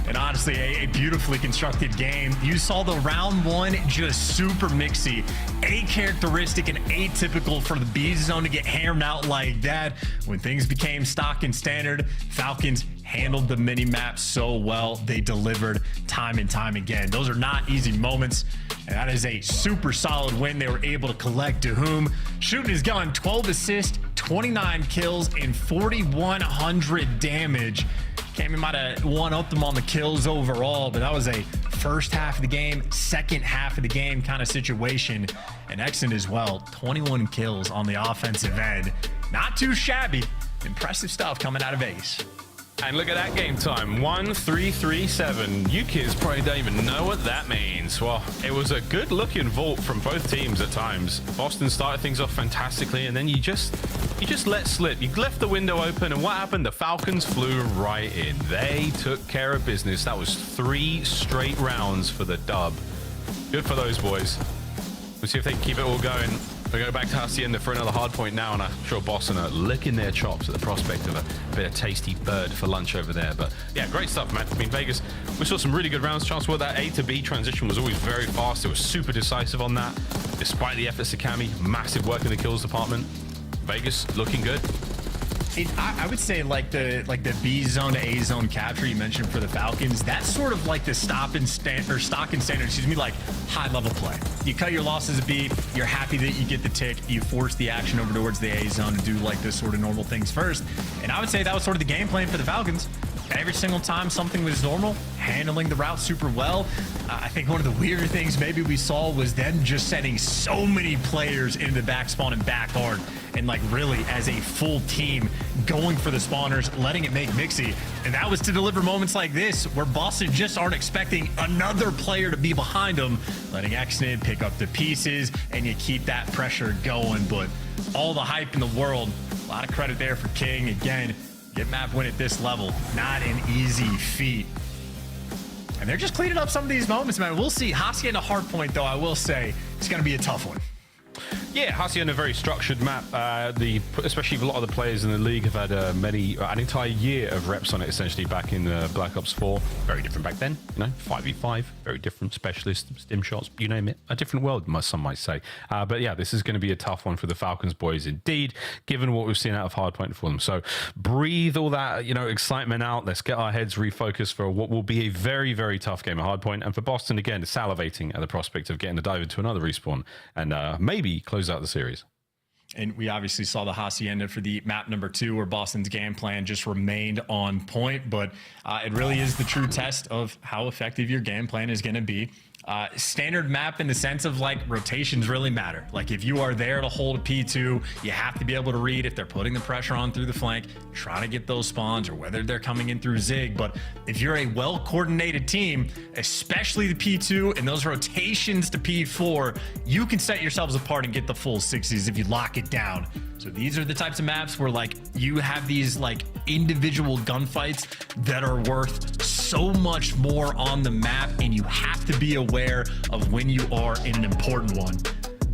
And honestly, a beautifully constructed game. You saw the round 1 just super mixy. A-characteristic and atypical for the B zone to get hammered out like that. When things became stock and standard, Falcons handled the mini-map so well. They delivered time and time again. Those are not easy moments, and that is a super solid win. They were able to collect Dahum, shooting his gun, 12 assists, 29 kills, and 4,100 damage. Cammy might have one-upped them on the kills overall, but that was a first half of the game, second half of the game kind of situation. And Exon as well, 21 kills on the offensive end. Not too shabby. Impressive stuff coming out of Ace. And look at that game time, 1-3-3-7. You kids probably don't even know what that means. Well, it was a good looking vault from both teams at times. Boston started things off fantastically, and then you just let slip. You left the window open, and what happened? The Falcons flew right in. They took care of business. That was 3 straight rounds for the dub. Good for those boys. We'll see if they can keep it all going. We go back to Hacienda for another hard point now, and I'm sure Boston are licking their chops at the prospect of a bit of tasty bird for lunch over there. But yeah, great stuff, man. I mean, Vegas, we saw some really good rounds. Chance where that A to B transition was always very fast. It was super decisive on that, despite the efforts of Cammy. Massive work in the kills department. Vegas looking good. I would say like the B zone to A zone capture you mentioned for the Falcons. That's sort of like the stock and standard, like high level play. You cut your losses at B. You're happy that you get the tick. You force the action over towards the A zone and do like the sort of normal things first. And I would say that was sort of the game plan for the Falcons. Every single time something was normal, handling the route super well. I think one of the weirder things maybe we saw was them just sending so many players into the back spawn and back hard, and like really as a full team going for the spawners, letting it make mixy. And that was to deliver moments like this where Boston just aren't expecting another player to be behind them, letting Xnid pick up the pieces, and you keep that pressure going. But all the hype in the world, a lot of credit there for King. Again, get map win at this level, not an easy feat. And they're just cleaning up some of these moments, man. We'll see. Hacienda Hardpoint, though, I will say, it's going to be a tough one. Yeah, Hacienda, a very structured map. Especially a lot of the players in the league have had an entire year of reps on it, essentially, back in Black Ops 4. Very different back then, 5v5, very different specialist stim shots, you name it. A different world, some might say. But yeah, this is going to be a tough one for the Falcons boys, indeed, given what we've seen out of Hardpoint for them. So breathe all that, excitement out. Let's get our heads refocused for what will be a very, very tough game at Hardpoint. And for Boston, again, salivating at the prospect of getting to dive into another respawn and maybe close out the series. And we obviously saw the Hacienda for the map number 2, where Boston's game plan just remained on point. But it really is the true test of how effective your game plan is going to be. Standard map in the sense of like rotations really matter. Like if you are there to hold a P2, you have to be able to read if they're putting the pressure on through the flank, trying to get those spawns, or whether they're coming in through Zig. But if you're a well-coordinated team, especially the P2 and those rotations to P4, you can set yourselves apart and get the full 60s if you lock it down. So these are the types of maps where like you have these like individual gunfights that are worth so much more on the map, and you have to be aware of when you are in an important one.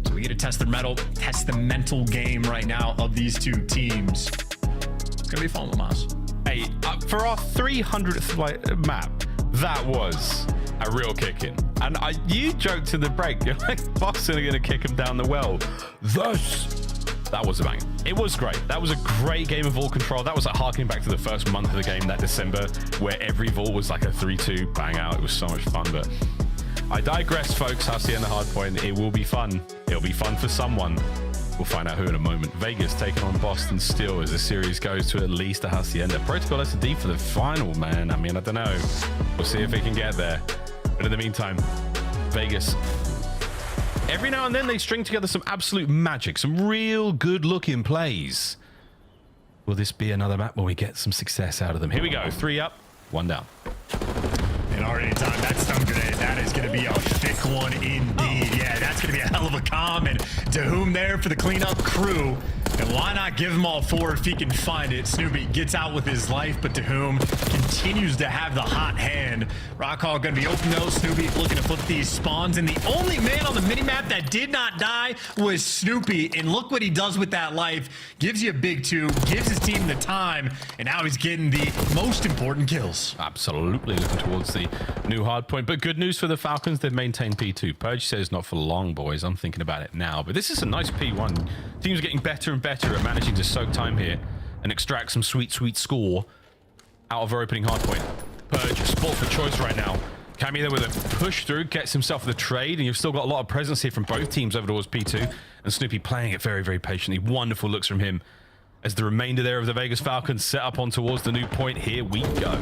So we get to test the mental game right now of these two teams. It's gonna be fun with us. Hey, for our 300th map, that was a real kick-in. And you joked in the break, you're like, Boston are gonna kick him down the well. That was a bang. It was great. That was a great game of Vault control. That was like harkening back to the first month of the game that December, where every Vault was like a 3-2 bang out. It was so much fun, but I digress, folks. Hacienda Hardpoint. It will be fun. It'll be fun for someone. We'll find out who in a moment. Vegas taking on Boston still as the series goes to at least a Hacienda. Protocol SD for the final, man. I mean, I don't know. We'll see if it can get there. But in the meantime, Vegas, every now and then they string together some absolute magic, some real good looking plays. Will this be another map where we get some success out of them? Here we go. 3 up, 1 down. And already time that stun grenade, that is going to be a thick one indeed. Yeah, that's going to be a hell of a calm. And to whom there for the cleanup crew. And why not give him all 4 if he can find it? Snoopy gets out with his life, but to whom continues to have the hot hand. Rockhall going to be open though. Snoopy looking to flip these spawns. And the only man on the minimap that did not die was Snoopy. And look what he does with that life. Gives you a big 2, gives his team the time, and now he's getting the most important kills. Absolutely looking towards the new hardpoint. But good news for the Falcons, they've maintained P2. Purge says not for long, boys. I'm thinking about it now. But this is a nice P1. Teams are getting better and better at managing to soak time here and extract some sweet, sweet score out of our opening hardpoint. Purge, spot for choice right now. Cammy there with a push through, gets himself the trade, and you've still got a lot of presence here from both teams over towards P2. And Snoopy playing it very, very patiently. Wonderful looks from him as the remainder there of the Vegas Falcons set up on towards the new point. Here we go.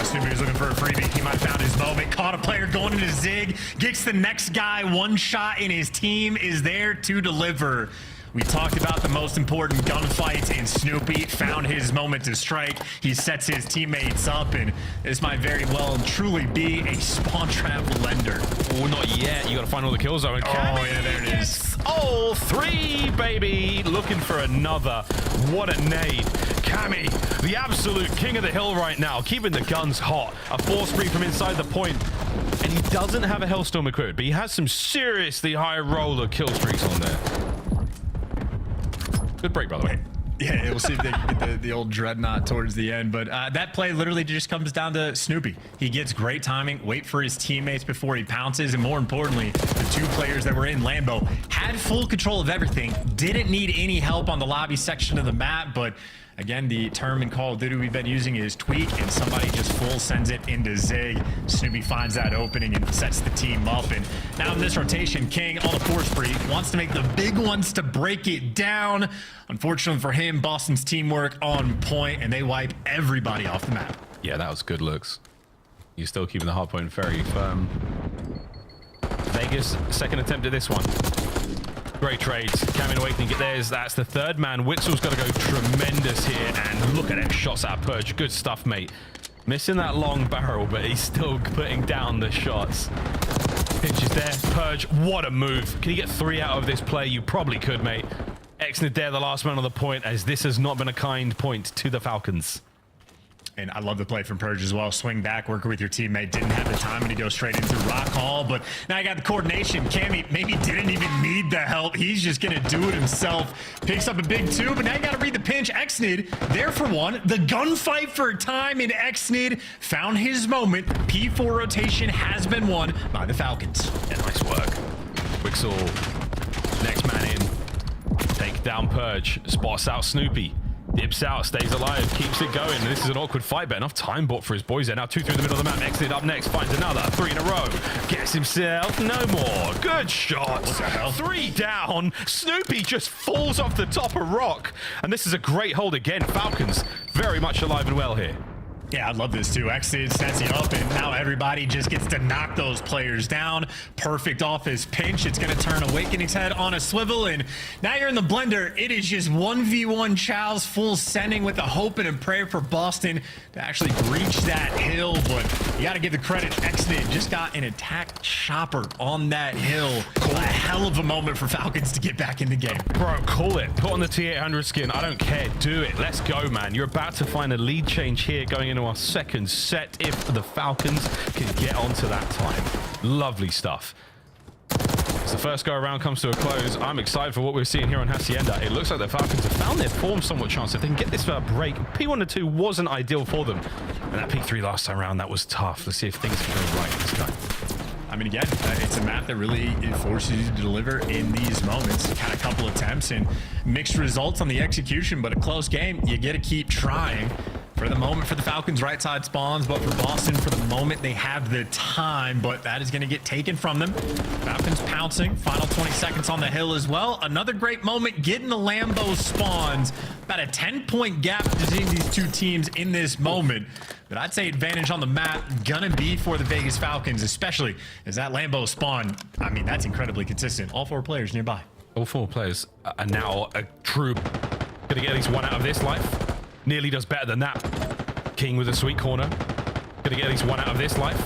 Snoopy was looking for a freebie. He might have found his moment. Caught a player going into Zig. Gets the next guy one shot, and his team is there to deliver. We talked about the most important gunfights, and Snoopy found his moment to strike. He sets his teammates up, and this might very well and truly be a spawn trap blender. Oh, not yet. You got to find all the kills, though. And yeah, there it is. All 3, baby. Looking for another. What a nade. Cammy, the absolute king of the hill right now, keeping the guns hot. A force free from inside the point. And he doesn't have a Hellstorm equipped, but he has some seriously high roller kill streaks on there. Good break, by the way. Yeah, we'll see if they can get the old dreadnought towards the end. But that play literally just comes down to Snoopy. He gets great timing, wait for his teammates before he pounces, and more importantly, the 2 players that were in Lambo had full control of everything, didn't need any help on the lobby section of the map, but Again, the term in Call of Duty we've been using is tweak, and somebody just full sends it into Zig. Snoopy finds that opening and sets the team up. And now in this rotation, King on a force spree wants to make the big ones to break it down. Unfortunately for him, Boston's teamwork on point, and they wipe everybody off the map. Yeah, that was good looks. You're still keeping the hardpoint very firm. Vegas, second attempt at this one. Great trades. Cameron Awakening get theirs. That's the third man. Wixel's got to go tremendous here. And look at them shots out of Purge. Good stuff, mate. Missing that long barrel, but he's still putting down the shots. Pinch is there. Purge, what a move. Can you get 3 out of this play? You probably could, mate. Exnid there, the last man on the point, as this has not been a kind point to the Falcons. And I love the play from Purge as well. Swing back, working with your teammate. Didn't have the time to go straight into rock hall, but now you got the coordination. Cammy maybe didn't even need the help. He's just going to do it himself. Picks up a big 2, but now you got to read the pinch. Exnid there for 1. The gunfight for a time, and Exnid found his moment. P4 rotation has been won by the Falcons. Yeah, nice work. Wixel, next man in. Take down Purge. Spots out Snoopy. Dips out, stays alive, keeps it going. And this is an awkward fight, but enough time bought for his boys there. Now 2 through the middle of the map. Exit up next, finds another. 3 in a row. Gets himself no more. Good shots. 3 down. Snoopy just falls off the top of rock. And this is a great hold again. Falcons very much alive and well here. Yeah, I love this too. Exit sets you up, and now everybody just gets to knock those players down. Perfect off his pinch. It's going to turn Awakening's head on a swivel, and now you're in the blender. It is just 1v1 Chow's full sending with the hope and a prayer for Boston to actually breach that hill, but you got to give the credit. Exit just got an attack chopper on that hill. A hell of a moment for Falcons to get back in the game. Bro, call it. Put on the T800 skin. I don't care. Do it. Let's go, man. You're about to find a lead change here going into our second set if the Falcons can get onto that time. Lovely stuff. As the first go around comes to a close, I'm excited for what we're seeing here on Hacienda. It looks like the Falcons have found their form somewhat chance. If they can get this break, P1 to 2 wasn't ideal for them. And that P3 last time around, that was tough. Let's see if things can go right this time. I mean, again, it's a map that really forces you to deliver in these moments. Had a couple attempts and mixed results on the execution, but a close game, you get to keep trying. For the moment, for the Falcons, right side spawns, but for Boston, for the moment, they have the time, but that is going to get taken from them. Falcons pouncing, final 20 seconds on the hill as well. Another great moment, getting the Lambo spawns. About a 10-point gap between these two teams in this moment. But I'd say advantage on the map gonna be for the Vegas Falcons, especially as that Lambo spawn, I mean, that's incredibly consistent. All 4 players nearby. All 4 players are now a true. Gonna get at least 1 out of this life. Nearly does better than that. King with a sweet corner. Gonna get at least 1 out of this life.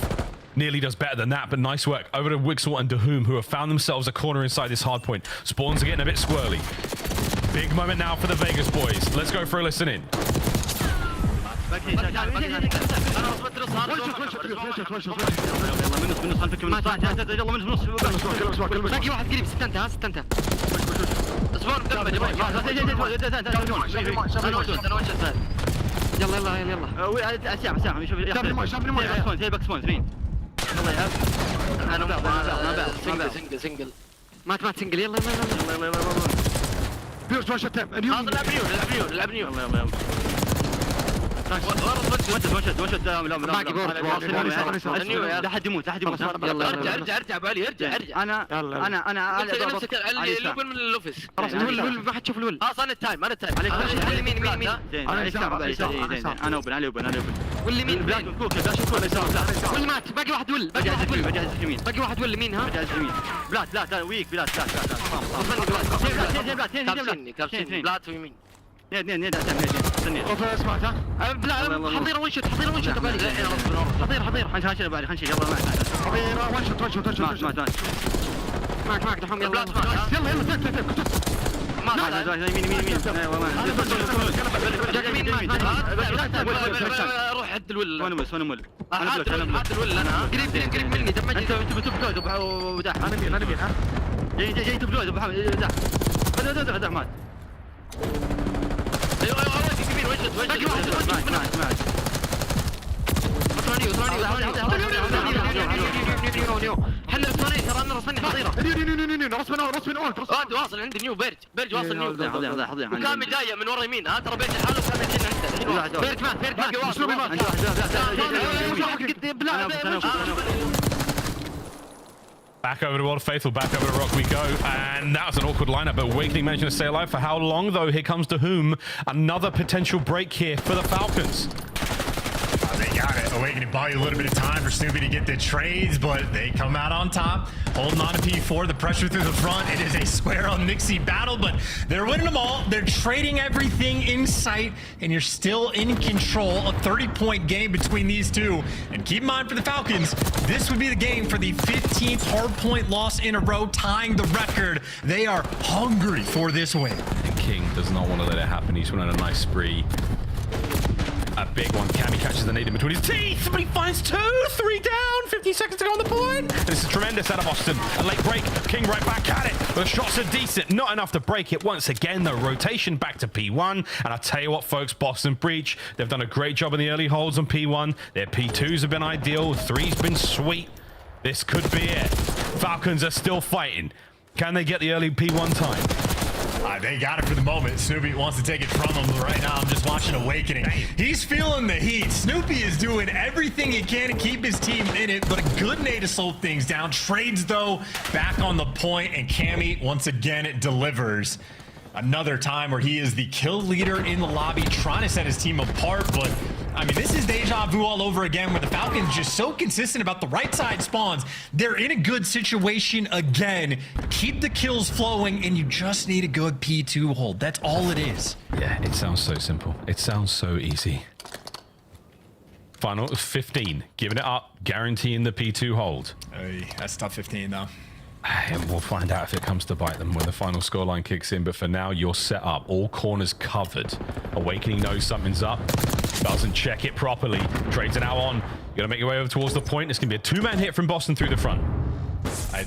Nearly does better than that, but nice work. Over to Wixel and Dahum, who have found themselves a corner inside this hard point. Spawns are getting a bit squirrely. Big moment now for the Vegas boys. Let's go for a listen in. يلا يلا يلا اسامه شوف شافني مويه هي باك سبون مين يلا يا انا ما سنجل مات سنجل يلا يلا يلا بيوش وش تم العب نيو يلا يلا لا حد يموت ارجع بالي ارجع انا امسك اللوبل من اللوفس ما حد تشوف الول انا التايم عليك مين انا اوبن واللي مين واللي مات باقي واحد ول باقي واحد ول مين ها بلات ويك بلات بلات ويمين نيد استني اسمعت ها لا حضير ونشط بالي حضير خلينا بالي خلينا يلا حضير ونشط معك دحوم يلا روح عد الول وانا مول انا قريب مني انت بتبدو وداح انا مين ها جاي تبدو وداح مات ايوه يمين وجهت حل رسماني ترى انا رسماني خطيره واصل عندي نيو بيرج واصل نيو وكامي جايه من ورا يمين ترى بيرج الحاله وكامي جايه عنده بيرج مات واصل Back over to World Faithful, back over to Rock we go. And that was an awkward lineup, but Awakening managed to stay alive for how long, though? Here comes Dahum. Another potential break here for the Falcons. They got it. Awakening buy you a little bit of time for Snoopy to get the trades, but they come out on top. Holding on to P4, the pressure through the front. It is a square on Nixie battle, but they're winning them all. They're trading everything in sight, and you're still in control. A 30-point game between these two. And keep in mind for the Falcons, this would be the game for the 15th hardpoint loss in a row, tying the record. They are hungry for this win. And King does not want to let it happen. He's went on a nice spree. A big one. Cammy catches the nade in between his teeth, but he finds 2, 3 down. 50 seconds to go on the point. This is tremendous out of Austin. A late break. King right back at it. The shots are decent. Not enough to break it once again, though. Rotation back to P1. And I'll tell you what, folks, Boston Breach, they've done a great job in the early holds on P1. Their P2s have been ideal. 3's been sweet. This could be it. Falcons are still fighting. Can they get the early P1 time? They got it for the moment. Snoopy wants to take it from him. Right now, I'm just watching Awakening. He's feeling the heat. Snoopy is doing everything he can to keep his team in it, but a good nade to slow things down. Trades, though, back on the point, and Cammy, once again, it delivers. Another time where he is the kill leader in the lobby, trying to set his team apart, but I mean, this is deja vu all over again, where the Falcons just so consistent about the right side spawns. They're in a good situation again. Keep the kills flowing, and you just need a good P2 hold. That's all it is. Yeah, it sounds so simple. It sounds so easy. Final 15, giving it up, guaranteeing the P2 hold. Hey, that's tough 15, though. And we'll find out if it comes to bite them when the final scoreline kicks in. But for now, you're set up. All corners covered. Awakening knows something's up. Doesn't check it properly. Trades it out on. You got to make your way over towards the point. It's going to be a 2-man hit from Boston through the front.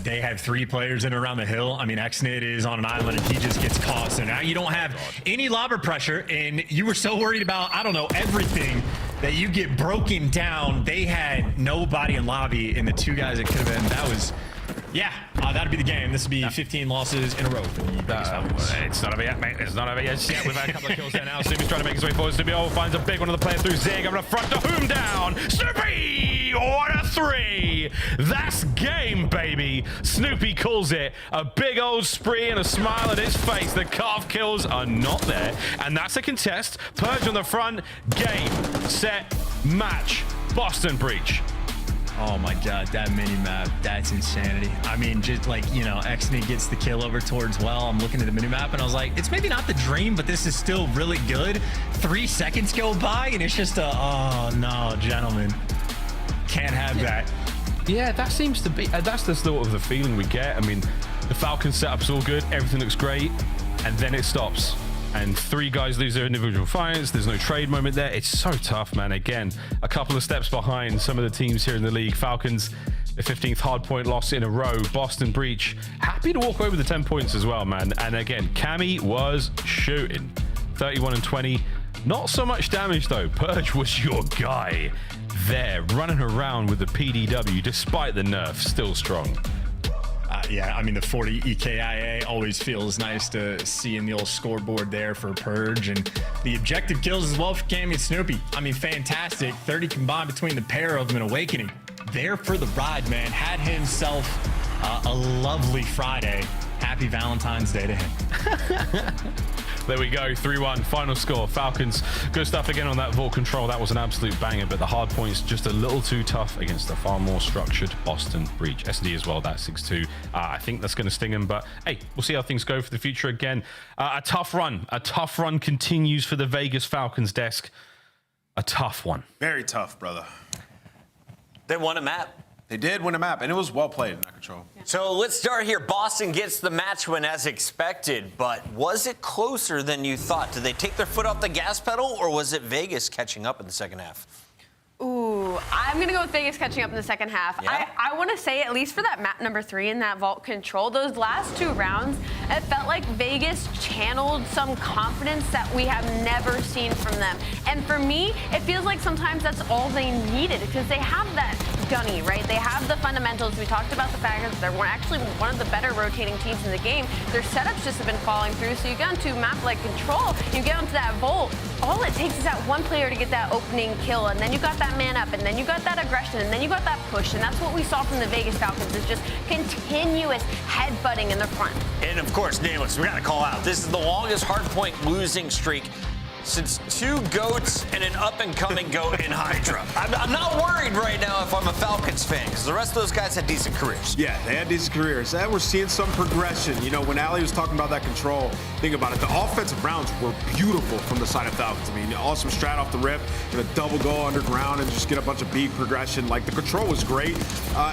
They have 3 players in around the hill. I mean, Xnid is on an island and he just gets caught. So now you don't have any lobber pressure, and you were so worried about, I don't know, everything that you get broken down. They had nobody in lobby, and the 2 guys that could have been, that was... Yeah, that'd be the game. This would be 15 losses in a row for the Vegas Falcons. It's not over yet, mate. It's not over yet. We've had a couple of kills there now. Snoopy's trying to make his way forward. Snoopy finds a big one on the player through Zig. Over the front to Whom down. Snoopy! What a 3! That's game, baby. Snoopy calls it. A big old spree and a smile at his face. The calf kills are not there. And that's a contest. Purge on the front. Game, set, match. Boston Breach. Oh my god, that mini-map, that's insanity. I mean, just like, you know, Xnid gets the kill over towards well. I'm looking at the mini-map and I was like, it's maybe not the dream, but this is still really good. 3 seconds go by and it's just a, oh no, gentlemen. Can't have that. Yeah, that seems to be, that's the sort of the feeling we get. I mean, the Falcons setup's all good, everything looks great, and then it stops. And 3 guys lose their individual fights. There's no trade moment there. It's so tough, man. Again, a couple of steps behind some of the teams here in the league. Falcons, the 15th hardpoint loss in a row. Boston Breach, happy to walk over the 10 points as well, man. And again, Cammy was shooting. 31 and 20. Not so much damage, though. Purge was your guy there, running around with the PDW, despite the nerf, still strong. Yeah, I mean, the 40 EKIA always feels nice to see in the old scoreboard there for Purge. And the objective kills as well for Cammy and Snoopy. I mean, fantastic. 30 combined between the pair of them in Awakening. There for the ride, man. Had himself a lovely Friday. Happy Valentine's Day to him. There we go, 3-1, final score. Falcons, good stuff again on that vault control. That was an absolute banger, but the hard point's just a little too tough against a far more structured Boston Breach. SD as well, that 6-2. I think that's going to sting him, but hey, we'll see how things go for the future again. A tough run continues for the Vegas Falcons desk. A tough one. Very tough, brother. They won a map. They did win a map, and it was well played in that control. Yeah. So let's start here. Boston gets the match win as expected, but was it closer than you thought? Did they take their foot off the gas pedal, or was it Vegas catching up in the second half? Ooh, I'm going to go with Vegas catching up in the second half. Yeah. I want to say, at least for that map number 3 in that vault control, those last 2 rounds, it felt like Vegas channeled some confidence that we have never seen from them. And for me, it feels like sometimes that's all they needed, because they have that gunny, right? They have the fundamentals. We talked about the fact that they're actually one of the better rotating teams in the game. Their setups just have been falling through. So you get onto a map like control, you get onto that vault, all it takes is that one player to get that opening kill, and then you got that man up, and then you got that aggression, and then you got that push, and that's what we saw from the Vegas Falcons, is just continuous headbutting in the front. And of course, Nameless, we got to call out. This is the longest Hardpoint losing streak since 2 GOATs and an up-and-coming GOAT in Hydra. I'm not worried right now if I'm a Falcons fan, because the rest of those guys had decent careers. Yeah, they had decent careers. And we're seeing some progression. You know, when Ali was talking about that control, think about it. The offensive rounds were beautiful from the side of Falcons. I mean, awesome strat off the rip, and a double go underground and just get a bunch of beat progression. Like, the control was great.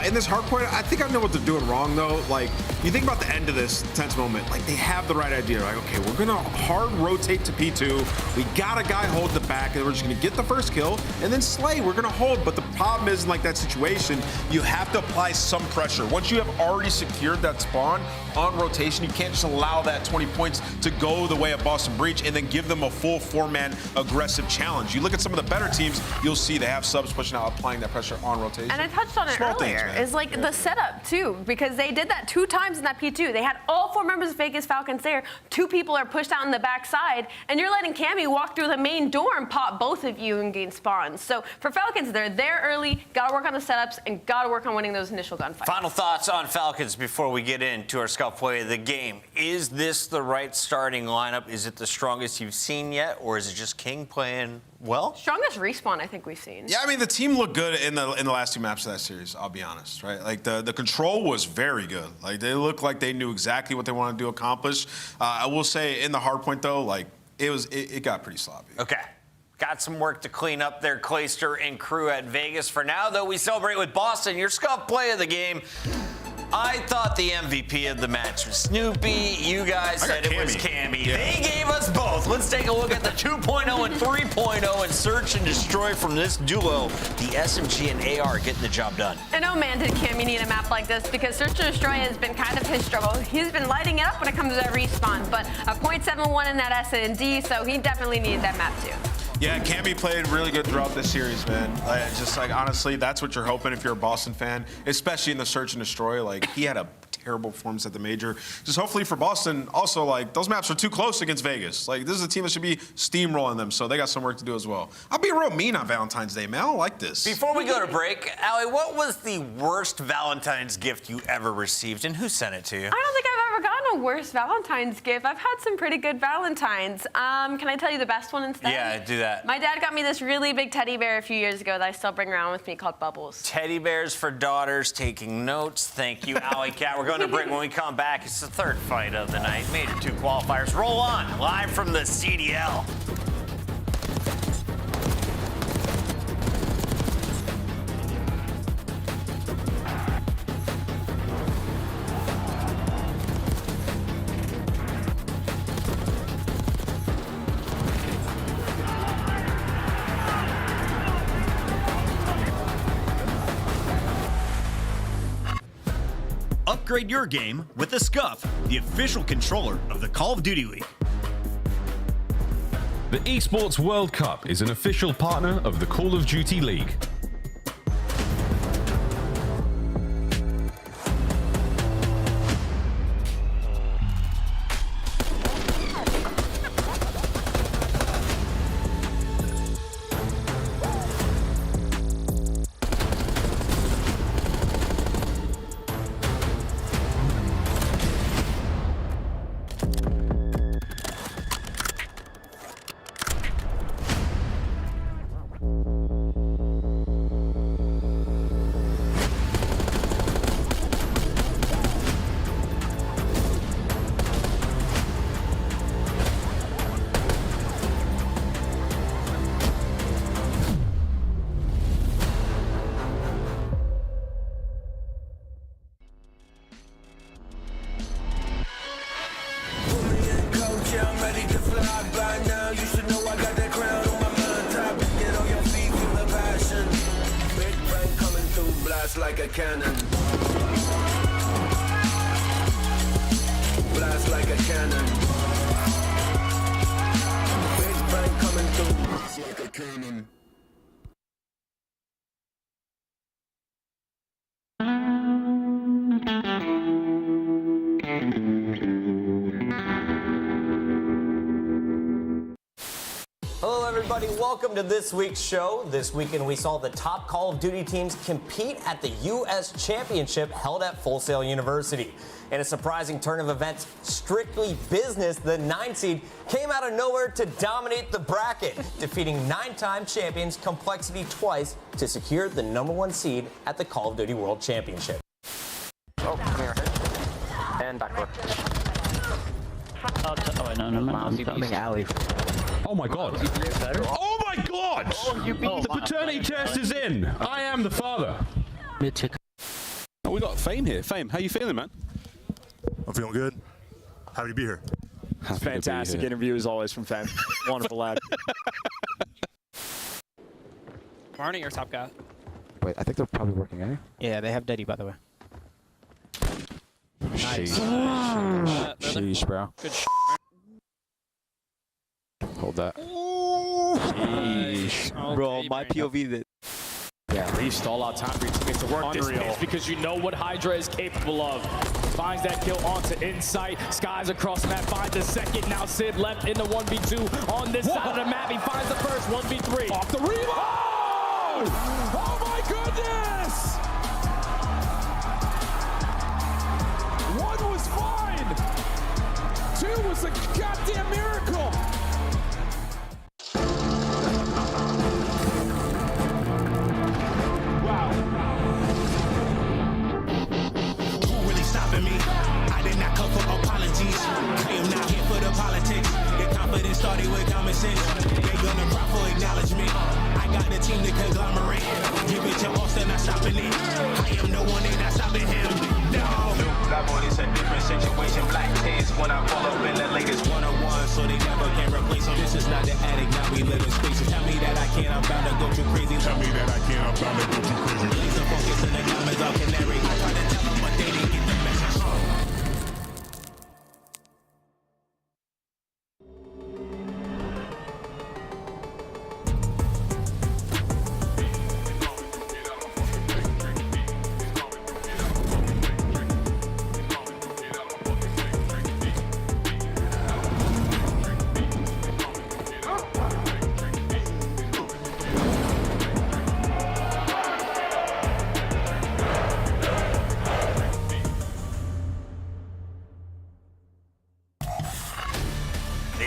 In this Hardpoint, I think I know what they're doing wrong, though. Like, you think about the end of this tense moment. Like, they have the right idea. Like, okay, we're going to hard rotate to P2. We got a guy hold the back, and we're just going to get the first kill, and then slay. We're going to hold. But the problem is, in like that situation, you have to apply some pressure. Once you have already secured that spawn on rotation, you can't just allow that 20 points to go the way of Boston Breach and then give them a full 4-man aggressive challenge. You look at some of the better teams, you'll see they have subs pushing out, applying that pressure on rotation. And I touched on it earlier, is like the setup too, because they did that 2 times in that P2. They had all 4 members of Vegas Falcons there. 2 people are pushed out in the backside, and you're letting Cammy walk through the main door and pop both of you and gain spawns. So for Falcons, they're there early, gotta work on the setups, and gotta work on winning those initial gunfights. Final thoughts on Falcons before we get into our scout play of the game. Is this the right starting lineup? Is it the strongest you've seen yet, or is it just King playing well? Strongest respawn I think we've seen. Yeah, I mean, the team looked good in the last 2 maps of that series, I'll be honest, right? Like, the control was very good. Like, they looked like they knew exactly what they wanted to accomplish. I will say, in the Hardpoint, though, like, it got pretty sloppy. Okay. Got some work to clean up there, Clayster and crew at Vegas. For now, though, we celebrate with Boston. Your scuff play of the game. I thought the MVP of the match was Snoopy. You guys said it was Cammy. Yeah. They gave us both. Let's take a look at the 2.0 and 3.0 and search and destroy from this duo. The SMG and AR getting the job done. And oh man, did Cammy need a map like this, because search and destroy has been kind of his struggle. He's been lighting it up when it comes to that respawn, but a .71 in that S&D, so he definitely needed that map too. Yeah, Cammy played really good throughout this series, man. Just like, honestly, that's what you're hoping if you're a Boston fan, especially in the search and destroy. Like, he had a terrible performance at the major. Just hopefully for Boston, also, like, those maps are too close against Vegas. Like, this is a team that should be steamrolling them, so they got some work to do as well. I'll be real mean on Valentine's Day, man. I don't like this. Before we go to break, Allie, what was the worst Valentine's gift you ever received, and who sent it to you? I don't think I've ever gotten a worse Valentine's gift. I've had some pretty good Valentines. Can I tell you the best one instead? Yeah, do that. My dad got me this really big teddy bear a few years ago that I still bring around with me called Bubbles. Teddy bears for daughters, taking notes. Thank you, Alley Cat. We're going to break. When we come back, it's the 3rd fight of the night. Major 2 qualifiers. Roll on, live from the CDL. Upgrade your game with the Scuff, the official controller of the Call of Duty League. The Esports World Cup is an official partner of the Call of Duty League. By now, you should know I got that crown on my mind. Top, get on your feet, feel the passion. Blast like a cannon. Blast like a cannon. Big bang coming through. Blast like a cannon. Hello, everybody. Welcome to this week's show. This weekend, we saw the top Call of Duty teams compete at the U.S. Championship held at Full Sail University. In a surprising turn of events, Strictly Business, the 9 seed, came out of nowhere to dominate the bracket, defeating 9-time champions Complexity twice to secure the #1 seed at the Call of Duty World Championship. Oh, come here. And backdoor. Oh, no. Alley. Oh my god. Oh my god! The paternity test is in. I am the father. Oh, we got Fame here. Fame, how you feeling, man? I'm feeling good. Happy to be here. Fantastic interview as always from Fame. Wonderful lad. Marnie or top guy? Wait, I think they're probably working, eh? Yeah, they have Daddy, by the way. Nice. Sheesh, bro. Good Hold that. Sheesh. Bro, my POV that. Yeah, he stall out time for your teammates to work this Unreal. pitch because you know what Hydra is capable of. Finds that kill onto Insight. Skies across the map, finds the second. Now Sid left in the 1v2 on this side of the map. He finds the first 1v3. Off the reload! Oh my goodness! One was fine. Two was a goddamn miracle. Me. I did not come for apologies. I am not here for the politics. The confidence started with common sense. They gonna cry for acknowledgement. I got the team to conglomerate. Give it to Austin, not stopping it. I am the one, they not stopping him. No. It's a different situation. Black tents when I pull up in the latest 101, so they never can replace them. This is not the attic, now we live in spaces. Tell me that I can't, I'm bound to go too crazy. Tell me that I can't, I'm bound to go too crazy. Please don't focus in the comments, all canary. I tried to tell them, but they didn't get the message.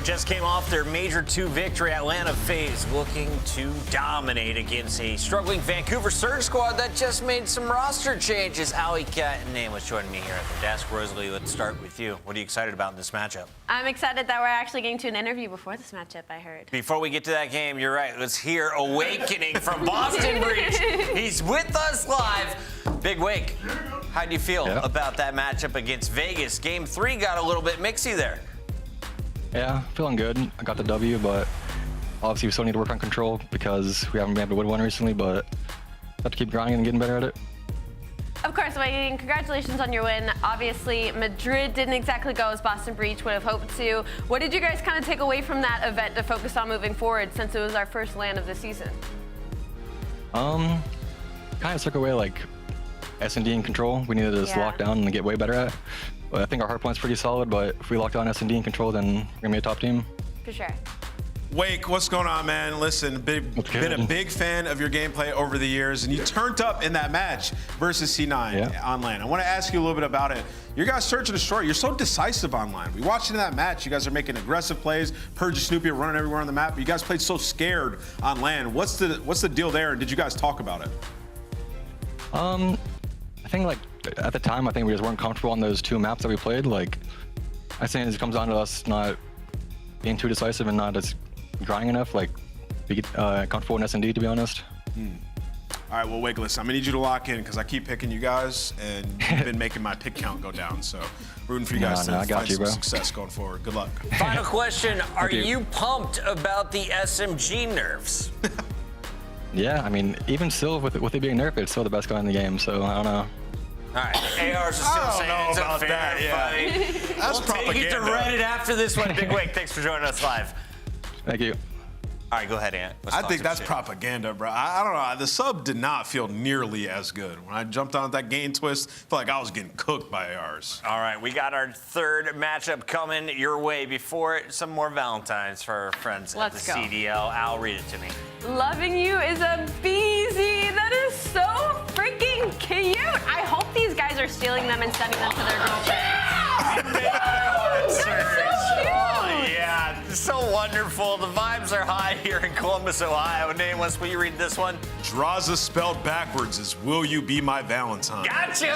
Just came off their Major 2 victory. Atlanta FaZe looking to dominate against a struggling Vancouver Surge squad that just made some roster changes. Ali Cat and Name was joining me here at the desk. Rosalie, let's start with you. What are you excited about in this matchup? I'm excited that we're actually getting to an interview before this matchup, I heard. Before we get to that game, you're right. Let's hear Awakening from Boston Breach. He's with us live. Big Wake, how do you feel about that matchup against Vegas? Game 3 got a little bit mixy there. Yeah, feeling good. I got the W, but obviously we still need to work on control because we haven't been able to win one recently, but have to keep grinding and getting better at it. Of course, Wayne, congratulations on your win. Obviously, Madrid didn't exactly go as Boston Breach would have hoped to. What did you guys kind of take away from that event to focus on moving forward since it was our first LAN of the season? Kind of took away like S&D and control. We needed to just lock down and get way better at. But I think our hardpoint's pretty solid, but if we lock down S&D and control, then we're gonna be a top team. For sure. Wake, what's going on, man? Listen, been a big fan of your gameplay over the years, and you turned up in that match versus C9 on LAN. I want to ask you a little bit about it. You guys search and destroy. You're so decisive online. We watched in that match. You guys are making aggressive plays. Purge and Snoopy are running everywhere on the map. But you guys played so scared on LAN. What's the deal there? And did you guys talk about it? I think like at the time, I think we just weren't comfortable on those 2 maps that we played. Like, I think it comes down to us not being too decisive and not as grinding enough. Like, be comfortable in S&D, to be honest. All right, well, Wake, listen, I'm gonna need you to lock in because I keep picking you guys, and you've been making my pick count go down. So, rooting for you guys to find some success going forward. Good luck. Final question: Are you pumped about the SMG nerfs? Yeah, I mean, even still with it being nerfed, it's still the best guy in the game. So I don't know. All right, ARs are still saying it's a fair fight. That's we'll propaganda. take it to Reddit after this one. Big Wake, thanks for joining us live. Thank you. All right, go ahead, Ant. I think that's propaganda, bro. I don't know. The sub did not feel nearly as good. When I jumped on that game twist, I felt like I was getting cooked by ARs. All right, we got our third matchup coming your way. Before it, some more Valentines for our friends at the CDL. Al, read it to me. Loving you is a beezy. That is so freaking cute. I hope these guys are stealing them and sending them to their girlfriends. That's so cute. Oh, yeah, so wonderful. The vibes are high here in Columbus, Ohio. Nameless, will you read this one? Draza spelled backwards is "Will you be my Valentine?" Gotcha.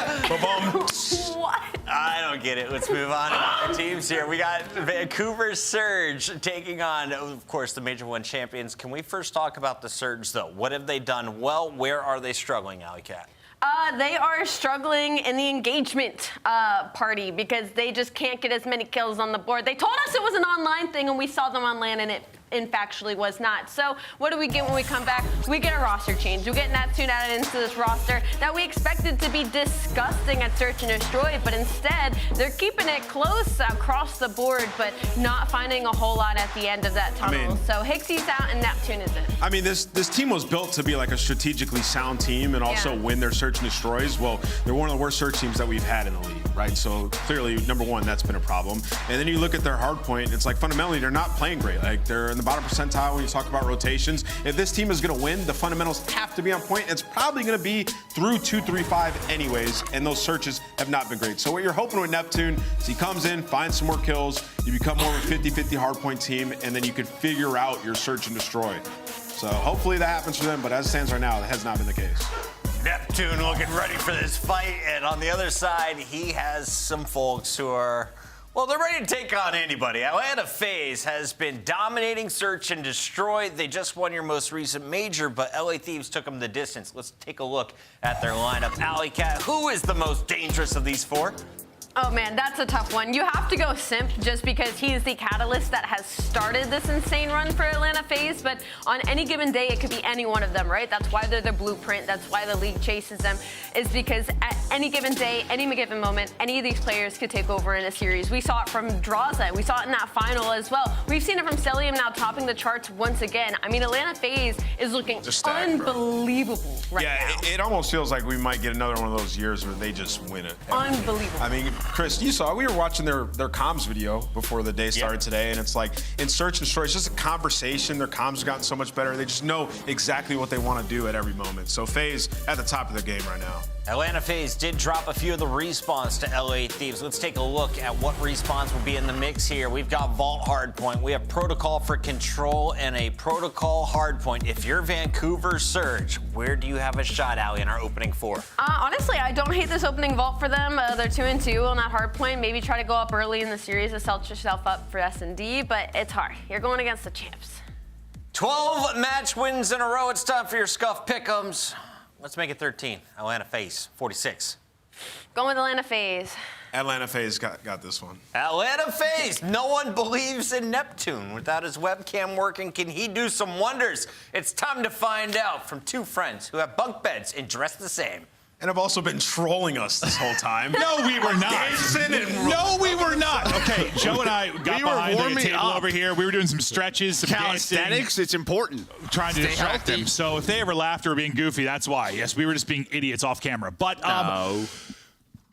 What? I don't get it. Let's move on to our teams here. We got Vancouver Surge taking on, of course, the Major 1 champions. Can we first talk about the Surge, though? What have they done well? Where are they struggling, Alley Cat? They are struggling in the engagement party because they just can't get as many kills on the board. They told us it was an online thing, and we saw them on LAN, and it factually was not. So what do we get when we come back? We get a roster change. We get Neptune added into this roster that we expected to be disgusting at Search and Destroy, but instead they're keeping it close across the board, but not finding a whole lot at the end of that tunnel. So Hixie's out and Neptune is in. I mean, this team was built to be like a strategically sound team and also win their Search and Destroys. Well, they're one of the worst search teams that we've had in the league, right? So clearly, number one, that's been a problem. And then you look at their hardpoint, it's like fundamentally they're not playing great. Like they're in the bottom percentile when you talk about rotations. If this team is going to win, the fundamentals have to be on point. It's probably going to be through 2-3-5 anyways, and those searches have not been great. So what you're hoping with Neptune is he comes in, finds some more kills, you become more of a 50-50 hardpoint team, and then you can figure out your Search and Destroy. So hopefully that happens for them, but as it stands right now, that has not been the case. Neptune looking ready for this fight, and on the other side, he has some folks who are, well, they're ready to take on anybody. Atlanta FaZe has been dominating Search and Destroy. They just won your most recent major, but LA Thieves took them the distance. Let's take a look at their lineup. Alley Cat, who is the most dangerous of these four? Oh man, that's a tough one. You have to go Simp just because he's the catalyst that has started this insane run for Atlanta FaZe, but on any given day, it could be any one of them, right? That's why they're the blueprint. That's why the league chases them, is because at any given day, any given moment, any of these players could take over in a series. We saw it from Draza. We saw it in that final as well. We've seen it from Celium now topping the charts once again. I mean, Atlanta FaZe is looking unbelievable right now. It almost feels like we might get another one of those years where they just win it. Unbelievable. I mean, Chris, you saw, we were watching their comms video before the day started today, and it's like in Search and Destroy, it's just a conversation. Their comms have gotten so much better. They just know exactly what they want to do at every moment. So FaZe at the top of their game right now. Atlanta FaZe did drop a few of the respawns to LA Thieves. Let's take a look at what respawns will be in the mix here. We've got Vault Hardpoint. We have Protocol for Control and a Protocol Hardpoint. If you're Vancouver Surge, where do you have a shot, Allie, in our opening four? Honestly, I don't hate this opening Vault for them. They're 2-2 on that Hardpoint. Maybe try to go up early in the series to set yourself up for S&D, but it's hard. You're going against the champs. 12 match wins in a row. It's time for your Scuff Pick'ems. Let's make it 13. Atlanta FaZe, 46. Going with Atlanta FaZe. Atlanta FaZe got this one. Atlanta FaZe. No one believes in Neptune. Without his webcam working, can he do some wonders? It's time to find out from two friends who have bunk beds and dress the same. And have also been trolling us this whole time. No, we were not. No, we were not. Okay, Joe and I got behind the table over here. We were doing some stretches, some calisthenics. It's important. Trying to distract them. So if they ever laughed or were being goofy, that's why. Yes, we were just being idiots off camera. But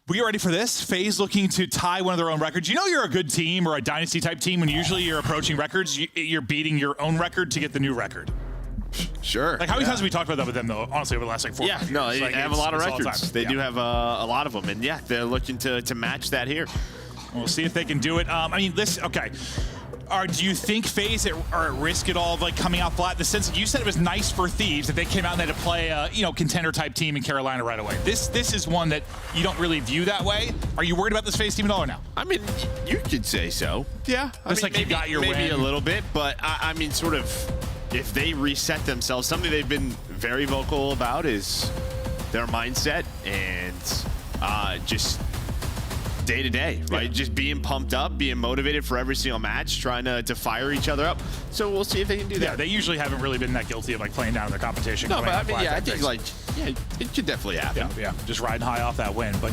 were you ready for this? FaZe looking to tie one of their own records. You know you're a good team or a dynasty type team when usually you're approaching records. You're beating your own record to get the new record. Sure. Like how many times have we talked about that with them though? Honestly, over the last 4 years. No, they have a lot of records. They do have a lot of them, and they're looking to match that here. We'll see if they can do it. I mean, listen. Okay. Do you think FaZe are at risk at all of like coming out flat? In the sense that you said it was nice for Thieves that they came out and they had to play a contender type team in Carolina right away. This is one that you don't really view that way. Are you worried about this FaZe team at all or no? I mean, you could say so. Yeah. It's like you got your maybe win. A little bit, but I mean, sort of. If they reset themselves, something they've been very vocal about is their mindset and just day to day, right? Just being pumped up, being motivated for every single match, trying to fire each other up. So we'll see if they can do that. Yeah, they usually haven't really been that guilty of like playing down their competition. No, but I mean, yeah, I think like, yeah, it could definitely happen. Yeah, just riding high off that win. But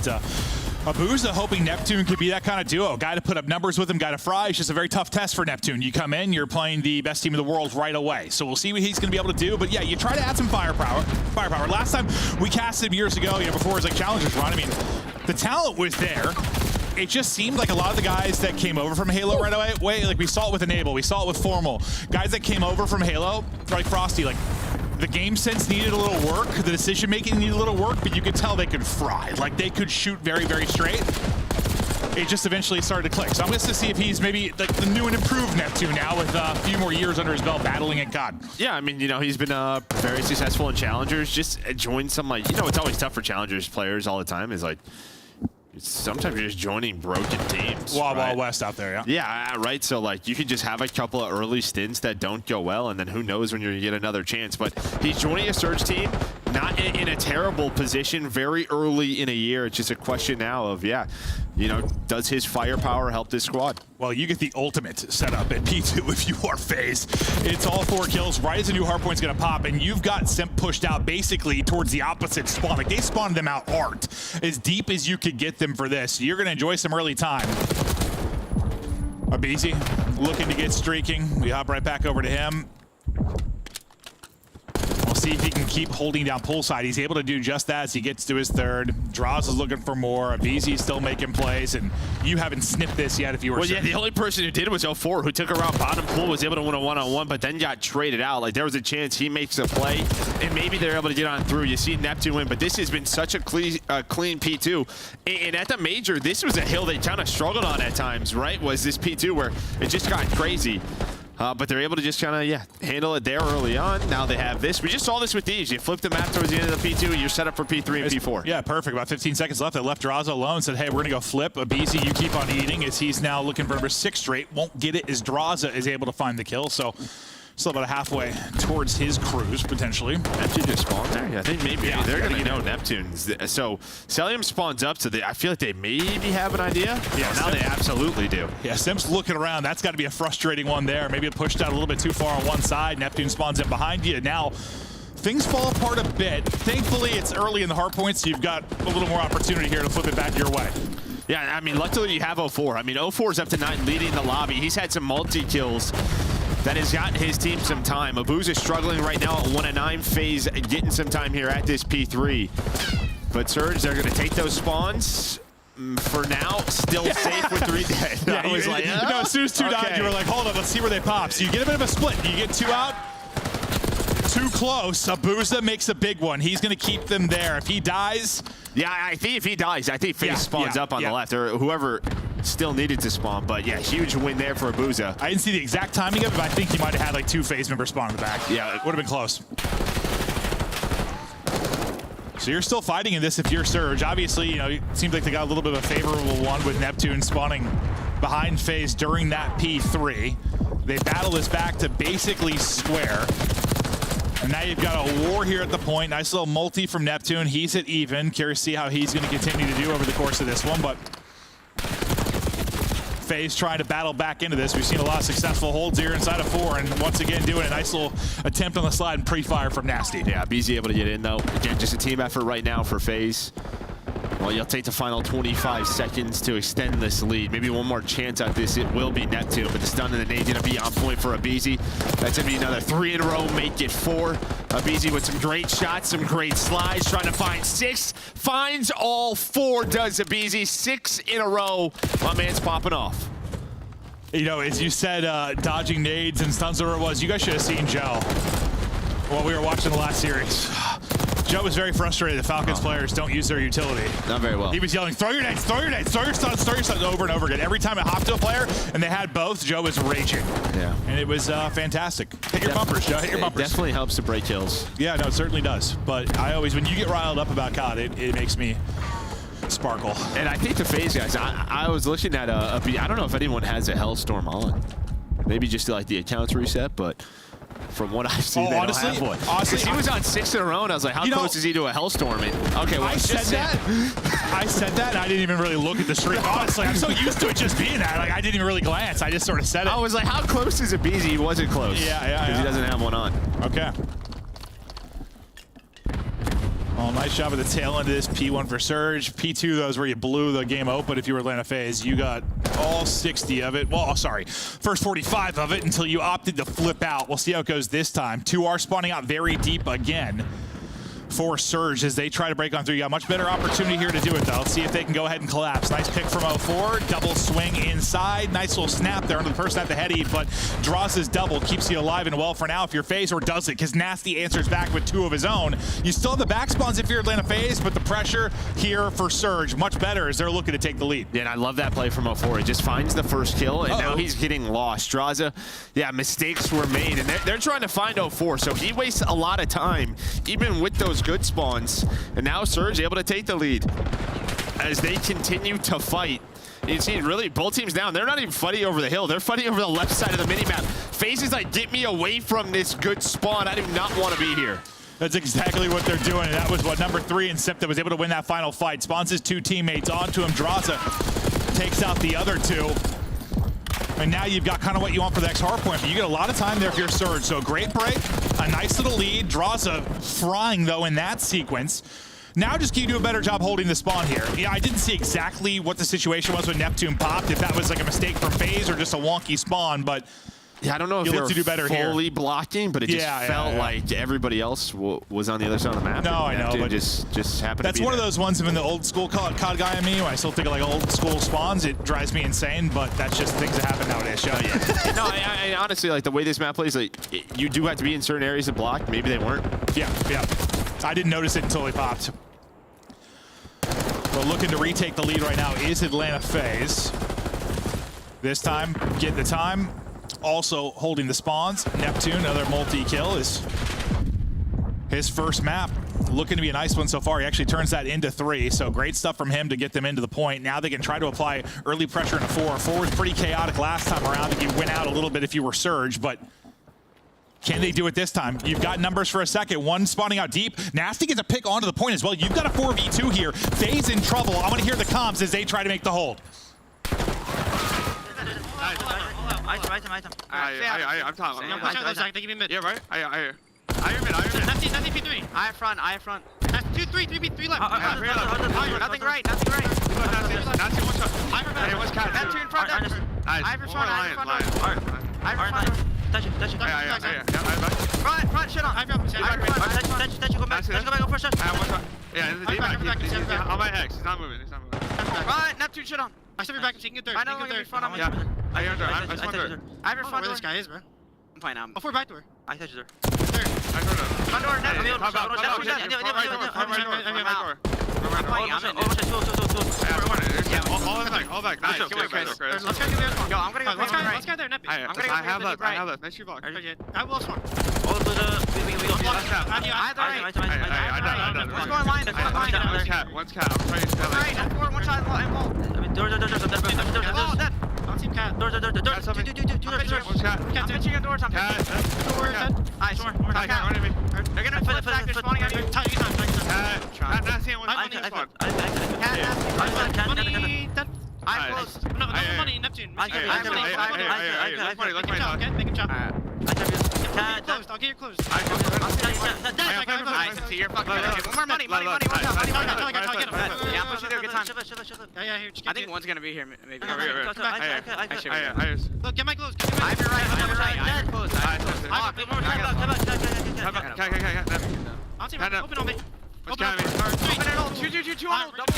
Abuza hoping Neptune could be that kind of duo. Guy to put up numbers with him, guy to fry. It's just a very tough test for Neptune. You come in, you're playing the best team in the world right away. So we'll see what he's going to be able to do. But yeah, you try to add some firepower. Last time we cast him years ago, before his like challengers run, I mean, the talent was there. It just seemed like a lot of the guys that came over from Halo right away, like we saw it with Enable, we saw it with Formal. Guys that came over from Halo, like Frosty, like the game sense needed a little work, the decision making needed a little work, but you could tell they could fry. Like they could shoot very, very straight. It just eventually started to click. So I'm going to see if he's maybe like the new and improved Neptune now with a few more years under his belt battling at God. Yeah, I mean, he's been very successful in Challengers. Just join some like, it's always tough for Challengers players all the time is like, sometimes you're just joining broken teams. Wild West out there, yeah. Yeah, right. So like you could just have a couple of early stints that don't go well, and then who knows when you're gonna get another chance. But he's joining a Surge team, not in a terrible position, very early in a year. It's just a question now of does his firepower help this squad? Well, you get the ultimate setup at P2 if you are FaZe. It's all 4 kills right as a new Hardpoint's gonna pop, and you've got Simp pushed out basically towards the opposite spawn. Like they spawned them out hard, as deep as you could get them for this. You're gonna enjoy some early time. Abizi looking to get streaking. We hop right back over to him. We'll see if he can keep holding down poolside. He's able to do just that as he gets to his third. Draws is looking for more. Avizi's still making plays, and you haven't snipped this yet if you were. Well, yeah, the only person who did was 04, who took around bottom pool, was able to win a one-on-one, but then got traded out. Like there was a chance he makes a play, and maybe they're able to get on through. You see Neptune win, but this has been such a clean P2. And at the major, this was a hill they kind of struggled on at times, right? Was this P2 where it just got crazy. But they're able to just kind of, handle it there early on. Now they have this. We just saw this with these. You flip the map towards the end of the P2, and you're set up for P3 and P4. Yeah, perfect. About 15 seconds left. They left Draza alone, said, hey, we're going to go flip. Abizi, you keep on eating, as he's now looking for number 6 straight. Won't get it as Draza is able to find the kill. So still about halfway towards his cruise, potentially. Neptune just spawned there. Yeah, I think maybe they're going to Neptune. So Celium spawns up, so I feel like they maybe have an idea. Yeah, now they absolutely do. Yeah, Simp's looking around. That's got to be a frustrating one there. Maybe it pushed out a little bit too far on one side. Neptune spawns in behind you. Now things fall apart a bit. Thankfully, it's early in the hard points, so you've got a little more opportunity here to flip it back your way. Yeah, I mean, luckily you have 04. I mean, 04 is up to 9 leading the lobby. He's had some multi-kills that has gotten his team some time. Abuza struggling right now at 1-9. FaZe getting some time here at this P3. But Surge, they're going to take those spawns. For now, still safe with 3 dead. Yeah, I was like, as soon as 2 died, you were like, hold on, let's see where they pop. So you get a bit of a split. You get 2 out. Too close. Abuza makes a big one. He's going to keep them there. If he dies... Yeah, I think if he dies, I think FaZe spawns up on the left, or whoever still needed to spawn. But yeah, huge win there for Abuza. I didn't see the exact timing of it, but I think he might have had like 2 FaZe members spawn in the back. Yeah. It would have been close. So you're still fighting in this if you're Surge. Obviously, it seems like they got a little bit of a favorable one with Neptune spawning behind FaZe during that P3. They battle this back to basically square. And now you've got a war here at the point. Nice little multi from Neptune. He's at even. Curious to see how he's going to continue to do over the course of this one, but FaZe trying to battle back into this. We've seen a lot of successful holds here inside of 4, and once again doing a nice little attempt on the slide and pre-fire from Nasty. Yeah, BZ able to get in though. Again, just a team effort right now for FaZe. Well, you'll take the final 25 seconds to extend this lead. Maybe one more chance at this. It will be Neptune, but the stun and the nade going to be on point for Abizi. That's going to be another 3 in a row, make it 4. Abizi with some great shots, some great slides, trying to find 6. Finds all 4, does Abizi. 6 in a row. My man's popping off. As you said, dodging nades and stuns, whatever it was, you guys should have seen Joe while we were watching the last series. Joe was very frustrated the Falcons players don't use their utility. Not very well. He was yelling, throw your nades, throw your nades, throw your stuns over and over again. Every time it hopped to a player and they had both, Joe was raging. Yeah. And it was fantastic. Hit your bumpers, Joe, hit your bumpers. It definitely helps to break kills. Yeah, no, it certainly does. But I always, when you get riled up about COD, it makes me sparkle. And I think the FaZe guys, I was looking at I don't know if anyone has a Hellstorm on. Maybe just like the accounts reset, but from what I've seen. Honestly, because he was on 6 in a row, and I was like, how close is he to a Hellstorm? And, okay, well, I said that, and I didn't even really look at the streak. Honestly, I'm so used to it just being that. Like, I didn't even really glance. I just sort of said it. I was like, how close is it, BZ? He wasn't close. Yeah. Because he doesn't have one on. Okay. Well, nice job at the tail end of this. P1 for Surge. P2, though, is where you blew the game open. If you were Atlanta FaZe, you got all 60 of it. Well, sorry, first 45 of it until you opted to flip out. We'll see how it goes this time. 2R spawning out very deep again for Surge as they try to break on through. You got a much better opportunity here to do it, though. Let's see if they can go ahead and collapse. Nice pick from 04. Double swing inside. Nice little snap there under the person at the head heat, but draws his double, keeps you alive and well for now if you're FaZe, or does it, because Nasty answers back with 2 of his own. You still have the back spawns if you're Atlanta FaZe, but the pressure here for Surge much better as they're looking to take the lead. Yeah, and I love that play from 04. He just finds the first kill, and now he's getting lost. Draza, yeah, mistakes were made, and they're trying to find 04, so he wastes a lot of time, even with those good spawns. And now Surge able to take the lead as they continue to fight. You see, really, both teams down. They're not even fighting over the hill. They're fighting over the left side of the minimap. FaZe is like, get me away from this good spawn. I do not want to be here. That's exactly what they're doing. And that was what number 3 and Sip that was able to win that final fight. Spawns his 2 teammates onto him. Draza takes out the other 2. And now you've got kind of what you want for the next hardpoint, but you get a lot of time there if you're Surge. So great break, a nice little lead. Draza frying, though, in that sequence. Now just can you do a better job holding the spawn here? Yeah, I didn't see exactly what the situation was when Neptune popped, if that was like a mistake from FaZe or just a wonky spawn, but yeah, I don't know if they were fully blocking, but it just felt like everybody else was on the other side of the map. No, I know, but just happened to be that's one of those ones in the old school COD guy in me, when I still think of like old school spawns, it drives me insane, but that's just things that happen nowadays. No, I honestly, like the way this map plays, like you do have to be in certain areas to block. Maybe they weren't. Yeah. I didn't notice it until they popped. But looking to retake the lead right now is Atlanta FaZe. This time, get the time. Also holding the spawns. Neptune, another multi-kill, is his first map. Looking to be a nice one so far. He actually turns that into 3, so great stuff from him to get them into the point. Now they can try to apply early pressure in a 4. 4 was pretty chaotic last time around. I think you went out a little bit if you were Surge, but can they do it this time? You've got numbers for a second. 1 spawning out deep. Nasty gets a pick onto the point as well. You've got a 4v2 here. FaZe in trouble. I want to hear the comms as they try to make the hold. Item. I'm top. They give me mid. Yeah, right? I hear. Iron mid. Nothing P3. I have front. That's 3 left. Nothing right. Nothing one shot. Hey, what's cat? Neptune in front. Iron front. Touch it. Front, shit on. Touch, go back, go first shot. Yeah, the D-back. On my X, he's not moving. Right, Neptune, shit on. I should be back, so you can get third. I know, get front on me. Yeah, I hear third. I just third. I have front door. This guy is, bro. I'm fine now. Before back door. I touched her. Third. I heard her. Front door, Neptune. All back. Nice. Let's go there, Neptune. I have left. Nice shoot block. I will spawn. One's cat. I'm trying to tell you. One shot and wall. Door. Team cat. Door. One cat. I'm pitching a door. Door. Nice. Cat, run at me. They're gonna flip back. They're spawning at you. Cat, Nasty and one spawn. Money. I'm close. No, money, Neptune. Let's money. Make him chop. I'll get you close. You're fucking one more money. One shot. Get him. Yeah, I'm pushing there. Good time. Yeah, here. I think one's gonna be here. Maybe. Look, get my close. I'm your right. Open on me. Open it all. 2 on double.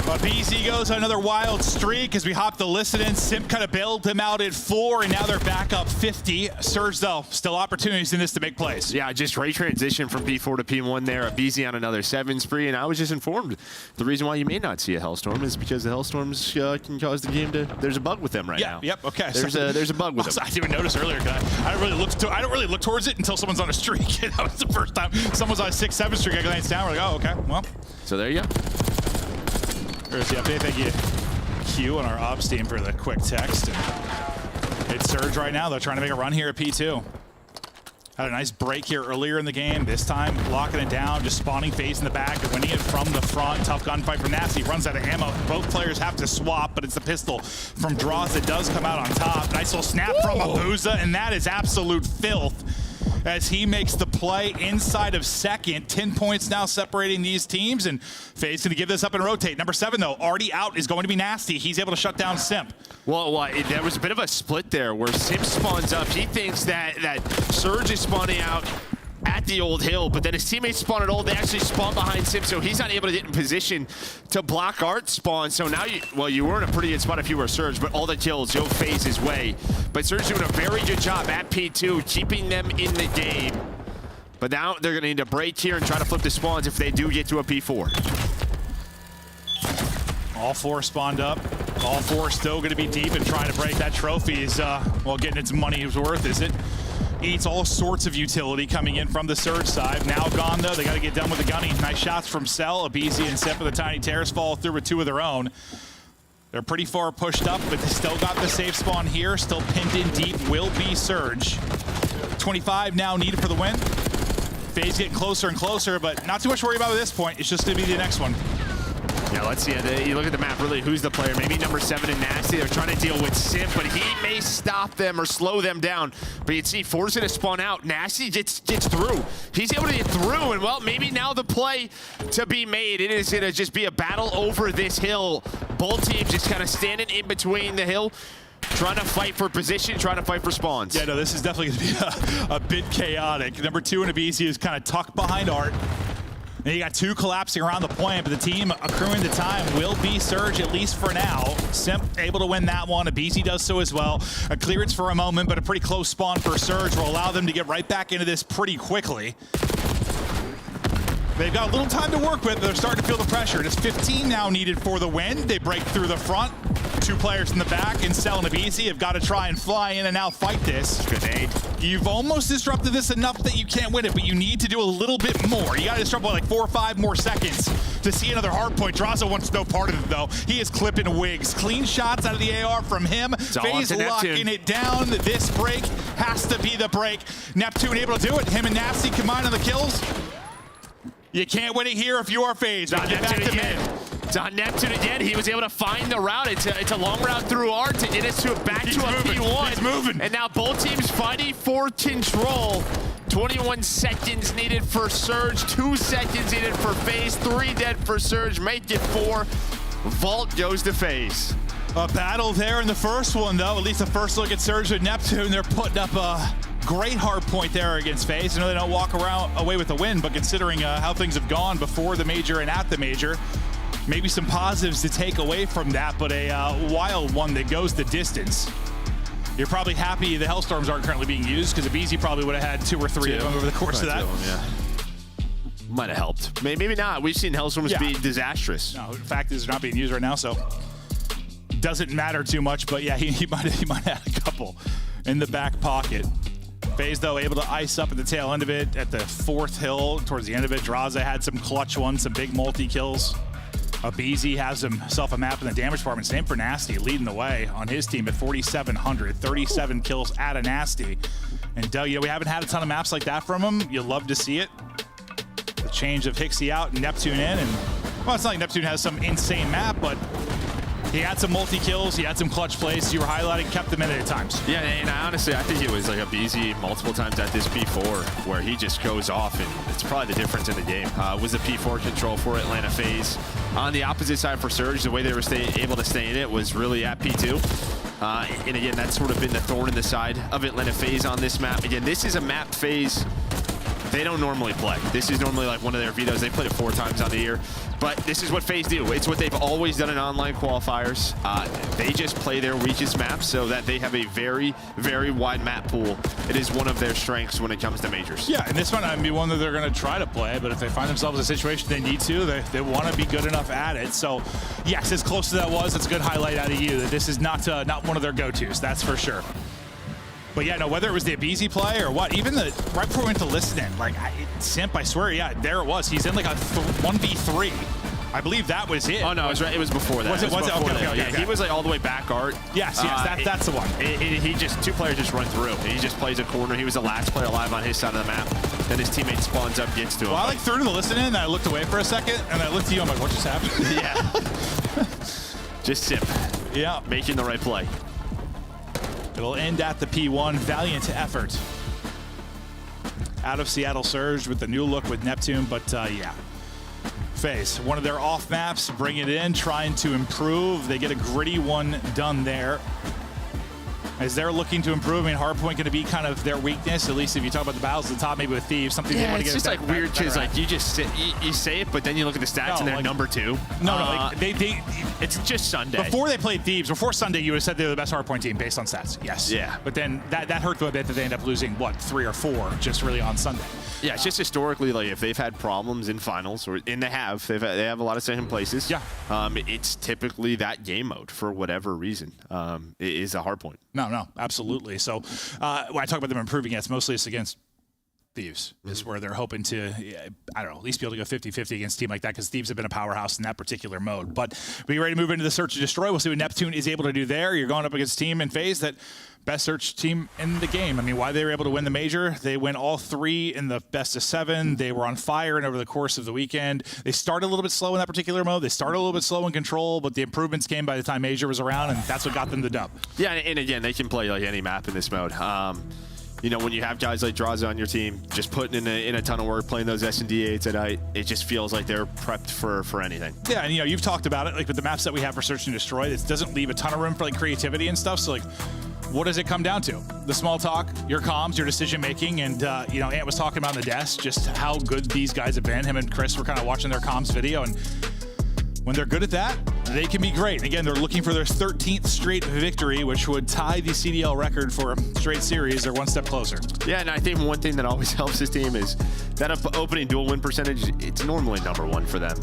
But BZ goes on another wild streak as we hop the listen in. Simp kind of bailed him out at 4, and now they're back up 50. Surge, though, still opportunities in this to make plays. Yeah, just great transition from P4 to P1 there. BZ on another 7 spree, and I was just informed the reason why you may not see a Hellstorm is because the Hellstorms can cause the game to. There's a bug with them right now. Yep. Okay. There's a bug with them. I didn't even notice earlier. I don't really look towards it until someone's on a streak. That was the first time someone's on a 6-7 streak. I glanced down. We're like, oh, okay. Well. So there you go. Here's the update. Thank you, Q, on our ops team for the quick text. And it's Surge right now. They're trying to make a run here at P2. Had a nice break here earlier in the game. This time, locking it down, just spawning FaZe in the back, and winning it from the front. Tough gunfight from Nasty. Runs out of ammo. Both players have to swap, but it's the pistol from Draws that does come out on top. Nice little snap from Abuza, and that is absolute filth as he makes the play inside of second. 10 points now separating these teams, and FaZe going to give this up and rotate. Number 7, though, already out, is going to be Nasty. He's able to shut down Simp. Well, there was a bit of a split there where Simp spawns up. He thinks that Surge is spawning out at the old hill, but then his teammates spawn at old. They actually spawn behind Simp, so he's not able to get in position to block Art's spawn. So now you were in a pretty good spot if you were Surge, but all the kills go FaZe's way. But Surge doing a very good job at P2, keeping them in the game. But now they're going to need to break here and try to flip the spawns if they do get to a P4. All 4 spawned up. All 4 still going to be deep and trying to break. That trophy is, well, getting its money's worth, is it? Eats all sorts of utility coming in from the Surge side. Now gone, though. They got to get done with the gunny. Nice shots from Cell. Abizi and Simp with the tiny tears fall through with 2 of their own. They're pretty far pushed up, but they still got the safe spawn here. Still pinned in deep. Will be Surge. 25 now needed for the win. FaZe getting closer and closer, but not too much to worry about at this point. It's just going to be the next one. Yeah, let's see. You look at the map, really, who's the player? Maybe number 7 and Nasty. They're trying to deal with Simp, but he may stop them or slow them down. But you'd see Force going to spawn out. Nasty gets through. He's able to get through, and, well, maybe now the play to be made. It is going to just be a battle over this hill. Both teams just kind of standing in between the hill, trying to fight for position, trying to fight for spawns. Yeah, no, this is definitely going to be a bit chaotic. Number 2 and Abizi is kind of tucked behind Art. And you got 2 collapsing around the point, but the team accruing the time will be Surge, at least for now. Simp able to win that one. Abizi does so as well. A clearance for a moment, but a pretty close spawn for Surge will allow them to get right back into this pretty quickly. They've got a little time to work with. They're starting to feel the pressure. It's 15 now needed for the win. They break through the front. 2 players in the back, and Cell and Abizi have got to try and fly in and now fight this. Grenade. You've almost disrupted this enough that you can't win it, but you need to do a little bit more. You got to disrupt like 4 or 5 more seconds to see another hardpoint. Draza wants no part of it, though. He is clipping wigs. Clean shots out of the AR from him. FaZe locking it down. This break has to be the break. Neptune able to do it. Him and Nasty combined on the kills. You can't win it here if you are FaZe. Get back to mid. It's on Neptune again. He was able to find the route. It's a long route through Art to get us back to a P1. He's moving. And now both teams fighting for control. 21 seconds needed for Surge, 2 seconds needed for FaZe, 3 dead for Surge, make it 4. Vault goes to FaZe. A battle there in the first one, though. At least the first look at Surge with Neptune. They're putting up a great hard point there against FaZe. I know they don't walk away with a win, but considering how things have gone before the major and at the major, maybe some positives to take away from that, but a wild one that goes the distance. You're probably happy the Hellstorms aren't currently being used, because Abizi probably would have had 2 or 3 of them over the course of that. Might have helped. Maybe not. We've seen Hellstorms be disastrous. No, the fact is they're not being used right now, so doesn't matter too much, but yeah, he might have had a couple in the back pocket. FaZe, though, able to ice up at the tail end of it at the 4th hill. Towards the end of it, Draza had some clutch ones, some big multi-kills. Abizi has himself a map in the damage department. Same for Nasty, leading the way on his team at 4,700. 37 kills out of Nasty. And Doug, we haven't had a ton of maps like that from him. You'll love to see it. The change of Hixie out and Neptune in. And, well, it's not like Neptune has some insane map, but he had some multi-kills, he had some clutch plays. You were highlighting, kept them in at times. Yeah, and honestly, I think it was like Abizi multiple times at this P4 where he just goes off, and it's probably the difference in the game. Was the P4 control for Atlanta FaZe. On the opposite side for Surge, the way they were able to stay in it was really at P2. And again, that's sort of been the thorn in the side of Atlanta FaZe on this map. Again, this is a map FaZe they don't normally play. This is normally like one of their vetoes. They played it 4 times on the year. But this is what FaZe do. It's what they've always done in online qualifiers. They just play their weakest maps so that they have a very, very wide map pool. It is one of their strengths when it comes to majors. Yeah, and this one might be one that they're going to try to play, but if they find themselves in a situation they need to, they want to be good enough at it. So, yes, as close as that was, it's a good highlight out of you that this is not one of their go-tos, that's for sure. But yeah, no, whether it was the Abizi play or what, even right before we went to listen in, like Simp, I swear, yeah, there it was. He's in like a 1v3 I believe that was it. Oh no, it was before that. Was it? Okay. He was like all the way back art. Yes, that's the one. He just 2 players just run through. He just plays a corner. He was the last player alive on his side of the map. Then his teammate spawns up, gets to him. Well, I like threw to the listening, and I looked away for a second, and I looked at you. I'm like, what just happened? Yeah. Just sip. Yeah. Making the right play. It'll end at the P1. Valiant effort out of Seattle Surge with the new look with Neptune, but yeah. FaZe, one of their off maps, bring it in, trying to improve. They get a gritty one done there. As they're looking to improve, I mean, Hardpoint going to be kind of their weakness, at least if you talk about the battles at the top, maybe with Thieves, something they want to get. It's just like weird because like you just you say it, but then you look at the stats and they're like, number 2. No, it's just Sunday. Before they played Thieves, before Sunday, you would have said they were the best Hardpoint team based on stats. Yes. Yeah. But then that hurt them a bit that they end up losing, what, 3 or 4 just really on Sunday. Yeah, it's just historically, like if they've had problems in finals, and they have a lot of second places. Yeah. It's typically that game mode for whatever reason. It is a Hardpoint. No, absolutely. So when I talk about them improving, it's mostly against Thieves is where they're hoping to, I don't know, at least be able to go 50-50 against a team like that because Thieves have been a powerhouse in that particular mode. But we get ready to move into the Search and Destroy. We'll see what Neptune is able to do there. You're going up against a team in FaZe that best Search team in the game. I mean, why they were able to win the major, they win all 3 in the best of 7. They were on fire and over the course of the weekend. They started a little bit slow in that particular mode. They started a little bit slow in control, but the improvements came by the time major was around, and that's what got them the dub. Yeah, and again, they can play like any map in this mode. You know, when you have guys like Draza on your team, just putting in a ton of work, playing those S&D8s at night, it just feels like they're prepped for anything. Yeah, and you've talked about it, like with the maps that we have for Search and Destroy, it doesn't leave a ton of room for like creativity and stuff. So like, what does it come down to? The small talk, your comms, your decision making, and Ant was talking about on the desk just how good these guys have been. Him and Chris were kind of watching their comms video, and when they're good at that, they can be great. Again, they're looking for their 13th straight victory, which would tie the CDL record for a straight series. They're one step closer. Yeah, and I think one thing that always helps this team is that opening dual win percentage, it's normally number 1 for them.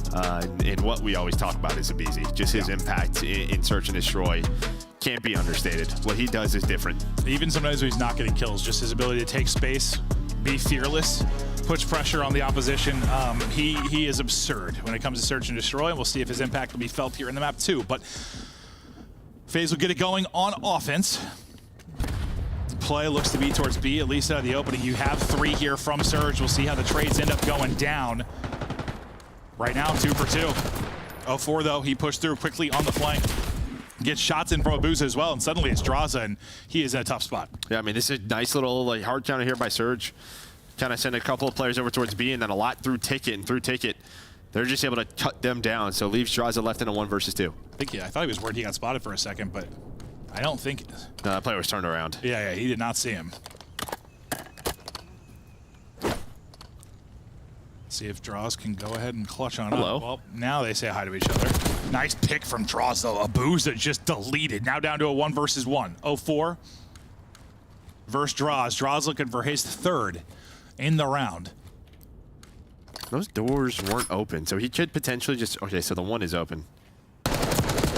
And what we always talk about is Abizi. Just his impact in Search and Destroy can't be understated. What he does is different. Even sometimes when he's not getting kills, just his ability to take space, be fearless, puts pressure on the opposition. He is absurd when it comes to Search and Destroy, and we'll see if his impact will be felt here in the map too. But FaZe will get it going on offense. Play looks to be towards B, at least out of the opening. You have 3 here from Surge. We'll see how the trades end up going down. Right now, 2 for 2. 0-4 though, he pushed through quickly on the flank. Gets shots in from Abuza as well, and suddenly it's Draza, and he is in a tough spot. Yeah, I mean, this is a nice little like hard counter here by Surge. Kind of send a couple of players over towards B, and then a lot through Ticket, and through Ticket, they're just able to cut them down. So leaves Draza left in a 1 versus 2. I thought he was worried he got spotted for a second, but I don't think. No, that player was turned around. Yeah, he did not see him. See if Draws can go ahead and clutch on up. Well, now they say hi to each other. Nice pick from Draws, though. Abuza just deleted. Now down to a 1 versus 1. 0-4 versus Draws. Draws looking for his 3rd in the round. Those doors weren't open, so he could potentially just... Okay, so the 1 is open.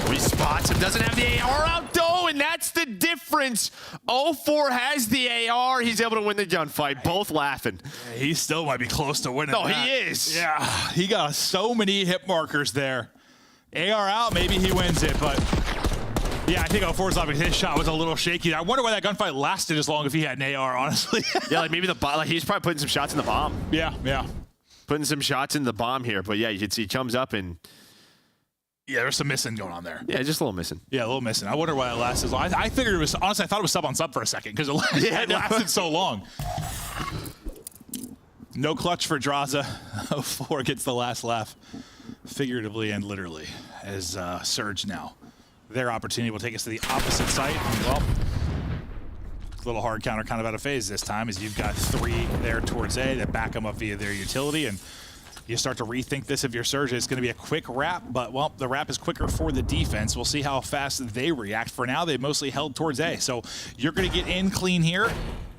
He spots him, doesn't have the AR out though, and that's the difference. 0-4 has the AR. He's able to win the gunfight. Both laughing. Yeah, he still might be close to winning. No, that. he is. Yeah, he got so many hit markers there. AR out, maybe he wins it, but yeah, I think 0-4's like his shot was a little shaky. I wonder why that gunfight lasted as long if he had an AR, honestly. Yeah, like maybe he's probably putting some shots in the bomb. Yeah. Putting some shots in the bomb here, but yeah, you can see he comes up and... Yeah, there's some missing going on there. Yeah, just a little missing. Yeah, a little missing. I wonder why it lasted as long. I figured it was, honestly, I thought it was sub on sub for a second because it lasted so long. No clutch for Draza. 0-4 gets the last laugh, figuratively and literally, as Surge now. Their opportunity will take us to the opposite site. Well, a little hard counter kind of out of phase this time as you've got 3 there towards A that back them up via their utility, and you start to rethink this if you're Surge. It's going to be a quick wrap, but, well, the wrap is quicker for the defense. We'll see how fast they react. For now, they've mostly held towards A, so you're going to get in clean here.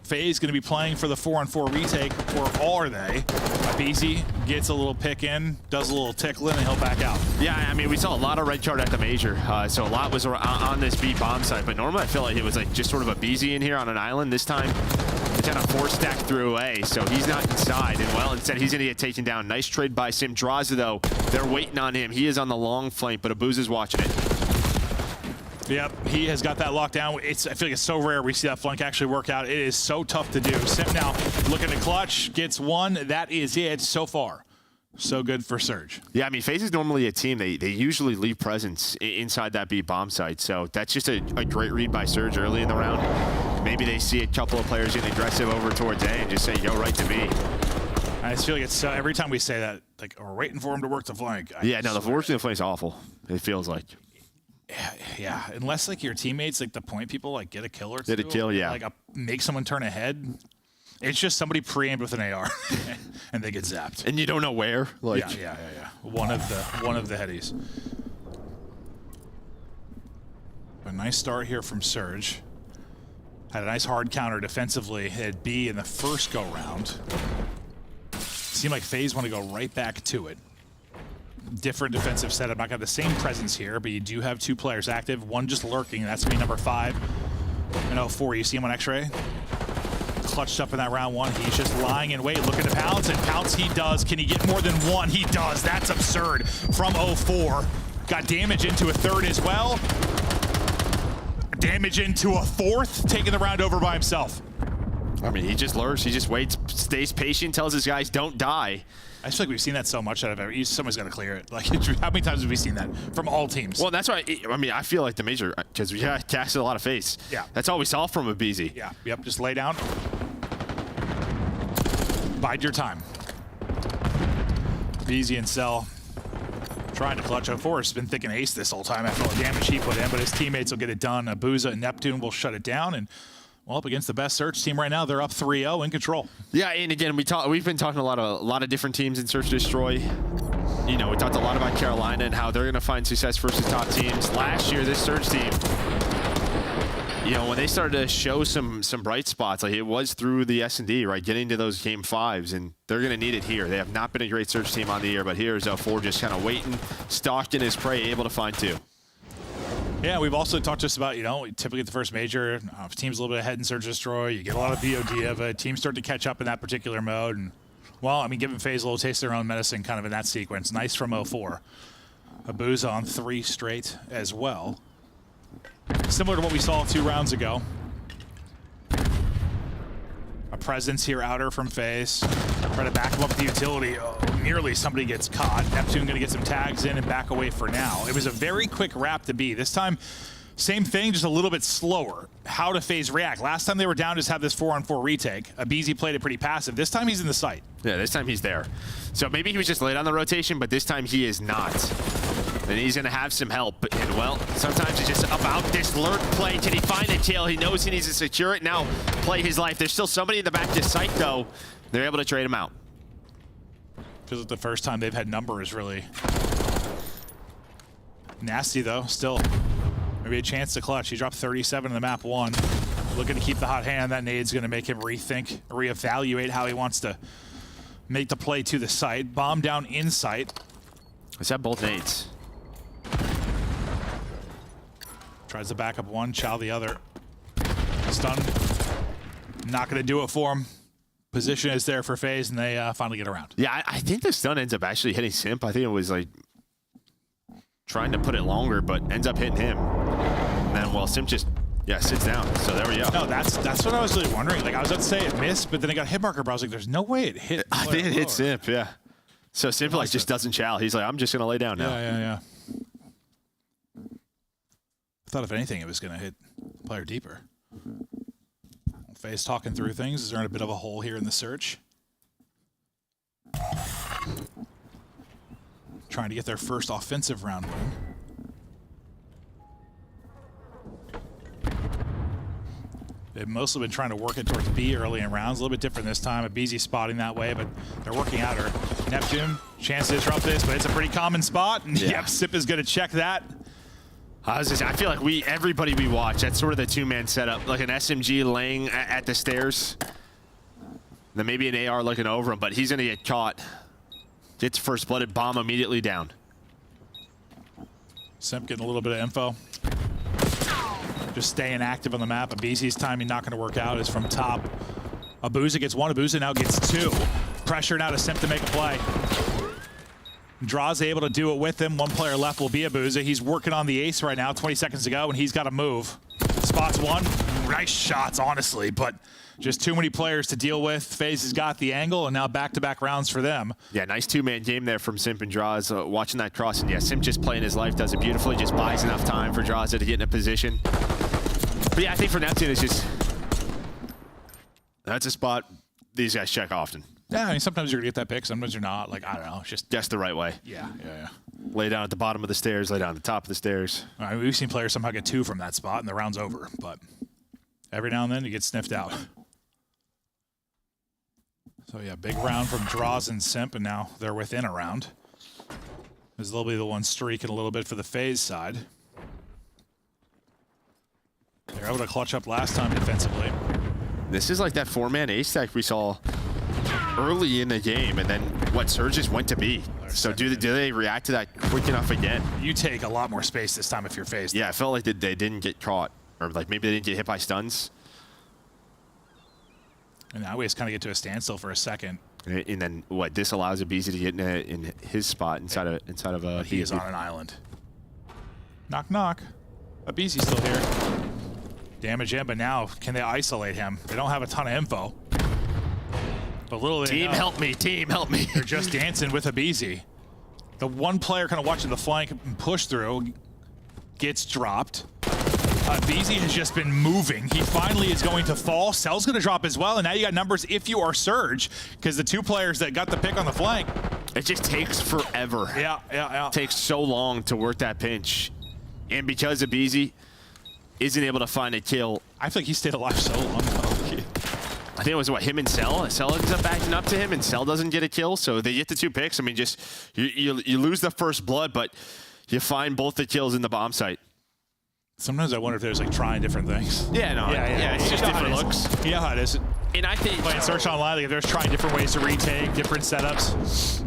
FaZe going to be playing for the 4-on-4 retake, or are they? Abizi gets a little pick in, does a little tickling, and he'll back out. Yeah, I mean, we saw a lot of red card at the major, so a lot was on this B bomb side, but normally I feel like it was like just sort of Abizi in here on an island. This time, kind of force stack through A, so he's not inside. And well, instead he's going to get taken down. Nice trade by Simdraza, though. They're waiting on him. He is on the long flank, but Abuza's watching it. Yep, he has got that locked down. I feel like it's so rare we see that flank actually work out. It is so tough to do. Simp now looking to clutch, gets one. That is it so far. So good for Surge. Yeah, I mean, FaZe is normally a team. They usually leave presence inside that B bomb site. So that's just a great read by Surge early in the round. Maybe they see a couple of players getting aggressive over towards A and just say, yo, right to me. I just feel like it's so, every time we say that, like, we're waiting for him to work the flank. Yeah, no, the work the flank is awful. It feels like. Yeah, unless like your teammates, like the point people, like get a kill or two. Get a kill, yeah. Like make someone turn ahead. It's just somebody pre-aimed with an AR, and they get zapped. And you don't know where. Like, yeah. One of the headies. A nice start here from Surge. Had a nice hard counter defensively at B in the first go round. Seemed like FaZe want to go right back to it. Different defensive setup. Not got the same presence here, but you do have two players active. One just lurking. That's gonna be number 5 and 04. You see him on X-ray. Clutched up in that round 1. He's just lying in wait, looking to pounce, and pounce he does. Can he get more than one? He does. That's absurd from 04. Got damage into a third as well. Damage into a fourth, taking the round over by himself. I mean, he just lurks. He just waits, stays patient, tells his guys, don't die. I just feel like we've seen that so much out of every. Somebody's got to clear it. Like, how many times have we seen that from all teams? Well, that's why. I mean, I feel like the major, because we casted a lot of FaZe. Yeah. That's all we saw from a BZ. Yeah. Yep. Just lay down. Bide your time. BZ and Cell trying to clutch. Of course, been thinking ace this whole time after all the damage he put in, but his teammates will get it done. Abuza and Neptune will shut it down, and well, up against the best Search team right now, they're up 3-0 in control. Yeah, and again, we've been talking a lot of different teams in Search Destroy. You know, we talked a lot about Carolina and how they're going to find success versus top teams. Last year, this Surge team, you know, when they started to show some bright spots, like it was through the S&D, right, getting to those game 5s, and they're going to need it here. They have not been a great Surge team on the year, but here's 04 just kind of waiting, stalking his prey, able to find 2. Yeah, we've also talked just about, you know, typically at the first major, if team's a little bit ahead in Search Destroy, you get a lot of VOD of it. Teams start to catch up in that particular mode. And, well, I mean, giving FaZe a little taste of their own medicine kind of in that sequence. Nice from 04. Abuza on 3 straight as well. Similar to what we saw 2 rounds ago. A presence here outer from FaZe. Try to back him up with the utility. Oh, nearly somebody gets caught. Neptune going to get some tags in and back away for now. It was a very quick wrap to be. This time, same thing, just a little bit slower. How do FaZe react? Last time they were down, just have this 4-on-4 retake. Abizi played it pretty passive. This time he's in the site. Yeah, this time he's there. So maybe he was just late on the rotation, but this time he is not. And he's going to have some help. And, well, sometimes it's just about this lurk play. Can he find a kill? He knows he needs to secure it. Now play his life. There's still somebody in the back of this site, though. They're able to trade him out. Feels like the first time they've had numbers really nasty, though. Still, maybe a chance to clutch. He dropped 37 in the map 1. Looking to keep the hot hand. That nade's going to make him rethink, reevaluate how he wants to make the play to the site. Bomb down in sight. Let's have both nades. Tries to back up one, chow the other. Stun. Not going to do it for him. Position is there for FaZe, and they finally get around. Yeah, I think the stun ends up actually hitting Simp. I think it was like trying to put it longer, but ends up hitting him. And then, well, Simp just, sits down. So there we go. No, that's what I was really wondering. Like, I was about to say it missed, but then it got hit marker, but I was like, there's no way it hit. I think it hit Simp, yeah. So Simp like just doesn't chow. He's like, I'm just going to lay down now. Yeah. I thought if anything, it was going to hit the player deeper. FaZe talking through things. Is there a bit of a hole here in the search? Trying to get their first offensive round win. They've mostly been trying to work it towards B early in rounds. A little bit different this time. Abizi spotting that way, but they're working out her. Neptune, chance to disrupt this, but it's a pretty common spot. And yep, Sip is going to check that. I feel like everybody we watch, that's sort of the two-man setup, like an SMG laying at the stairs. Then maybe an AR looking over him, but he's going to get caught. Gets first blooded, bomb immediately down. Simp getting a little bit of info. Just staying active on the map. Abizi's timing not going to work out. Is from top. Abuza gets one. Abuza now gets two. Pressure now to Simp to make a play. Draw's able to do it with him. One player left will be Abuza. He's working on the ace right now, 20 seconds to go, and he's got to move. Spots one. Nice shots, honestly, but just too many players to deal with. FaZe has got the angle, and now back-to-back rounds for them. Yeah, nice two-man game there from Simp and Draws. Watching that cross, and yeah, Simp just playing his life, does it beautifully, just buys enough time for Draws to get in a position. But yeah, I think for Neptune, it's just, that's a spot these guys check often. Yeah, I mean, sometimes you're going to get that pick, sometimes you're not. Like, I don't know, it's just the right way. Yeah. Lay down at the bottom of the stairs, lay down at the top of the stairs. All right, we've seen players somehow get two from that spot, and the round's over. But every now and then, you get sniffed out. So yeah, big round from Draws and Simp, and now they're within a round. As they'll be the one streaking a little bit for the FaZe side. They're able to clutch up last time defensively. This is like that four-man ace stack we saw early in the game, and then what Surge just went to B. So do they react to that quick enough again? You take a lot more space this time if you're FaZe. Yeah, I felt like they didn't get caught, or like maybe they didn't get hit by stuns. And now we just kind of get to a standstill for a second. And then what? This allows Abizi to get in his spot inside of a. He is on an island. Knock knock. Abizi's still here. Damage him, but now can they isolate him? They don't have a ton of info. But little team help me, team help me. They're just dancing with Abizi. The one player kind of watching the flank and push through gets dropped. Abizi has just been moving. He finally is going to fall. Cell's going to drop as well, and now you got numbers if you are Surge, because the two players that got the pick on the flank. It just takes forever. Yeah. It takes so long to work that pinch. And because Abizi isn't able to find a kill. I think he stayed alive so long, though. I think it was, what, him and Cell? Cell ends up backing up to him, and Cell doesn't get a kill, so they get the two picks. I mean, just, you lose the first blood, but you find both the kills in the bomb site. Sometimes I wonder if there's like trying different things. Yeah, no. Yeah, it's just different looks. You know how it is. And I think playing Search Online, like, there's trying different ways to retake, different setups.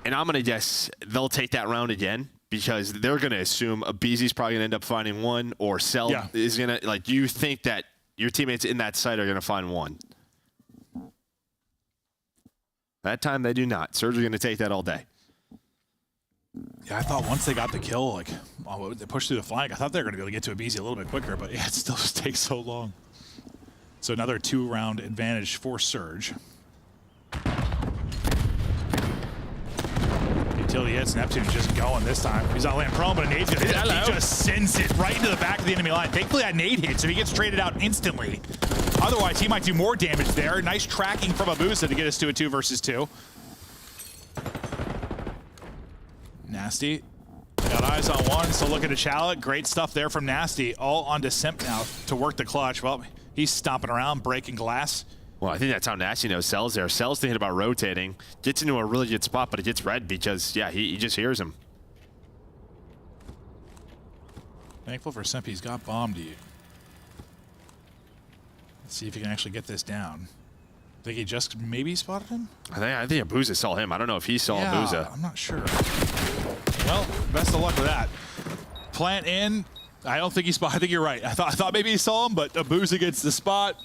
And I'm gonna guess they'll take that round again because they're gonna assume Abizi's probably gonna end up finding one, or Cell is gonna, like, you think that your teammates in that site are gonna find one. That time they do not. Surge are gonna take that all day. Yeah, I thought once they got the kill, like, they pushed through the flank, I thought they were going to be able to get to Abizi a little bit quicker, but yeah, it still just takes so long. So another 2-round advantage for Surge. Utility hits, Neptune's just going this time. He's not laying prone, but a nade's going to hit. He just sends it right into the back of the enemy line. Thankfully that nade hit, so he gets traded out instantly. Otherwise, he might do more damage there. Nice tracking from Abuza to get us to a 2 versus 2. Nasty. Got eyes on one, so looking to Chalet. Great stuff there from Nasty. All onto Simp now to work the clutch. Well, he's stomping around, breaking glass. Well, I think that's how Nasty knows Cell's there. Cell's thinking about rotating. Gets into a really good spot, but it gets red because, yeah, he just hears him. Thankful for Simp, he's got bomb to you. Let's see if he can actually get this down. I think he just maybe spotted him? I think Abuza saw him. I don't know if he saw Abuza. I'm not sure. Well, best of luck with that. Plant in. I don't think he spotted. I think you're right. I thought maybe he saw him, but Abuza gets the spot.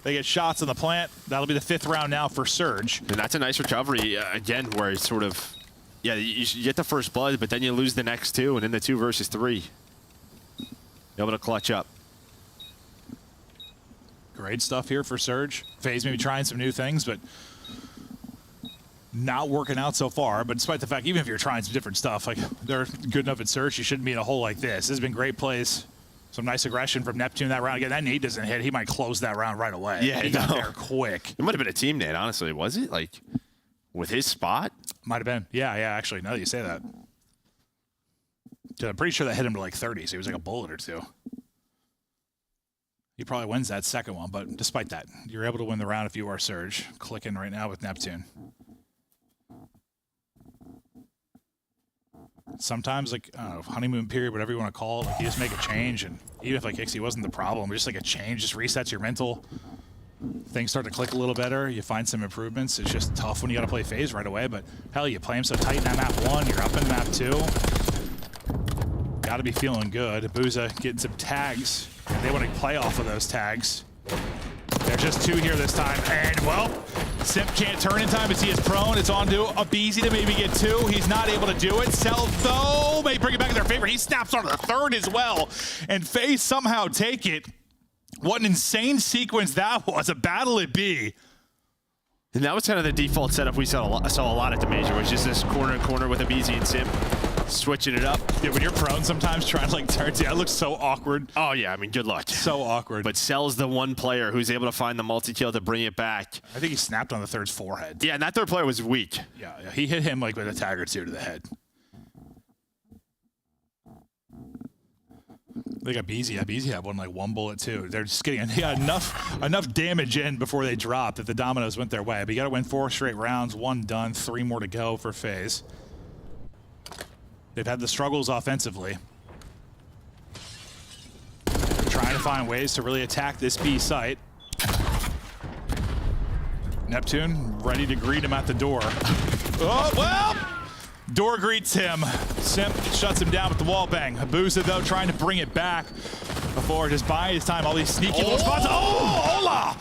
They get shots in the plant. That'll be the 5th round now for Surge. And that's a nice recovery, again, where it's sort of, yeah, you get the first blood, but then you lose the next 2, and in the 2 versus 3. You're able to clutch up. Great stuff here for Surge. FaZe maybe trying some new things, but not working out so far. But despite the fact, even if you're trying some different stuff, like, they're good enough at Surge, you shouldn't be in a hole like this. This has been great plays. Some nice aggression from Neptune that round. Again, that nade doesn't hit. He might close that round right away. Yeah, he got there quick. It might have been a team nade, honestly. Was it? Like, with his spot? Might have been. Yeah, actually, now that you say that. I'm pretty sure that hit him to like 30, so he was like a bullet or 2. He probably wins that second one, but despite that, you're able to win the round if you are Surge. Clicking right now with Neptune. Sometimes, like, I don't know, honeymoon period, whatever you want to call it, like, you just make a change, and even if, like, Ixie wasn't the problem, just like a change just resets your mental. Things start to click a little better. You find some improvements. It's just tough when you got to play FaZe right away, but hell, you play him so tight in that map 1, you're up in map 2. Got to be feeling good. Abuza getting some tags. They want to play off of those tags. They're just 2 here this time. And, well, Simp can't turn in time as he is prone. It's on to Abizi to maybe get 2. He's not able to do it. Cell, though, may bring it back in their favor. He snaps on the 3rd as well. And FaZe somehow take it. What an insane sequence that was. A battle it be. And that was kind of the default setup we saw a lot at the major, was just this corner to corner with Abizi and Simp. Switching it up. Yeah, when you're prone sometimes trying to like turn, yeah, it looks so awkward. Oh yeah, I mean, good luck. So awkward. But Cell's the one player who's able to find the multi-kill to bring it back. I think he snapped on the 3rd's forehead. Yeah, and that 3rd player was weak. Yeah, he hit him like with a tag or 2 to the head. They got Beezy. Yeah, Beezy had one bullet too. They're just getting enough damage in before they dropped that the dominoes went their way. But you got to win 4 straight rounds. 1 done. 3 more to go for FaZe. They've had the struggles offensively. They're trying to find ways to really attack this B site. Neptune ready to greet him at the door. Oh, well! Door greets him. Simp shuts him down with the wall bang. Habuza, though, trying to bring it back before just buying his time. All these sneaky little spots. Oh, Ola!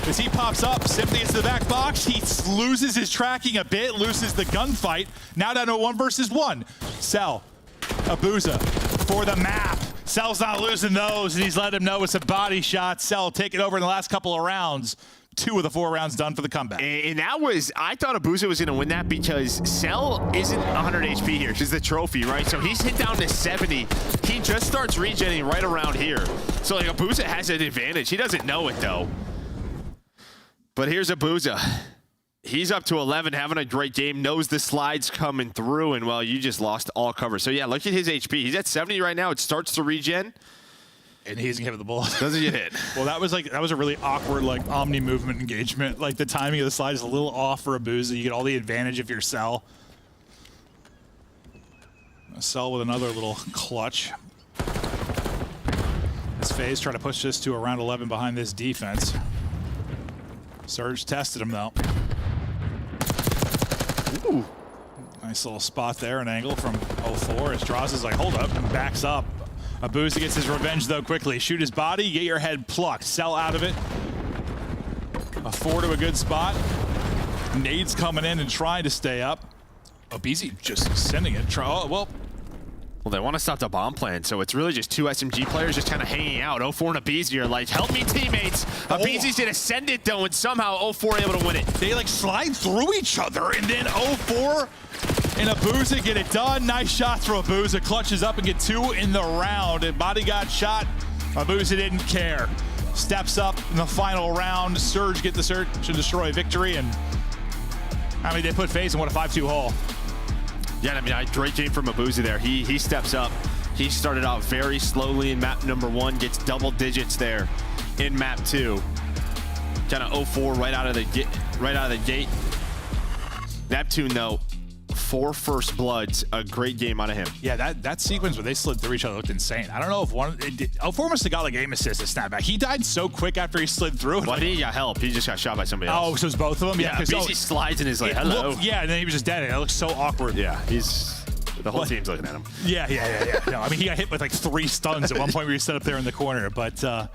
As he pops up, Simp gets to the back box. He loses his tracking a bit, loses the gunfight. Now down to a 1 versus 1. Cell, Habuza for the map. Cell's not losing those, and he's let him know it's a body shot. Cell taking over in the last couple of rounds. 2 of the 4 rounds done for the comeback. And that was, I thought Abuza was going to win that because Cell isn't 100 HP here. She's the trophy, right? So he's hit down to 70. He just starts regenerating right around here. So like Abuza has an advantage. He doesn't know it though. But here's Abuza. He's up to 11, having a great game, knows the slide's coming through, and well, you just lost all cover. So yeah, look at his HP. He's at 70 right now. It starts to regen. And he isn't giving the bullet. Doesn't get hit. Well, that was a really awkward like omni movement engagement. Like the timing of the slide is a little off for Abuza. You get all the advantage of your Cell. Cell with another little clutch. As FaZe try to push this to around 11 behind this defense. Surge tested him though. Ooh. Nice little spot there, an angle from 04 as Droz is like, hold up, and backs up. Abuza gets his revenge though quickly. Shoot his body, get your head plucked. Cell out of it. A 4 to a good spot. Nades coming in and trying to stay up. Abizi just sending it. Oh, well, they want to stop the bomb plan, so it's really just 2 SMG players just kind of hanging out. 04 and Abizi are like, help me, teammates. Abizi's going to send it, though, and somehow 04 able to win it. They, like, slide through each other, and then 04 and Abuza get it done. Nice shots from Abuza. Clutches up and get 2 in the round. And body got shot. Abuza didn't care. Steps up in the final round. Surge get the search and destroy victory, and I mean, they put FaZe in what a 5-2 hole. Yeah, I mean, a great game from Abuza there. He steps up. He started out very slowly in map number 1, gets double digits there in map 2. Kind of 04 right out of the gate. Neptune though, 4 first bloods, a great game out of him. Yeah, that sequence where they slid through each other looked insane. I don't know if 04 must have got like aim assist to snapback. He died so quick after he slid through. Well, he got help. He just got shot by somebody else. Oh, so it's both of them? Yeah, because he slides and is like, hello. Yeah, and then he was just dead. That looks so awkward. Yeah, the whole team's looking at him. Yeah. No, I mean, he got hit with like 3 stuns at one point where he stood up there in the corner. But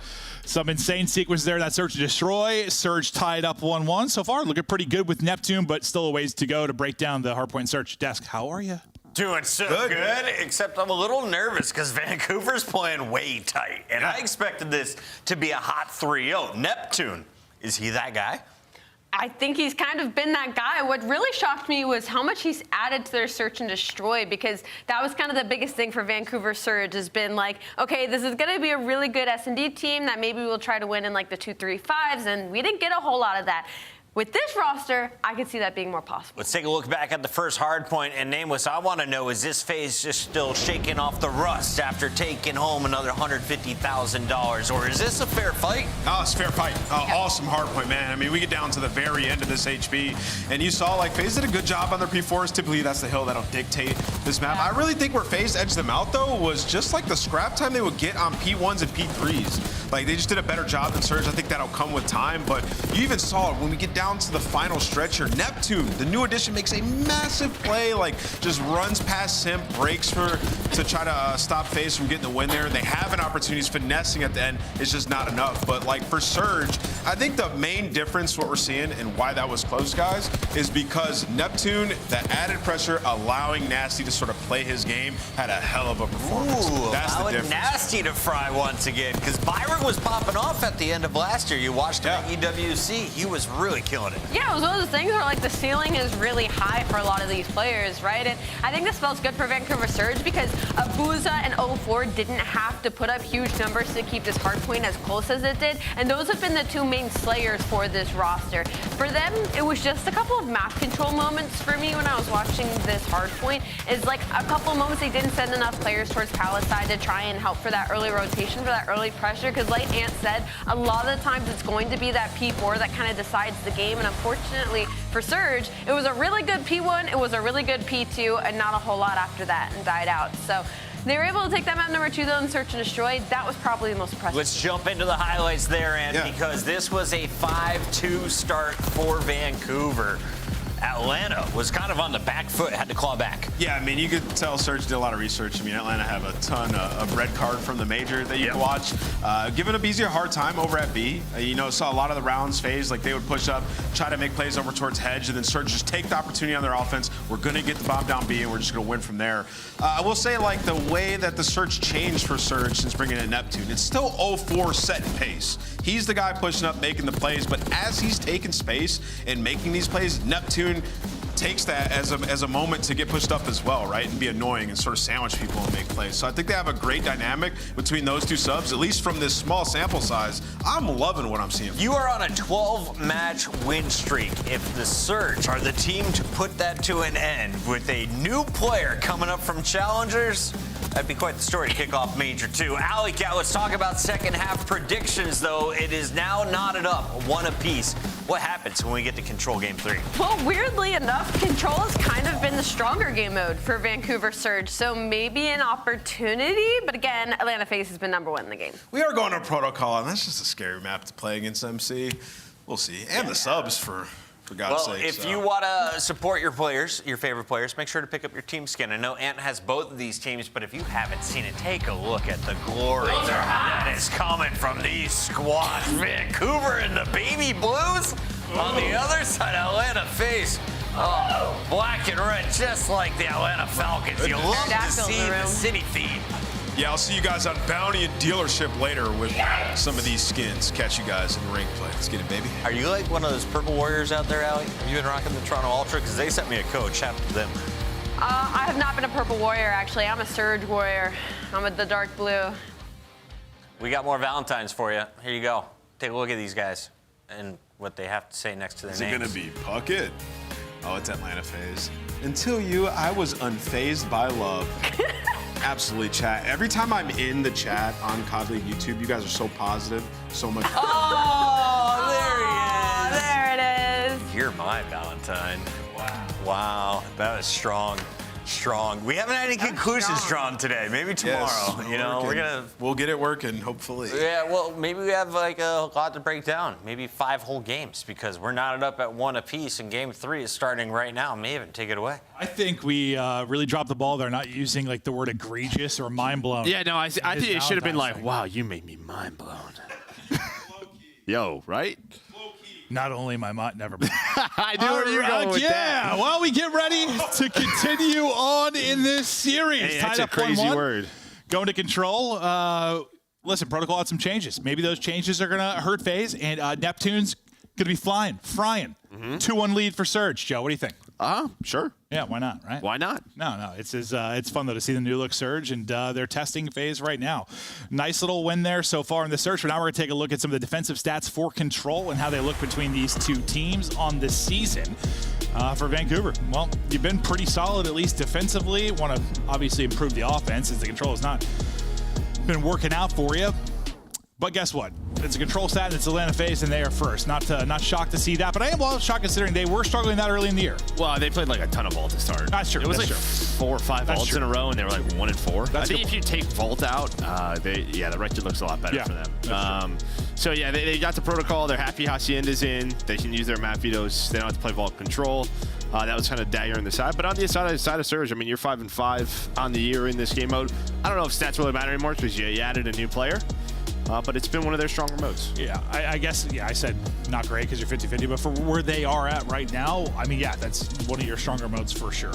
some insane sequence there. That search and destroy. Surge tied up 1-1 so far. Looking pretty good with Neptune, but still a ways to go to break down the Hardpoint Search desk. How are you? Doing so good, except I'm a little nervous because Vancouver's playing way tight. And I expected this to be a hot 3-0. Neptune, is he that guy? I think he's kind of been that guy. What really shocked me was how much he's added to their search and destroy, because that was kind of the biggest thing for Vancouver Surge, has been like, okay, this is going to be a really good S&D team that maybe we'll try to win in like the 2-3-5s, and we didn't get a whole lot of that. With this roster, I could see that being more possible. Let's take a look back at the first Hardpoint. And Nameless, I want to know, is this FaZe just still shaking off the rust after taking home another $150,000? Or is this a fair fight? Oh, it's a fair fight. Awesome Hardpoint, man. I mean, we get down to the very end of this HP. And you saw, like, FaZe did a good job on their P4s. Typically, that's the hill that'll dictate this map. I really think where FaZe edged them out, though, was just like the scrap time they would get on P1s and P3s. Like, they just did a better job than Surge. I think that'll come with time, but you even saw it when we get down to the final stretch here. Neptune, the new addition, makes a massive play, like just runs past Simp, breaks to try to stop FaZe from getting the win there. They have an opportunity, finessing at the end. It's just not enough. But like for Surge, I think the main difference, what we're seeing and why that was close, guys, is because Neptune, that added pressure, allowing Nasty to sort of play his game, had a hell of a performance. That's the difference. Nasty to fry once again, because Byron was popping off at the end of last year. You watched him at EWC. He was really killing it. Yeah, it was one of those things where like the ceiling is really high for a lot of these players, right? And I think this spells good for Vancouver Surge because Abuza and 04 didn't have to put up huge numbers to keep this hardpoint as close as it did, and those have been the two main slayers for this roster. For them, it was just a couple of map control moments for me when I was watching this hardpoint. Is like a couple of moments they didn't send enough players towards Palace side to try and help for that early rotation, for that early pressure, because like Ant said, a lot of the times it's going to be that P4 that kind of decides the game, and unfortunately for Surge, it was a really good P1, it was a really good P2, and not a whole lot after that, and died out. So they were able to take that map number 2 though and search and destroy. That was probably the most impressive. Let's jump into the highlights there, and because this was a 5-2 start for Vancouver. Atlanta was kind of on the back foot, had to claw back. Yeah, I mean, you could tell Surge did a lot of research. I mean, Atlanta have a ton of red card from the major that you can watch. Giving up easy a hard time over at B. You know, saw a lot of the rounds FaZe, like they would push up, try to make plays over towards Hedge, and then Surge just take the opportunity on their offense. We're going to get the bomb down B, and we're just going to win from there. I will say, like, the way that the search changed for Surge since bringing in Neptune, it's still 04 set in pace. He's the guy pushing up, making the plays, but as he's taking space and making these plays, Neptune takes that as a moment to get pushed up as well, right? And be annoying and sort of sandwich people and make plays. So I think they have a great dynamic between those two subs, at least from this small sample size. I'm loving what I'm seeing. You are on a 12-match win streak. If the Surge are the team to put that to an end with a new player coming up from Challengers, that'd be quite the story to kick off Major 2. Alley Cat, let's talk about second half predictions, though. It is now knotted up, one apiece. What happens when we get to Control Game 3? Well, weirdly enough, Control has kind of been the stronger game mode for Vancouver Surge, so maybe an opportunity, but again, Atlanta FaZe has been number 1 in the game. We are going to Protocol, and that's just a scary map to play against MC. We'll see. And the subs, for God's sake. Well, if you want to support your players, your favorite players, make sure to pick up your team skin. I know Ant has both of these teams, but if you haven't seen it, take a look at the glory that is coming from these squads. Vancouver and the Baby Blues. On the other side, Atlanta FaZe. Oh, black and red, just like the Atlanta Falcons. You love to see the city feed. Yeah, I'll see you guys on Bounty and Dealership later with some of these skins. Catch you guys in ring play. Let's get it, baby. Are you like one of those Purple Warriors out there, Allie? Have you been rocking the Toronto Ultra? Because they sent me a code. Shout out to them. I have not been a Purple Warrior, actually. I'm a Surge Warrior. I'm with the dark blue. We got more Valentines for you. Here you go. Take a look at these guys and what they have to say next to their names. Is it going to be Puckett? Oh, it's Atlanta FaZe. Until you, I was unfazed by love. Absolutely, chat. Every time I'm in the chat on COD League YouTube, you guys are so positive, so much. Oh, there he is. There it is. You're my Valentine. Wow, that was strong. Strong. We haven't had any conclusions drawn today. Maybe tomorrow. Yes, you know, we'll get it working, hopefully. Yeah, well, maybe we have like a lot to break down. Maybe 5 whole games because we're knotted up at 1 apiece, and Game 3 is starting right now. Maven, take it away. I think we really dropped the ball there, not using like the word egregious or mind blown. Yeah, no, I think it should have been like, wow, you made me mind blown. Yo, right? Not only my mind, never mind. I knew where you were going with that. Yeah, well, we get ready to continue on in this series. Hey, that's a crazy word. Going to Control. Listen, Protocol had some changes. Maybe those changes are going to hurt FaZe, and Neptune's going to be frying. 2-1 lead for Surge. Joe, what do you think? Sure. Yeah, why not, right? Why not? No, it's fun, though, to see the new look Surge, and they're testing FaZe right now. Nice little win there so far in the Surge, but now we're going to take a look at some of the defensive stats for Control and how they look between these two teams on the season. For Vancouver, well, you've been pretty solid, at least defensively. Want to obviously improve the offense, as the Control has not been working out for you. But guess what? It's a control stat, and it's Atlanta FaZe, and they are first. Not shocked to see that, but I am shocked considering they were struggling that early in the year. Well, they played like a ton of vault to start. That's true. It was That's like true. 4 or 5 That's vaults true. in a row, and they were like 1 and 4. That's I think good. if you take vault out, the record looks a lot better for them. So yeah, they got the protocol. They're happy Hacienda's in. They can use their map vetoes. They don't have to play vault control. That was kind of dagger in the side. But on the side of Surge, I mean, you're 5-5 on the year in this game mode. I don't know if stats really matter anymore because you added a new player. But it's been one of their stronger modes. Yeah, I guess, I said not great because you're 50-50, but for where they are at right now, I mean, yeah, that's one of your stronger modes for sure.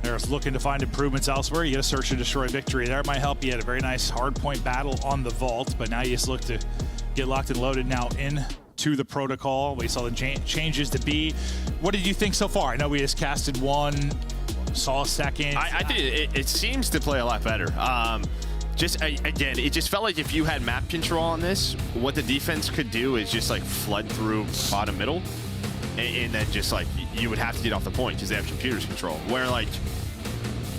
They're looking to find improvements elsewhere. You get a search and destroy victory there. It might help. You had a very nice hardpoint battle on the vault, but now you just look to get locked and loaded now into the protocol. We saw the changes to B. What did you think so far? I know we just casted one, saw a second. I think it seems to play a lot better. Just again, it just felt like if you had map control on this, what the defense could do is just like flood through bottom middle, and then just like you would have to get off the point because they have computers control. Where like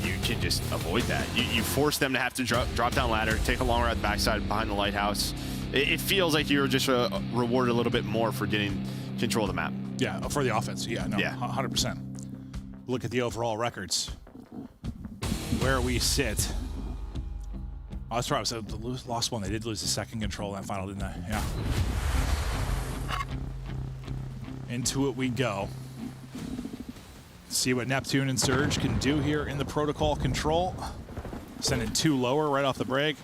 you can just avoid that. You force them to have to drop down ladder, take a long route backside behind the lighthouse. It feels like you're just rewarded a little bit more for getting control of the map. Yeah, for the offense. Yeah, no, 100%. Look at the overall records. Where we sit. Oh, that's right. So the lost one. They did lose the second control in that final, didn't they? Yeah. Into it we go. See what Neptune and Surge can do here in the protocol control. Sending 2 lower right off the break.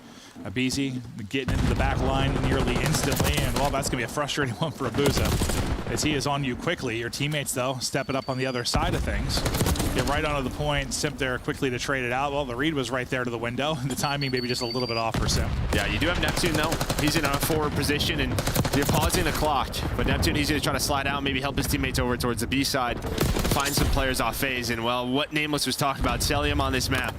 Abizi getting into the back line nearly instantly, and well, that's gonna be a frustrating one for Abuza, as he is on you quickly. Your teammates, though, step it up on the other side of things. Get right onto the point. Simp there quickly to trade it out. Well, the read was right there to the window. The timing maybe just a little bit off for Simp. Yeah, you do have Neptune, though. He's in a forward position, and you're pausing the clock. But Neptune, he's going to try to slide out, maybe help his teammates over towards the B side, find some players off FaZe. And, well, what Nameless was talking about, Celium on this map.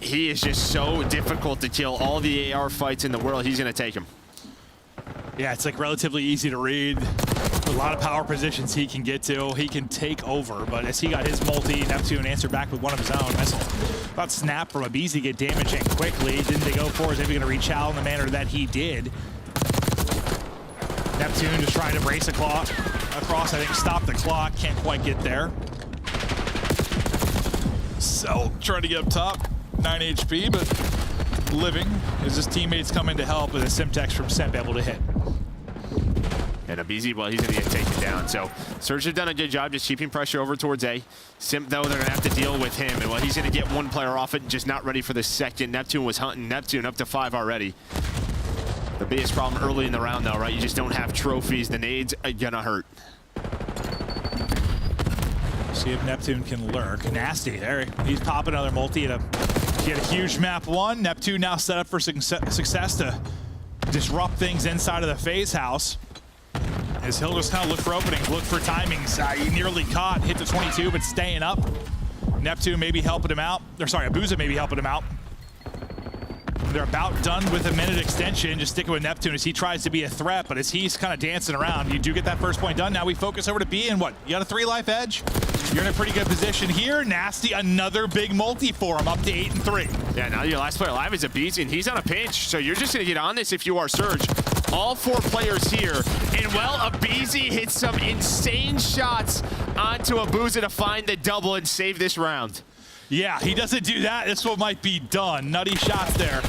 He is just so difficult to kill. All the AR fights in the world, he's going to take him. Yeah, it's like relatively easy to read. A lot of power positions he can get to. He can take over, but as he got his multi, Neptune answered back with one of his own. Missile about snap from Abizi, get damage in quickly. Didn't they go for it? Is he going to reach out in the manner that he did? Neptune just trying to race across, I think stop the clock, can't quite get there. So trying to get up top, 9 HP, but living as his teammates come in to help with a Simtex from Simp able to hit. And Abizi, well, he's going to get taken down. So Surge have done a good job just keeping pressure over towards A. Simp, though, they're going to have to deal with him. And, well, he's going to get one player off it, just not ready for the second. Neptune was hunting. Neptune up to 5 already. The biggest problem early in the round, though, right? You just don't have trophies. The nades are going to hurt. See if Neptune can lurk. Nasty there. He's popping another multi. He had a huge map 1. Neptune now set up for success to disrupt things inside of the FaZe house. As he'll just kind of look for openings, look for timings. He nearly caught, hit the 22, but staying up. Neptune maybe helping him out. Or sorry, Abuza maybe helping him out. They're about done with a minute extension. Just sticking with Neptune as he tries to be a threat, but as he's kind of dancing around, you do get that first point done. Now we focus over to B, and what? You got a 3-life edge? You're in a pretty good position here. Nasty, another big multi for him, up to 8 and 3. Yeah, now your last player alive is Abizi, and he's on a pinch. So you're just going to get on this if you are Surge. All 4 players here. And, well, Abizi hits some insane shots onto Abuza to find the double and save this round. Yeah, he doesn't do that. This one might be done. Nutty shots there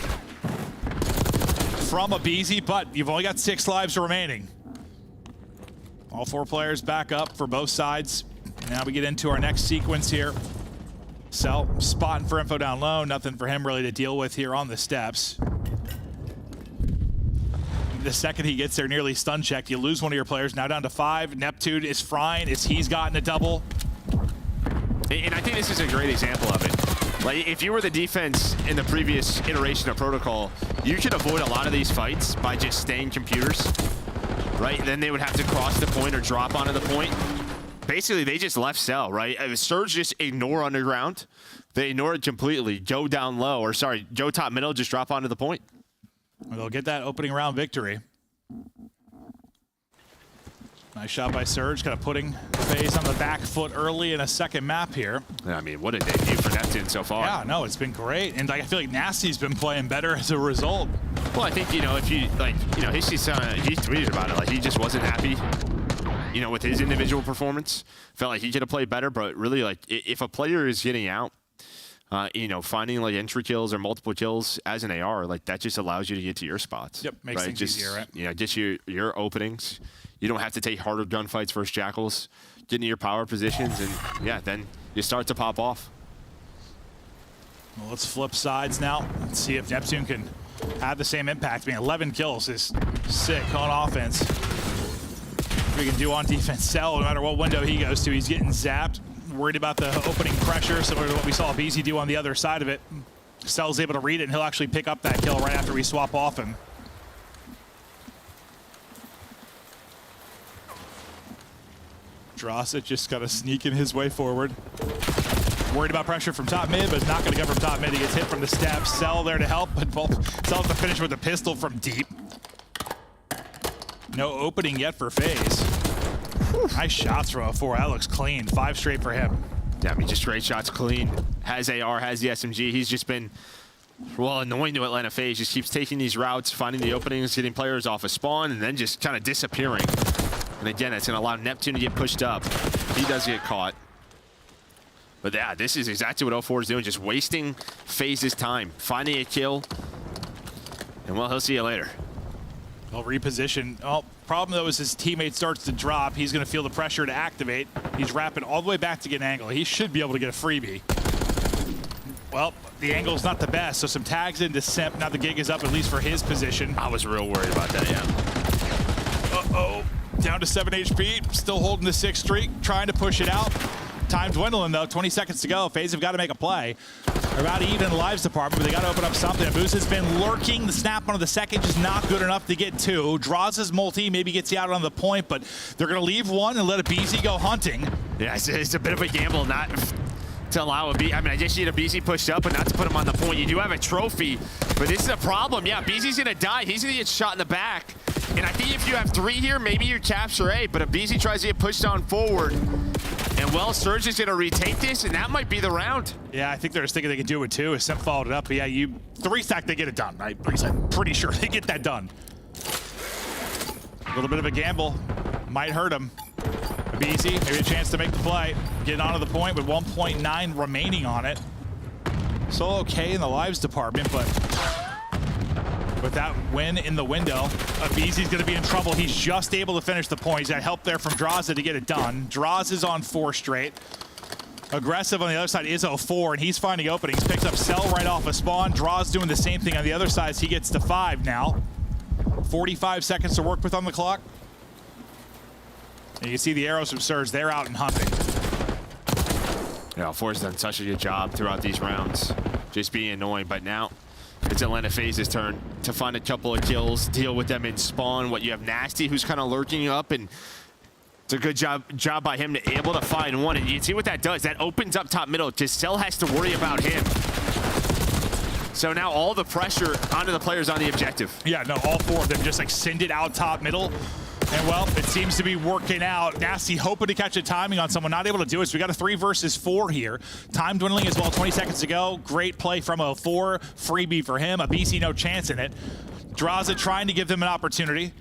from Abizi, but you've only got 6 lives remaining. All 4 players back up for both sides. Now we get into our next sequence here. Cell spotting for info down low. Nothing for him really to deal with here on the steps. The second he gets there, nearly stun checked. You lose one of your players. Now down to 5. Neptune is frying as he's gotten a double. And I think this is a great example of it. Like, if you were the defense in the previous iteration of Protocol, you could avoid a lot of these fights by just staying computers, right? Then they would have to cross the point or drop onto the point. Basically, they just left cell, right? Surge just ignore underground. They ignore it completely. Go down low, or sorry, go top middle, just drop onto the point. They'll get that opening round victory. Nice shot by Surge, kind of putting FaZe on the back foot early in a second map here. I mean, what a debut for Neptune so far. Yeah, no, it's been great. And I feel like Nasty's been playing better as a result. Well, I think, if you, Hishi's, he tweeted about it. He just wasn't happy, with his individual performance. Felt like he could have played better, but really, if a player is getting out, finding entry kills or multiple kills as an AR, that just allows you to get to your spots. Yep, makes things easier, right? Just your openings. You don't have to take harder gunfights versus Jackals. Get into your power positions, and then you start to pop off. Well, let's flip sides now. Let's see if Neptune can have the same impact. 11 kills is sick on offense. What he can do on defense. Cell, no matter what window he goes to, he's getting zapped. Worried about the opening pressure, similar to what we saw BZ do on the other side of it. Cell's able to read it, and he'll actually pick up that kill right after we swap off him. Drossett just kind of sneaking his way forward. Worried about pressure from top mid, but it's not going to go from top mid. He gets hit from the steps. Cell there to help, but Cell has to finish with a pistol from deep. No opening yet for FaZe. Nice shots from 04. That looks clean. 5 straight for him. Yeah, just great shots, clean. Has AR, has the SMG. He's just been, annoying to Atlanta FaZe. Just keeps taking these routes, finding the openings, getting players off a spawn, and then just kind of disappearing. And again, it's going to allow Neptune to get pushed up. He does get caught. But yeah, this is exactly what 04 is doing, just wasting FaZe's time, finding a kill. And he'll see you later. He'll reposition. Problem though is his teammate starts to drop. He's going to feel the pressure to activate. He's wrapping all the way back to get an angle. He should be able to get a freebie. Well, the angle's not the best, so some tags into Simp. Now the gig is up, at least for his position. I was real worried about that, yeah. Uh-oh. Down to 7 HP. Still holding the 6th streak. Trying to push it out. Time dwindling, though. 20 seconds to go. FaZe have got to make a play. They're about to even in the lives department, but they got to open up something. Boost has been lurking. The snap onto the second just not good enough to get 2. Draws his multi, maybe gets you out on the point, but they're going to leave 1 and let a BZ go hunting. Yeah, it's a bit of a gamble not to allow a B. I just need a BZ pushed up, but not to put him on the point. You do have a trophy, but this is a problem. Yeah, BZ's going to die. He's going to get shot in the back. And I think if you have 3 here, maybe you capture 8, but if BZ tries to get pushed on forward, and Surge is going to retake this, and that might be the round. Yeah, I think they're just thinking they can do it too. Simp followed it up, but yeah, 3 stack, they get it done. At least I'm pretty sure they get that done. A little bit of a gamble. Might hurt him. BZ, maybe a chance to make the play. Getting onto the point with 1.9 remaining on it. So okay in the lives department, but with that win in the window, BZ's going to be in trouble. He's just able to finish the point. He's got help there from Draza to get it done. Draza is on 4 straight. Aggressive on the other side is 04, and he's finding openings. Picks up Cell right off a spawn. Draws doing the same thing on the other side as he gets to 5 now. 45 seconds to work with on the clock. And you can see the arrows from Surge. They're out and hunting. Yeah, 04's done such a good job throughout these rounds. Just being annoying, but now it's Atlanta FaZe's turn to find a couple of kills, deal with them in spawn. What you have Nasty, who's kind of lurking up, and it's a good job by him to able to find 1. And you see what that does. That opens up top middle. Just Cell has to worry about him. So now all the pressure onto the players on the objective. Yeah, no, all 4 of them just send it out top middle. And well, it seems to be working out. Nasty hoping to catch a timing on someone, not able to do it. So we got a 3 versus 4 here. Time dwindling as well, 20 seconds to go. Great play from 04. Freebie for him. A BC, no chance in it. Draza trying to give them an opportunity.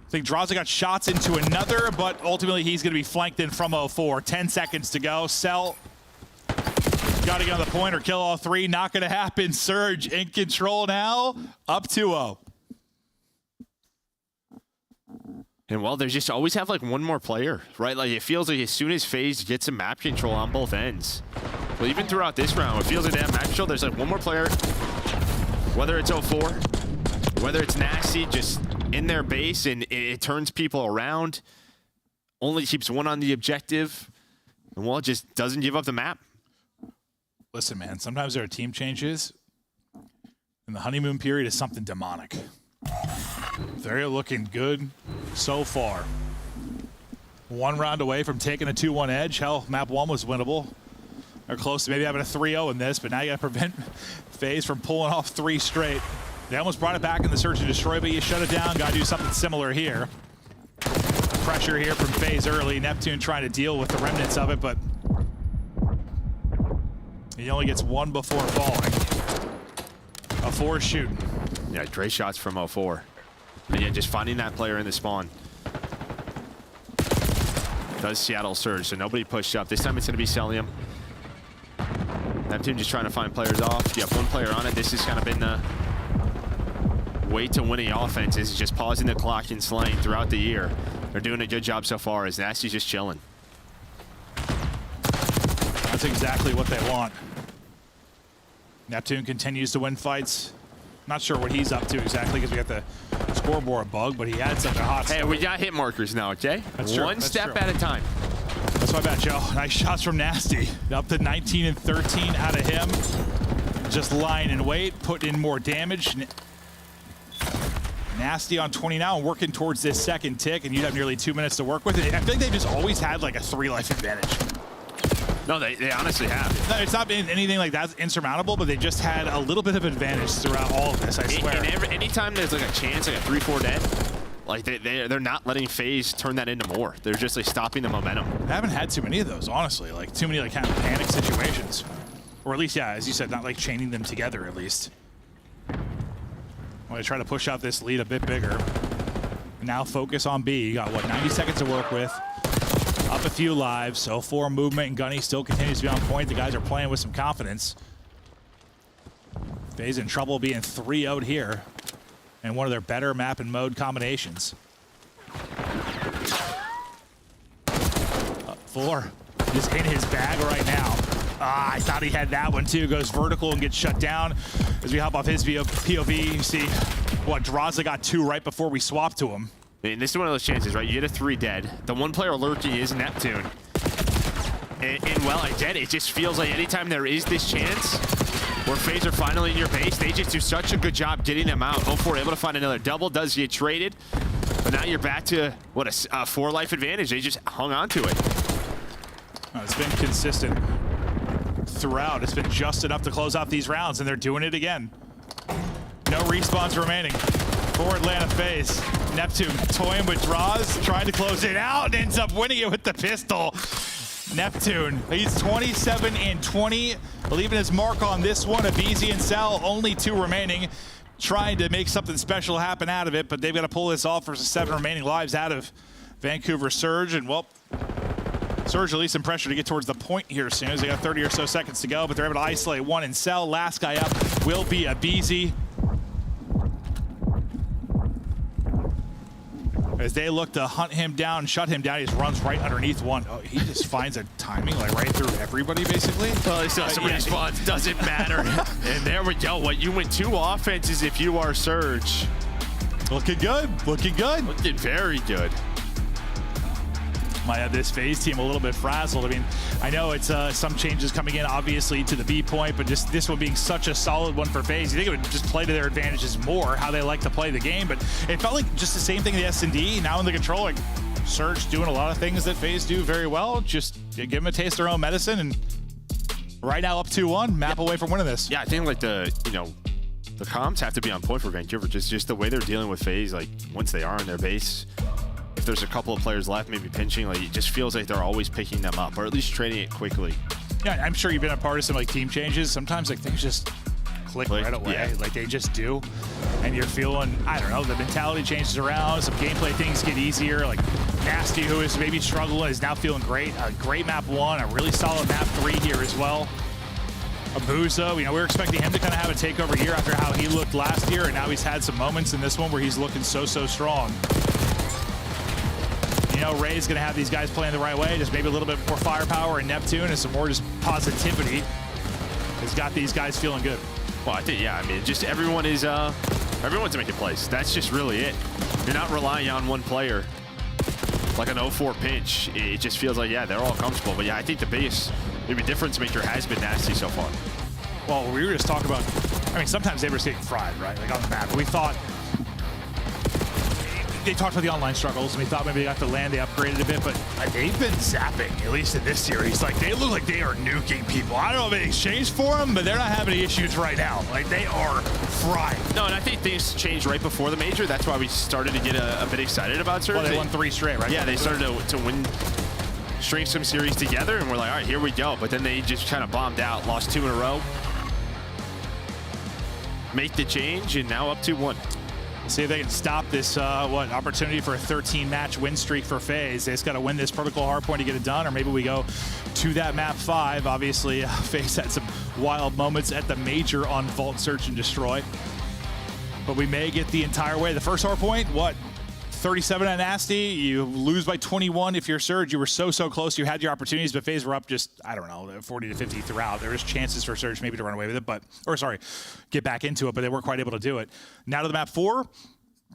I think Draza got shots into another, but ultimately he's going to be flanked in from 04. 10 seconds to go. Cell got to get on the point or kill all 3. Not going to happen. Surge in control now. Up 2-0. And well, there's just always have one more player, right? It feels like as soon as FaZe gets some map control on both ends. Well, even throughout this round, it feels like they have map control. There's one more player, whether it's 04, whether it's Nasty, just in their base, and it turns people around. Only keeps 1 on the objective, and well, it just doesn't give up the map. Listen, man, sometimes there are team changes, and the honeymoon period is something demonic. They're looking good so far. 1 round away from taking a 2-1 edge. Hell, map 1 was winnable. They're close to maybe having a 3-0 in this, but now you got to prevent FaZe from pulling off 3 straight. They almost brought it back in the search and destroy, but you shut it down. Got to do something similar here. pressure here from FaZe early. Neptune trying to deal with the remnants of it, but he only gets one before falling. A 4 shooting. Yeah, great shots from 04. Again, just finding that player in the spawn. Does Seattle Surge, so nobody pushed up. This time it's going to be Celium. Neptune just trying to find players off. You have one player on it. This has kind of been the way to winning offense, is just pausing the clock and slaying throughout the year. They're doing a good job so far as Nasty's just chilling. That's exactly what they want. Neptune continues to win fights. Not sure what he's up to exactly because we got the scoreboard bug, but he had such a hot start. Hey, we got hit markers now, okay? That's true. One step at a time. That's my bad, Joe. Nice shots from Nasty. Up to 19 and 13 out of him. Just lying in wait, putting in more damage. Nasty on 20 now and working towards this second tick, and you have nearly 2 minutes to work with it. I think they've just always had like a 3-life advantage. No, they honestly have. No, it's not been anything like that insurmountable, but they just had a little bit of advantage throughout all of this, I swear. And anytime there's like a chance, like a 3-4 dead, like they're not letting FaZe turn that into more. They're just like stopping the momentum. I haven't had too many of those, honestly. Like too many like kind of panic situations. Or at least, yeah, as you said, not like chaining them together at least. I'm gonna try to push out this lead a bit bigger. Now focus on B. You got, what, 90 seconds to work with. Up a few lives, so 4 movement, and Gunny still continues to be on point. The guys are playing with some confidence. FaZe in trouble being 3-0'd here, and one of their better map and mode combinations. 4 is in his bag right now. I thought he had that one too. Goes vertical and gets shut down. As we hop off his POV, you see what Draza got 2 right before we swapped to him. I mean, this is one of those chances, right? You get a 3 dead. The one player lurking is Neptune. And well, I get it. It just feels like anytime there is this chance where FaZe are finally in your base, they just do such a good job getting them out. 04 able to find another double, does get traded. But now you're back to, what, a 4-life advantage. They just hung on to it. It's been consistent throughout. It's been just enough to close out these rounds, and they're doing it again. No respawns remaining for Atlanta FaZe. Neptune toying with draws, trying to close it out, and ends up winning it with the pistol. Neptune, he's 27 and 20, leaving his mark on this one. Abizi and Sal, only 2 remaining, trying to make something special happen out of it, but they've got to pull this off for 7 remaining lives out of Vancouver Surge, and well, Surge at least some pressure to get towards the point here soon as they got 30 or so seconds to go, but they're able to isolate one and Sal. Last guy up will be Abizi. As they look to hunt him down, shut him down, he just runs right underneath one. Oh, he just finds a timing like right through everybody, basically. Well, he still has some response. Doesn't matter. And there we go. What, you win 2 offenses if you are Surge. Looking good. Looking good. Looking very good. Might have this FaZe team a little bit frazzled. I mean, I know it's some changes coming in, obviously, to the B point, but just this one being such a solid one for FaZe, you think it would just play to their advantages more, how they like to play the game, but it felt like just the same thing in the S&D, now in the control, like Surge doing a lot of things that FaZe do very well, just give them a taste of their own medicine, and right now up 2-1, map away from winning this. Yeah, I think like the comms have to be on point for Vancouver, just the way they're dealing with FaZe, like once they are in their base. If there's a couple of players left, maybe pinching, like it just feels like they're always picking them up, or at least trading it quickly. Yeah, I'm sure you've been a part of some like team changes. Sometimes like things just click right away, yeah. Like they just do, and you're feeling, I don't know, the mentality changes around, some gameplay things get easier. Like Nasty, who is maybe struggling, is now feeling great. A great map 1, a really solid map 3 here as well. Abuza, we were expecting him to kind of have a takeover year after how he looked last year, and now he's had some moments in this one where he's looking so strong. You know, Ray's going to have these guys playing the right way, just maybe a little bit more firepower, and Neptune and some more just positivity has got these guys feeling good. Well, I think, yeah, I mean, just everyone's making plays. That's just really it. You're not relying on one player. Like an 04 pinch, it just feels like, yeah, they're all comfortable. But yeah, I think the base, maybe difference maker has been Nasty so far. Well, we were just talking about, I mean, sometimes they were getting fried, right? Like on the map. We thought they talked about the online struggles, and we thought maybe they got to land, they upgraded a bit, but they've been zapping, at least in this series. Like, they look like they are nuking people. I don't know if anything's changed for them, but they're not having any issues right now. Like, they are frying. No, and I think things changed right before the major. That's why we started to get a bit excited about Surge. Well, they won 3 straight, right? Yeah, they started to win, string some series together, and we're like, all right, here we go. But then they just kind of bombed out, lost 2 in a row. Make the change, and now up 2-1. See if they can stop this, opportunity for a 13-match win streak for FaZe. They just got to win this protocol hardpoint to get it done, or maybe we go to that map 5. Obviously, FaZe had some wild moments at the major on Vault, Search, and Destroy. But we may get the entire way. The first hardpoint, 37 at Nasty. You lose by 21 if you're Surge. You were so close. You had your opportunities, but FaZe were up just, I don't know, 40 to 50 throughout. There was chances for Surge maybe to run away with it, get back into it, but they weren't quite able to do it. Now to the map 4.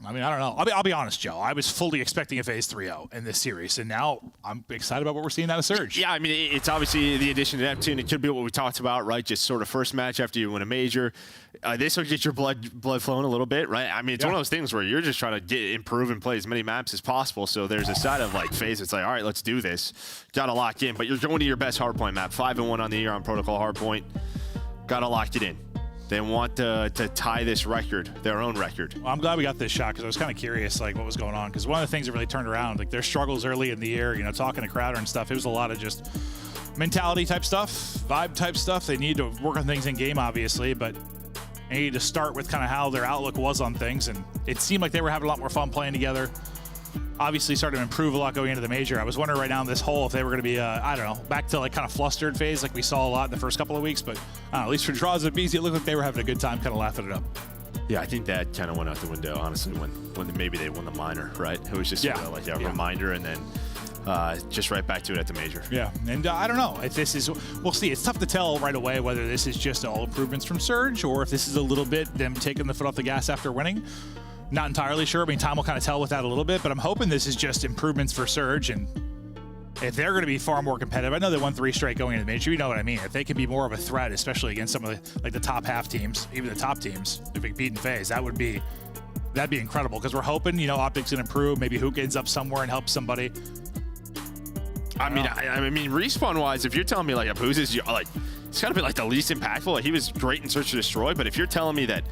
I mean, I don't know. I'll be honest, Joe. I was fully expecting a FaZe 3-0 in this series, and now I'm excited about what we're seeing out of Surge. Yeah, I mean, it's obviously the addition to Neptune. It could be what we talked about, right? Just sort of first match after you win a major. This will get your blood flowing a little bit, right? I mean, it's one of those things where you're just trying to improve and play as many maps as possible. So there's a side of like FaZe. It's like, all right, let's do this. Got to lock in, but you're going to your best hardpoint map. 5-1 on the year on protocol hardpoint. Got to lock it in. They want to tie this record, their own record. Well, I'm glad we got this shot because I was kind of curious, like, what was going on. Because one of the things that really turned around, like, their struggles early in the year, you know, talking to Crowder and stuff, it was a lot of just mentality type stuff, vibe type stuff. They need to work on things in game, obviously, but they needed to start with kind of how their outlook was on things. And it seemed like they were having a lot more fun playing together. Obviously started to improve a lot going into the major. I was wondering right now in this hole if they were going to be, I don't know, back to like kind of flustered phase like we saw a lot in the first couple of weeks. But at least for draws and BZ, it looked like they were having a good time kind of laughing it up. Yeah, I think that kind of went out the window, honestly, when maybe they won the minor, right? It was just sort of like a reminder, and then just right back to it at the major. Yeah, and I don't know if this is, we'll see. It's tough to tell right away whether this is just all improvements from Surge or if this is a little bit them taking the foot off the gas after winning. Not entirely sure. I mean, time will kind of tell with that a little bit, but I'm hoping this is just improvements for Surge. And if they're going to be far more competitive, I know they won 3 straight going into the major. You know what I mean? If they can be more of a threat, especially against some of the top half teams, even the top teams, if we beat in FaZe, that'd be incredible. Because we're hoping, you know, Optics can improve. Maybe Hook ends up somewhere and helps somebody. I mean, respawn-wise, if you're telling me like Abuz is like, it's got to be like the least impactful. Like, he was great in Search and Destroy, but if you're telling me that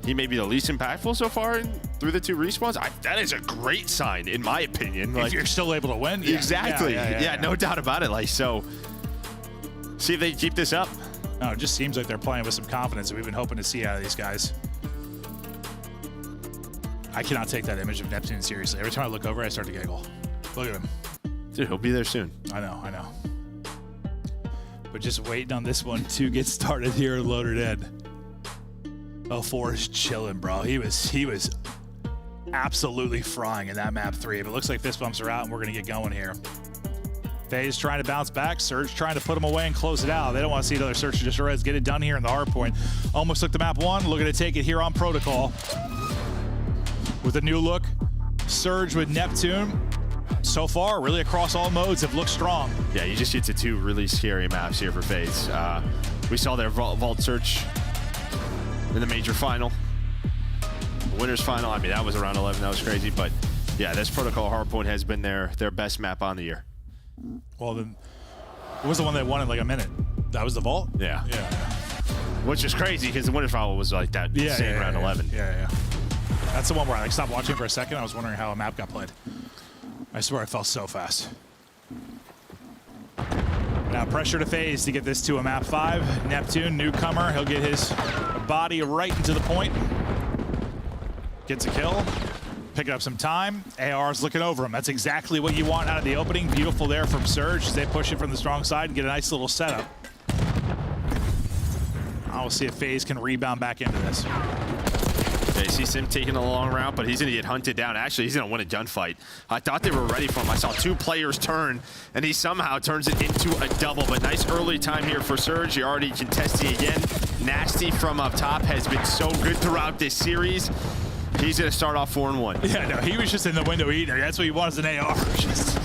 he may be the least impactful so far through the 2 respawns, that is a great sign, in my opinion. Like, if you're still able to win. Yeah. Exactly. Yeah, no doubt about it. Like, so, see if they keep this up. No, it just seems like they're playing with some confidence that we've been hoping to see out of these guys. I cannot take that image of Neptune seriously. Every time I look over, I start to giggle. Look at him. Dude, he'll be there soon. I know. But just waiting on this one to get started here at Loaded Ed. 04 is chilling, bro. He was absolutely frying in that map 3. But it looks like fist bumps are out, and we're going to get going here. FaZe trying to bounce back. Surge trying to put them away and close it out. They don't want to see another Search and Destroy. Get it done here in the hard point. Almost took the map 1. Looking to take it here on Protocol. With a new look, Surge with Neptune. So far, really across all modes, have looked strong. Yeah, you just get to 2 really scary maps here for FaZe. We saw their Vault Search in the major final. The winners final, I mean, that was around 11. That was crazy. But yeah, this Protocol Hardpoint has been their best map on the year. Well, then, what was the one they won in like a minute? That was the Vault? Yeah. Which is crazy because the winners final was like that same round 11. Yeah. That's the one where I stopped watching for a second. I was wondering how a map got played. I swear I fell so fast. Now pressure to FaZe to get this to a map 5. Neptune, newcomer. He'll get his body right into the point. Gets a kill. Picking up some time. AR's looking over him. That's exactly what you want out of the opening. Beautiful there from Surge as they push it from the strong side and get a nice little setup. I'll see if FaZe can rebound back into this. Yeah, you see him taking a long route, but he's going to get hunted down. Actually, he's going to win a gunfight. I thought they were ready for him. I saw 2 players turn, and he somehow turns it into a double. But nice early time here for Surge. He already contesting again. Nasty from up top has been so good throughout this series. He's going to start off 4-1. Yeah, no, he was just in the window eater. That's what he wants, an AR. Just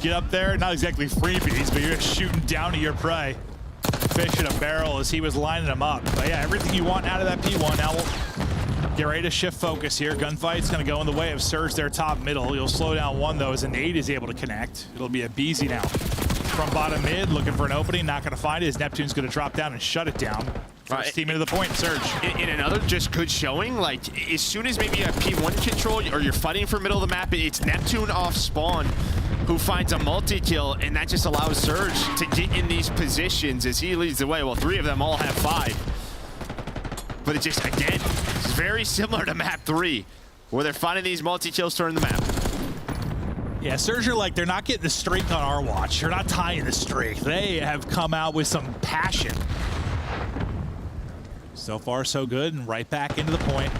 get up there, not exactly freebies, but you're just shooting down to your prey. Fish in a barrel as he was lining them up. But yeah, everything you want out of that P1. Now Get ready to shift focus here. Gunfight's going to go in the way of Surge, their top middle. You'll slow down one, though, as a nade is able to connect. It'll be a Beezy now. From bottom mid, looking for an opening, not going to find it. As Neptune's going to drop down and shut it down. First team into the point, Surge. In another just good showing, like as soon as maybe a P1 control or you're fighting for middle of the map, it's Neptune off spawn who finds a multi-kill, and that just allows Surge to get in these positions as he leads the way. Well, 3 of them all have 5. But it just, again, it's very similar to map 3, where they're finding these multi-kills turn the map. Yeah, Surge are like, they're not getting the streak on our watch. They're not tying the streak. They have come out with some passion. So far, so good, and right back into the point.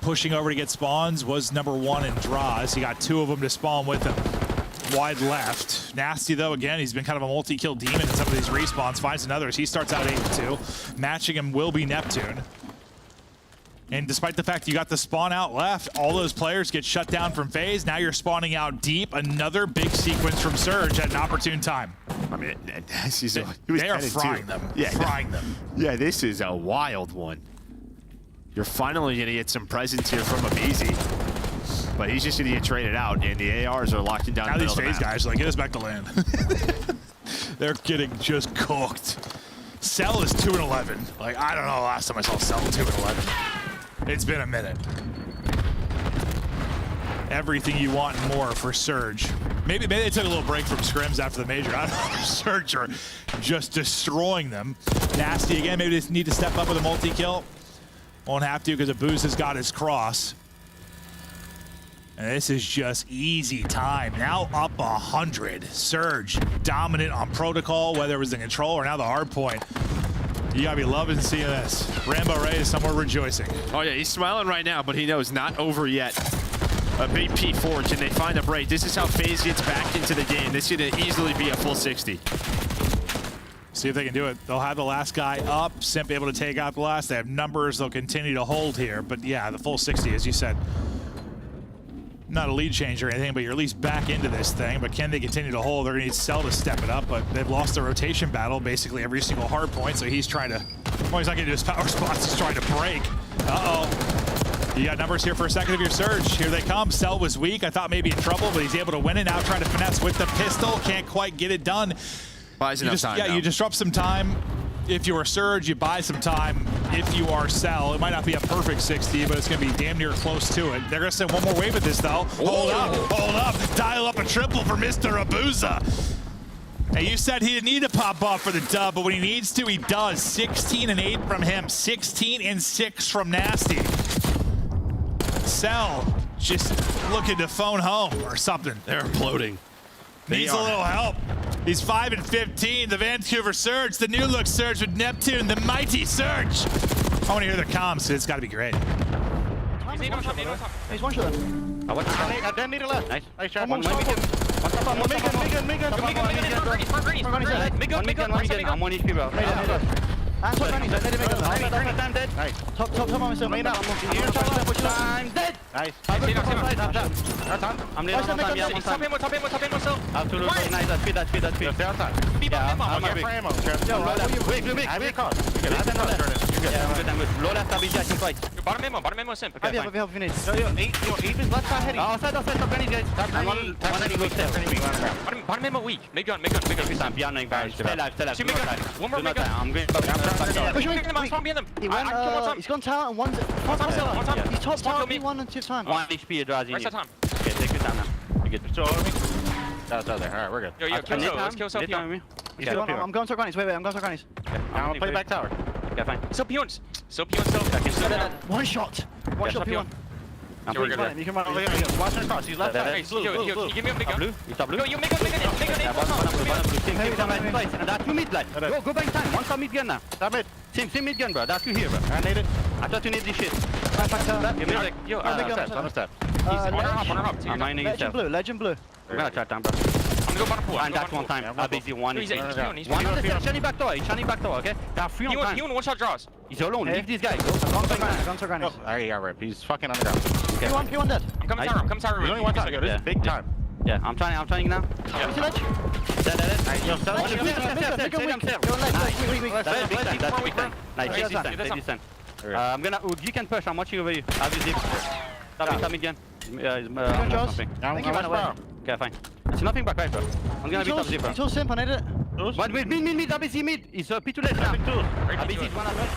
Pushing over to get spawns was number 1 in draws. He got 2 of them to spawn with him. Wide left. Nasty, though, again, he's been kind of a multi-kill demon in some of these respawns. Finds another as he starts out 8-2. Matching him will be Neptune. And despite the fact you got the spawn out left, all those players get shut down from FaZe. Now you're spawning out deep. Another big sequence from Surge at an opportune time. I mean, they are frying them. Yeah, frying them. Yeah, this is a wild one. You're finally going to get some presence here from Abizi. But he's just going to get traded out, and the ARs are locking down now the these middle of FaZe the map. guys are like, get us back to land. They're getting just cooked. Cell is 2-11. Like, I don't know the last time I saw Cell 2-11. It's been a minute. Everything you want and more for Surge. Maybe they took a little break from scrims after the major. I don't know. Surge are just destroying them. Nasty again. Maybe they need to step up with a multi-kill. Won't have to because Abuz has got his cross. And this is just easy time. Now up 100. Surge dominant on protocol, whether it was the control or now the hard point. You gotta be loving seeing this. Rambo Ray is somewhere rejoicing. Oh yeah, he's smiling right now, but he knows not over yet. A big P4, can they find a break? This is how FaZe gets back into the game. This should easily be a full 60. See if they can do it. They'll have the last guy up. Simp able to take out the last. They have numbers they'll continue to hold here. But yeah, the full 60, as you said. Not a lead change or anything, but you're at least back into this thing. But can they continue to hold? They're going to need Cell to step it up, but they've lost the rotation battle basically every single hard point, so he's trying to, well, he's not getting to his power spots, he's trying to break. Uh-oh. You got numbers here for a second of your Surge. Here they come. Cell was weak. I thought maybe in trouble, but he's able to win it. Now trying to finesse with the pistol. Can't quite get it done. Buys enough time. Yeah, you disrupt some time. If you are Surge, you buy some time. If you are Cell, it might not be a perfect 60, but it's going to be damn near close to it. They're going to send one more wave at this, though. Hold up. Dial up a triple for Mr. Abuza. Hey, you said he didn't need to pop off for the dub, but when he needs to, he does. 16 and 8 from him. 16 and 6 from Nasty. Cell just looking to phone home or something. They're imploding. Needs a little help. He's 5 and 15. The Vancouver Surge, the new look Surge with Neptune, the mighty Surge. I want to hear the comms. It's got to be great. He's one shot. I don't need a left. Nice. Nice shot. One Megan. I'm 1 HP, bro. I'm dead. Nice. Top on myself. I'm dead. Nice. I'm near on time. Yeah, top him, myself. Absolutely. Nice. That's speed. Low left, I'm good. Bottom ammo, simp. Okay, fine. Help you need. Your 8 is left side heading. Outside, top Benny, guys. Bottom ammo weak. Make gun. I'm beyond barrage. Stay alive. One more make gun. I'm going. Push me. He's gone tower and one's he's top tower, P1 and 2 time. 1 HP advising you. Okay, take your time now. You get the sword. That's out there. Alright, we're good. Yo, let's kill Self. I'm going to grannies. Wait, I'm going to grannies. I'm gonna play back tower. Okay, fine. So P1s. One shot. One shot P1. You can run. Watch him across. He's left side. Blue. Give me a big gun. He's top blue. Yo, you make a That's 2 mid, lad. Go back time. One top mid gun now. Stop it. Same mid gun, bro. That's 2 here, bro. I need it. I thought you need this shit. Yo, understand. I'm mining yourself. Legend blue. I'm gonna try down, bro. I'm gonna go bottom 4. And that's 1 time. I'm busy 1 He's one on the shining back door. He's shining back door, okay? That's 3 on time. He 1 shot draws. He's alone. Leave these guys. Guns are grannies. Alright, rip. He's fucking on the ground. P1 dead. I'm coming tower. There's only 1 time. Yo, this is big time. Yeah, I'm trying now. Yeah. Dead. Yo, stay downstairs. That's big time. Nice. I'm gonna. You can push. I'm watching over you. I'll be deep. Tell me again. Okay, fine. It's nothing back right, bro. I'm gonna be top zero. He's all simp, I need it. Wait, mid, ABC mid. He's P2 left now. ABC 1 as well.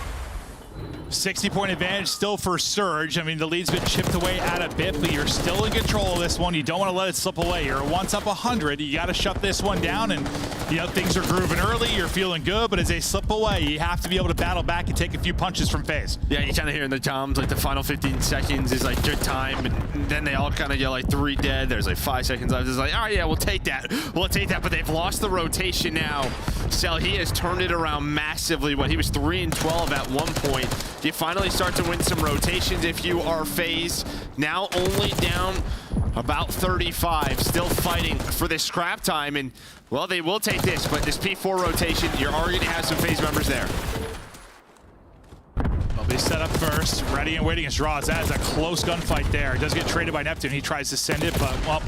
60-point advantage still for Surge. I mean, the lead's been chipped away at a bit, but you're still in control of this one. You don't want to let it slip away. You're once up 100. You got to shut this one down, and you know things are grooving early. You're feeling good, but as they slip away, you have to be able to battle back and take a few punches from FaZe. Yeah, you kind of hear in the toms like the final 15 seconds is like good time, and then they all kind of yell like 3 dead. There's like 5 seconds left. It's like, all right, yeah, we'll take that. We'll take that, but they've lost the rotation now. Cell, he has turned it around massively. When he was 3 and 12 at one point, you finally start to win some rotations if you are FaZe. Now only down about 35, still fighting for this scrap time, and well, they will take this, but this P4 rotation, you're already gonna have some FaZe members there. They'll be set up first, ready and waiting as Draws. That is a close gunfight there. It does get traded by Neptune. He tries to send it, but well,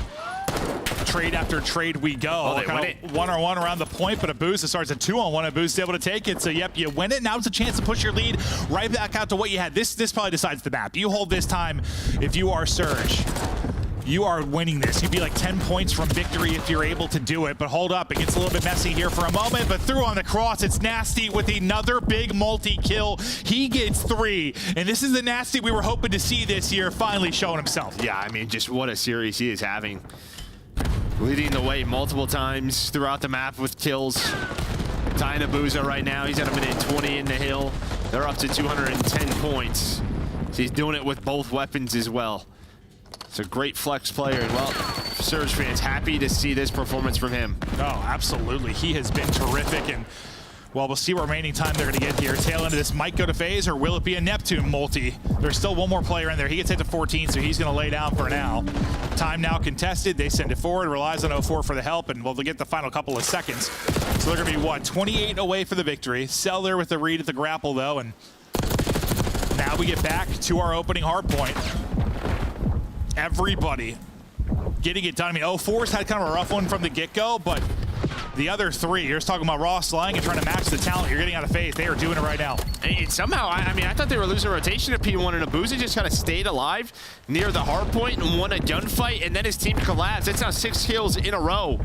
trade after trade we go. Kind of one-on-one around the point, but Abusa starts a 2-on-1. Abusa is able to take it. So yep, you win it. Now it's a chance to push your lead right back out to what you had. This probably decides the map. You hold this time if you are Surge. You are winning this. You'd be like 10 points from victory if you're able to do it. But hold up, it gets a little bit messy here for a moment, but through on the cross, it's Nasty with another big multi-kill. He gets 3, and this is the Nasty we were hoping to see this year finally showing himself. Yeah, I mean, just what a series he is having. Leading the way multiple times throughout the map with kills. Tying Abusa right now, he's at a minute 20 in the hill. They're up to 210 points. So he's doing it with both weapons as well. It's a great flex player, and well, Surge fans happy to see this performance from him. Oh, absolutely. He has been terrific, and well, we'll see what remaining time they're going to get here. Tail end of this might go to FaZe, or will it be a Neptune multi? There's still one more player in there. He gets hit to 14, so he's going to lay down for now. Time now contested. They send it forward, relies on 04 for the help, and well, they'll get the final couple of seconds. So they're going to be, what, 28 away for the victory. Cell there with the read at the grapple, though, and now we get back to our opening hardpoint. Everybody getting it done. I mean, 04's had kind of a rough one from the get-go, but the other 3, you're just talking about raw slang and trying to match the talent you're getting out of FaZe. They are doing it right now. And somehow, I mean, I thought they were losing rotation to P1, and Abusa just kind of stayed alive near the hard point and won a gunfight, and then his team collapsed. That's now 6 kills in a row.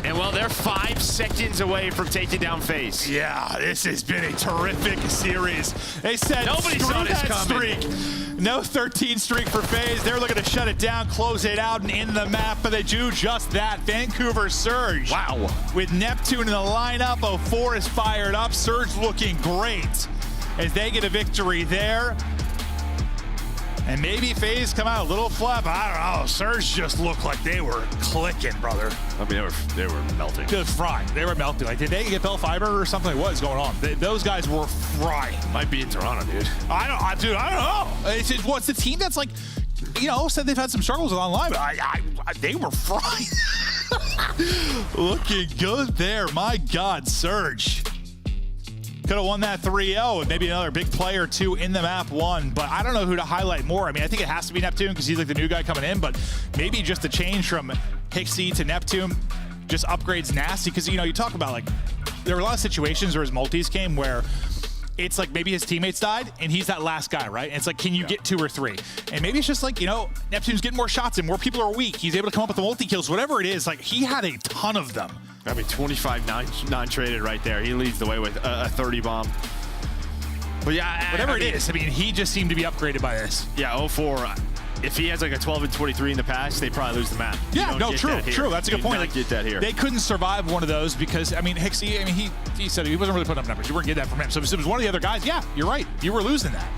And well, they're 5 seconds away from taking down FaZe. Yeah, this has been a terrific series. They said nobody saw this coming. Streak. No 13 streak for FaZe. They're looking to shut it down, close it out, and in the map, but they do just that. Vancouver Surge. Wow. With Neptune in the lineup, 04 is fired up. Surge looking great as they get a victory there. And maybe FaZe come out a little flap. I don't know. Surge just looked like they were clicking, brother. I mean, they were melting. Just frying. They were melting. Like, did they get Bell Fiber or something? What is going on? Those guys were frying. Might be in Toronto, dude. I don't know. It's just, what's the team that's like, you know, said they've had some struggles with online, but they were frying. Looking good there. My God, Surge. Could have won that 3-0 and maybe another big player or 2 in the map won, but I don't know who to highlight more. I mean, I think it has to be Neptune because he's like the new guy coming in, but maybe just the change from Hixie to Neptune just upgrades Nasty because, you know, you talk about like, there were a lot of situations where his multis came where it's like maybe his teammates died and he's that last guy, right? And it's like, can you get 2 or 3? And maybe it's just like, you know, Neptune's getting more shots and more people are weak. He's able to come up with the multi-kills, whatever it is. Like, he had a ton of them. I mean, 25 non-traded right there. He leads the way with a 30 bomb. But yeah, whatever it is, I mean, he just seemed to be upgraded by this. Yeah, 04. If he has like a 12 and 23 in the past, they probably lose the map. Yeah, no, true. That's a good point. Like, get that here. They couldn't survive one of those because, I mean, Hixie, I mean, he said he wasn't really putting up numbers. You weren't getting that from him. So if it was one of the other guys, yeah, you're right. You were losing that.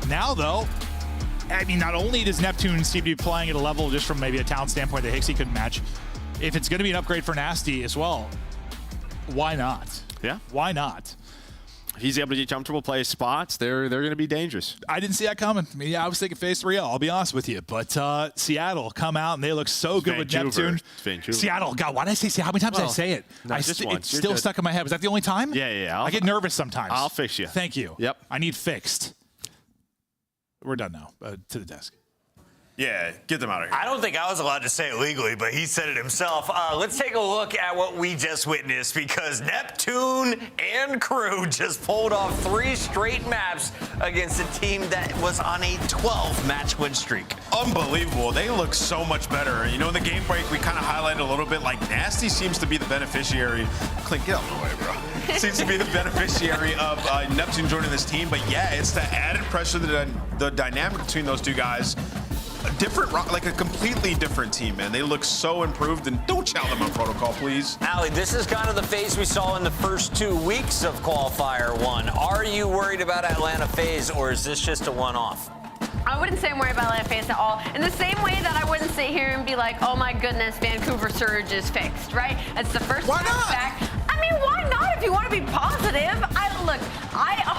Now, though, I mean, not only does Neptune seem to be playing at a level just from maybe a talent standpoint that Hixie couldn't match, if it's going to be an upgrade for Nasty as well, why not? Yeah. Why not? If he's able to get comfortable, play his spots, they're going to be dangerous. I didn't see that coming. I mean, yeah, I was thinking FaZe 3-0, I'll be honest with you. But Seattle come out, and they look so good with Neptune. Seattle, God, why did I say Seattle? How many times did I say it? It's still stuck in my head. Was that the only time? Yeah. I get nervous sometimes. I'll fix you. Thank you. Yep. I need fixed. We're done now. To the desk. Yeah, get them out of here. I don't think I was allowed to say it legally, but he said it himself. Let's take a look at what we just witnessed, because Neptune and crew just pulled off 3 straight maps against a team that was on a 12-match win streak. Unbelievable. They look so much better. You know, in the game break, we kind of highlighted a little bit, like, Nasty seems to be the beneficiary. Clint, get out of the way, bro. Seems to be the beneficiary of Neptune joining this team. But, yeah, it's the added pressure, the dynamic between those two guys. Like a completely different team, man. They look so improved, and don't chow them on protocol, please. Allie, this is kind of the phase we saw in the first 2 weeks of Qualifier 1. Are you worried about Atlanta FaZe, or is this just a one-off? I wouldn't say I'm worried about Atlanta FaZe at all. In the same way that I wouldn't sit here and be like, oh my goodness, Vancouver Surge is fixed, right? It's the first match back. I mean, why not if you want to be positive? I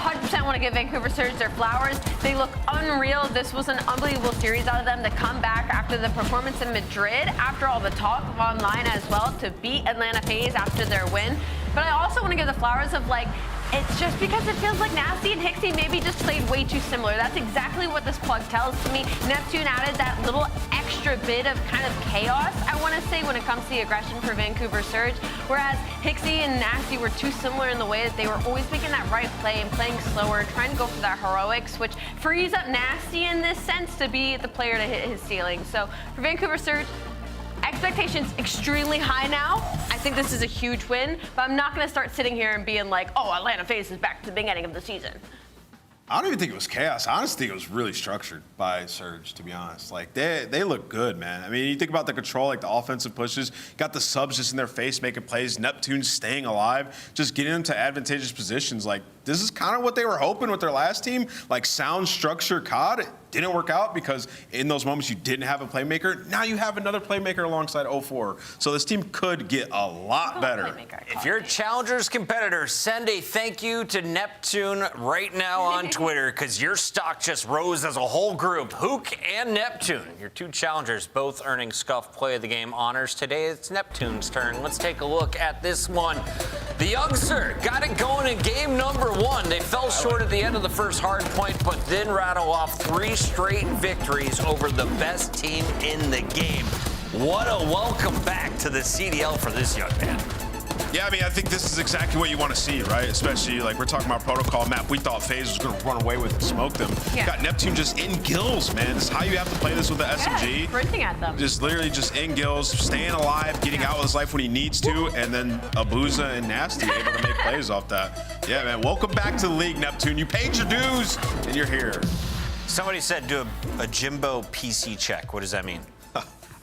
100% want to give Vancouver Surge their flowers. They look unreal. This was an unbelievable series out of them to come back after the performance in Madrid, after all the talk online as well, to beat Atlanta FaZe after their win. But I also want to give the flowers of, like, it's just because it feels like Nasty and Hixie maybe just played way too similar. That's exactly what this plug tells to me. Neptune added that little extra bit of kind of chaos, I want to say, when it comes to the aggression for Vancouver Surge, whereas Hixie and Nasty were too similar in the way that they were always making that right play and playing slower, trying to go for that heroics, which frees up Nasty in this sense to be the player to hit his ceiling. So for Vancouver Surge, expectations extremely high now. I think this is a huge win, but I'm not going to start sitting here and being like, oh, Atlanta FaZe is back to the beginning of the season. I don't even think it was chaos. I honestly think it was really structured by Surge, to be honest. Like, they look good, man. I mean, you think about the control, like the offensive pushes, got the subs just in their face making plays, Neptune staying alive, just getting them to advantageous positions. Like, this is kind of what they were hoping with their last team, like sound structure COD. It didn't work out because in those moments you didn't have a playmaker. Now you have another playmaker alongside 04. So this team could get a lot better. If you're a Challengers competitor, send a thank you to Neptune right now on Twitter, because your stock just rose as a whole group. Hook and Neptune, your 2 challengers, both earning Scuff Play of the Game honors. Today it's Neptune's turn. Let's take a look at this one. The youngster got it going in game number 1. They fell short at the end of the first Hardpoint, but then rattle off 3 straight victories over the best team in the game. What a welcome back to the CDL for this young man. Yeah, I mean, I think this is exactly what you want to see, right? Especially, like, we're talking about protocol map. We thought FaZe was going to run away with and smoke them. Yeah. Got Neptune just in gills, man. This is how you have to play this with the SMG. Sprinting at them. Just literally just in gills, staying alive, getting out with his life when he needs to, and then Abuza and Nasty able to make plays off that. Yeah, man, welcome back to the league, Neptune. You paid your dues, and you're here. Somebody said do a Jimbo PC check. What does that mean?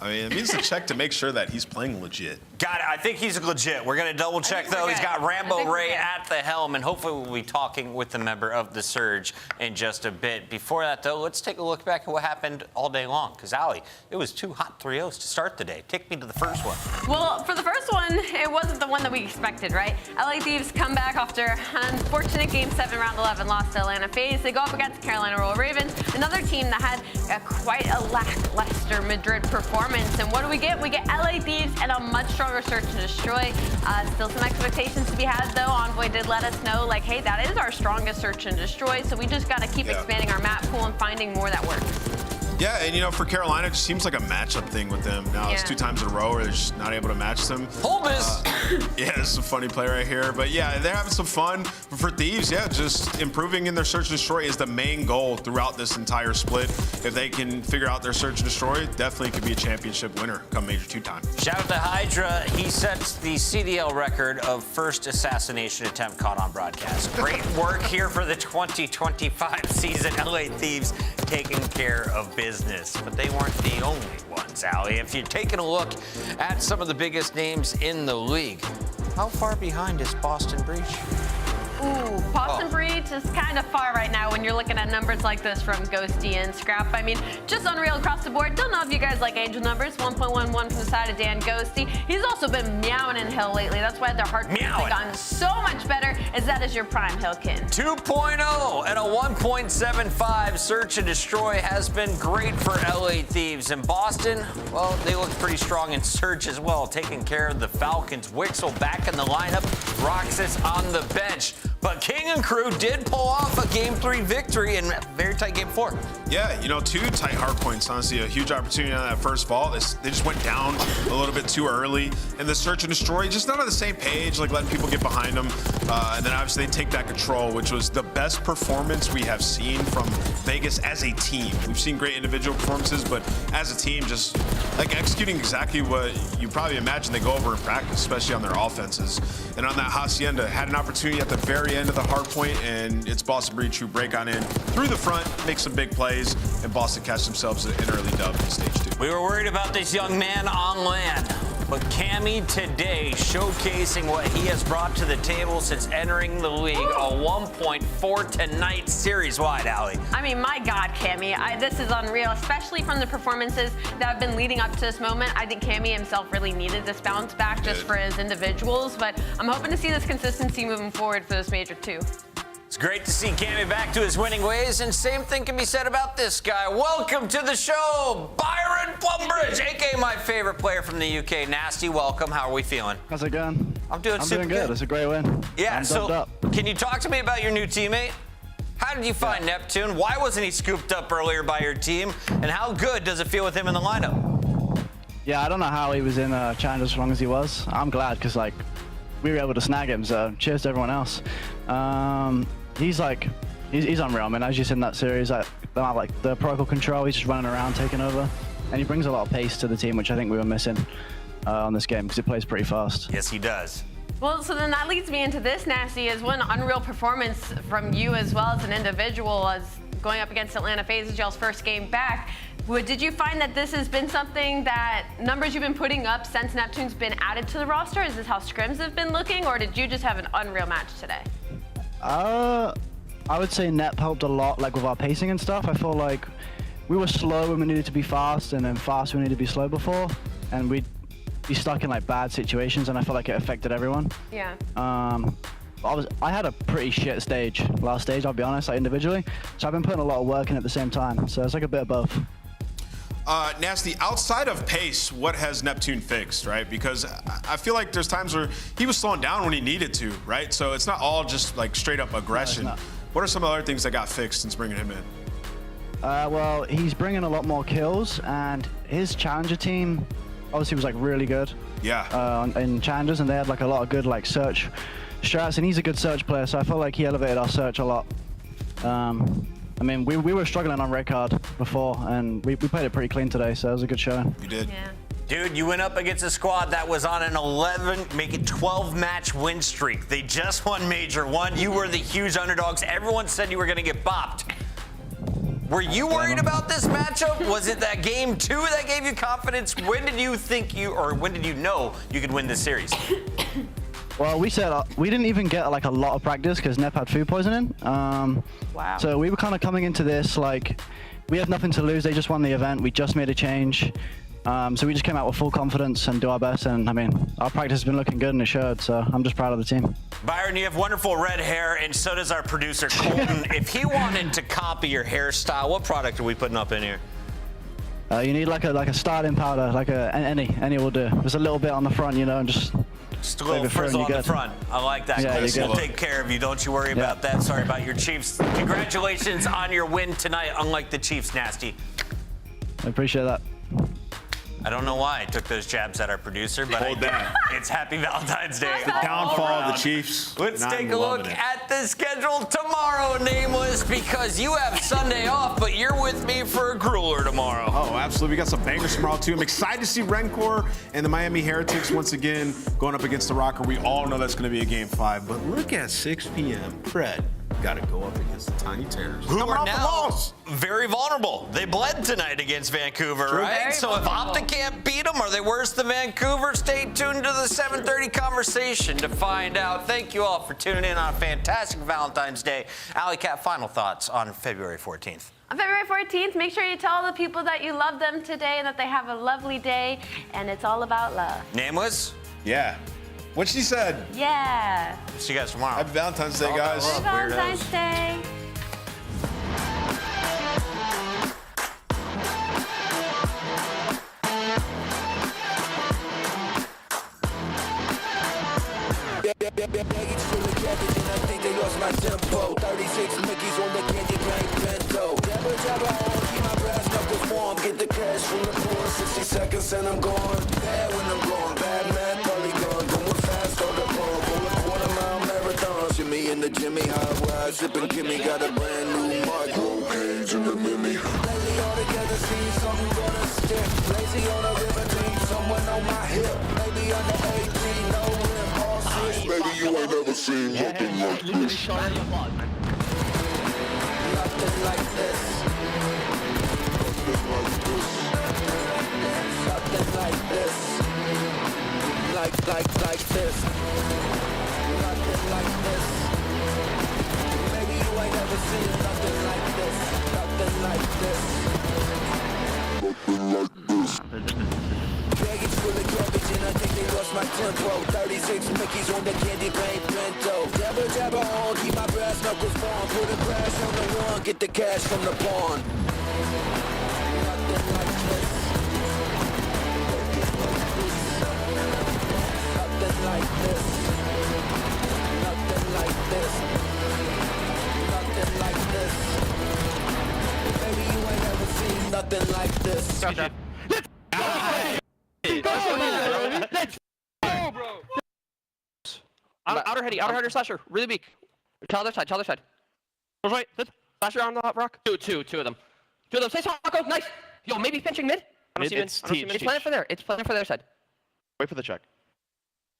I mean, it means to check to make sure that he's playing legit. Got it. I think he's legit. We're going to double check, though. He's got Rambo Ray at the helm, and hopefully we'll be talking with the member of the Surge in just a bit. Before that, though, let's take a look back at what happened all day long. Because, Allie, it was 2 hot 3-0s to start the day. Take me to the first one. Well, for the first one, it wasn't the one that we expected, right? LA Thieves come back after an unfortunate Game 7, Round 11 loss to Atlanta FaZe. They go up against Carolina Royal Ravens, another team that had quite a lackluster Madrid performance. And what do? We get LA Thieves and a much stronger Search and Destroy. Still some expectations to be had, though. Envoy did let us know, like, hey, that is our strongest Search and Destroy, so we just got to keep expanding our map pool and finding more that works. Yeah, and you know, for Carolina, it just seems like a matchup thing with them. Now it's 2 times in a row where they're just not able to match them. Hold this! Yeah, this is a funny play right here. But yeah, they're having some fun. But for Thieves, yeah, just improving in their Search and Destroy is the main goal throughout this entire split. If they can figure out their Search and Destroy, definitely could be a championship winner come Major 2 time. Shout out to Hydra. He sets the CDL record of first assassination attempt caught on broadcast. Great work here for the 2025 season. LA Thieves taking care of business. But they weren't the only ones, Allie. If you're taking a look at some of the biggest names in the league, how far behind is Boston Breach? Ooh, Boston Breach is kind of far right now when you're looking at numbers like this from Ghosty and Scrap. I mean, just unreal across the board. Don't know if you guys like Angel numbers. 1.11 from the side of Dan Ghosty. He's also been meowing in Hill lately. That's why their heart rates have gotten so much better, as that is your prime Hillkin. 2.0 and a 1.75 Search and Destroy has been great for LA Thieves. And Boston, well, they look pretty strong in Search as well, taking care of the Falcons. Wixel back in the lineup, Roxas on the bench. But King and crew did pull off a Game 3 victory in a very tight Game 4. Yeah, you know, 2 tight hard points. Honestly, a huge opportunity on that first ball. They just went down a little bit too early. And the search and destroy, just not on the same page, like letting people get behind them. And then obviously they take that control, which was the best performance we have seen from Vegas as a team. We've seen great individual performances, but as a team, just like executing exactly what you probably imagine they go over in practice, especially on their offenses. And on that Hacienda, had an opportunity at the very end of the hard point, and it's Boston Breed True break on in through the front, make some big plays, and Boston catch themselves an early dub in stage 2. We were worried about this young man on land, but Cammy today showcasing what he has brought to the table since entering the league. A 1.4 tonight series-wide, Allie. I mean, my God, Cammy, this is unreal, especially from the performances that have been leading up to this moment. I think Cammy himself really needed this bounce back just for his individuals, but I'm hoping to see this consistency moving forward for this major too. It's great to see Cammy back to his winning ways, and same thing can be said about this guy. Welcome to the show, Byron Plumbridge, a.k.a. my favorite player from the UK. Nasty, welcome. How are we feeling? How's it going? I'm doing super good. It's a great win. Yeah, I'm so dubbed up. Can you talk to me about your new teammate? How did you find Neptune? Why wasn't he scooped up earlier by your team? And how good does it feel with him in the lineup? Yeah, I don't know how he was in Challenge as long as he was. I'm glad because, like, we were able to snag him, so cheers to everyone else. He's unreal, man. As you said in that series, like the protocol control, he's just running around, taking over. And he brings a lot of pace to the team, which I think we were missing on this game because he plays pretty fast. Yes, he does. Well, so then that leads me into this, Nasty, is one unreal performance from you as well as an individual as going up against Atlanta FaZe, y'all's first game back. Did you find that this has been something that numbers you've been putting up since Neptune's been added to the roster? Is this how scrims have been looking, or did you just have an unreal match today? I would say Nep helped a lot, like with our pacing and stuff. I feel like we were slow when we needed to be fast, and then fast when we needed to be slow before, and we'd be stuck in like bad situations, and I feel like it affected everyone. Yeah. I had a pretty shit stage, last stage, I'll be honest, like individually. So I've been putting a lot of work in at the same time. So it's like a bit of both. Nasty, outside of pace, what has Neptune fixed, right? Because I feel like there's times where he was slowing down when he needed to, right? So it's not all just like straight up aggression. No, what are some other things that got fixed since bringing him in? Well, he's bringing a lot more kills, and his challenger team obviously was like really good. Yeah. In challengers, and they had like a lot of good like search strats, and he's a good search player, so I felt like he elevated our search a lot. I mean, we were struggling on red card before, and we played it pretty clean today, so it was a good showing. You did. Yeah. Dude, you went up against a squad that was on an 12 match win streak. They just won Major 1. You were the huge underdogs. Everyone said you were going to get bopped. Were you worried about this matchup? Was it that game 2 that gave you confidence? When did you think when did you know you could win this series? Well, we didn't even get like a lot of practice because Nep had food poisoning. Wow. So we were kind of coming into this like we had nothing to lose. They just won the event. We just made a change. So we just came out with full confidence and do our best. And I mean, our practice has been looking good and it showed. So I'm just proud of the team. Byron, you have wonderful red hair, and so does our producer Colton. If he wanted to copy your hairstyle, what product are we putting up in here? You need like a styling powder, like any will do. There's a little bit on the front, you know, and just a little frizzle on the front. I like that. Yeah, We'll take care of you. Don't you worry about that. Sorry about your Chiefs. Congratulations on your win tonight, unlike the Chiefs, Nasty. I appreciate that. I don't know why I took those jabs at our producer, but it's Happy Valentine's Day. The downfall of the Chiefs. Let's take a look at the schedule tomorrow, Nameless, because you have Sunday off, but you're with me for a grueler tomorrow. Oh, absolutely. We got some bangers tomorrow, too. I'm excited to see Rencor and the Miami Heretics once again going up against the Rocker. We all know that's going to be a Game 5, but look at 6 p.m. Pred got to go up against the Tiny Terrors. Who are now very vulnerable. They bled tonight against Vancouver, right? Very so if Optic can't beat them, are they worse than Vancouver? Stay tuned to the 7:30 conversation to find out. Thank you all for tuning in on a fantastic Valentine's Day. Alley Cat, final thoughts on February 14th. On February 14th, make sure you tell the people that you love them today and that they have a lovely day, and it's all about love. Nameless? Yeah. What she said. Yeah. See you guys tomorrow. Happy Valentine's Day, guys. Happy Valentine's Day. Baggage full of cabbage and I think they lost my tempo. 36 Mickeys on the candy cane bento. Jabber, jabber on, keep my brass knuckles warm. Get the cash from the poor, 60 seconds and I'm gone. Bad when I'm gone, bad man, polygon. Going fast on the ball, roll a quarter-mile marathon. Shimmy in the Jimmy, high ride, sipping Kimmy. Got a brand new mark, roll cage in the Mini. Lately all together, see something gonna stick. Lazy on a river team, someone on my hip. Maybe under 18, no rim, all six. Baby, you ain't never seen nothing like this. Nothing like this. Nothing like this. Like this. Nothing like this. Maybe you ain't never seen nothing like this. Nothing like this. Nothing like this. Baggage full of garbage and I think they lost my tempo. 36 Mickeys on the candy paint bento. Jabber, jabber on, keep my brass knuckles warm. Put a grass on the one, get the cash from the pawn. Nothing like this. Nothing like this. Nothing like this. Nothing like this. Maybe you ain't ever seen nothing like this. Let's go, bro. Outer header, slasher, really weak. Tell other side. Goes right, slasher on the hot rock. Two of them. Say Taco, nice. Yo, maybe pinching mid. I don't see mid. It's planning for there. It's planning for their side. Wait for the check.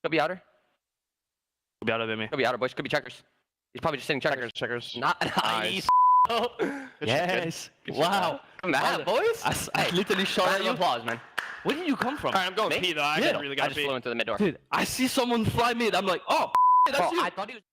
Could be outer. Could be outer, baby. Could be outer, boys. Could be checkers. He's probably just sitting checkers. Checkers. Not nice. Yes. Wow. Come on, boys. I literally shot Round at of you. applause, man. Where did you come from? Alright, I'm going Me? P though. Yeah. I just flew into the mid door. Dude, I see someone fly mid. I'm like, oh, that's you. I thought he was.